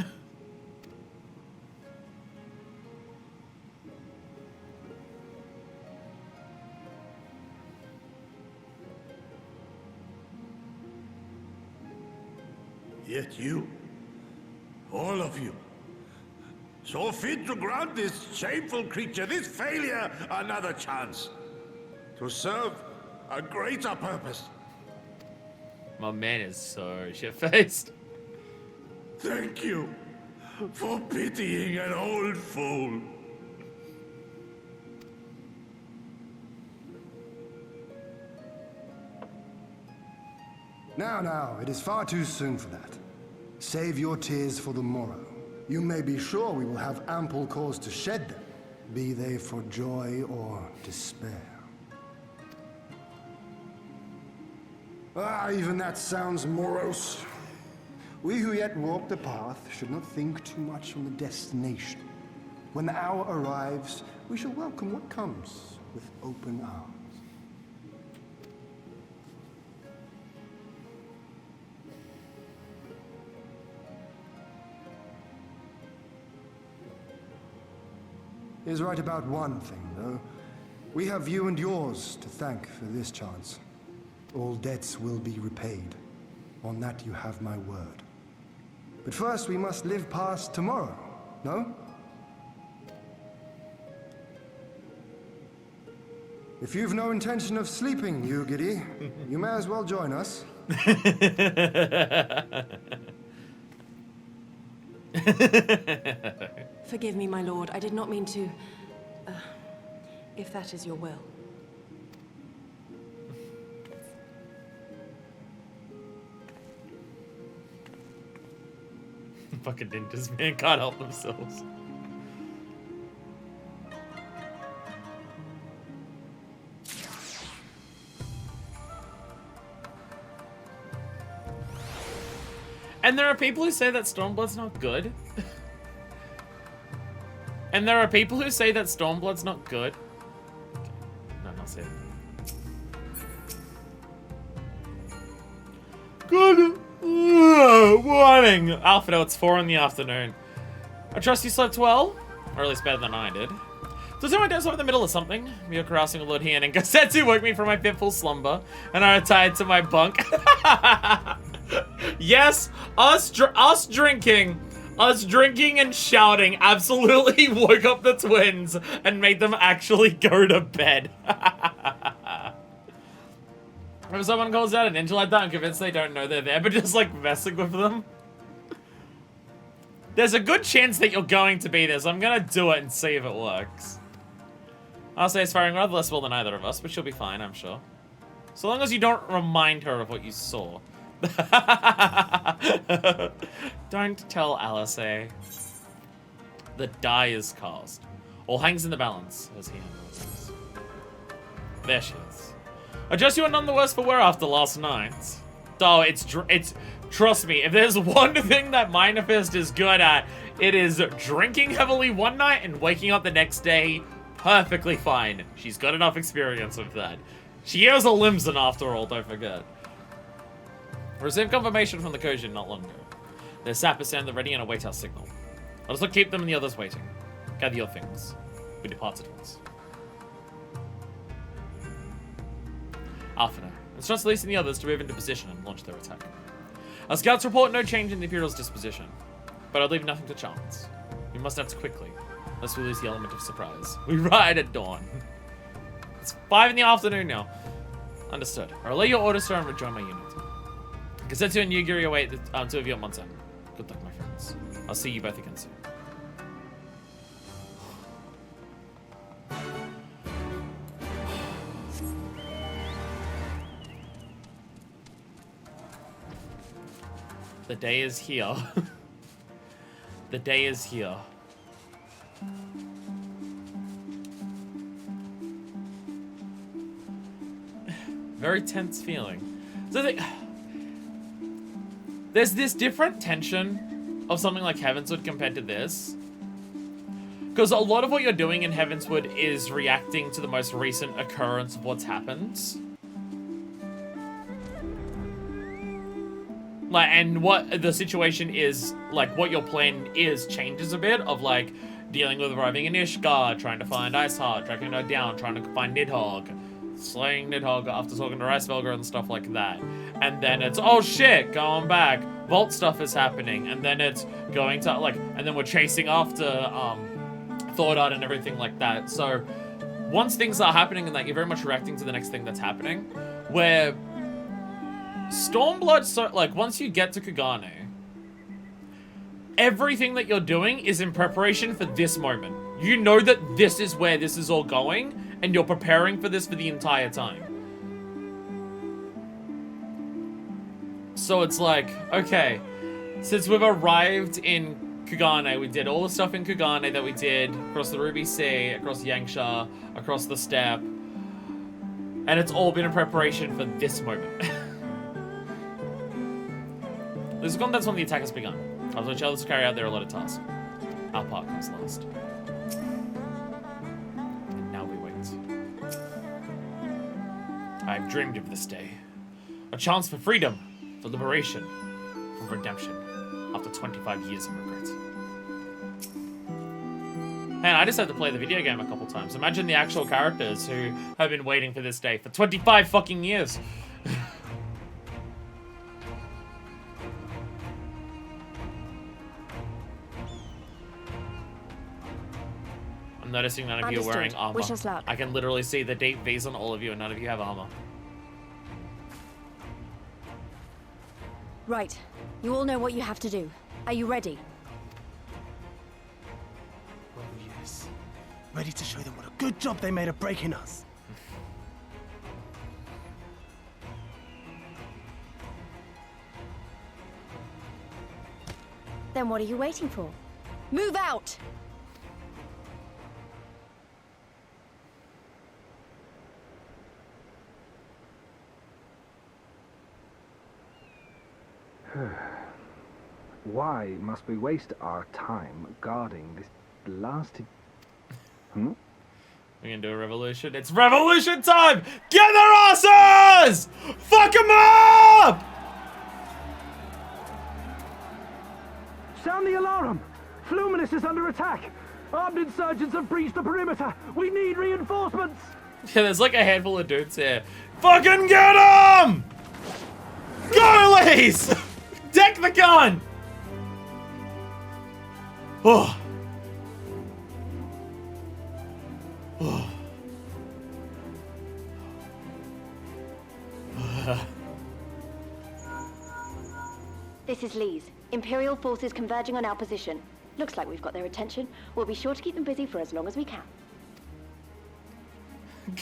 Yet you, all of you, so fit to grant this shameful creature, this failure, another chance to serve a greater purpose. My man is so shit-faced. Thank you for pitying an old fool. Now, it is far too soon for that. Save your tears for the morrow. You may be sure we will have ample cause to shed them, be they for joy or despair. Ah, even that sounds morose. We who yet walk the path should not think too much on the destination. When the hour arrives, we shall welcome what comes with open arms. is right about one thing, though. We have you and yours to thank for this chance. All debts will be repaid. On that you have my word. But first we must live past tomorrow, no? If you've no intention of sleeping, you giddy, you may as well join us. Forgive me, my lord. I did not mean to... if that is your will. Fucking ninjas, man, can't help themselves. And there are people who say that Stormblood's not good. And there are people who say that Stormblood's not good. Okay. No, not saying. Good morning, Alpha. It's 4 in the afternoon. I trust you slept well, or at least better than I did. So I down in the middle of something. We were carousing with Lord Hian, and Gasetsu woke me from my fitful slumber, and I retired to my bunk. Yes, us drinking and shouting absolutely woke up the twins and made them actually go to bed. If someone calls out an ninja like that, I'm convinced they don't know they're there, but just like messing with them. There's a good chance that you're going to be there, so I'm gonna do it and see if it works. I'll say it's firing rather less well than either of us, but she'll be fine, I'm sure. So long as you don't remind her of what you saw. Don't tell Alice. The die is cast. All hangs in the balance, as he knows. There she is. I just you are none the worse for wear after last night. Oh, it's trust me, if there's one thing that Minor Fist is good at, it is drinking heavily one night and waking up the next day perfectly fine. She's got enough experience with that. She has a Limson after all, don't forget. Received confirmation from the Kojin not long ago. Their sappers stand at the ready and await our signal. Let us not keep them and the others waiting. Gather your things. We depart at once. Alphina, instructs Lise and the others to move into position and launch their attack. Our scouts report no change in the Imperial's disposition, but I'd leave nothing to chance. We must act quickly, lest we lose the element of surprise. We ride at dawn. It's 5 in the afternoon now. Understood. I'll relay your orders, sir, and rejoin my unit. Gasetsu and Yugiri await the two of you at Monsen. Good luck, my friends. I'll see you both again soon. The day is here. The day is here. Very tense feeling. So there's this different tension of something like Heavensward compared to this. Because a lot of what you're doing in Heavensward is reacting to the most recent occurrence of what's happened. Like, and what the situation is, like, what your plan is changes a bit of, like, dealing with arriving in Ishgard, trying to find Iceheart, tracking her down, trying to find Nidhogg, slaying Nidhogg after talking to Ricevelger and stuff like that. And then it's, oh shit, going back, Vault stuff is happening, and then it's going to, like, and then we're chasing after, Thordard and everything like that. So, once things are happening and that, you're very much reacting to the next thing that's happening, where Stormblood, so, like, once you get to Kugane, everything that you're doing is in preparation for this moment. You know that this is where this is all going, and you're preparing for this for the entire time. So it's like, okay, since we've arrived in Kugane, we did all the stuff in Kugane that we did across the Ruby Sea, across Yangsha, across the steppe, and it's all been in preparation for this moment. This is that's when the attack has begun. I'll let others carry out their allotted task. Our part comes last. And now we wait. I've dreamed of this day. A chance for freedom, for liberation, for redemption, after 25 years of regret. Man, I just had to play the video game a couple times. Imagine the actual characters who have been waiting for this day for 25 fucking years. I'm noticing none of you are wearing armor. Wish us luck. I can literally see the deep V's on all of you and none of you have armor. Right. You all know what you have to do. Are you ready? Oh, yes. Ready to show them what a good job they made of breaking us. Then what are you waiting for? Move out! Why must we waste our time guarding this blasted... Hmm? We're gonna do a revolution. It's revolution time! Get their asses! Fuck them up! Sound the alarm! Fluminous is under attack! Armed insurgents have breached the perimeter! We need reinforcements! Yeah, there's like a handful of dudes here. Fucking get them! Go, Elise! Deck the gun! Oh. Oh. This is Lee's. Imperial forces converging on our position. Looks like we've got their attention. We'll be sure to keep them busy for as long as we can.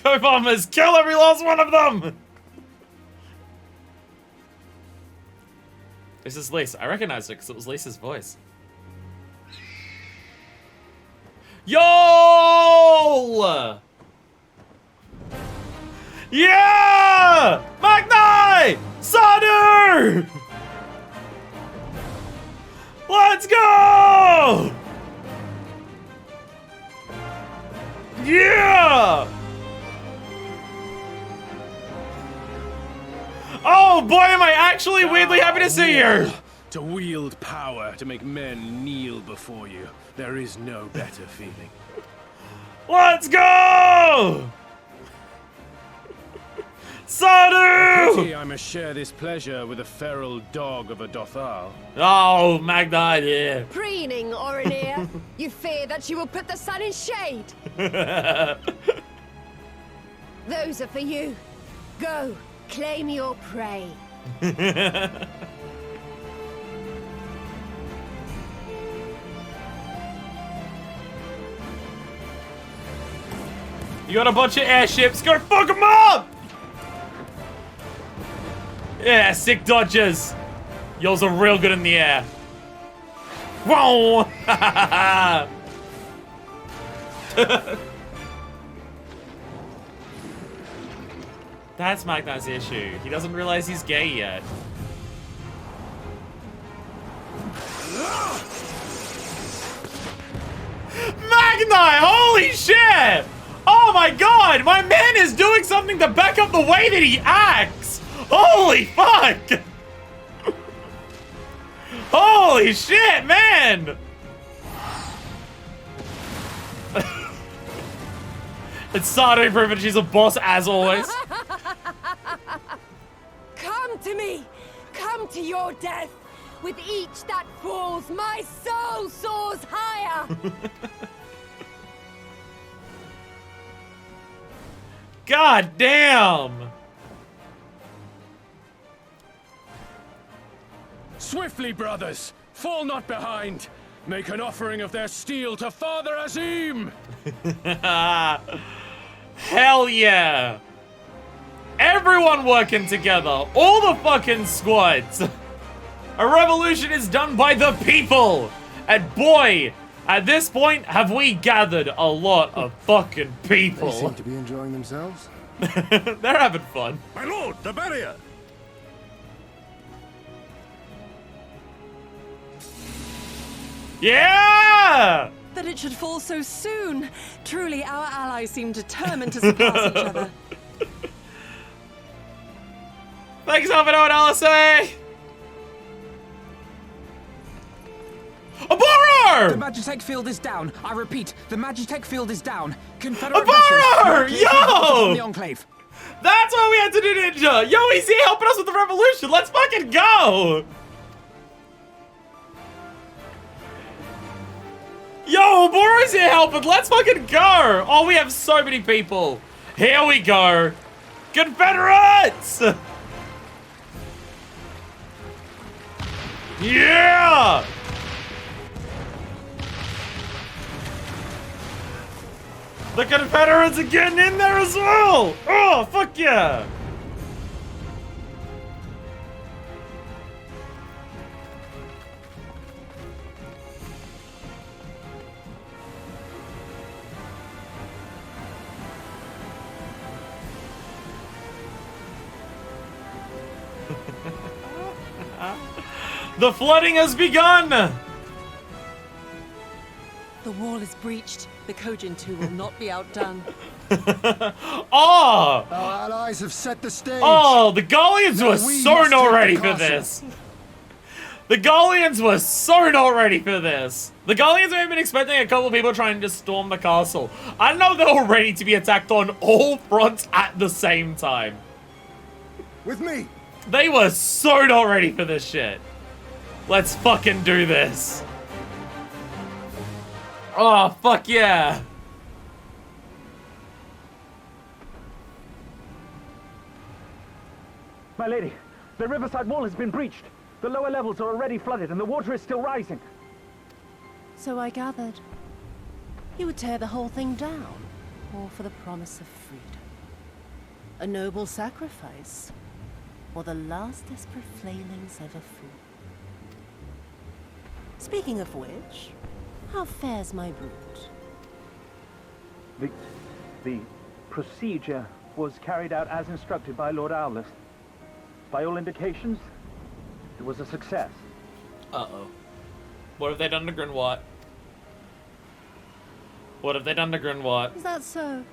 Go bombers! Kill every last one of them! This is Lise. I recognized it because it was Lisa's voice. Yo! Yeah! Magni! Sadu! Let's go! Yeah! Oh boy, am I actually weirdly happy to see you! To wield power to make men kneel before you. There is no better feeling. Let's go! Sadu! Pity I must share this pleasure with a feral dog of a Dothal. Oh, Magni, yeah. Preening, Oreneer. You fear that she will put the sun in shade. Those are for you. Go, claim your prey. You got a bunch of airships, go fuck them up! Yeah, sick dodges. Yours are real good in the air. Whoa! That's Magna's issue. He doesn't realize he's gay yet. Magni! Holy shit! Oh my god! My man is doing something to back up the way that he acts! Holy fuck! Holy shit, man! It's Sadu proving she's a boss as always. Come to me! Come to your death! With each that falls, my soul soars higher! God damn! Swiftly, brothers! Fall not behind! Make an offering of their steel to Father Azim! Hell yeah! Everyone working together! All the fucking squads! A revolution is done by the people! And boy, at this point, have we gathered a lot of fucking people. They seem to be enjoying themselves. They're having fun. My lord, the barrier! Yeah! That it should fall so soon. Truly, our allies seem determined to surpass each other. Thanks, Alvaro and LSA! A Borer! Abaro! The Magitech field is down. I repeat, the Magitech field is down. Confederate Abaro! vessels, from the Yo! Enclave. That's what we had to do, Ninja! Yo, he's here helping us with the revolution! Let's fucking go! Yo, Boro's here helping! Let's fucking go! Oh, we have so many people! Here we go! Confederates! Yeah! The Confederates are getting in there as well! Oh, fuck yeah! The flooding has begun! The wall is breached. The Kojin 2 will not be outdone. Oh! Our allies have set the stage. Oh, the Gallians were we so must not take ready the for castle. this. The Gallians were so not ready for this. The Gallians may have been expecting a couple of people trying to storm the castle. I don't know if they were ready to be attacked on all fronts at the same time. With me. They were so not ready for this shit. Let's fucking do this. Oh, fuck yeah. My lady, the riverside wall has been breached. The lower levels are already flooded and the water is still rising. So I gathered. You would tear the whole thing down, all for the promise of freedom. A noble sacrifice, or the last desperate flailings of a fool. Speaking of which, how fares my brood? The procedure was carried out as instructed by Lord Owless. By all indications, it was a success. Uh-oh. What have they done to Grinwat? What have they done to Grinwat? Is that so?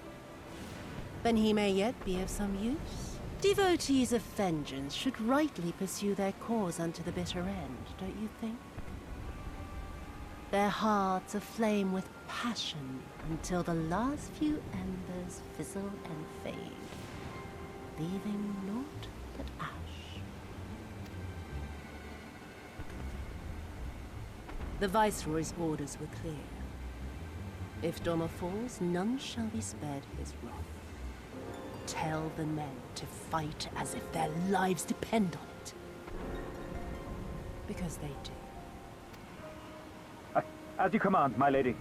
Then he may yet be of some use. Devotees of vengeance should rightly pursue their cause unto the bitter end, don't you think? Their hearts aflame with passion until the last few embers fizzle and fade, leaving naught but ash. The Viceroy's orders were clear. If Doma falls, none shall be spared his wrath. Tell the men to fight as if their lives depend on it. Because they do. As you command, my lady.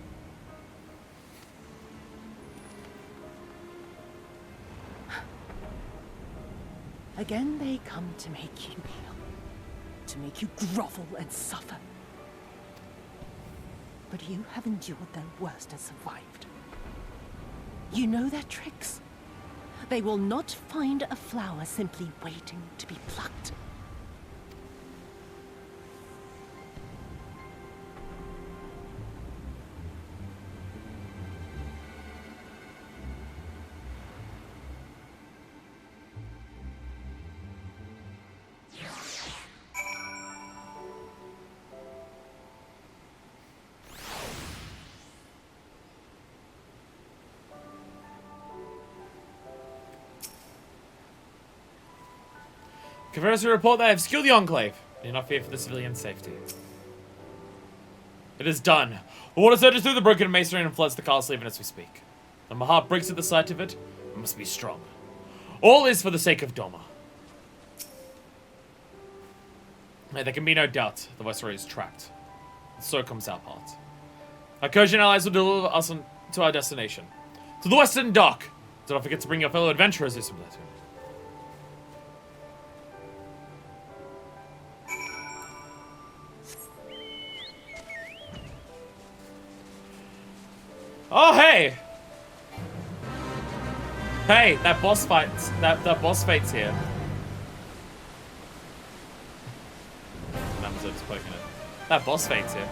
Again they come to make you kneel, to make you grovel and suffer. But you have endured their worst and survived. You know their tricks. They will not find a flower simply waiting to be plucked. Confederates report they have secured the Enclave. Do not fear for the civilian safety. It is done. The water surges through the broken masonry and floods the castle even as we speak. And my heart breaks at the sight of it. I must be strong. All is for the sake of Doma. There can be no doubt the Viceroy is trapped. And so comes our part. Our Kojin allies will deliver us to our destination. To the Western Dock. Do not forget to bring your fellow adventurers this platoon. Oh, hey! Hey, that boss fight's here. Amazon's poking it. That boss fight's here.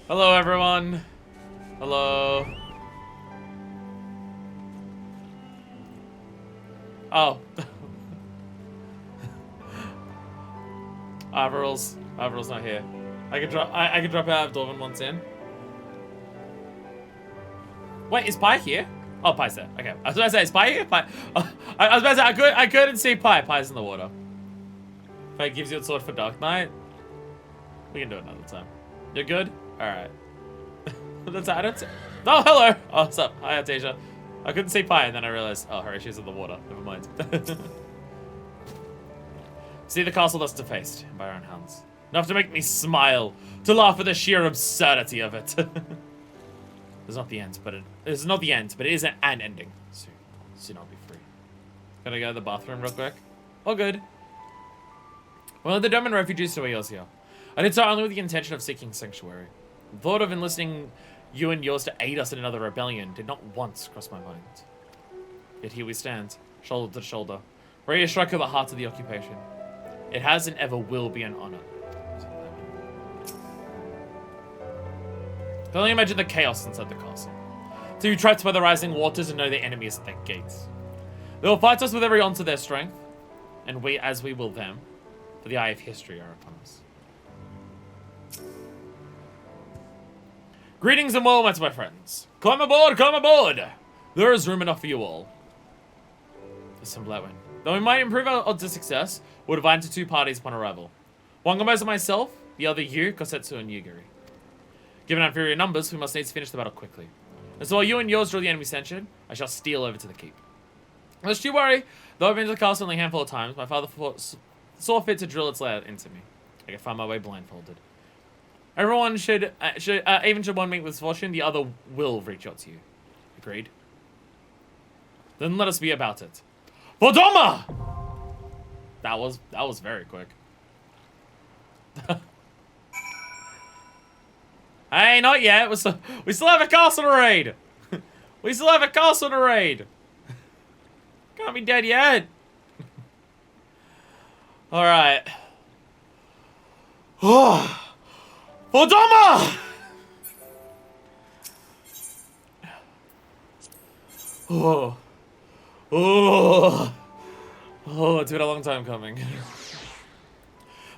Hello, everyone. Hello. Oh. Averill's not here. I could drop out of Dorvan once in. Wait, is Pi here? Oh, Pi's there. Okay. I was about to say, is Pi here? Pi. I was about to say, I couldn't see Pi. Pi's in the water. If it gives you a sword for Dark Knight, we can do it another time. You're good? Alright. That's I don't see. Oh, hello! Oh, what's up? Hi, Artesia. I couldn't see Pi, and then I realized, oh, Horatio's in the water. Never mind. See the castle thus defaced by our own hands. Enough to make me smile, to laugh at the sheer absurdity of it. It's not the end, but it is an ending. Soon I'll be free. Gotta go to the bathroom real quick. All good. Well, the Doman refugees to Eosia. I did so only with the intention of seeking sanctuary. The thought of enlisting you and yours to aid us in another rebellion did not once cross my mind. Yet here we stand, shoulder to shoulder, ready to strike at the heart of the occupation. It has and ever will be an honor. I can only imagine the chaos inside the castle. To be trapped by the rising waters and know the enemy is at their gates. They will fight us with every ounce of their strength, and we, as we will them, for the eye of history are upon us. Greetings and well met, my friends. Climb aboard, come aboard! There is room enough for you all. Assemble that one. Though we might improve our odds of success, we'll divide into two parties upon arrival. One composed of myself, the other you, Kosetsu, and Yugiri. Given our inferior numbers, we must needs finish the battle quickly. And so while you and yours draw the enemy center, I shall steal over to the keep. Lest you worry, though I've been to the castle only a handful of times, my father saw fit to drill its layout into me. I can find my way blindfolded. Everyone should even should one meet with fortune, the other will reach out to you. Agreed? Then let us be about it. For Doma! That was very quick. Hey, not yet. We still have a castle to raid. We still have a castle to raid. Can't be dead yet. All right. For Doma! It's been a long time coming.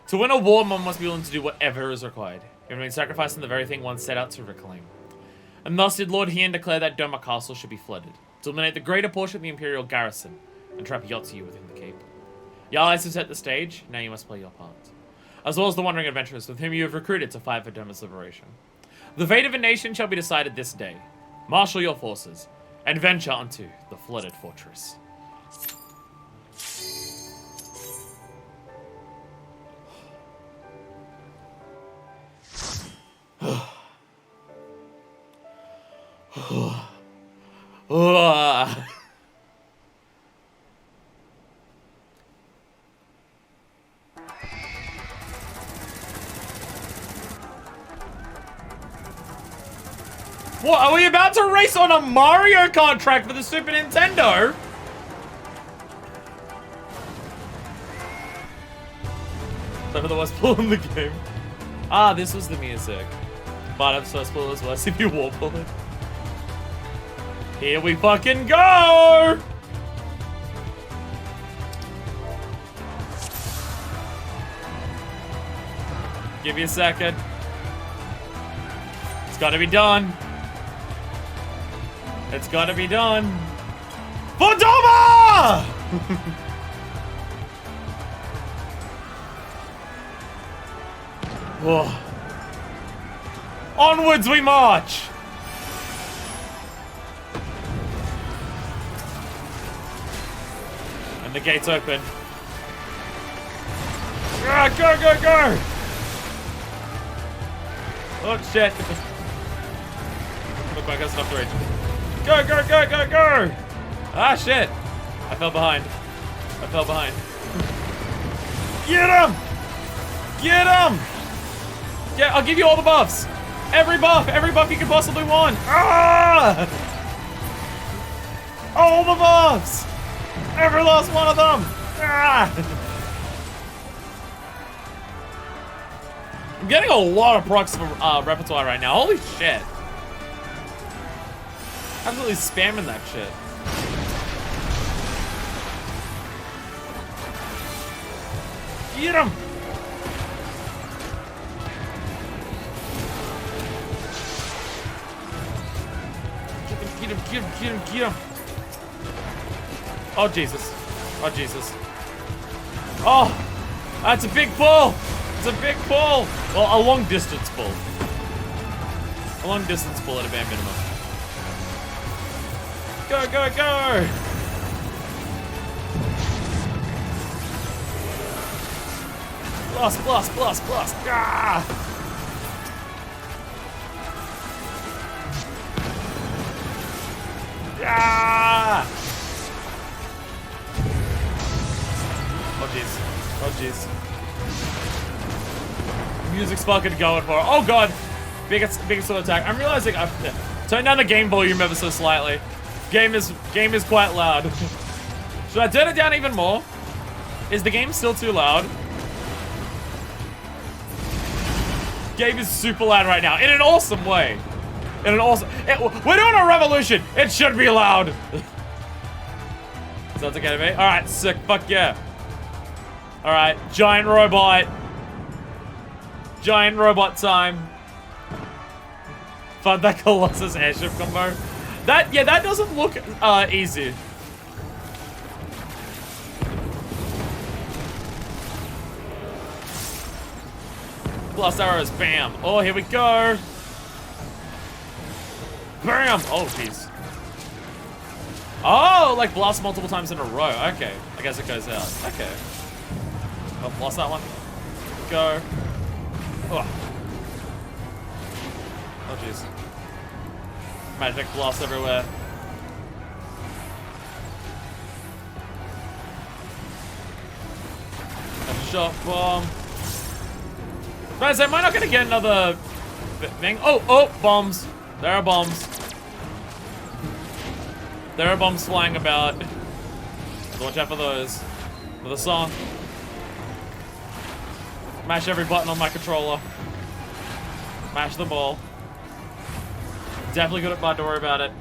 To win a war, one must be willing to do whatever is required, even when sacrificing the very thing one set out to reclaim. And thus did Lord Hien declare that Doma Castle should be flooded, to eliminate the greater portion of the Imperial garrison, and trap Yotsu within the keep. The allies have set the stage, now you must play your part. As well as the wandering adventurers with whom you have recruited to fight for Doma's liberation. The fate of a nation shall be decided this day. Marshal your forces, and venture unto the flooded fortress. What, are we about to race on a Mario Kart track for the Super Nintendo? Some of the worst pull in the game. Ah, this was the music. But first pull was worse if you warble it. Here we fucking go! Give me a second. It's gotta be done. It's gotta be done. For Doma! Whoa. Onwards we march! And the gates open. Ah, go, go, go! Oh shit. Look like I stopped the rage. Go, go, go, go, go! Ah shit! I fell behind. I fell behind. Get him! Get him! Yeah, I'll give you all the buffs. Every buff you could possibly want. Ah! All the buffs! Every last one of them! Ah! I'm getting a lot of procs for repertoire right now. Holy shit. Absolutely spamming that shit. Get him! Get him! Oh, Jesus. Oh, Jesus. Oh! That's a big pull! It's a big pull! Well, a long distance pull. A long distance pull at a bare minimum. Go, go, go! Blast, blast, blast, blast! Ah! Ah! Oh jeez. Oh jeez. Music's fucking going for it. Oh god! Biggest attack. I'm realizing I've turned down the game volume ever so slightly. Game is quite loud. Should I turn it down even more? Is the game still too loud? Game is super loud right now, in an awesome way. In an awesome... we're doing a revolution! It should be loud! Sounds okay to me? Alright, sick. Fuck yeah. Alright, giant robot. Giant robot time. Fuck that Colossus airship combo. That doesn't look easy. Blast arrows, bam. Oh, here we go. Bam! Oh, jeez. Oh, like blast multiple times in a row. Okay. I guess it goes out. Okay. Oh, lost that one. Go. Oh. Oh, jeez. Magic blast everywhere. A shot bomb. Guys, am I not gonna get another thing? Oh, bombs. There are bombs. There are bombs flying about. So watch out for those. For the song. Mash every button on my controller. Mash the ball. Definitely good at bud, don't worry about it.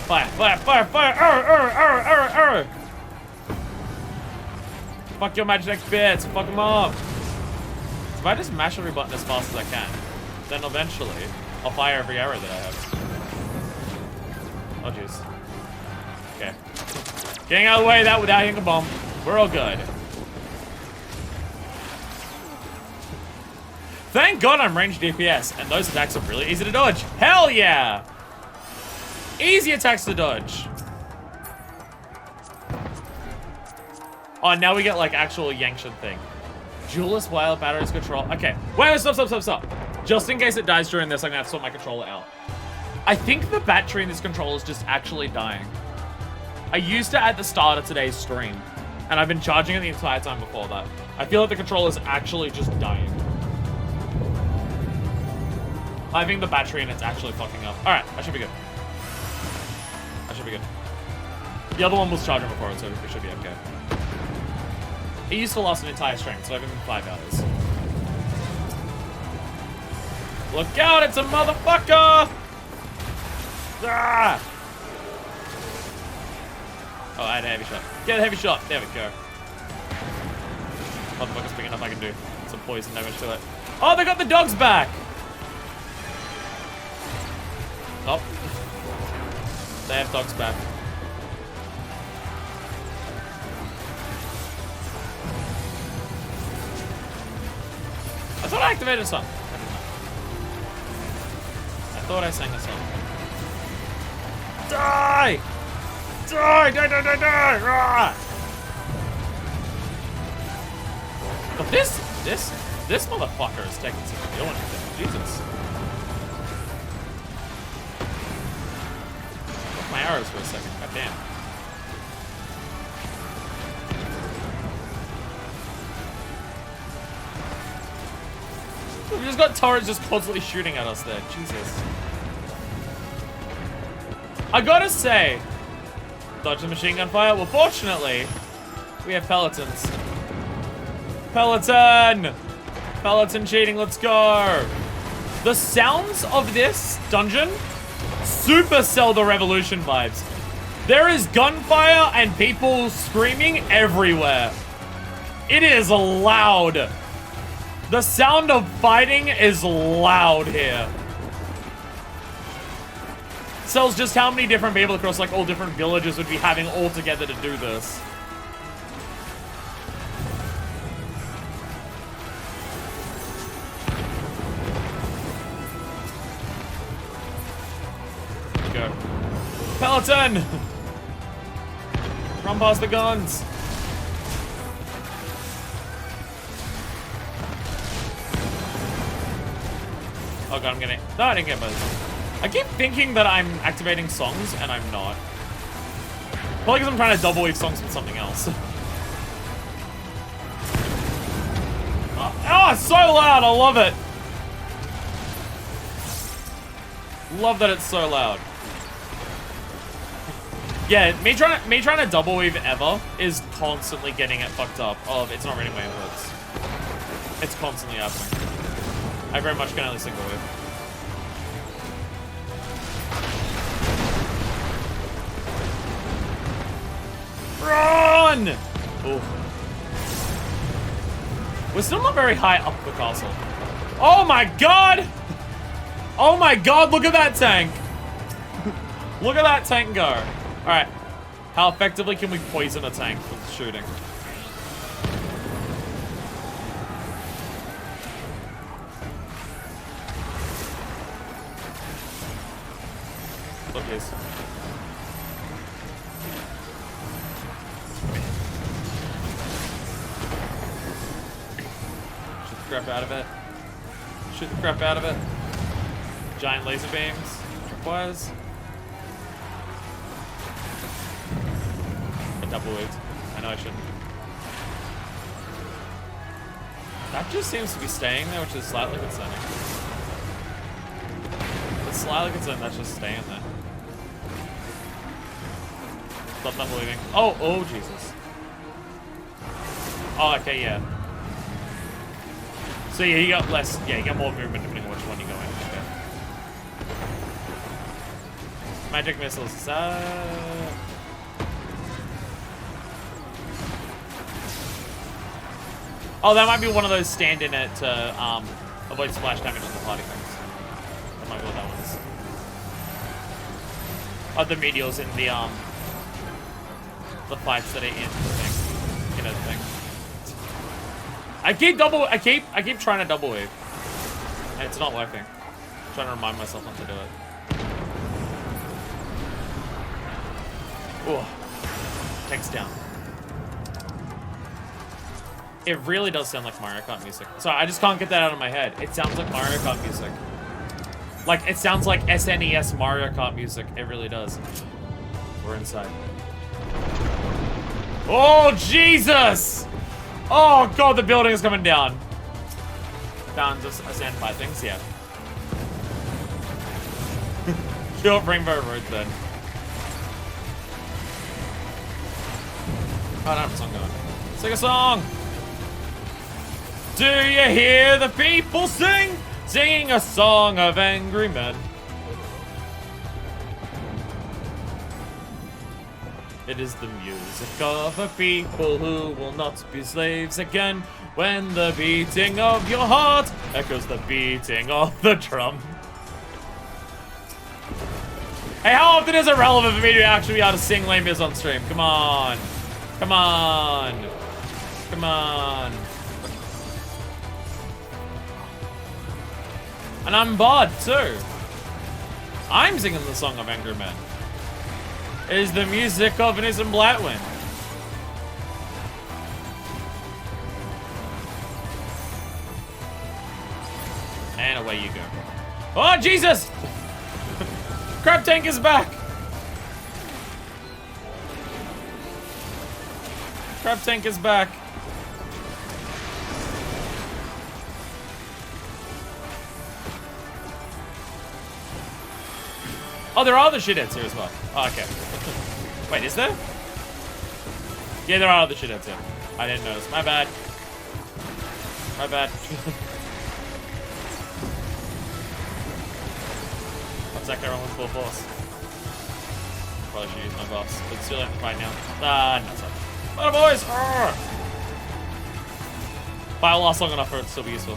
Fire, fire, fire, fire! Arr! Fuck your Magic bits, fuck them up. If I just mash every button as fast as I can, then eventually I'll fire every arrow that I have. Oh jeez. Okay. Getting out of the way of that without hitting a bomb. We're all good. Thank God I'm ranged DPS, and those attacks are really easy to dodge. Hell yeah! Easy attacks to dodge. Oh, now we get like actual Yangshin thing. Duelist while batteries control. Okay, wait, stop. Just in case it dies during this, I'm gonna have to sort my controller out. I think the battery in this controller is just actually dying. I used it at the start of today's stream, and I've been charging it the entire time before that. I feel like the controller is actually just dying. I think the battery in it's actually fucking up. Alright, I should be good. The other one was charging before it, so it should be okay. It used to last an entire stream, so I've been 5 hours. Look out, it's a motherfucker! Ah! Oh, I had a heavy shot. Get a heavy shot. There we go. Motherfucker's big enough I can do some poison damage to it. Oh, they got the dogs back! Oh. They have dogs back. I thought I activated a song. I thought I sang a song. Die! Die! Rah! But this motherfucker is taking some doing anything. Jesus. Fuck my arrows for a second. God damn. We just got turrets just constantly shooting at us there. Jesus. I gotta say, dodge the machine gun fire. Well, fortunately, we have pelotons. Peloton cheating. Let's go. The sounds of this dungeon super sell the Revolution vibes. There is gunfire and people screaming everywhere. It is loud. The sound of fighting is loud here. Tells just how many different people across like all different villages would be having all together to do this. Go. Peloton! Run past the guns. Oh god, I'm getting... No, I didn't get both. I keep thinking that I'm activating songs, and I'm not. Probably because I'm trying to double weave songs with something else. Oh, it's so loud! I love it! Love that it's so loud. Yeah, me trying to double weave ever is constantly getting it fucked up. Oh, it's not reading my inputs. It's constantly happening. I very much can only single wave. Run! Ooh. We're still not very high up the castle. Oh my god! Oh my god, look at that tank! Look at that tank go. Alright. How effectively can we poison a tank with shooting? Look at this. Shoot the crap out of it. Shoot the crap out of it. Giant laser beams. Requires. I double wigged. I know I shouldn't. That just seems to be staying there, which is slightly concerning. It's slightly concerning that's just staying there. Stop not believing. Oh, oh, Jesus. Oh, okay, yeah. So yeah, you got less, yeah, you got more movement depending on which one you go in. Okay. Magic missiles. Oh, that might be one of those stand in it to avoid splash damage on the party things. That might be what that one is. Oh, the meteors in the fights that are in the thing. You know the thing. I keep trying to double wave. And it's not working. I'm trying to remind myself not to do it. Ooh. Takes down. It really does sound like Mario Kart music. Sorry, I just can't get that out of my head. It sounds like Mario Kart music. Like, it sounds like SNES Mario Kart music. It really does. We're inside. Oh, Jesus! Oh, God, the building is coming down. Down just a sandfire things, yeah. Short Rainbow Road, then. Oh, I don't have a song going. Sing a song! Do you hear the people sing? Singing a song of angry men. It is the music of a people who will not be slaves again. When the beating of your heart echoes the beating of the drum. Hey, how often is it relevant for me to actually be able to sing Les Mis on stream? Come on. Come on. Come on. And I'm Bod, too. I'm singing the song of Angry Men. It is the music of Innocent Blightwind. And away you go. Oh, Jesus! Crab Tank is back! Crab Tank is back. Oh, there are other shitheads here as well. Oh, okay. Wait, is there? Yeah, there are other shitheads here. I didn't notice. My bad. My bad. What's that guy rolling full force? Probably should use my boss. But still have to fight now. Ah, no, sorry. Bye, boys! Arrgh. But it'll last long enough for it to still be useful.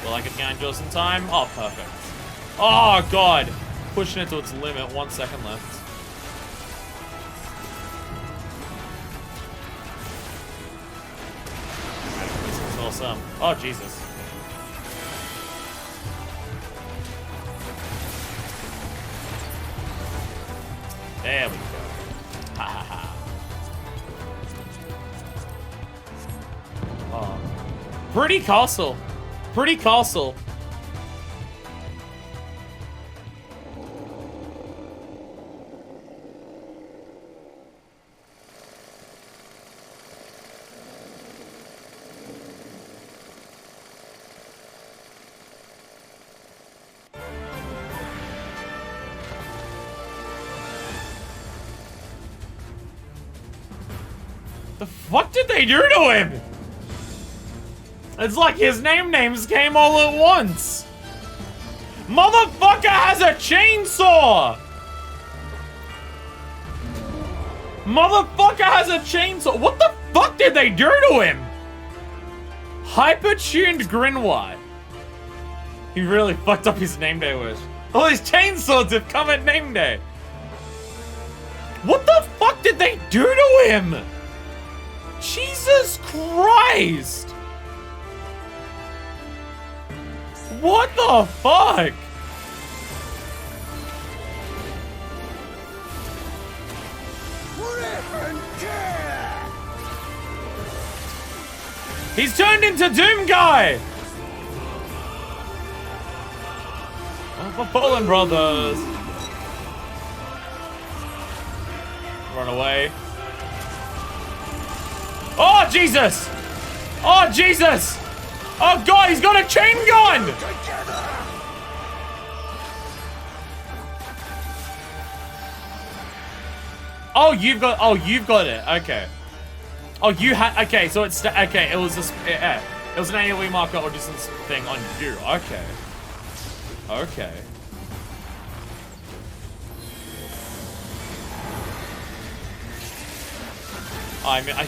Will I get down just in time? Oh, perfect. Oh, God. Pushing it to its limit. 1 second left. This is awesome. Oh, Jesus. There we go. Ha ha ha. Oh. Pretty castle. Pretty castle. The fuck did they do to him? It's like his names came all at once. Motherfucker has a chainsaw. Motherfucker has a chainsaw. What the fuck did they do to him? Hyper-tuned Grinwad. He really fucked up his name day wish. All his chainswords have come at name day. What the fuck did they do to him? Jesus Christ! What the fuck? He's turned into Doom Guy! Oh, the Fallen Brothers! Run away. Oh, Jesus! Oh, Jesus! Oh, God, he's got a chain gun! Oh, you've got it. Okay. Oh, you had, okay, so it's, okay, it was just, it was an AoE marker or distance thing on you. Okay. Okay. I mean, I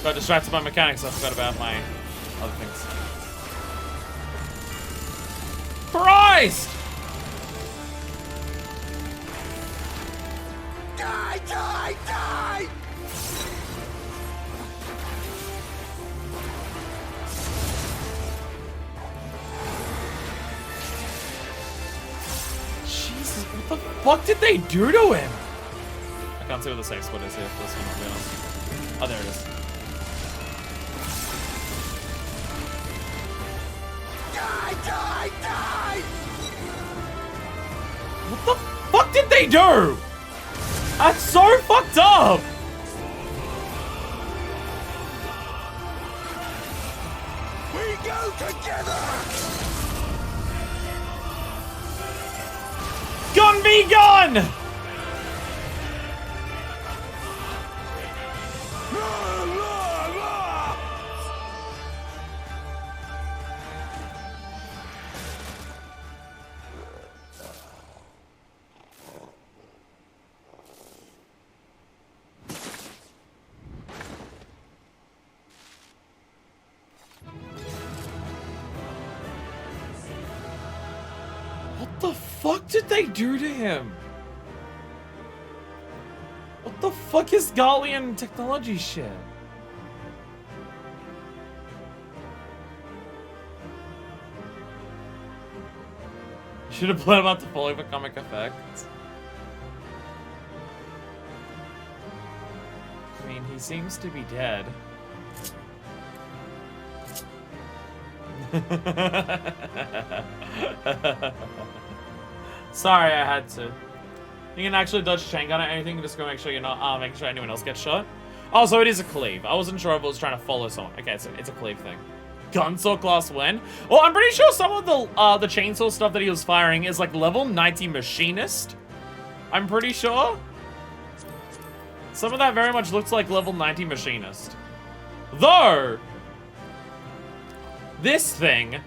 got distracted by mechanics. I forgot about my other things. Christ! Die, die, die! Jesus, what the fuck did they do to him? I can't see what the safe spot is here for this one, to be honest. Oh, there it is. Die, die, die! What the fuck did they do? That's so fucked up! We go together! Gun be gun! What the fuck did they do to him? What the fuck is Gallian technology shit? Should have planned about the following for comic effects. I mean, he seems to be dead. Sorry, I had to. You can actually dodge chain gun or anything, just go make sure you're not making sure anyone else gets shot. Oh, so it is a cleave. I wasn't sure if it was trying to follow someone. Okay, so it's a cleave thing. Gunsaw class when? Well, I'm pretty sure some of the chainsaw stuff that he was firing is like level 90 machinist. I'm pretty sure. Some of that very much looks like level 90 machinist. Though, this thing,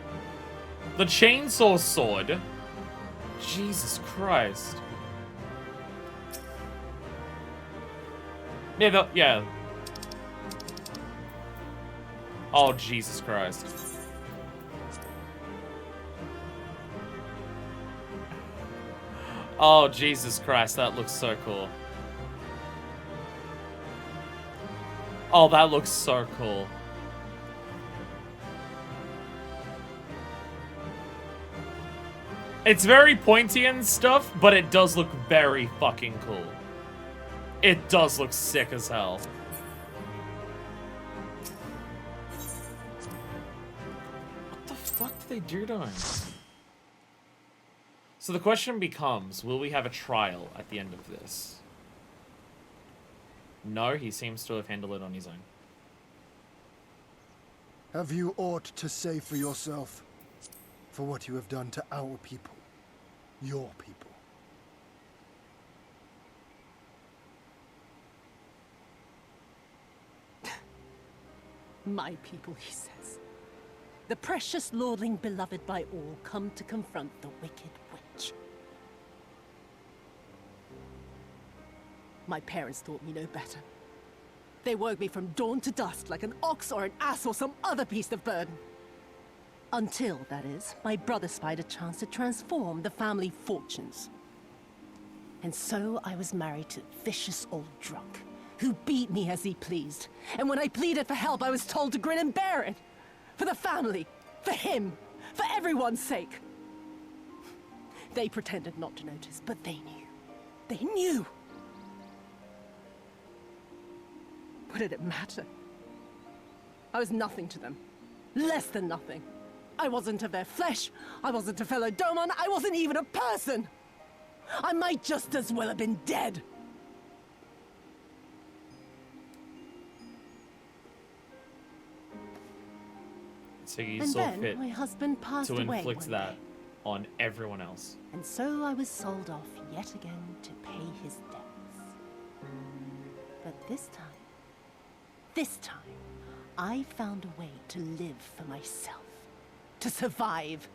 the chainsaw sword, Jesus Christ. Yeah, yeah. Oh, Jesus Christ. Oh, Jesus Christ, that looks so cool. Oh, that looks so cool. It's very pointy and stuff, but it does look very fucking cool. It does look sick as hell. What the fuck did they do to him? So the question becomes, will we have a trial at the end of this? No, he seems to have handled it on his own. Have you aught to say for yourself? For what you have done to our people? Your people? My people, he says. The precious lordling beloved by all, come to confront the wicked witch. My parents taught me no better. They woke me from dawn to dusk like an ox or an ass or some other beast of burden. Until, that is, my brother spied a chance to transform the family fortunes. And so I was married to a vicious old drunk, who beat me as he pleased. And when I pleaded for help, I was told to grin and bear it. For the family, for him, for everyone's sake. They pretended not to notice, but they knew. They knew! What did it matter? I was nothing to them. Less than nothing. I wasn't of their flesh. I wasn't a fellow Doman. I wasn't even a person. I might just as well have been dead. So you And saw then fit my husband passed to away inflict one that day. on everyone else. And so I was sold off yet again to pay his debts. But this time, I found a way to live for myself. To survive.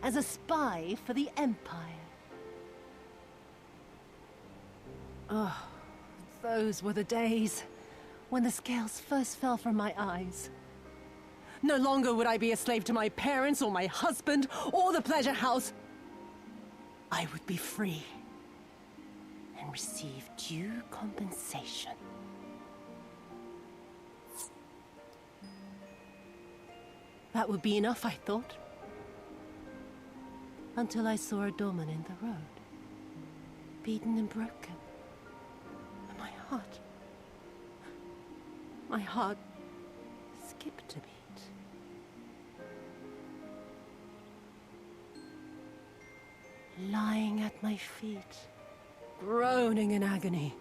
As a spy for the Empire. Oh, those were the days when the scales first fell from my eyes. No longer would I be a slave to my parents or my husband or the pleasure house. I would be free and receive due compensation. That would be enough, I thought. Until I saw a Doman in the road. Beaten and broken. And my heart skipped a beat. Lying at my feet, groaning in agony,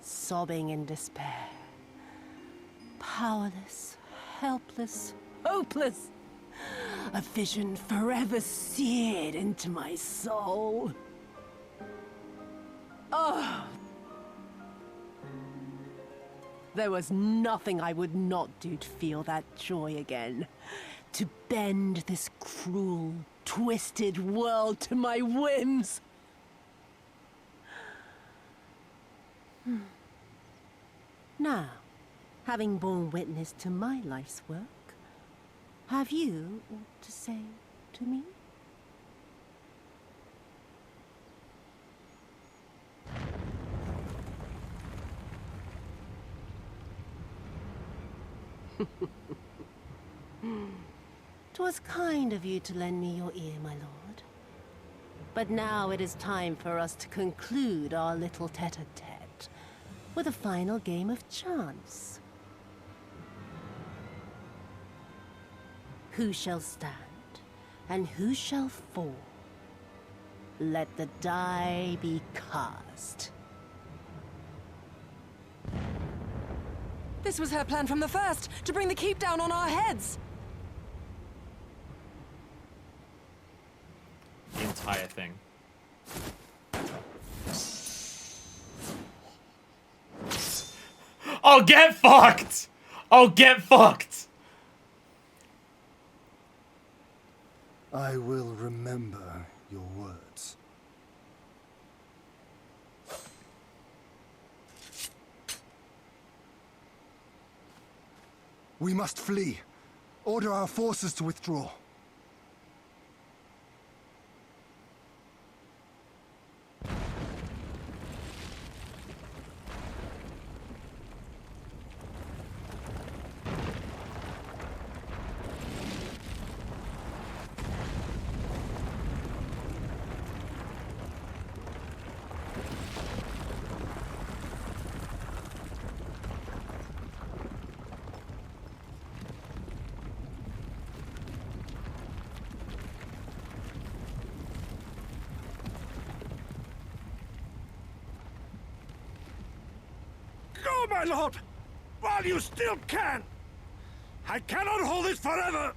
sobbing in despair. Powerless, helpless, hopeless. A vision forever seared into my soul. Oh! There was nothing I would not do to feel that joy again. To bend this cruel, twisted world to my whims. Now, having borne witness to my life's work, have you aught to say to me? "'Twas kind of you to lend me your ear, my lord. But now it is time for us to conclude our little tete-a-tete with a final game of chance. Who shall stand, and who shall fall? Let the die be cast." This was her plan from the first, to bring the keep down on our heads. The entire thing. Oh, get fucked! Oh, get fucked! I will remember your words. We must flee. Order our forces to withdraw. Go, my lord! While you still can! I cannot hold this forever!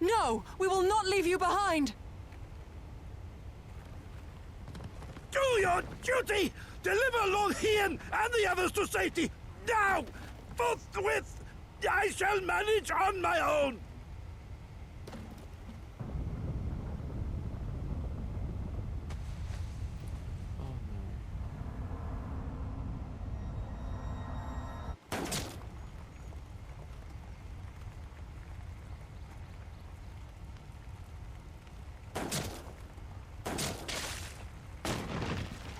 No! We will not leave you behind! Do your duty! Deliver Lord Hien and the others to safety! Now! Forthwith! I shall manage on my own!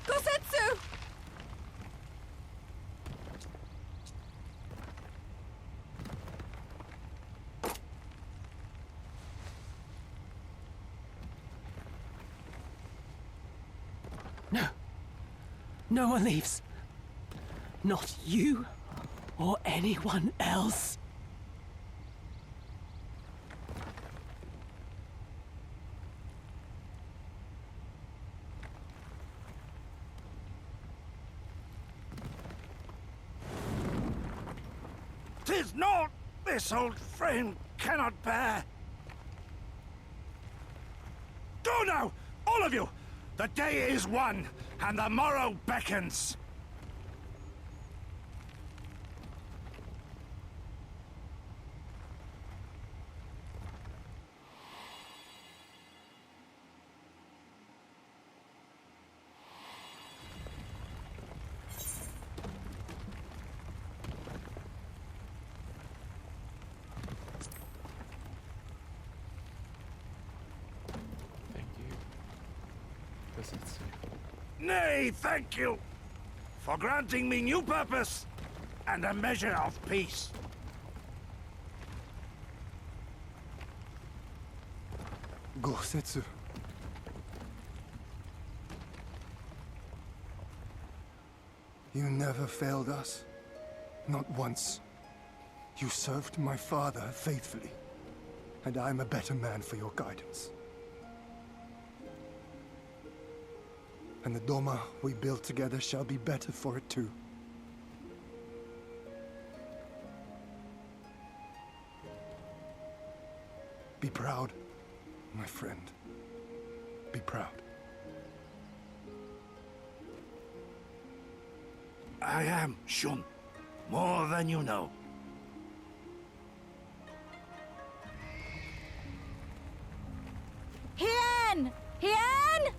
Kosetsu! No. No one leaves. Not you or anyone else. "'Tis not this old frame cannot bear. Go now, all of you! The day is won, and the morrow beckons. Nay, thank you for granting me new purpose and a measure of peace. Gosetsu. You never failed us. Not once. You served my father faithfully, and I'm a better man for your guidance. And the Doma we build together shall be better for it too. Be proud, my friend. Be proud. I am, Shun. More than you know. Hien! Hien!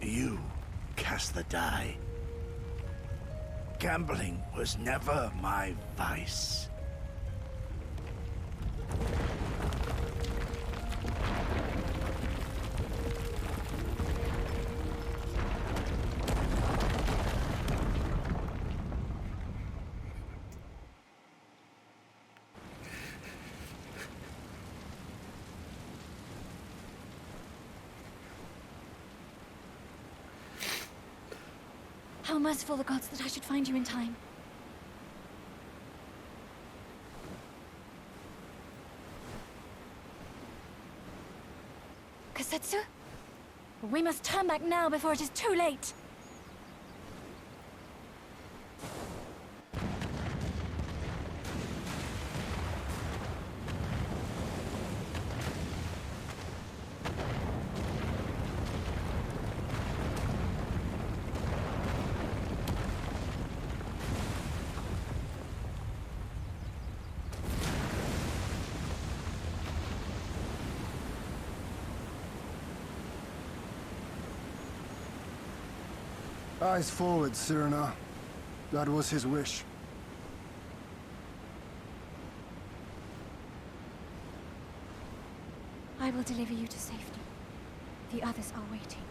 You cast the die. Gambling was never my vice. How merciful the gods that I should find you in time. Kosetsu? We must turn back now before it is too late. Eyes forward, Cyrano. That was his wish. I will deliver you to safety. The others are waiting.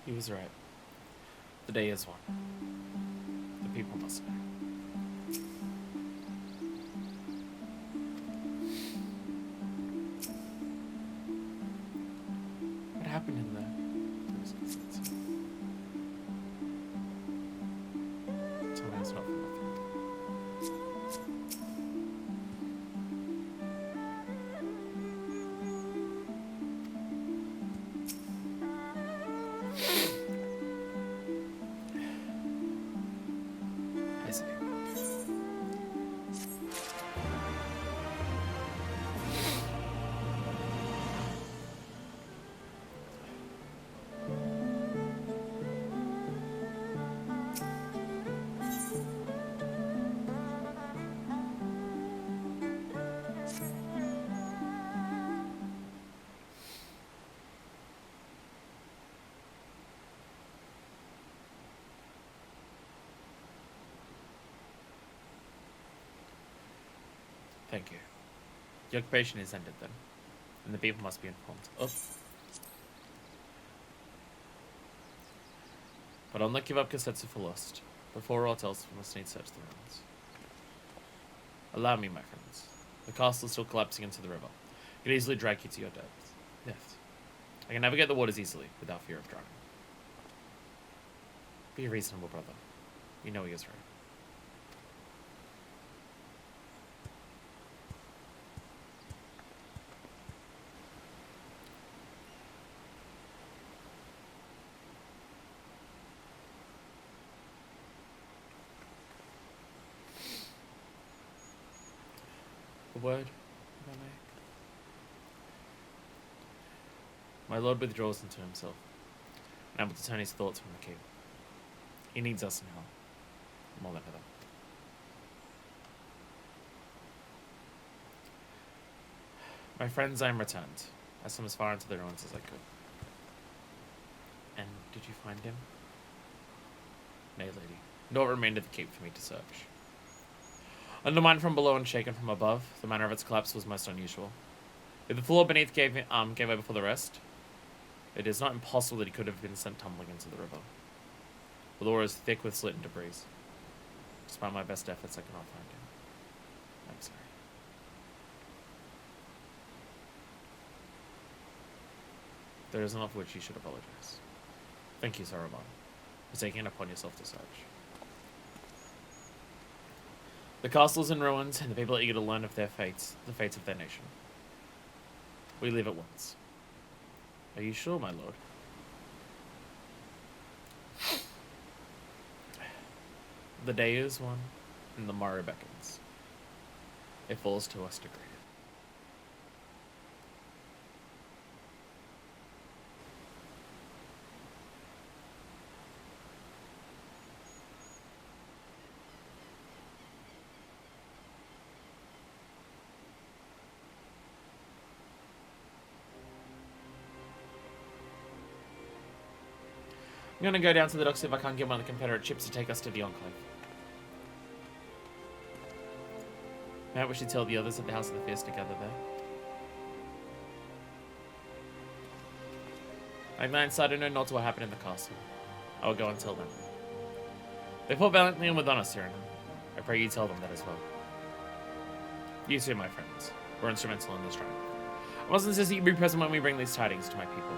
He was right. The day is one. The people must know. What happened in there? Tell me it's not for nothing. I see. Thank you. The occupation is ended then, and the people must be informed. Oh. But I'll not give up Cassetsu for lost. Before aught else, we must need search the ruins. Allow me, my friends. The castle is still collapsing into the river. It could easily drag you to your death. I can navigate the waters easily, without fear of drowning. Be reasonable, brother. You know he is right. A word, if I may. My lord withdraws into himself, unable to turn his thoughts from the king. He needs us now, more than ever. My friends, I am returned. I swam as far into the ruins as I could. And did you find him? Nay, lady. Naught remained at the keep for me to search. Undermined from below and shaken from above, the manner of its collapse was most unusual. If the floor beneath gave way before the rest, it is not impossible that he could have been sent tumbling into the river. The floor is thick with slit and debris. Despite my best efforts, I cannot find him. I'm sorry. There is enough for which you should apologize. Thank you, Saruman, for taking it upon yourself to search. The castle is in ruins, and the people are eager to learn of their fates, the fates of their nation. We leave at once. Are you sure, my lord? The day is one, and the morrow beckons. It falls to us to greet it. I'm gonna go down to the docks see if I can't get one of the Confederate ships to take us to the Enclave. Perhaps we should tell the others at the House of the Fierce to gather there. I glance inside and know not what happened in the castle. I will go and tell them. They fought valiantly and with honor, Cyrano. I pray you tell them that as well. You too, my friends, were instrumental in this triumph. I must insist that you be present when we bring these tidings to my people.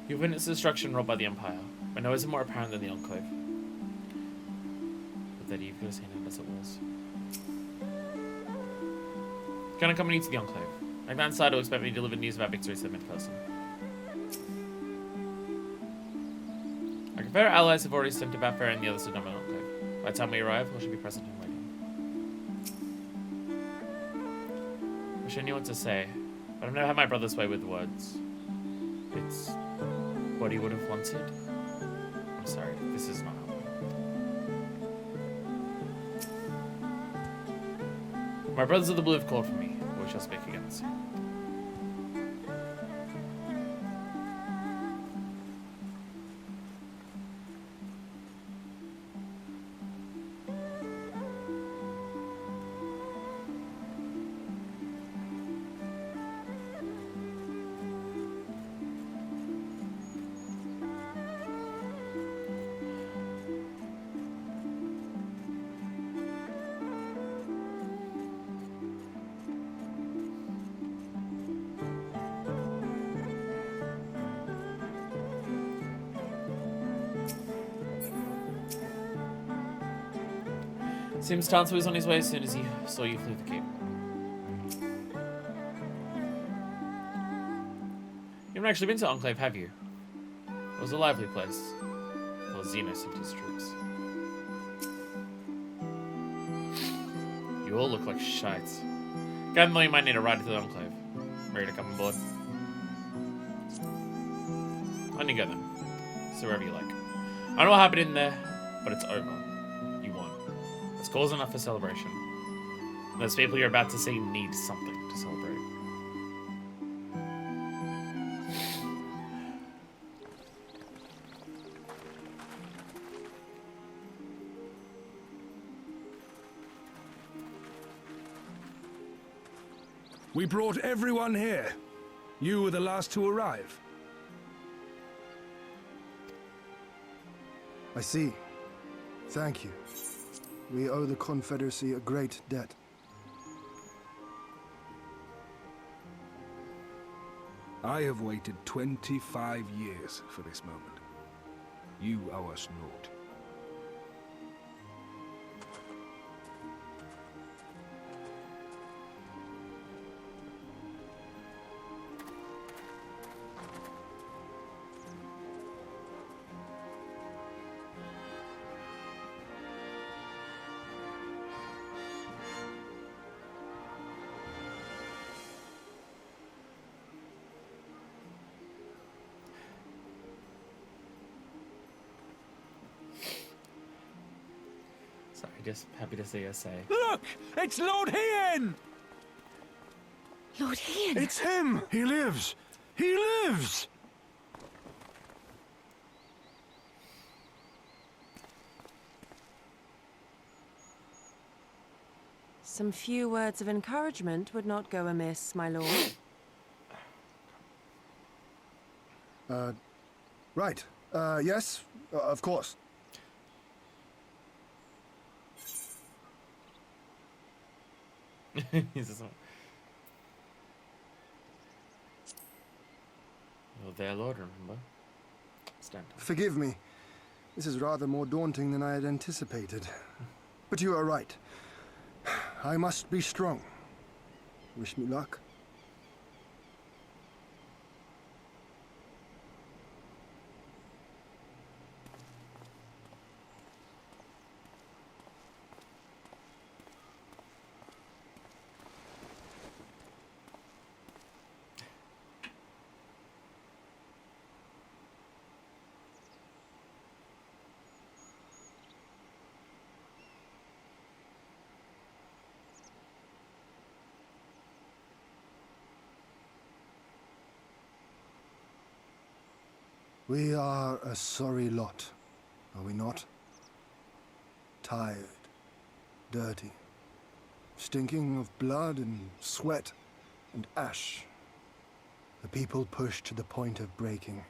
You've witnessed the destruction wrought by the Empire, but no isn't more apparent than the Enclave. But that you could have seen it as it was. Can I accompany you to the Enclave? My grandsire will expect me to deliver news of our victory to them in person. Our Confederate allies have already sent about ferrying the others to Doma Enclave. By the time we arrive, we should be present and waiting. I wish I knew what to say, but I've never had my brother's way with words. It's what he would have wanted. I'm sorry, this is not helping. My brothers of the Blue have called for me, but we shall speak again soon. Seems Tansu was on his way as soon as he saw you through the keep. You haven't actually been to Enclave, have you? It was a lively place. Well, Zeno sent his troops. You all look like shites. Gather though you might need a ride to the Enclave. Ready to come on board? On you go then. So wherever you like. I don't know what happened in there, but it's over. You won. It's cause enough for celebration. Those people you're about to see need something to celebrate. We brought everyone here. You were the last to arrive. I see. Thank you. We owe the Confederacy a great debt. I have waited 25 years for this moment. You owe us naught. Sorry, just happy to see us say. Look! It's Lord Hien! Lord Hien! It's him! He lives! He lives! Some few words of encouragement would not go amiss, my lord. Right. Yes, of course. He's just... You're their lord, remember? Stand up. Forgive me. This is rather more daunting than I had anticipated. But you are right. I must be strong. Wish me luck. We are a sorry lot, are we not? Tired, dirty, stinking of blood and sweat and ash. The people pushed to the point of breaking.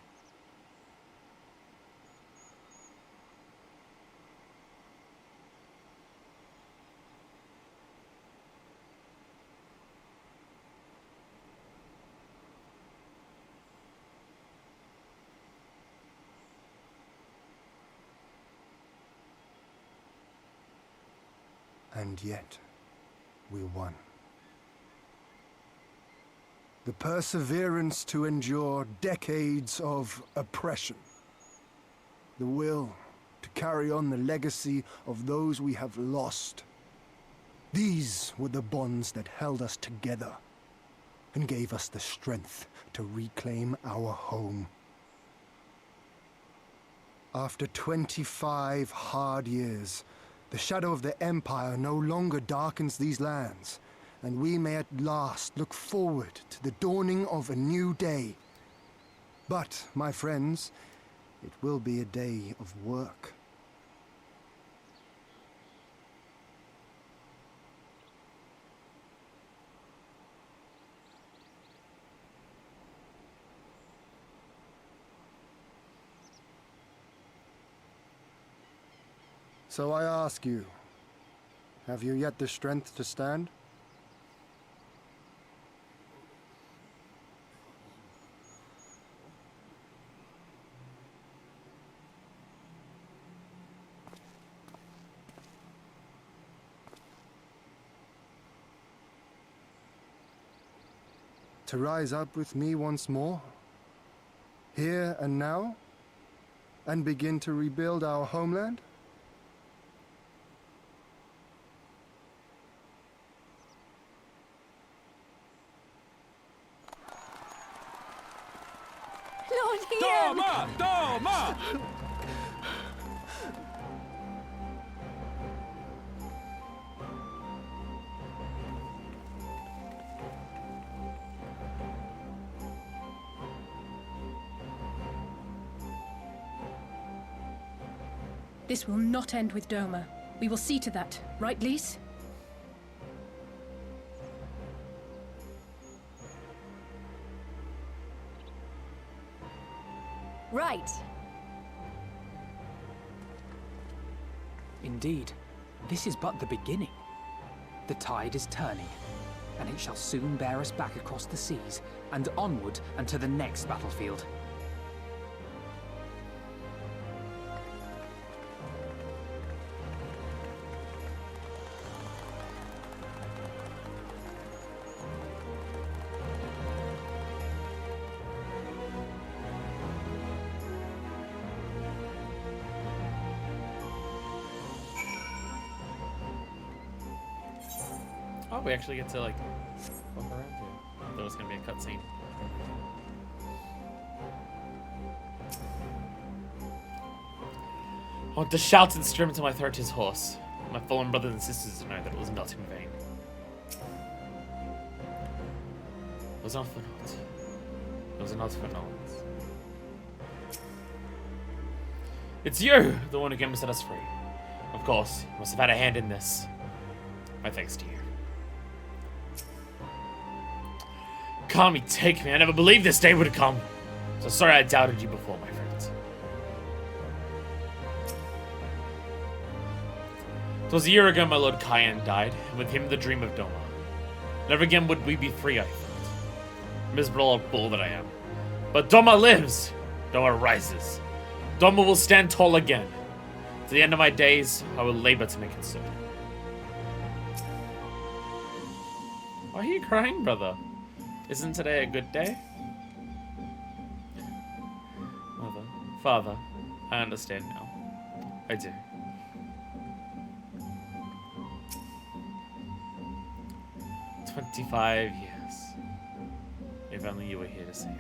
And yet, we won. The perseverance to endure decades of oppression. The will to carry on the legacy of those we have lost. These were the bonds that held us together and gave us the strength to reclaim our home. After 25 hard years, the shadow of the Empire no longer darkens these lands, and we may at last look forward to the dawning of a new day. But, my friends, it will be a day of work. So I ask you, have you yet the strength to stand? To rise up with me once more, here and now, and begin to rebuild our homeland? Lord Hien! Doma! Doma! This will not end with Doma. We will see to that, right, Lise? right. Indeed, this is but the beginning. The tide is turning, and it shall soon bear us back across the seas and onward and to the next battlefield. Oh, we actually get to like walk around here. There was gonna be a cutscene. I want to shout and scream until my throat is hoarse. My fallen brothers and sisters to know that it was not in vain. It was not for naught. It was not for naught. It's you, the one who came to set us free. Of course, you must have had a hand in this. My thanks to you. Kami, take me. I never believed this day would come. So sorry I doubted you before, my friends. It was a year ago my Lord Cayenne died, and with him the dream of Doma. Never again would we be free, I thought. Miserable old bull that I am. But Doma lives! Doma rises. Doma will stand tall again. To the end of my days, I will labor to make it so. Why are you crying, brother? Isn't today a good day? Mother, father, I understand now. I do. "25 years. If only you were here to see it."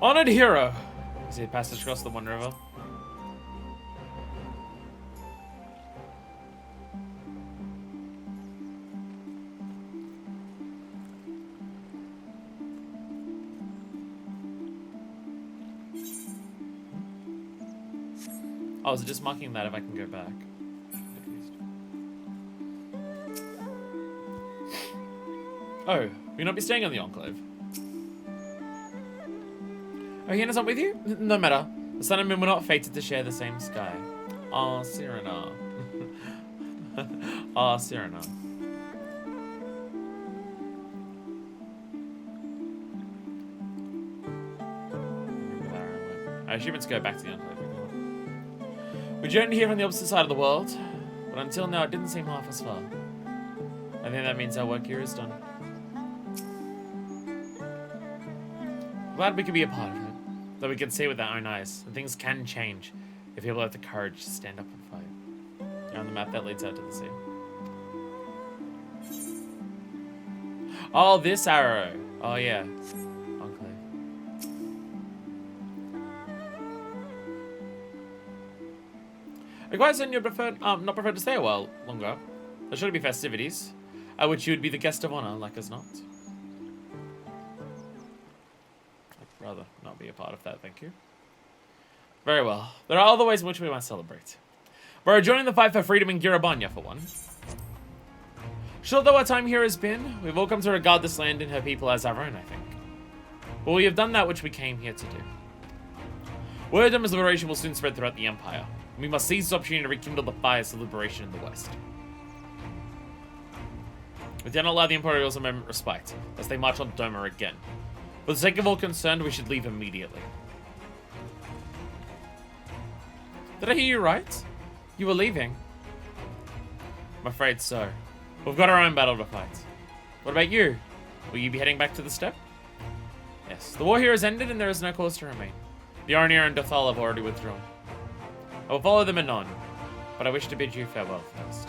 Honored hero! Is he a passage across the One River? Oh, is it just marking that if I can go back? Oh, will not be staying on the Enclave? Oh, Hannah's not with you? No matter. The sun and moon were not fated to share the same sky. Ah, Serena. Ah, Serena. I assume it's go back to the Enclave. We journeyed here from the opposite side of the world, but until now it didn't seem half as far. I think that means our work here is done. Glad we could be a part of it. That we can see with our own eyes, and things can change if people have the courage to stand up and fight. On the map that leads out to the sea. Oh, this arrow. Oh yeah, Enclave. I quite certain you'd not prefer to stay a while longer. There should be festivities, at which you would be the guest of honor, like as not. Rather not be a part of that, thank you. Very well. There are other ways in which we might celebrate. We're joining the fight for freedom in Girabanya, for one. Short though our time here has been, we've all come to regard this land and her people as our own, I think. But we have done that which we came here to do. Word of liberation will soon spread throughout the Empire. We must seize this opportunity to rekindle the fires of liberation in the West. We dare not allow the Imperials a moment of respite, as they march on Doma again. For the sake of all concerned, we should leave immediately. Did I hear you right? You were leaving? I'm afraid so. We've got our own battle to fight. What about you? Will you be heading back to the steppe? Yes. Yes. The war here has ended and there is no cause to remain. The Arnir and Dothal have already withdrawn. I will follow them anon, but I wish to bid you farewell first.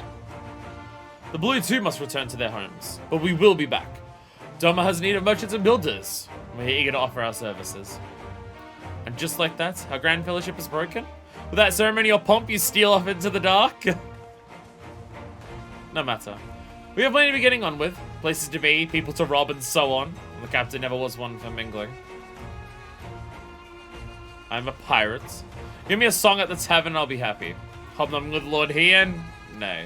The Blue too must return to their homes, but we will be back. Doma has need of merchants and builders. We're eager to offer our services. And just like that, our grand fellowship is broken? Without ceremony or pomp, you steal off into the dark? No matter. We have plenty to be getting on with. Places to be, people to rob, and so on. The captain never was one for mingling. I'm a pirate. Give me a song at the tavern and I'll be happy. Hobnobbing with Lord Hien? No.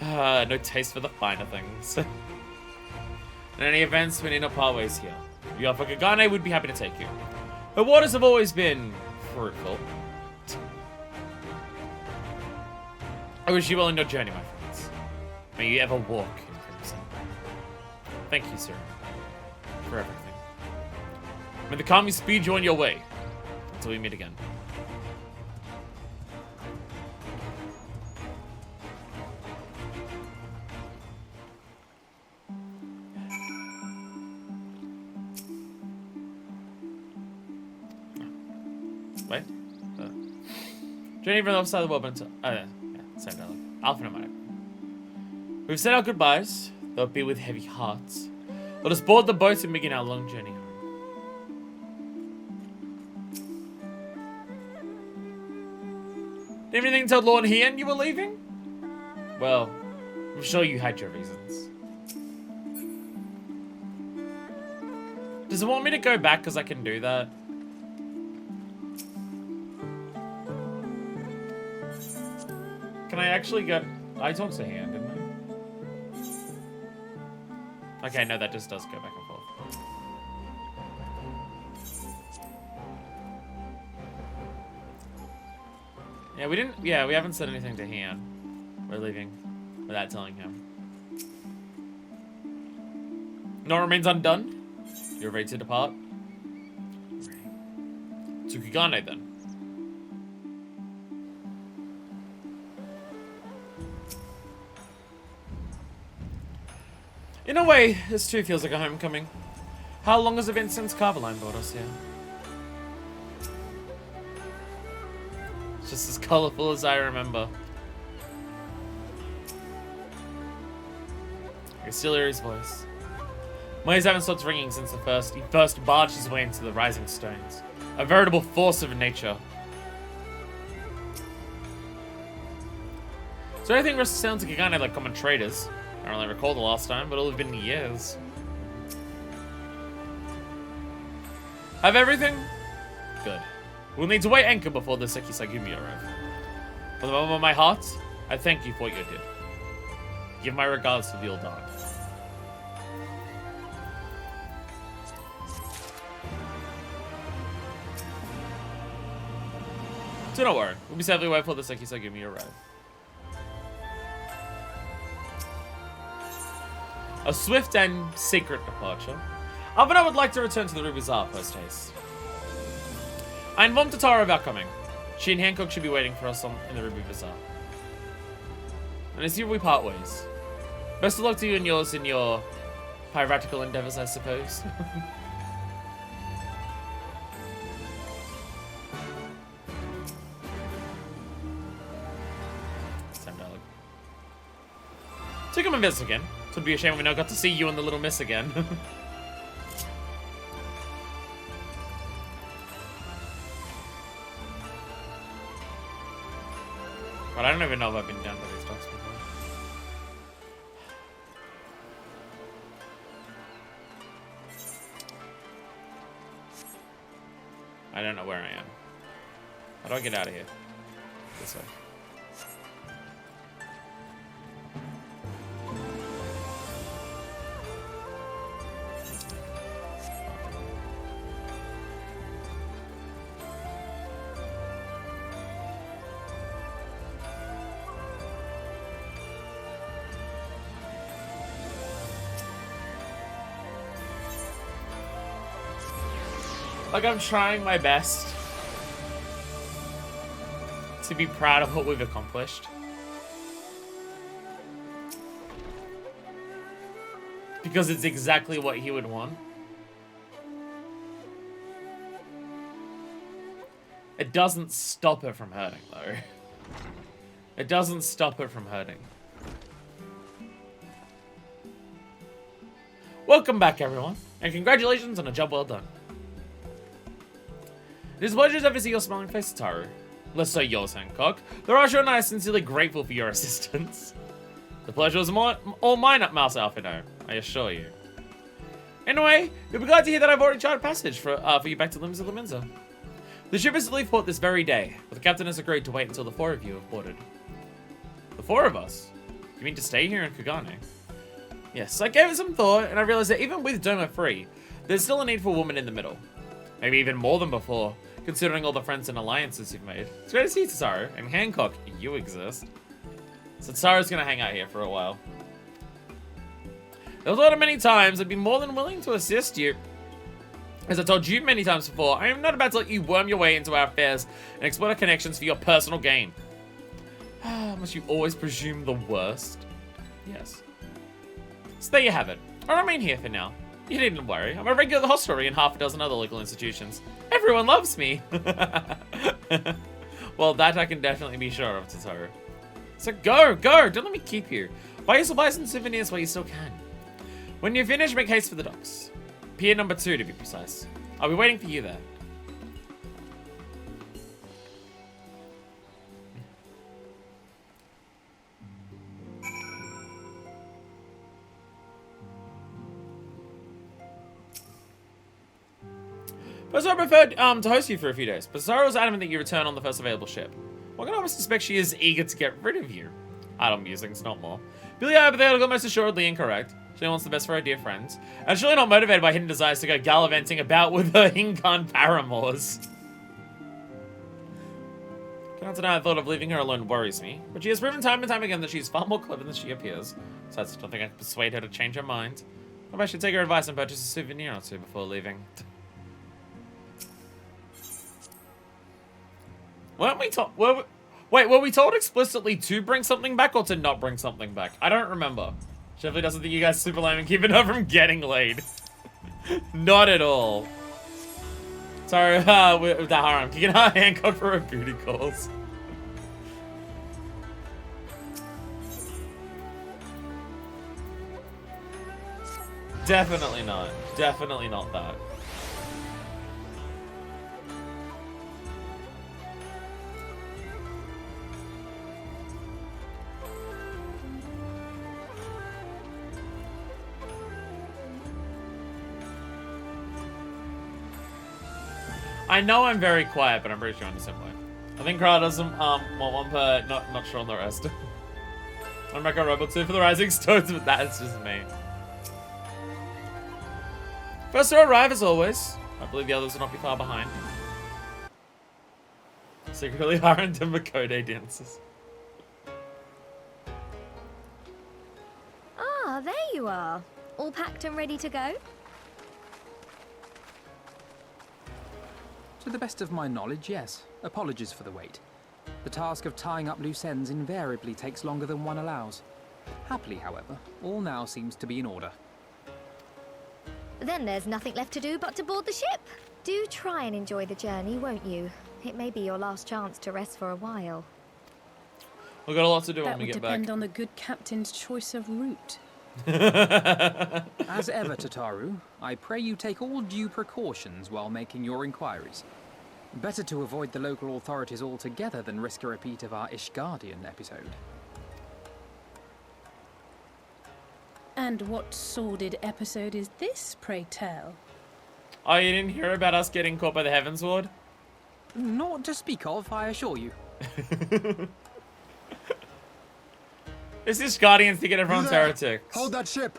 No taste for the finer things. In any events, we need no part ways here. You offer Kagane, would be happy to take you. Her waters have always been fruitful. I wish you well in your journey, my friends. May you ever walk in crimson. Thank you, sir, for everything. May the Kami speed you on your way. Until we meet again. Wait. Journey from the other side of the world until... yeah, same dialogue. Alpha Nomadic. We've said our goodbyes, though it be with heavy hearts. Let us board the boat and begin our long journey home. Didn't anything tell Lord Hien you were leaving? Well, I'm sure you had your reasons. Does it want me to go back because I can do that? Can I actually go... I talked to Hien, didn't I? Okay, no, that just does go back and forth. Yeah, we didn't... Yeah, we haven't said anything to Hien. We're leaving without telling him. No remains undone. You're ready to depart? To Kagane, then. In a way, this too feels like a homecoming. How long has it been since Carveline brought us here? It's just as colorful as I remember. Cecilia's voice. My ears haven't stopped ringing since he first barged his way into the rising stones. A veritable force of nature. So everything sounds like Kagane like common traders. I don't really recall the last time, but it'll have been years. Have everything? Good. We'll need to weigh anchor before the Sekisagumi arrive. From the bottom of my heart, I thank you for what you did. Give my regards to the old dog. So don't worry, we'll be safely away before the Sekisagumi arrive. A swift and secret departure. But I would like to return to the Ruby Bazaar post-haste. I informed Tatara of our coming. She and Hancock should be waiting for us in the Ruby Bazaar. And it's here we part ways. Best of luck to you and yours in your piratical endeavors, I suppose. Same dialogue. Took him a miss again. It would be a shame if we never got to see you and the little miss again. But I don't even know if I've been down to these docks before. I don't know where I am. How do I get out of here? This way. Like, I'm trying my best to be proud of what we've accomplished. Because it's exactly what he would want. It doesn't stop it from hurting, though. It doesn't stop it from hurting. Welcome back, everyone, and congratulations on a job well done. It is a pleasure to ever see your smiling face, Taru. Less so yours, Hancock. Though Rasha and I are sincerely grateful for your assistance. The pleasure was all mine at Mouse Alphino, I assure you. Anyway, you'll be glad to hear that I've already charted passage for you back to Limbs of Laminza. The ship is to leave port this very day, but the captain has agreed to wait until the 4 of you have boarded. The 4 of us? You mean to stay here in Kugane? Yes, I gave it some thought, and I realized that even with Doma free, there's still a need for a woman in the middle. Maybe even more than before, considering all the friends and alliances you've made. It's great to see you, Tasaru, and Hancock, you exist. So Tasaru's gonna hang out here for a while. There was a lot of many times I'd be more than willing to assist you. As I told you many times before, I am not about to let you worm your way into our affairs and exploit our connections for your personal gain. Must you always presume the worst? Yes. So there you have it. I'll remain here for now. You needn't worry. I'm a regular at the hostelry and half a dozen other local institutions. Everyone loves me. Well, that I can definitely be sure of, Totoro. So go! Don't let me keep you. Buy your supplies and souvenirs while you still can. When you finish, make haste for the docks. Pier number 2 to be precise. I'll be waiting for you there. First, I preferred to host you for a few days, but Zara was adamant that you return on the first available ship. One can almost suspect she is eager to get rid of you. Idle musings, not more. Billy hypothetical most assuredly incorrect. She wants the best for her dear friends, and surely not motivated by hidden desires to go gallivanting about with her Incan paramours. Can't deny the thought of leaving her alone worries me, but she has proven time and time again that she's far more clever than she appears, so I just don't think I can persuade her to change her mind. Maybe I should take her advice and purchase a souvenir or two before leaving. Weren't we told? Wait, were we told explicitly to bring something back or to not bring something back? I don't remember. Definitely doesn't think you guys super lame and keeping her from getting laid. Not at all. Sorry, with that harem. Kicking out Hancock for her booty calls. Definitely not. Definitely not that. I know I'm very quiet, but I'm pretty sure I'm the same way. I think Kara doesn't want one per, not sure on the rest. I'm Mecha Robot 2 for the Rising Stones, but that's just me. First to arrive as always. I believe the others will not be far behind. Secretly hiring to Makode dances. Ah, there you are. All packed and ready to go? To the best of my knowledge, yes. Apologies for the wait. The task of tying up loose ends invariably takes longer than one allows. Happily, however, all now seems to be in order. Then there's nothing left to do but to board the ship. Do try and enjoy the journey, won't you? It may be your last chance to rest for a while. We've got a lot to do when we get back. That would depend on the good captain's choice of route. As ever, Tataru, I pray you take all due precautions while making your inquiries. Better to avoid the local authorities altogether than risk a repeat of our Ishgardian episode. And what sordid episode is this, pray tell? Oh, you didn't hear about us getting caught by the Heavensward? Not to speak of, I assure you. This is Guardians to get everyone's heretics. Hold that ship.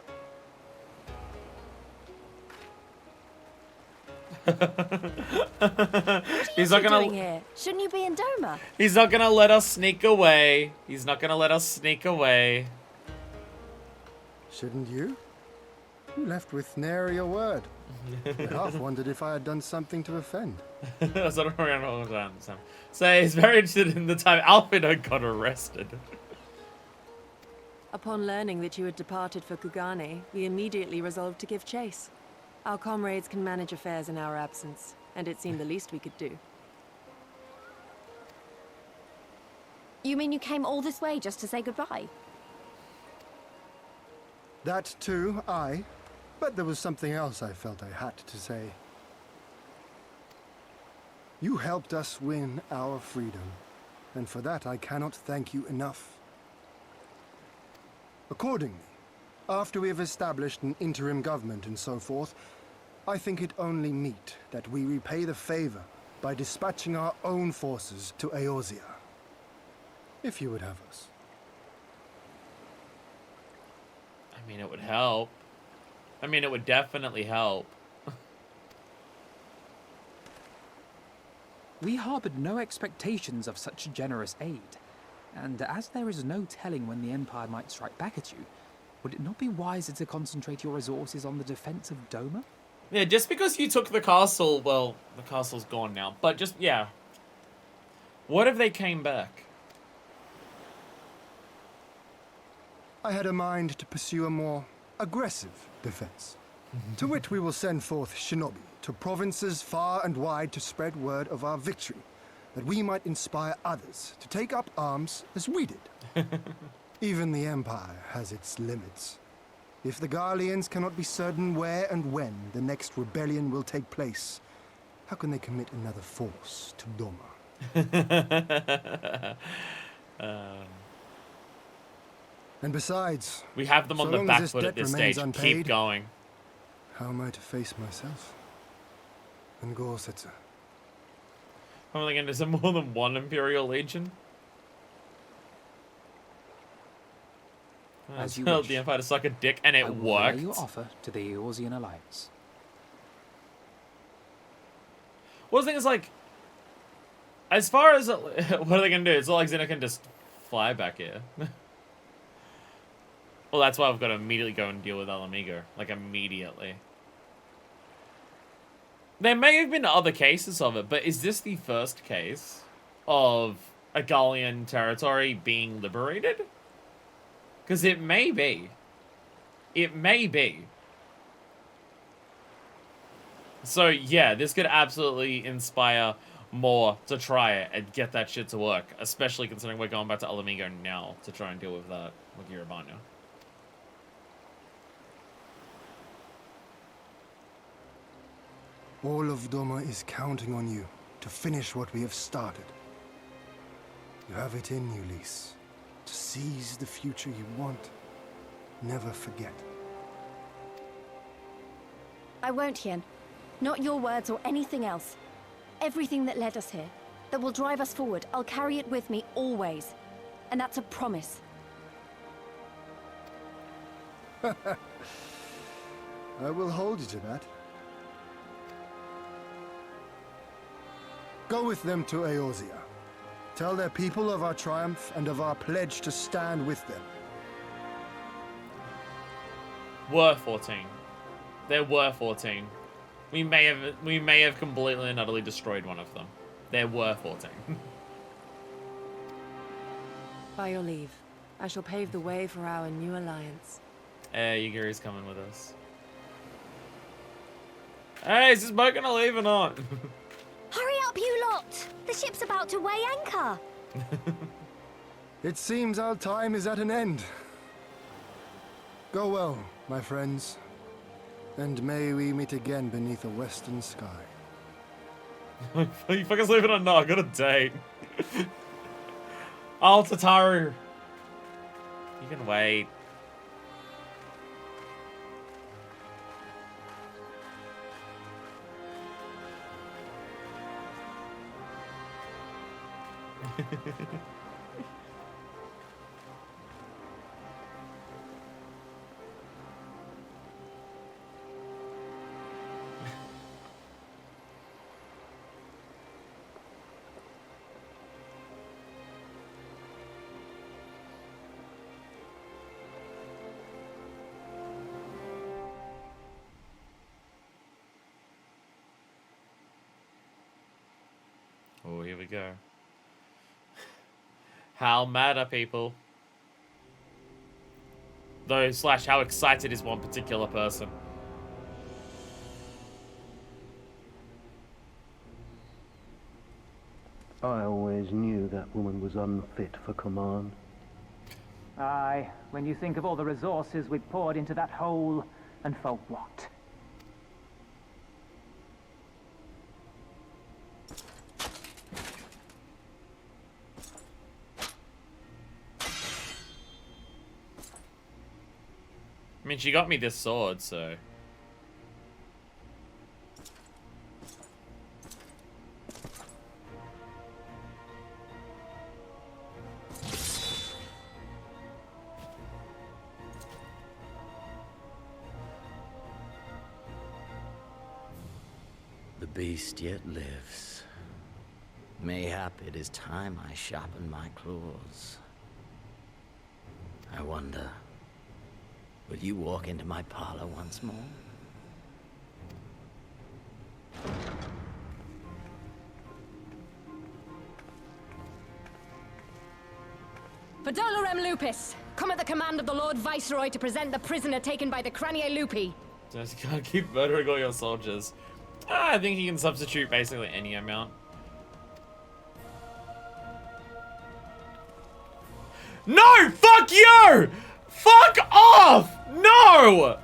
He's not gonna. Doing here? Shouldn't you be in Doma? He's not gonna let us sneak away. He's not gonna let us sneak away. Shouldn't you? You left with nary a word. I half wondered if I had done something to offend. So he's very interested in the time Alfredo got arrested. Upon learning that you had departed for Kugane, we immediately resolved to give chase. Our comrades can manage affairs in our absence, and it seemed the least we could do. You mean you came all this way just to say goodbye? That too, aye. But there was something else I felt I had to say. You helped us win our freedom, and for that I cannot thank you enough. Accordingly, after we have established an interim government and so forth, I think it only meet that we repay the favor by dispatching our own forces to Eorzea. If you would have us. I mean, it would help. I mean, it would definitely help. We harbored no expectations of such generous aid, and as there is no telling when the Empire might strike back at you, would it not be wiser to concentrate your resources on the defense of Doma? Yeah, just because you took the castle, well, the castle's gone now, but just, yeah. What if they came back? I had a mind to pursue a more aggressive defense, to which we will send forth shinobi to provinces far and wide to spread word of our victory, that we might inspire others to take up arms as we did. Even the Empire has its limits. If the Garleans cannot be certain where and when the next rebellion will take place, how can they commit another force to Doma? And besides, we have them on the back foot at this stage. Unpaid, keep going. How am I to face myself? And Gorsetzer? I'm thinking, is there more than one Imperial Legion? As you told wish. the Empire to suck a dick, and it I will worked. relay your offer to the Eorzean Alliance. Well, the thing is, like, as far as what are they gonna do? It's not like Xena can just fly back here. Well, that's why I've got to immediately go and deal with Alamigo, like immediately. There may have been other cases of it, but is this the first case of a Gallian territory being liberated? Because it may be. It may be. So, yeah, this could absolutely inspire more to try it and get that shit to work. Especially considering we're going back to Alamigo now to try and deal with that with Yerebanya. All of Doma is counting on you to finish what we have started. You have it in you, Lise. To seize the future you want. Never forget. I won't, Hien. Not your words or anything else. Everything that led us here, that will drive us forward, I'll carry it with me always. And that's a promise. I will hold you to that. Go with them to Eorzea. Tell their people of our triumph and of our pledge to stand with them. Were 14. There were 14. We may have completely and utterly destroyed one of them. There were 14. By your leave, I shall pave the way for our new alliance. Yuguri's coming with us. Hey, is this boat gonna leave or not? Hurry up, you lot! The ship's about to weigh anchor. It seems our time is at an end. Go well, my friends. And may we meet again beneath a western sky. You fucking leave it or not? I got a date. Al Tataru. You can wait. Oh, here we go. How mad are people? Though, slash, how excited is one particular person? I always knew that woman was unfit for command. Aye, when you think of all the resources we've poured into that hole, and for what? I mean, she got me this sword, so... The beast yet lives. Mayhap it is time I sharpen my claws. I wonder, will you walk into my parlor once more? For Dolorem Lupus, come at the command of the Lord Viceroy to present the prisoner taken by the Cranier Lupi. Just gotta keep murdering all your soldiers. I think he can substitute basically any amount. No! Fuck you! Fuck off! No!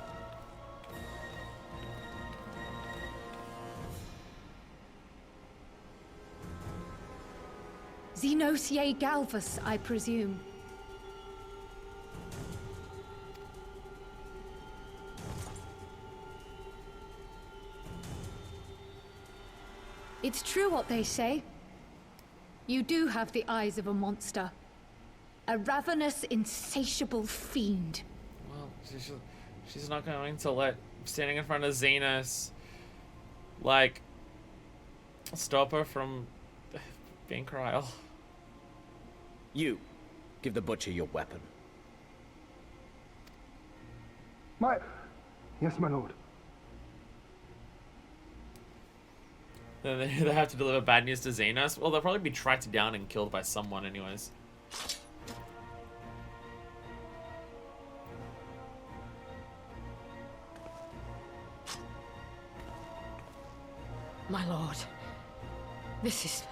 Xenosier Galvus, I presume. It's true what they say. You do have the eyes of a monster. A ravenous, insatiable fiend. Well, she's not going to let standing in front of Xenos, like, stop her from being Kryl. You, give the butcher your weapon. Yes, my lord. Then they have to deliver bad news to Xenos. Well, they'll probably be tracked down and killed by someone anyways. My lord, this is...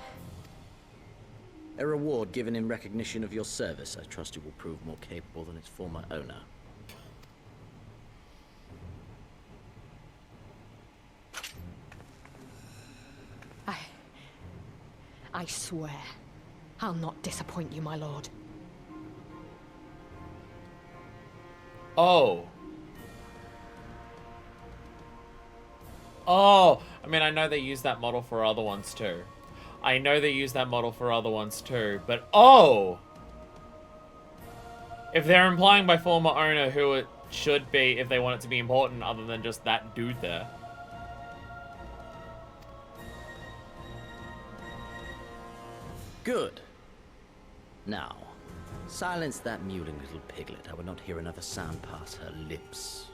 A reward given in recognition of your service. I trust it will prove more capable than its former owner. I swear, I'll not disappoint you, my lord. Oh. Oh, I mean, I know they use that model for other ones too. But oh! If they're implying by former owner who it should be if they want it to be important other than just that dude there. Good. Now, silence that mewling little piglet. I would not hear another sound pass her lips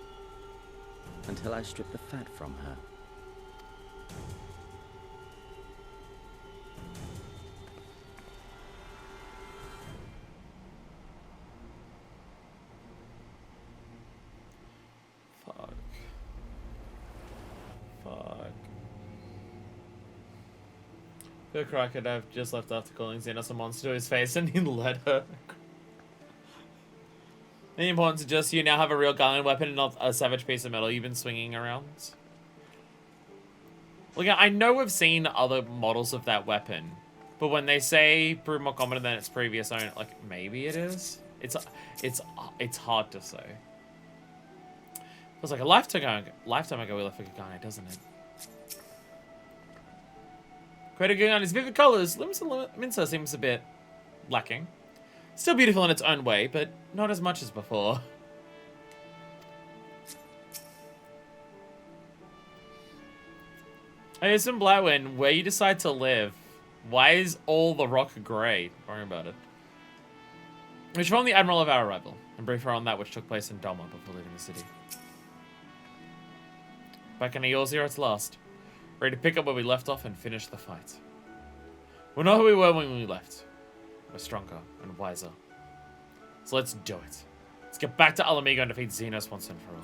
until I strip the fat from her. The Cry could have just left after calling Xenos a monster to his face and he let her. The importance is just you now have a real Garland weapon and not a savage piece of metal you've been swinging around. Look, I know we've seen other models of that weapon, but when they say prove more competent than its previous owner, like maybe it is. It's hard to say. Feels like a lifetime ago we left for Garland, doesn't it? Created on his vivid colors, Mincer seems a bit lacking. Still beautiful in its own way, but not as much as before. Hey, it's in Blackwind, where you decide to live. Why is all the rock grey? Don't worry about it. We should inform the Admiral of our arrival, and brief her on that which took place in Doma before leaving the city. Back in Eorzea at last. Ready to pick up where we left off and finish the fight. We're not who we were when we left. We're stronger and wiser. So let's do it. Let's get back to Alamigo and defeat Xenos once and for all.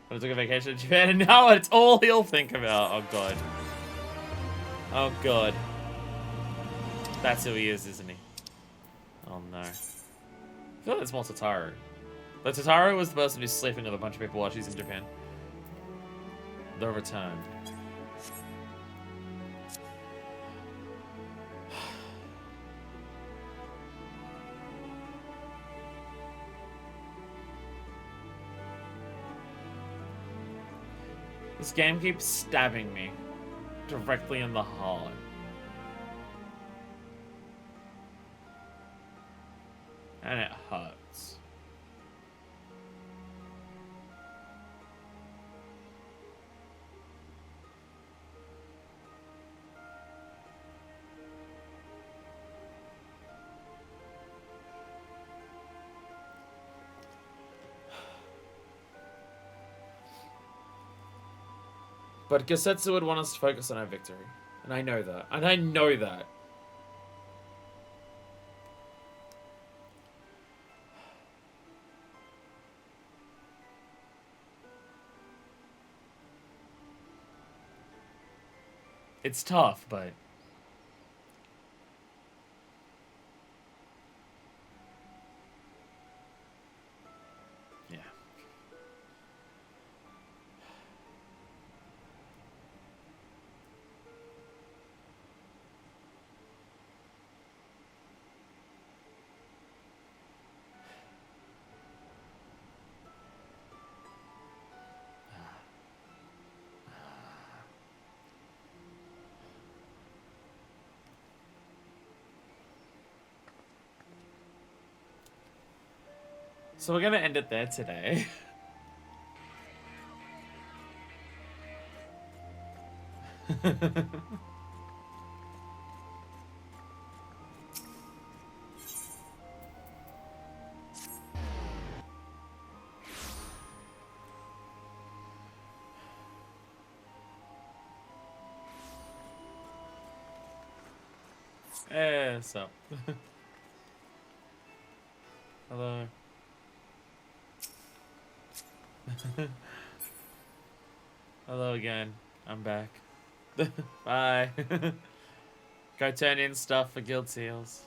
But I took a vacation in Japan and now it's all he'll think about. Oh god. Oh god. That's who he is, isn't he? Oh no. I feel like it's more Tataru. But Tataru was the person who's sleeping with a bunch of people while she's in Japan. The Return. This game keeps stabbing me directly in the heart. And it hurts. But Gesetsu would want us to focus on our victory. And I know that. And I know that. It's tough, but... yeah. So we're gonna end it there today. So. Hello. Hello again. I'm back. Bye. Go turn in stuff for guild seals.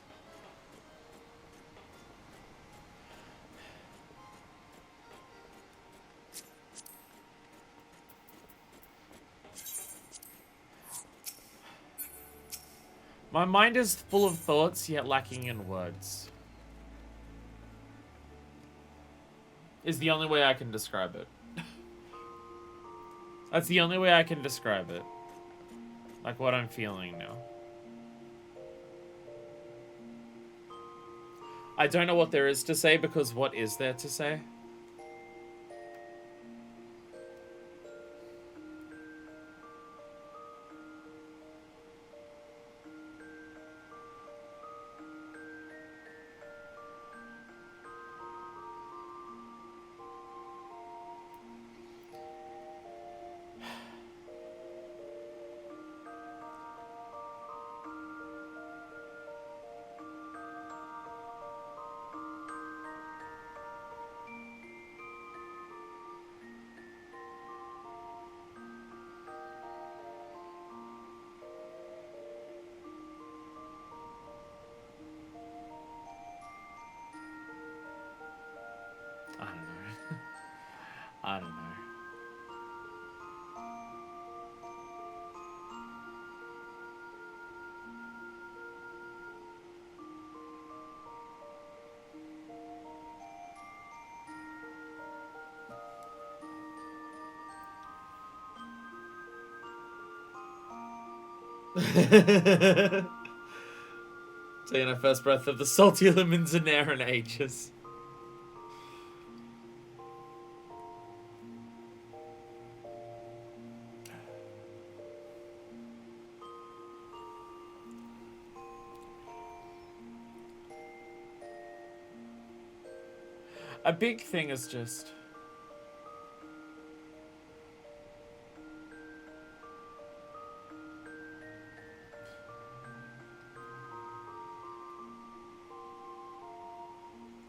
My mind is full of thoughts, yet lacking in words. Is the only way I can describe it. That's the only way I can describe it. Like what I'm feeling now. I don't know what there is to say because what is there to say? I don't know. Taking a first breath of the salty lemons in air and ages. A big thing is just...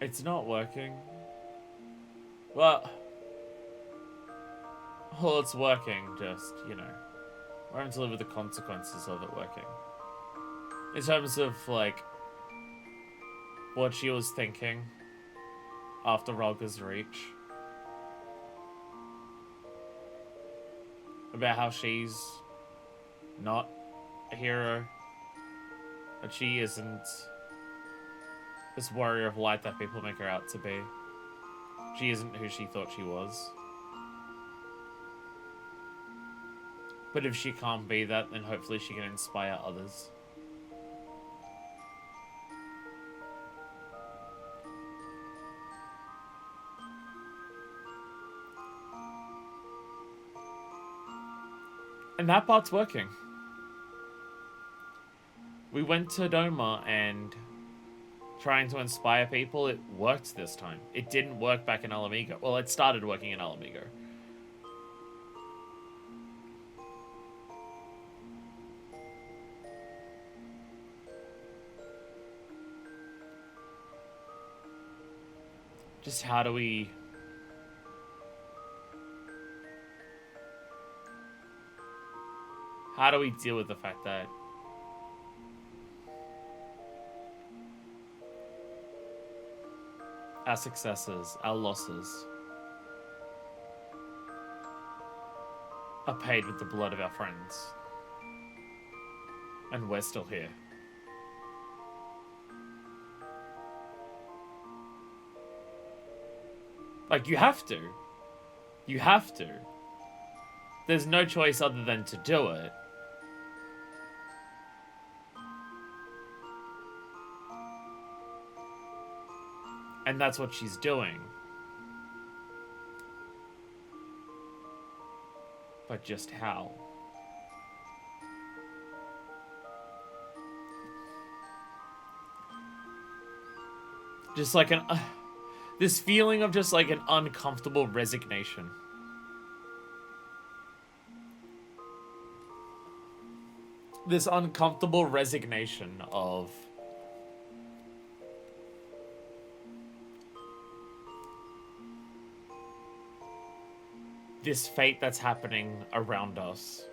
it's not working. Well, it's working, just, you know. We're having to live with the consequences of it working. In terms of, like, what she was thinking after Rogger's reach. About how she's not a hero. That she isn't this warrior of light that people make her out to be. She isn't who she thought she was. But if she can't be that, then hopefully she can inspire others. And that part's working. We went to Doma and trying to inspire people, it worked this time. It didn't work back in Alamigo. Well, it started working in Alamigo. Just how do we... How do we deal with the fact that our successes, our losses, are paid with the blood of our friends? And we're still here. Like, you have to. You have to. There's no choice other than to do it. And that's what she's doing. But just how? Just like an... this feeling of just like an uncomfortable resignation. This uncomfortable resignation of... this fate that's happening around us.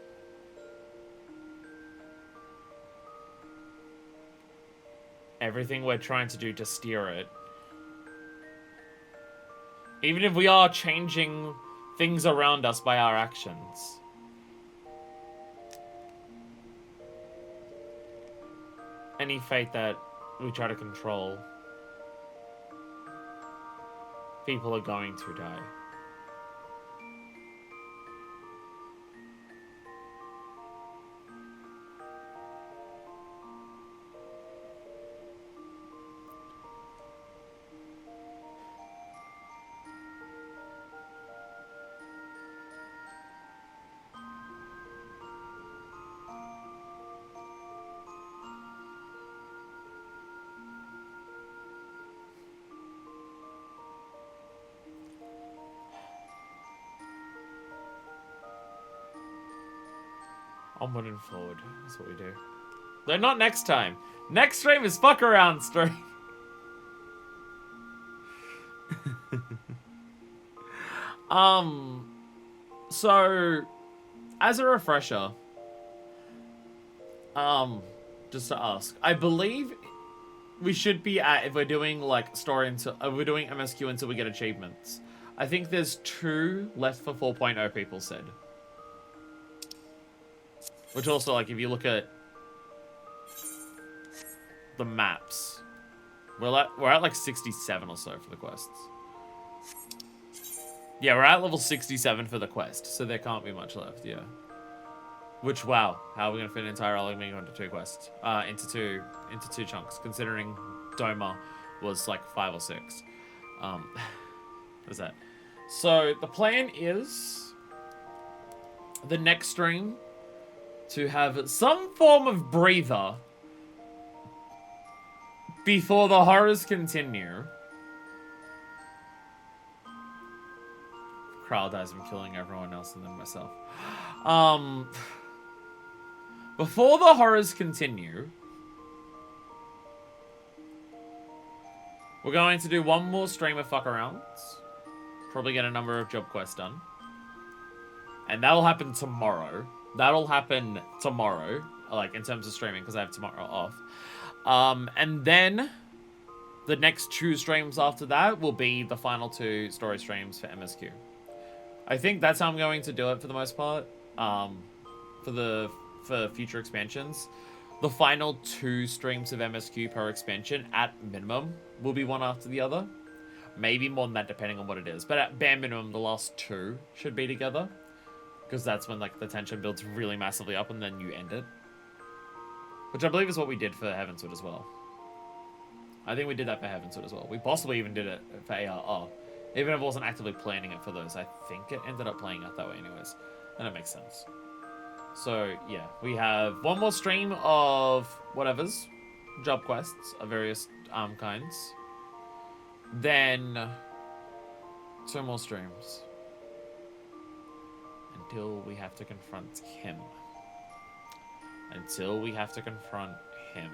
Everything we're trying to do to steer it. Even if we are changing things around us by our actions. Any fate that we try to control, people are going to die. Onward and forward. That's what we do. Though not next time. Next stream is fuck around stream. So, as a refresher, just to ask, I believe we should be at, if we're doing like story until, we're doing MSQ until we get achievements. I think there's 2 left for 4.0 people said. Which also, like, if you look at the maps, we're at like 67 or so for the quests. Yeah, we're at level 67 for the quest, so there can't be much left, yeah. Which, wow, how are we gonna fit an entire Alamigo into 2 quests? Into two chunks, considering Doma was like 5 or 6. What's that? So the plan is the next stream to have some form of breather before the horrors continue. Kral dies, I'm killing everyone else and then myself. Before the horrors continue, we're going to do one more stream of fuck arounds. Probably get a number of job quests done. And that'll happen tomorrow. That'll happen tomorrow. like in terms of streaming, because I have tomorrow off. And then the next 2 streams after that will be the final 2 story streams for MSQ. I think that's how I'm going to do it for the most part. For future expansions, the final 2 streams of MSQ per expansion at minimum will be one after the other. Maybe more than that, depending on what it is. But at bare minimum, the last 2 should be together, because that's when like the tension builds really massively up, and then you end it. Which I believe is what we did for Heavenswood as well. I think we did that for Heavenswood as well. We possibly even did it for ARR. Even if I wasn't actively planning it for those, I think it ended up playing out that way anyways. And it makes sense. So, yeah. We have 1 more stream of whatever's. Job quests of various kinds. Then 2 more streams. Until we have to confront him. Until we have to confront him.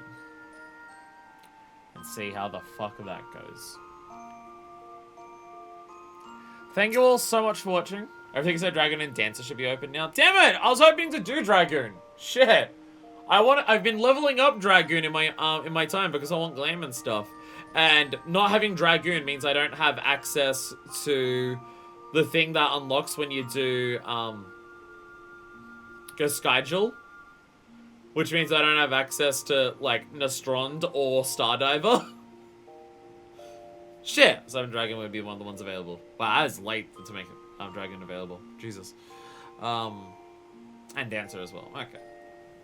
And see how the fuck that goes. Thank you all so much for watching. Everything said Dragoon and Dancer should be open now. Damn it! I was hoping to do Dragoon. Shit. I've been leveling up Dragoon in my time because I want glam and stuff. And not having Dragoon means I don't have access to the thing that unlocks when you do Goskyjul. Which means I don't have access to, like, Nastrond or Stardiver. Shit! Seven Dragon would be one of the ones available. Wow, that is late to make Dragon available. Jesus. And Dancer as well. Okay.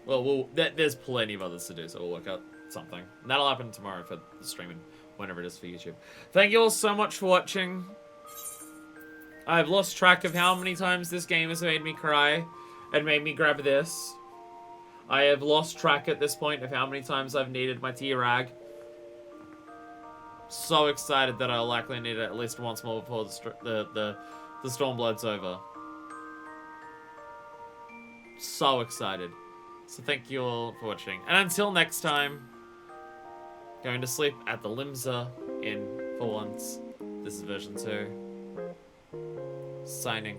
Well, there's plenty of others to do, so we'll work out something. And that'll happen tomorrow for the streaming, whenever it is for YouTube. Thank you all so much for watching. I've lost track of how many times this game has made me cry and made me grab this. I have lost track at this point of how many times I've needed my tear rag. So excited that I'll likely need it at least once more before the Stormblood's over. So excited. So thank you all for watching. And until next time, going to sleep at the Limsa Inn for once. This is version 2. Signing